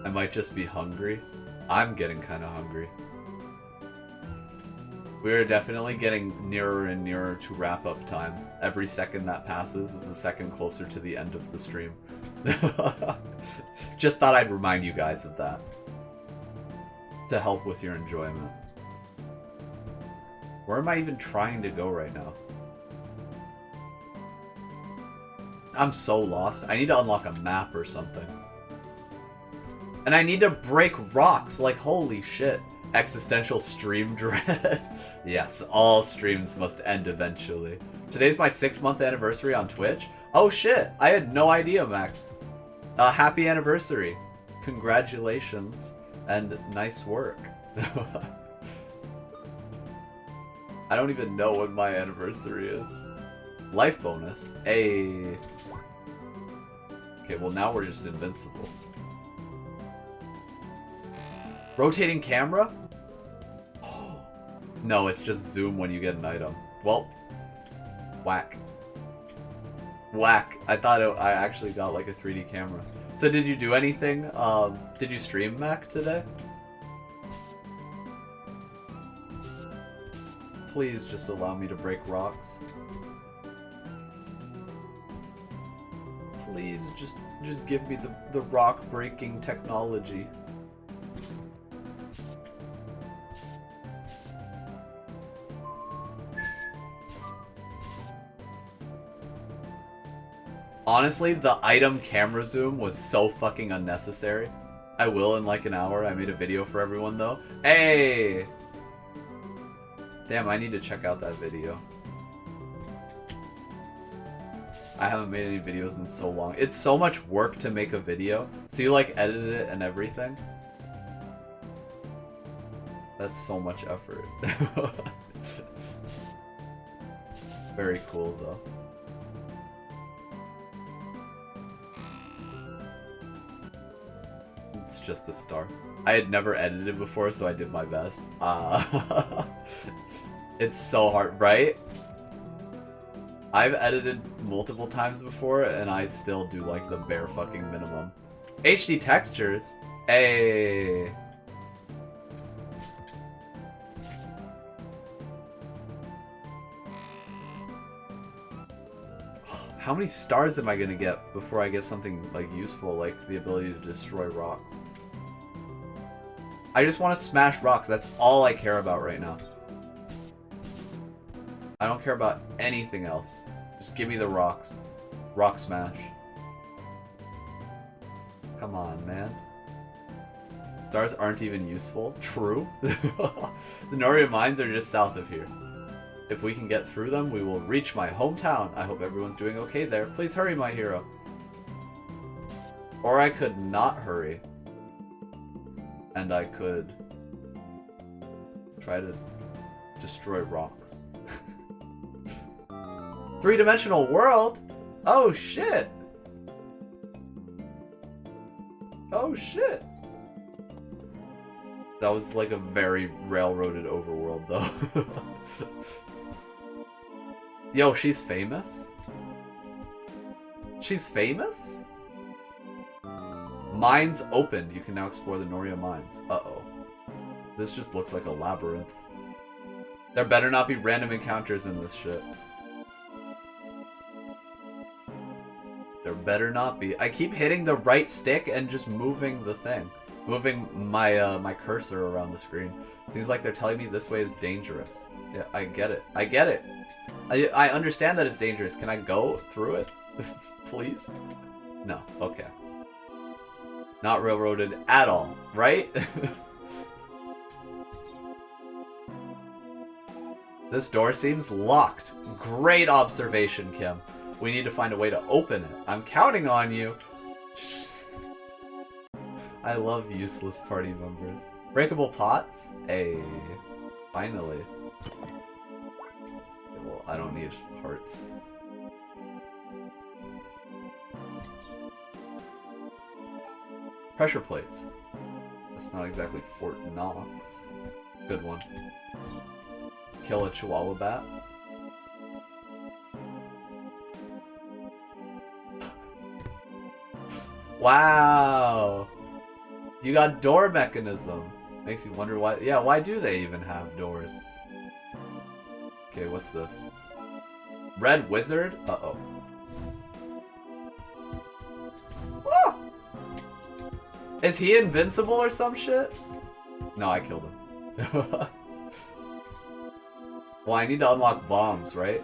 I might just be hungry. I'm getting kind of hungry. We are definitely getting nearer and nearer to wrap-up time. Every second that passes is a second closer to the end of the stream. Just thought I'd remind you guys of that. To help with your enjoyment. Where am I even trying to go right now? I'm so lost. I need to unlock a map or something. And I need to break rocks, like holy shit. Existential stream dread. Yes, all streams must end eventually. Today's my 6-month anniversary on Twitch. Oh shit, I had no idea, Mac. Happy anniversary. Congratulations, and nice work. I don't even know when my anniversary is. Life bonus. Hey. Okay, well now we're just invincible. Rotating camera? No, it's just zoom when you get an item. Well, whack. Whack. I thought I actually got like a 3D camera. So did you do anything? Did you stream, Mac, today? Please just allow me to break rocks. Please just give me the rock breaking technology. Honestly, the item camera zoom was so fucking unnecessary. I will in like an hour. I made a video for everyone though. Hey! Damn, I need to check out that video. I haven't made any videos in so long. It's so much work to make a video. So you like edit it and everything. That's so much effort. Very cool though. It's just a star. I had never edited before, so I did my best. It's so hard, right? I've edited multiple times before, and I still do like the bare fucking minimum. HD textures? Hey. How many stars am I gonna get before I get something like useful, like the ability to destroy rocks? I just want to smash rocks. That's all I care about right now. I don't care about anything else. Just give me the rocks. Rock smash. Come on, man. Stars aren't even useful. True. The Noria mines are just south of here. If we can get through them, we will reach my hometown. I hope everyone's doing okay there. Please hurry, my hero. Or I could not hurry. And I could try to destroy rocks. 3-dimensional world? Oh shit! Oh shit! That was like a very railroaded overworld though. Yo, she's famous? She's famous? Mines opened. You can now explore the Noria mines. Uh-oh. This just looks like a labyrinth. There better not be random encounters in this shit. There better not be. I keep hitting the right stick and just moving the thing. Moving my my cursor around the screen. Seems like they're telling me this way is dangerous. Yeah, I get it. I get it. I understand that it's dangerous. Can I go through it? Please? No. Okay. Not railroaded at all, right? This door seems locked. Great observation, Kim. We need to find a way to open it. I'm counting on you. I love useless party members. Breakable pots? Hey. Finally. Okay, well, I don't need hearts. Pressure plates. That's not exactly Fort Knox. Good one. Kill a Chihuahua bat. Wow! You got door mechanism. Makes you wonder why. Yeah, why do they even have doors? Okay, what's this? Red Wizard? Uh-oh. Ah! Is he invincible or some shit? No, I killed him. Well, I need to unlock bombs, right?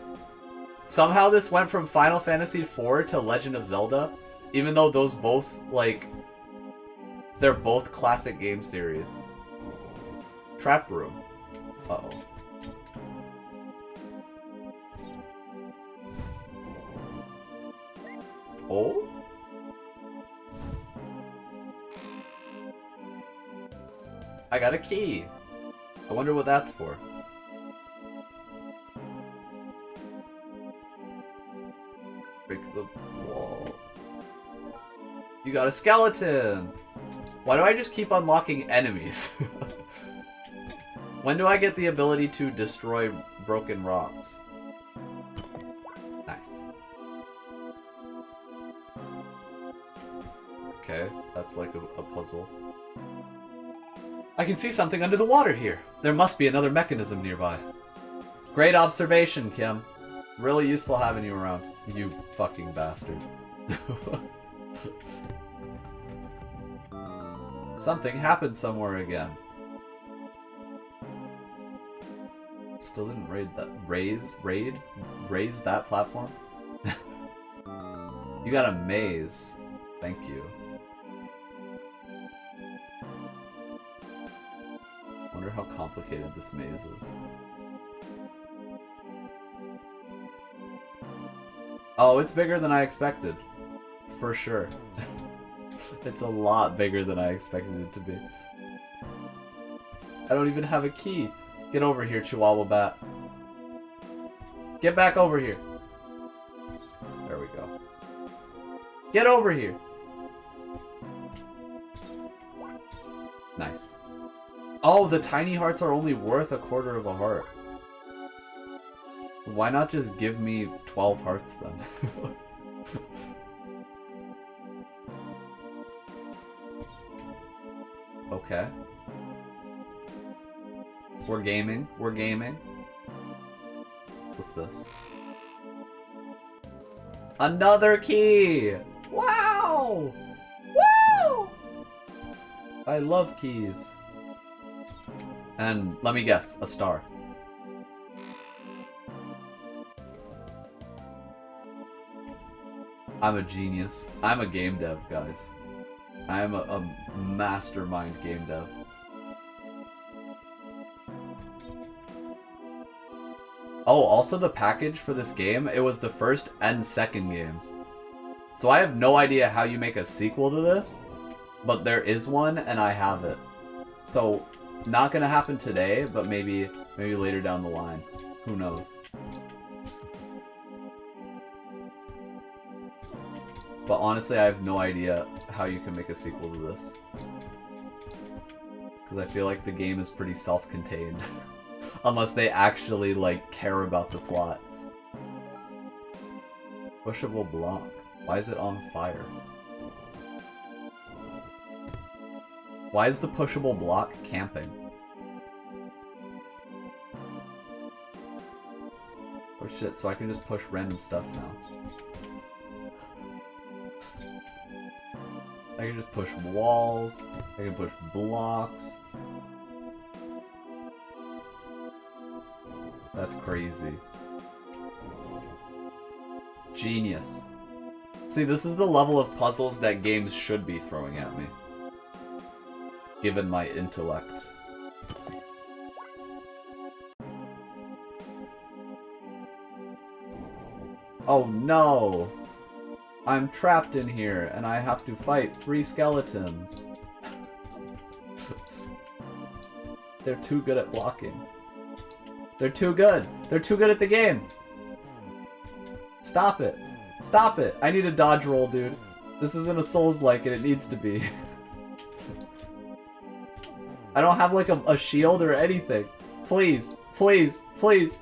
Somehow this went from Final Fantasy IV to Legend of Zelda, even though those both, like, they're both classic game series. Trap room. Uh-oh. Oh? I got a key. I wonder what that's for. Break the wall. You got a skeleton! Why do I just keep unlocking enemies? When do I get the ability to destroy broken rocks? Nice. Okay, that's like a puzzle. I can see something under the water here. There must be another mechanism nearby. Great observation, Kim. Really useful having you around. You fucking bastard. Something happened somewhere again. Still didn't raise that platform? You got a maze. Thank you. Wonder how complicated this maze is. Oh, it's bigger than I expected. For sure. It's a lot bigger than I expected it to be. I don't even have a key. Get over here, Chihuahua Bat. Get back over here. There we go. Get over here. Nice. Oh, the tiny hearts are only worth a quarter of a heart. Why not just give me 12 hearts then? Okay. We're gaming. We're gaming. What's this? Another key! Wow! Woo! I love keys. And let me guess, a star. I'm a genius. I'm a game dev, guys. I am a mastermind game dev. Oh, also the package for this game, it was the first and second games. So I have no idea how you make a sequel to this, but there is one and I have it. So, not gonna happen today, but maybe later down the line. Who knows? But honestly, I have no idea how you can make a sequel to this. Because I feel like the game is pretty self-contained. Unless they actually, like, care about the plot. Pushable block. Why is it on fire? Why is the pushable block camping? Oh shit, so I can just push random stuff now. I can just push walls, I can push blocks. That's crazy. Genius. See, this is the level of puzzles that games should be throwing at me. Given my intellect. Oh no! I'm trapped in here, and I have to fight 3 skeletons. They're too good at blocking. They're too good! They're too good at the game! Stop it. Stop it. I need a dodge roll, dude. This isn't a Souls-like and it needs to be. I don't have like a shield or anything. Please. Please. Please.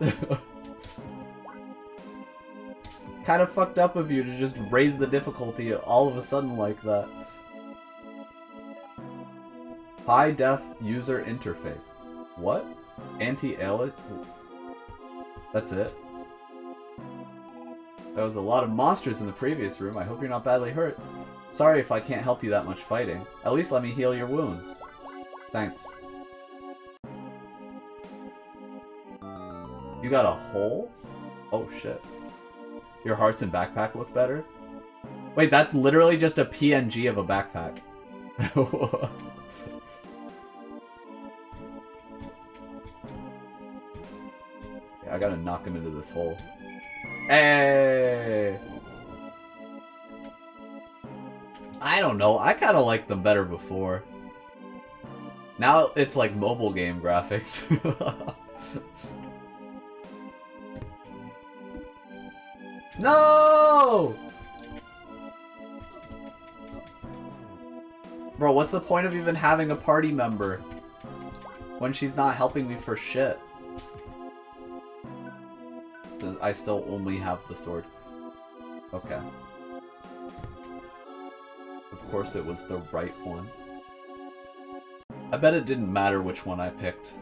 Kind of fucked up of you to just raise the difficulty all of a sudden like that. High def user interface. What? Anti-aliasing? That's it? There was a lot of monsters in the previous room. I hope you're not badly hurt. Sorry if I can't help you that much fighting. At least let me heal your wounds. Thanks. You got a hole? Oh shit. Your hearts and backpack look better? Wait, that's literally just a PNG of a backpack. Yeah, I gotta knock him into this hole. Hey! I don't know, I kinda liked them better before. Now it's like mobile game graphics. No! Bro, what's the point of even having a party member when she's not helping me for shit? I still only have the sword. Okay. Of course it was the right one. I bet it didn't matter which one I picked.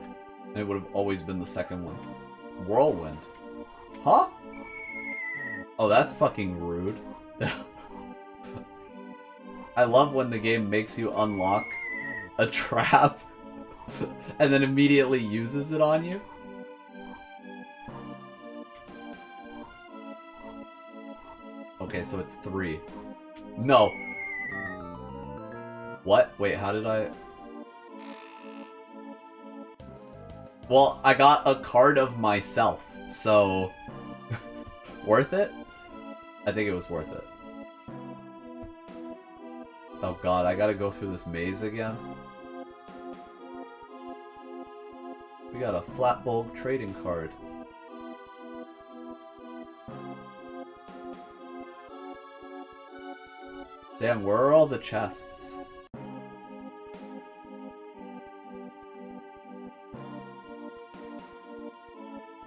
It would have always been the second one. Whirlwind. Huh? Oh, that's fucking rude. I love when the game makes you unlock a trap and then immediately uses it on you. Okay, so it's 3. No. What? Wait, how did I... Well, I got a card of myself, so... Worth it? I think it was worth it. Oh god, I gotta go through this maze again. We got a flat bulb trading card. Damn, where are all the chests?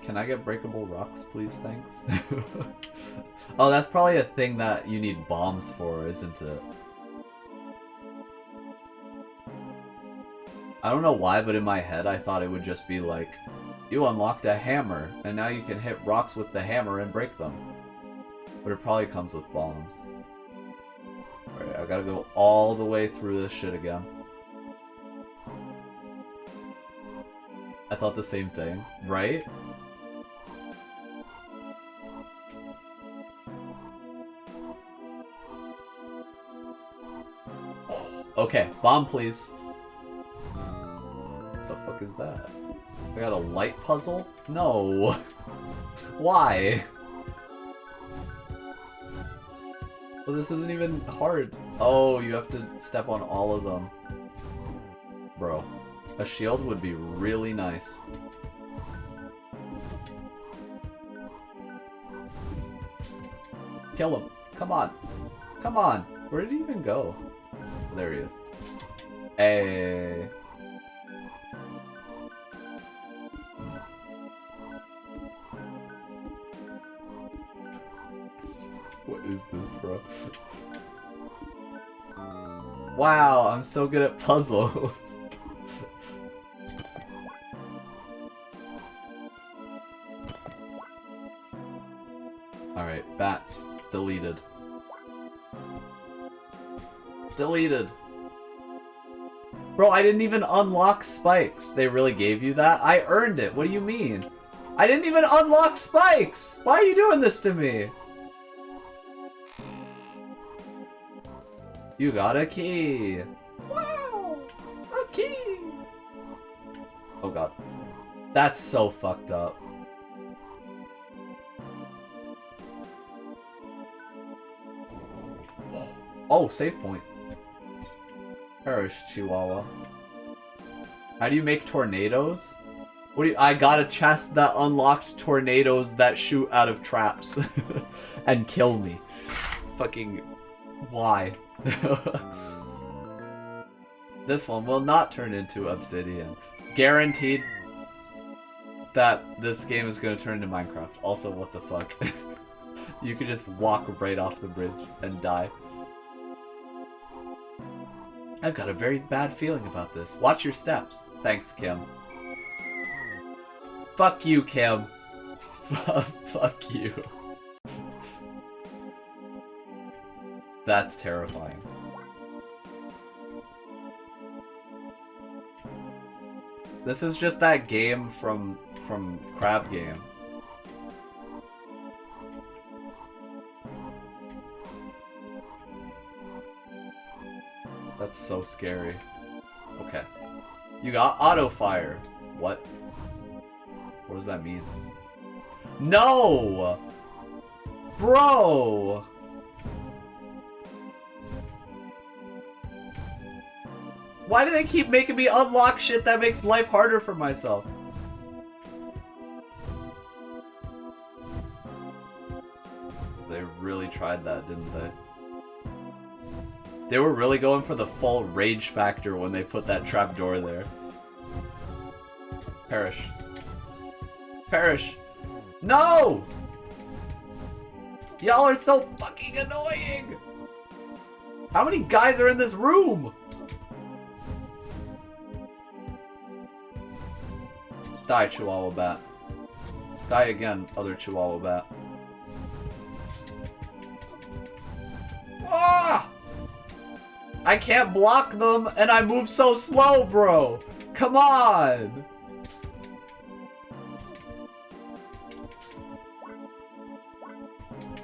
Can I get breakable rocks, please? Thanks. Oh, that's probably a thing that you need bombs for, isn't it? I don't know why, but in my head I thought it would just be like, you unlocked a hammer, and now you can hit rocks with the hammer and break them. But it probably comes with bombs. Alright, I gotta go all the way through this shit again. I thought the same thing, right? Okay, bomb please. What the fuck is that? I got a light puzzle? No. Why? Well, this isn't even hard. Oh, you have to step on all of them. Bro, a shield would be really nice. Kill him. Come on. Come on. Where did he even go? Oh, there he is. Hey. What is this, bro? Wow, I'm so good at puzzles. Alright, bats. Deleted. Deleted. Bro, I didn't even unlock spikes. They really gave you that? I earned it. What do you mean? I didn't even unlock spikes! Why are you doing this to me? You got a key. Wow! A key! Oh god. That's so fucked up. Oh, save point. Perish, Chihuahua. How do you make tornadoes? What do you, I got a chest that unlocked tornadoes that shoot out of traps and kill me. Fucking why? This one will not turn into obsidian. Guaranteed that this game is going to turn into Minecraft. Also, what the fuck? You could just walk right off the bridge and die. I've got a very bad feeling about this. Watch your steps. Thanks, Kim. Fuck you, Kim. Fuck you. That's terrifying. This is just that game from Crab Game. That's so scary. Okay. You got auto fire. What? What does that mean? No! Bro! Why do they keep making me unlock shit that makes life harder for myself? They really tried that, didn't they? They were really going for the full rage factor when they put that trapdoor there. Perish. Perish. No! Y'all are so fucking annoying! How many guys are in this room? Die, Chihuahua Bat. Die again, other Chihuahua Bat. Ah! I can't block them, and I move so slow, bro! Come on!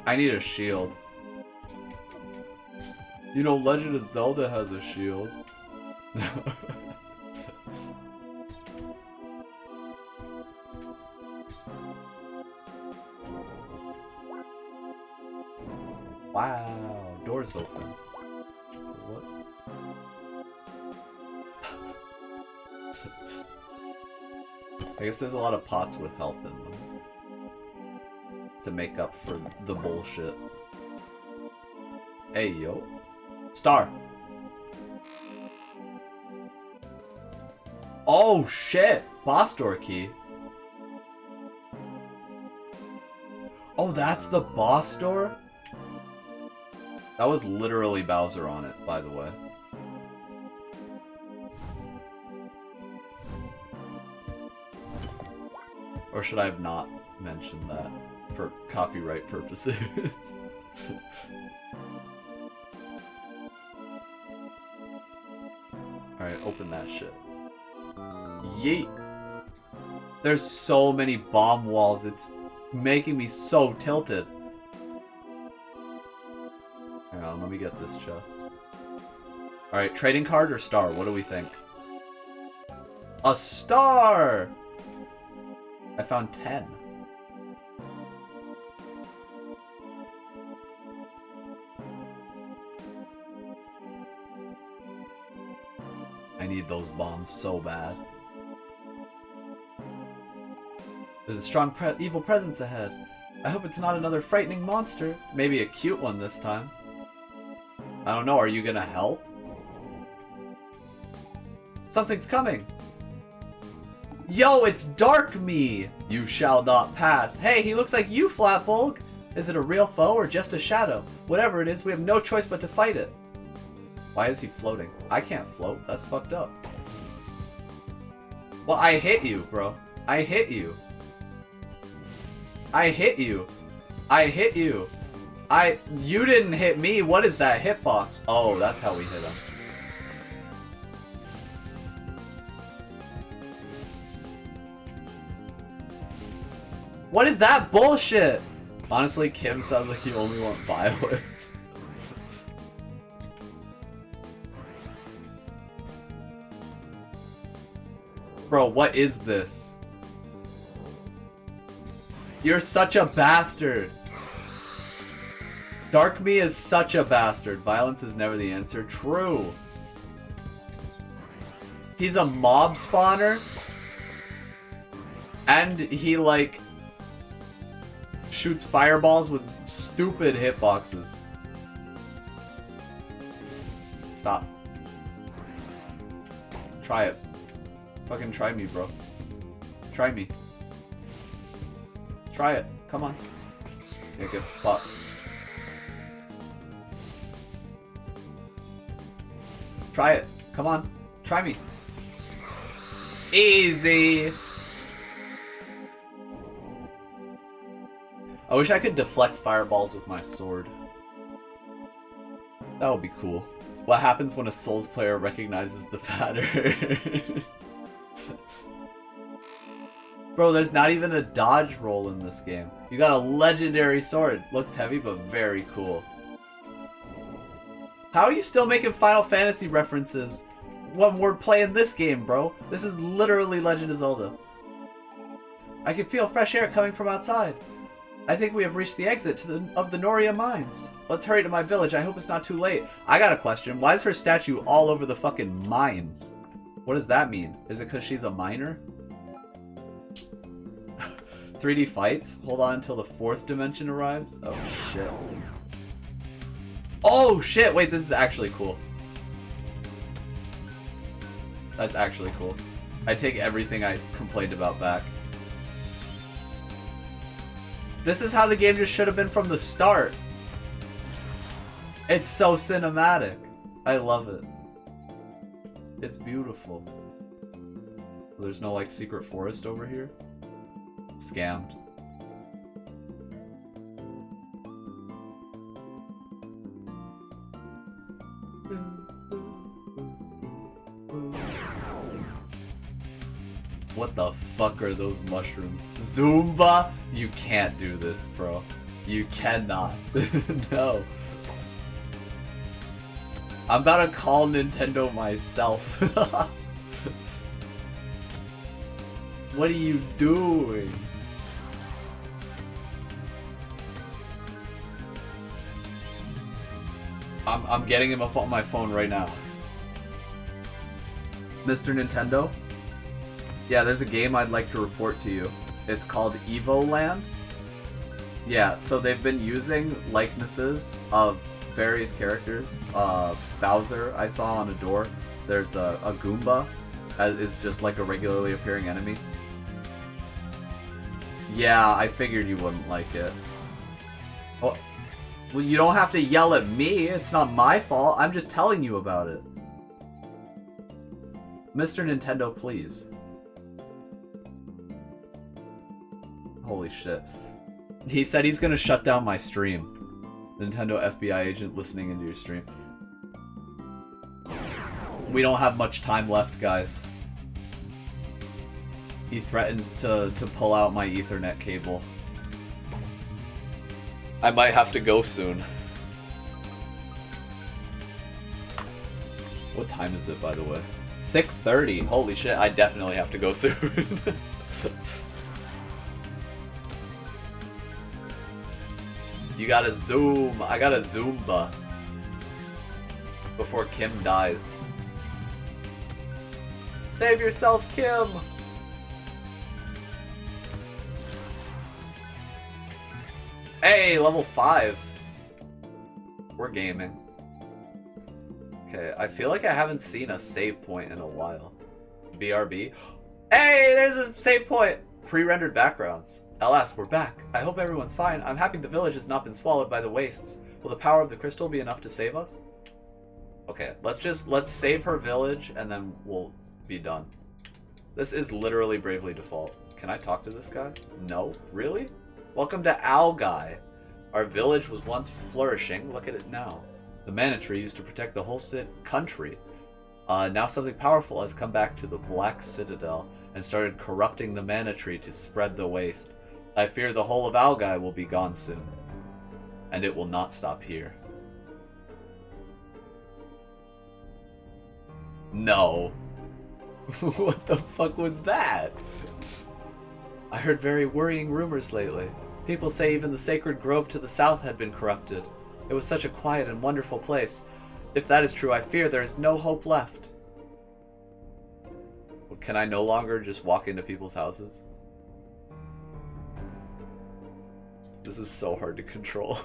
I need a shield. You know, Legend of Zelda has a shield. Wow, doors open. What? I guess there's a lot of pots with health in them to make up for the bullshit. Hey, yo. Star. Oh, shit. Boss door key. Oh, that's the boss door? That was literally Bowser on it, by the way. Or should I have not mentioned that for copyright purposes? Alright, open that shit. Yeet! There's so many bomb walls, it's making me so tilted. Hang on, let me get this chest. Alright, trading card or star? What do we think? A star! I found 10. I need those bombs so bad. There's a strong evil presence ahead. I hope it's not another frightening monster. Maybe a cute one this time. I don't know, are you gonna help? Something's coming! Yo, it's Dark Me! You shall not pass. Hey, he looks like you, Flatbulg! Is it a real foe or just a shadow? Whatever it is, we have no choice but to fight it. Why is he floating? I can't float, that's fucked up. Well, I hit you, bro. I hit you. I hit you. I hit you. You didn't hit me. What is that hitbox? Oh, that's how we hit him. What is that bullshit? Honestly, Kim sounds like you only want violets. Bro, what is this? You're such a bastard. Dark Me is such a bastard. Violence is never the answer. True. He's a mob spawner? And he, like, shoots fireballs with stupid hitboxes. Stop. Try it. Fucking try me, bro. Try me. Try it. Come on. You're gonna get fucked. Try it. Come on. Try me. Easy. I wish I could deflect fireballs with my sword. That would be cool. What happens when a Souls player recognizes the pattern? Bro, there's not even a dodge roll in this game. You got a legendary sword. Looks heavy, but very cool. How are you still making Final Fantasy references when we're playing this game, bro? This is literally Legend of Zelda. I can feel fresh air coming from outside. I think we have reached the exit of the Noria mines. Let's hurry to my village. I hope it's not too late. I got a question. Why is her statue all over the fucking mines? What does that mean? Is it because she's a miner? 3D fights? Hold on until the 4th dimension arrives? Oh, shit. Oh, shit! Wait, this is actually cool. That's actually cool. I take everything I complained about back. This is how the game just should have been from the start. It's so cinematic. I love it. It's beautiful. There's no, like, secret forest over here? Scammed. What the fuck are those mushrooms? Zumba? You can't do this, bro. You cannot. No. I'm about to call Nintendo myself. What are you doing? I'm getting him up on my phone right now. Mr. Nintendo? Yeah, there's a game I'd like to report to you. It's called Evoland. Yeah, so they've been using likenesses of various characters. Bowser, I saw on a door. There's a Goomba, is just like a regularly appearing enemy. Yeah, I figured you wouldn't like it. Oh, well, you don't have to yell at me. It's not my fault. I'm just telling you about it. Mr. Nintendo, please. Holy shit. He said he's gonna shut down my stream. Nintendo FBI agent listening into your stream. We don't have much time left, guys. He threatened to pull out my Ethernet cable. I might have to go soon. What time is it, by the way? 6:30. Holy shit, I definitely have to go soon. You gotta zoom. I gotta Zumba. Before Kim dies. Save yourself, Kim! Hey, level 5. We're gaming. Okay, I feel like I haven't seen a save point in a while. BRB. Hey, there's a save point! Pre-rendered backgrounds. Alas, we're back. I hope everyone's fine. I'm happy the village has not been swallowed by the wastes. Will the power of the crystal be enough to save us? Okay, let's save her village and then we'll be done. This is literally Bravely Default. Can I talk to this guy? No? Really? Welcome to Algai. Our village was once flourishing. Look at it now. The mana tree used to protect the whole country. Now something powerful has come back to the Black Citadel and started corrupting the mana tree to spread the waste. I fear the whole of Algai will be gone soon. And it will not stop here. No. What the fuck was that? I heard very worrying rumors lately. People say even the sacred grove to the south had been corrupted. It was such a quiet and wonderful place. If that is true, I fear there is no hope left. Can I no longer just walk into people's houses? This is so hard to control.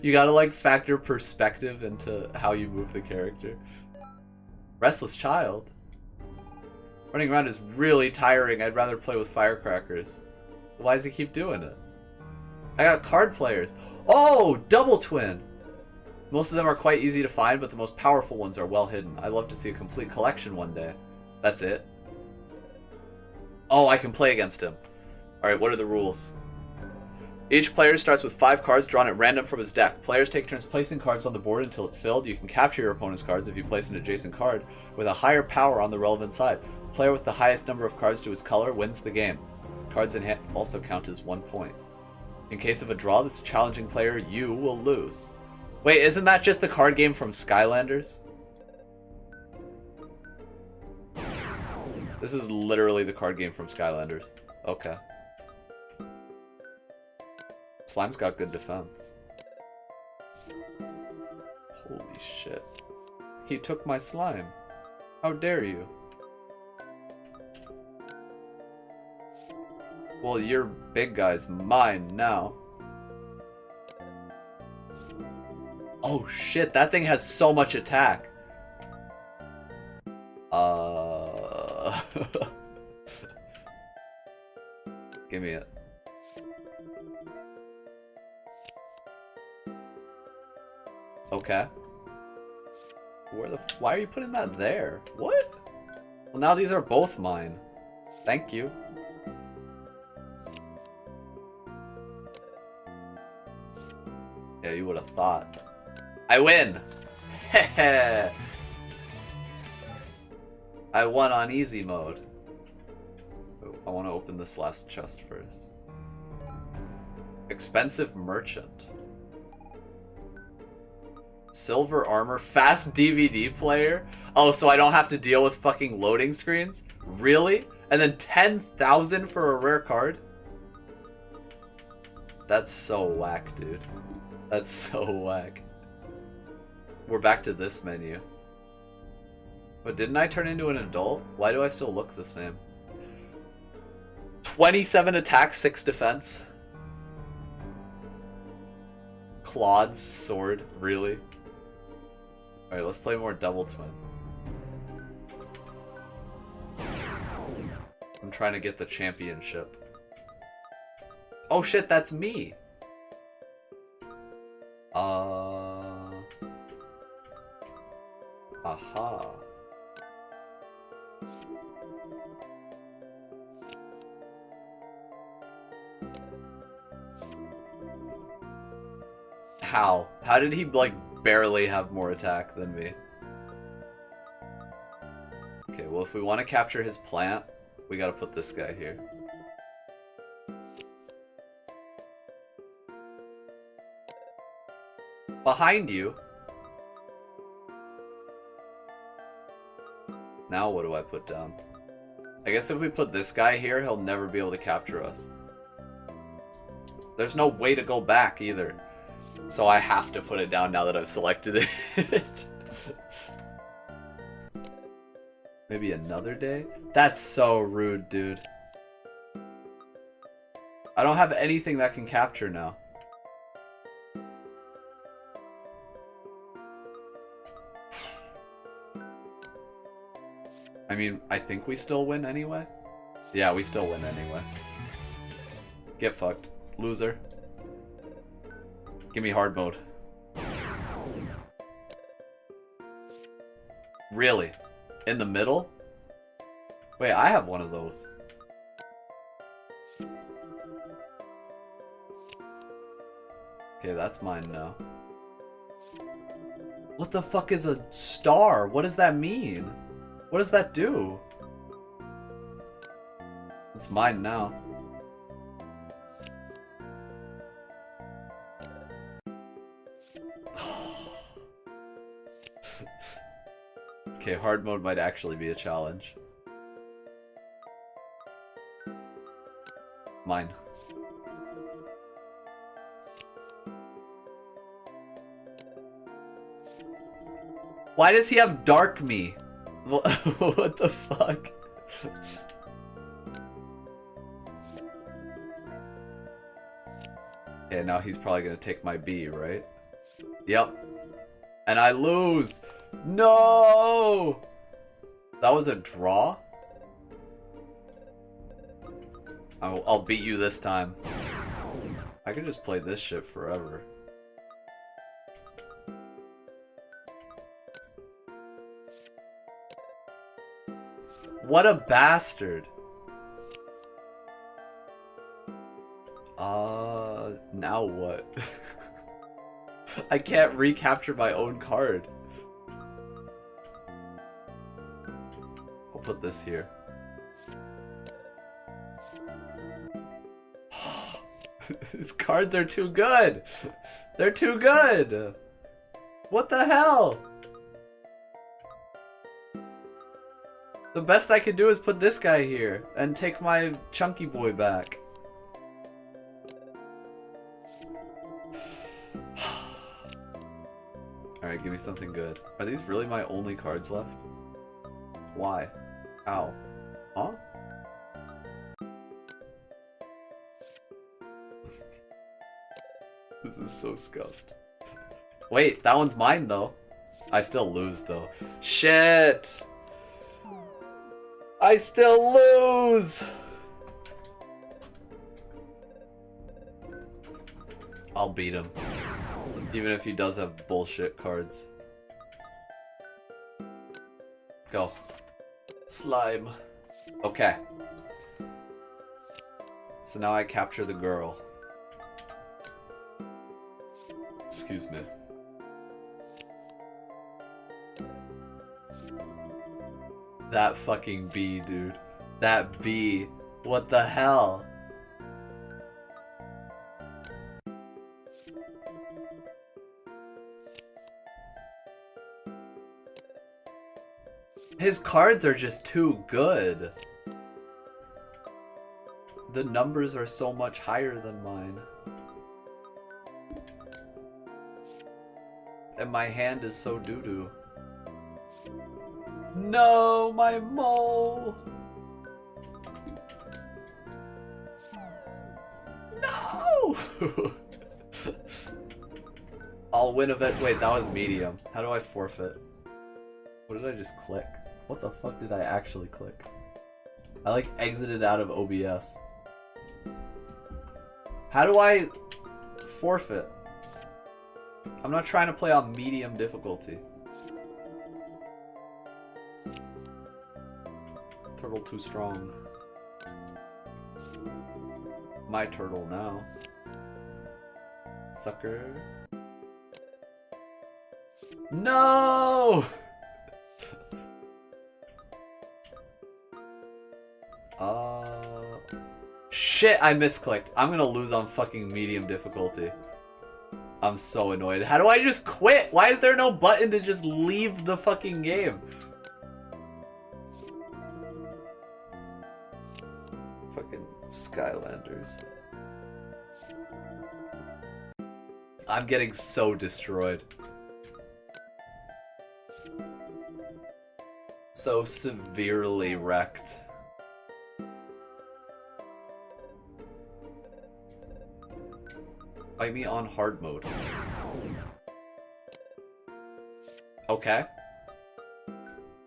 You gotta like factor perspective into how you move the character. Restless child. Running around is really tiring. I'd rather play with firecrackers. Why does he keep doing it? I got card players. Oh, double twin. Most of them are quite easy to find, but the most powerful ones are well hidden. I'd love to see a complete collection one day. That's it. Oh, I can play against him. Alright, what are the rules? Each player starts with 5 cards drawn at random from his deck. Players take turns placing cards on the board until it's filled. You can capture your opponent's cards if you place an adjacent card with a higher power on the relevant side. The player with the highest number of cards to his color wins the game. Cards in hand also count as 1 point. In case of a draw, this challenging player, you will lose. Wait, isn't that just the card game from Skylanders? This is literally the card game from Skylanders. Okay. Slime's got good defense. Holy shit. He took my slime. How dare you? Well, your big guy's mine now. Oh shit, that thing has so much attack. Give me it. Okay. Why are you putting that there? What? Well, now these are both mine. Thank you. Yeah, you would have thought. I win! Heh. I won on easy mode. I want to open this last chest first. Expensive merchant. Silver armor, fast DVD player? Oh, so I don't have to deal with fucking loading screens? Really? And then 10,000 for a rare card? That's so whack, dude. That's so whack. We're back to this menu. But didn't I turn into an adult? Why do I still look the same? 27 attack, 6 defense. Claude's sword, really? Alright, let's play more double twin. I'm trying to get the championship. Oh shit, that's me! Aha. How? How did he, like, barely have more attack than me? Okay, well, if we want to capture his plant, we gotta put this guy here. Behind you? Now what do I put down? I guess if we put this guy here, he'll never be able to capture us. There's no way to go back either. So I have to put it down now that I've selected it. Maybe another day? That's so rude, dude. I don't have anything that can capture now. I mean, I think we still win anyway. Yeah, we still win anyway. Get fucked, loser. Give me hard mode. Really? In the middle? Wait, I have one of those. Okay, that's mine now. What the fuck is a star? What does that mean? What does that do? It's mine now. Okay, hard mode might actually be a challenge. Mine. Why does he have dark me? What the fuck? Okay, now he's probably gonna take my B, right? Yep. And I lose! No! That was a draw? I'll beat you this time. I could just play this shit forever. What a bastard! Now what? I can't recapture my own card. I'll put this here. His cards are too good! They're too good! What the hell? The best I could do is put this guy here and take my chunky boy back. Alright, give me something good. Are these really my only cards left? Why? Ow. Huh? This is so scuffed. Wait, that one's mine though. I still lose though. Shit! I still lose! I'll beat him. Even if he does have bullshit cards. Go. Slime. Okay. So now I capture the girl. Excuse me. That fucking bee, dude. That bee. What the hell? His cards are just too good. The numbers are so much higher than mine. And my hand is so doo-doo. No, my mole! No! I'll win event. Wait, that was medium. How do I forfeit? What did I just click? What the fuck did I actually click? I like exited out of OBS. How do I forfeit? I'm not trying to play on medium difficulty. Turtle too strong. My turtle now. Sucker. No! Shit, I misclicked. I'm gonna lose on fucking medium difficulty. I'm so annoyed. How do I just quit? Why is there no button to just leave the fucking game? Fucking Skylanders. I'm getting so destroyed. So severely wrecked. Fight me on hard mode. Okay.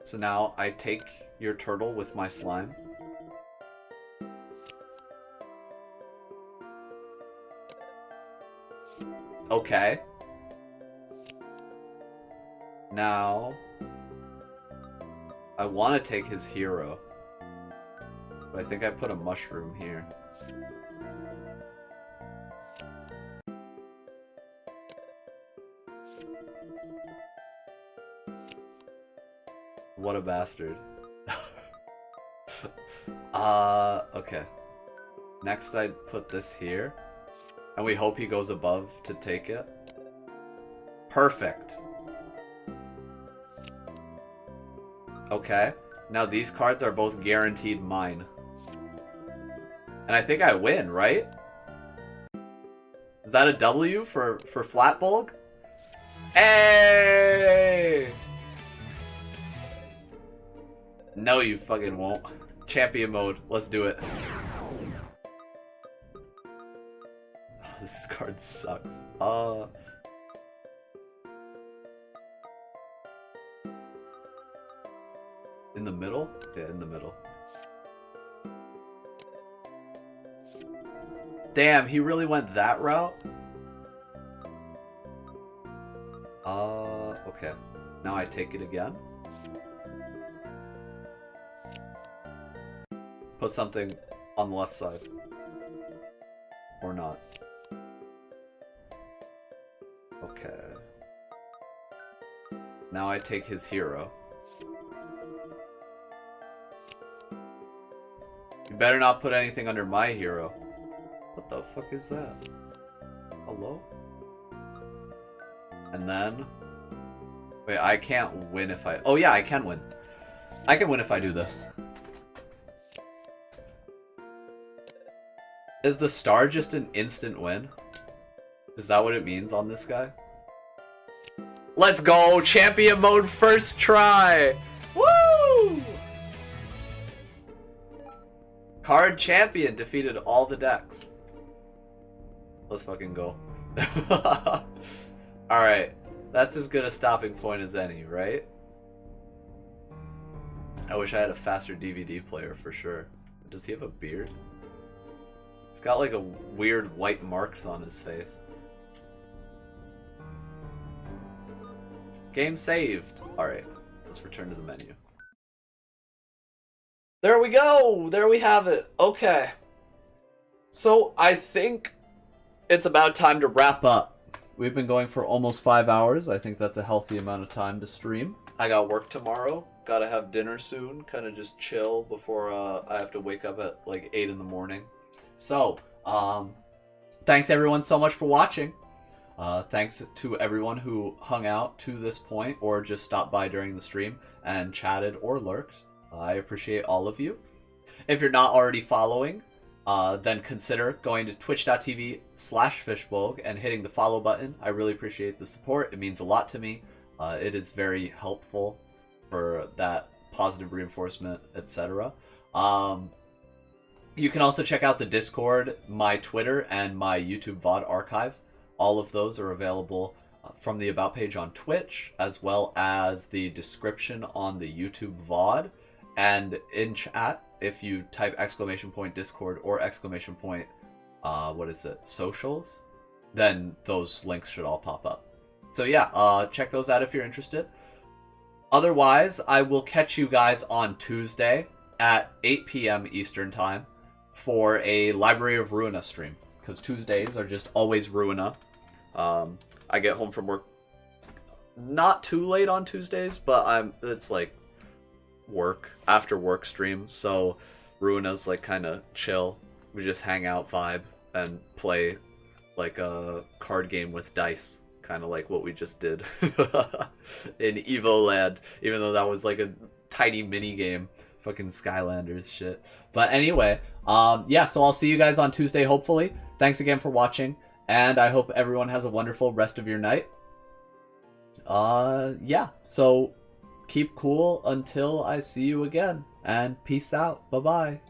So now I take your turtle with my slime. Okay. Now I want to take his hero, but I think I put a mushroom here. What a bastard. Okay. Next I put this here, and we hope he goes above to take it. Perfect. Okay, now these cards are both guaranteed mine. And I think I win, right? Is that a W for Flatbulg? Hey! No, you fucking won't. Champion mode, let's do it. This card sucks. In the middle? Yeah, in the middle. Damn, he really went that route? Okay. Now I take it again. Put something on the left side. Or not. Okay. Now I take his hero. You better not put anything under my hero. What the fuck is that? Hello? And then... Wait, I can't win if I... Oh yeah, I can win. I can win if I do this. Is the star just an instant win? Is that what it means on this guy? Let's go! Champion mode first try! Woo! Card champion defeated all the decks. Let's fucking go. Alright. That's as good a stopping point as any, right? I wish I had a faster DVD player for sure. Does he have a beard? He's got like a weird white marks on his face. Game saved. Alright, let's return to the menu. There we go! There we have it. Okay. So I think it's about time to wrap up. We've been going for almost 5 hours. I think that's a healthy amount of time to stream. I got work tomorrow. Gotta have dinner soon. Kind of just chill before I have to wake up at like 8 in the morning. So, thanks everyone so much for watching. Thanks to everyone who hung out to this point or just stopped by during the stream and chatted or lurked. I appreciate all of you. If you're not already following, then consider going to twitch.tv/fishbulg and hitting the follow button. I really appreciate the support. It means a lot to me. It is very helpful for that positive reinforcement, etc. You can also check out the Discord, my Twitter, and my YouTube VOD archive. All of those are available from the About page on Twitch, as well as the description on the YouTube VOD. And in chat, if you type !Discord or socials, then those links should all pop up. So yeah, check those out if you're interested. Otherwise, I will catch you guys on Tuesday at 8 p.m. Eastern Time for a Library of Ruina stream, because Tuesdays are just always Ruina. I get home from work not too late on Tuesdays, but it's like after work stream, so Ruina's like kind of chill. We just hang out, vibe, and play like a card game with dice, kind of like what we just did in Evoland, even though that was like a tiny mini game, fucking Skylanders shit. But anyway, yeah, so I'll see you guys on Tuesday, hopefully. Thanks again for watching, and I hope everyone has a wonderful rest of your night. Yeah, so keep cool until I see you again, and peace out. Bye-bye.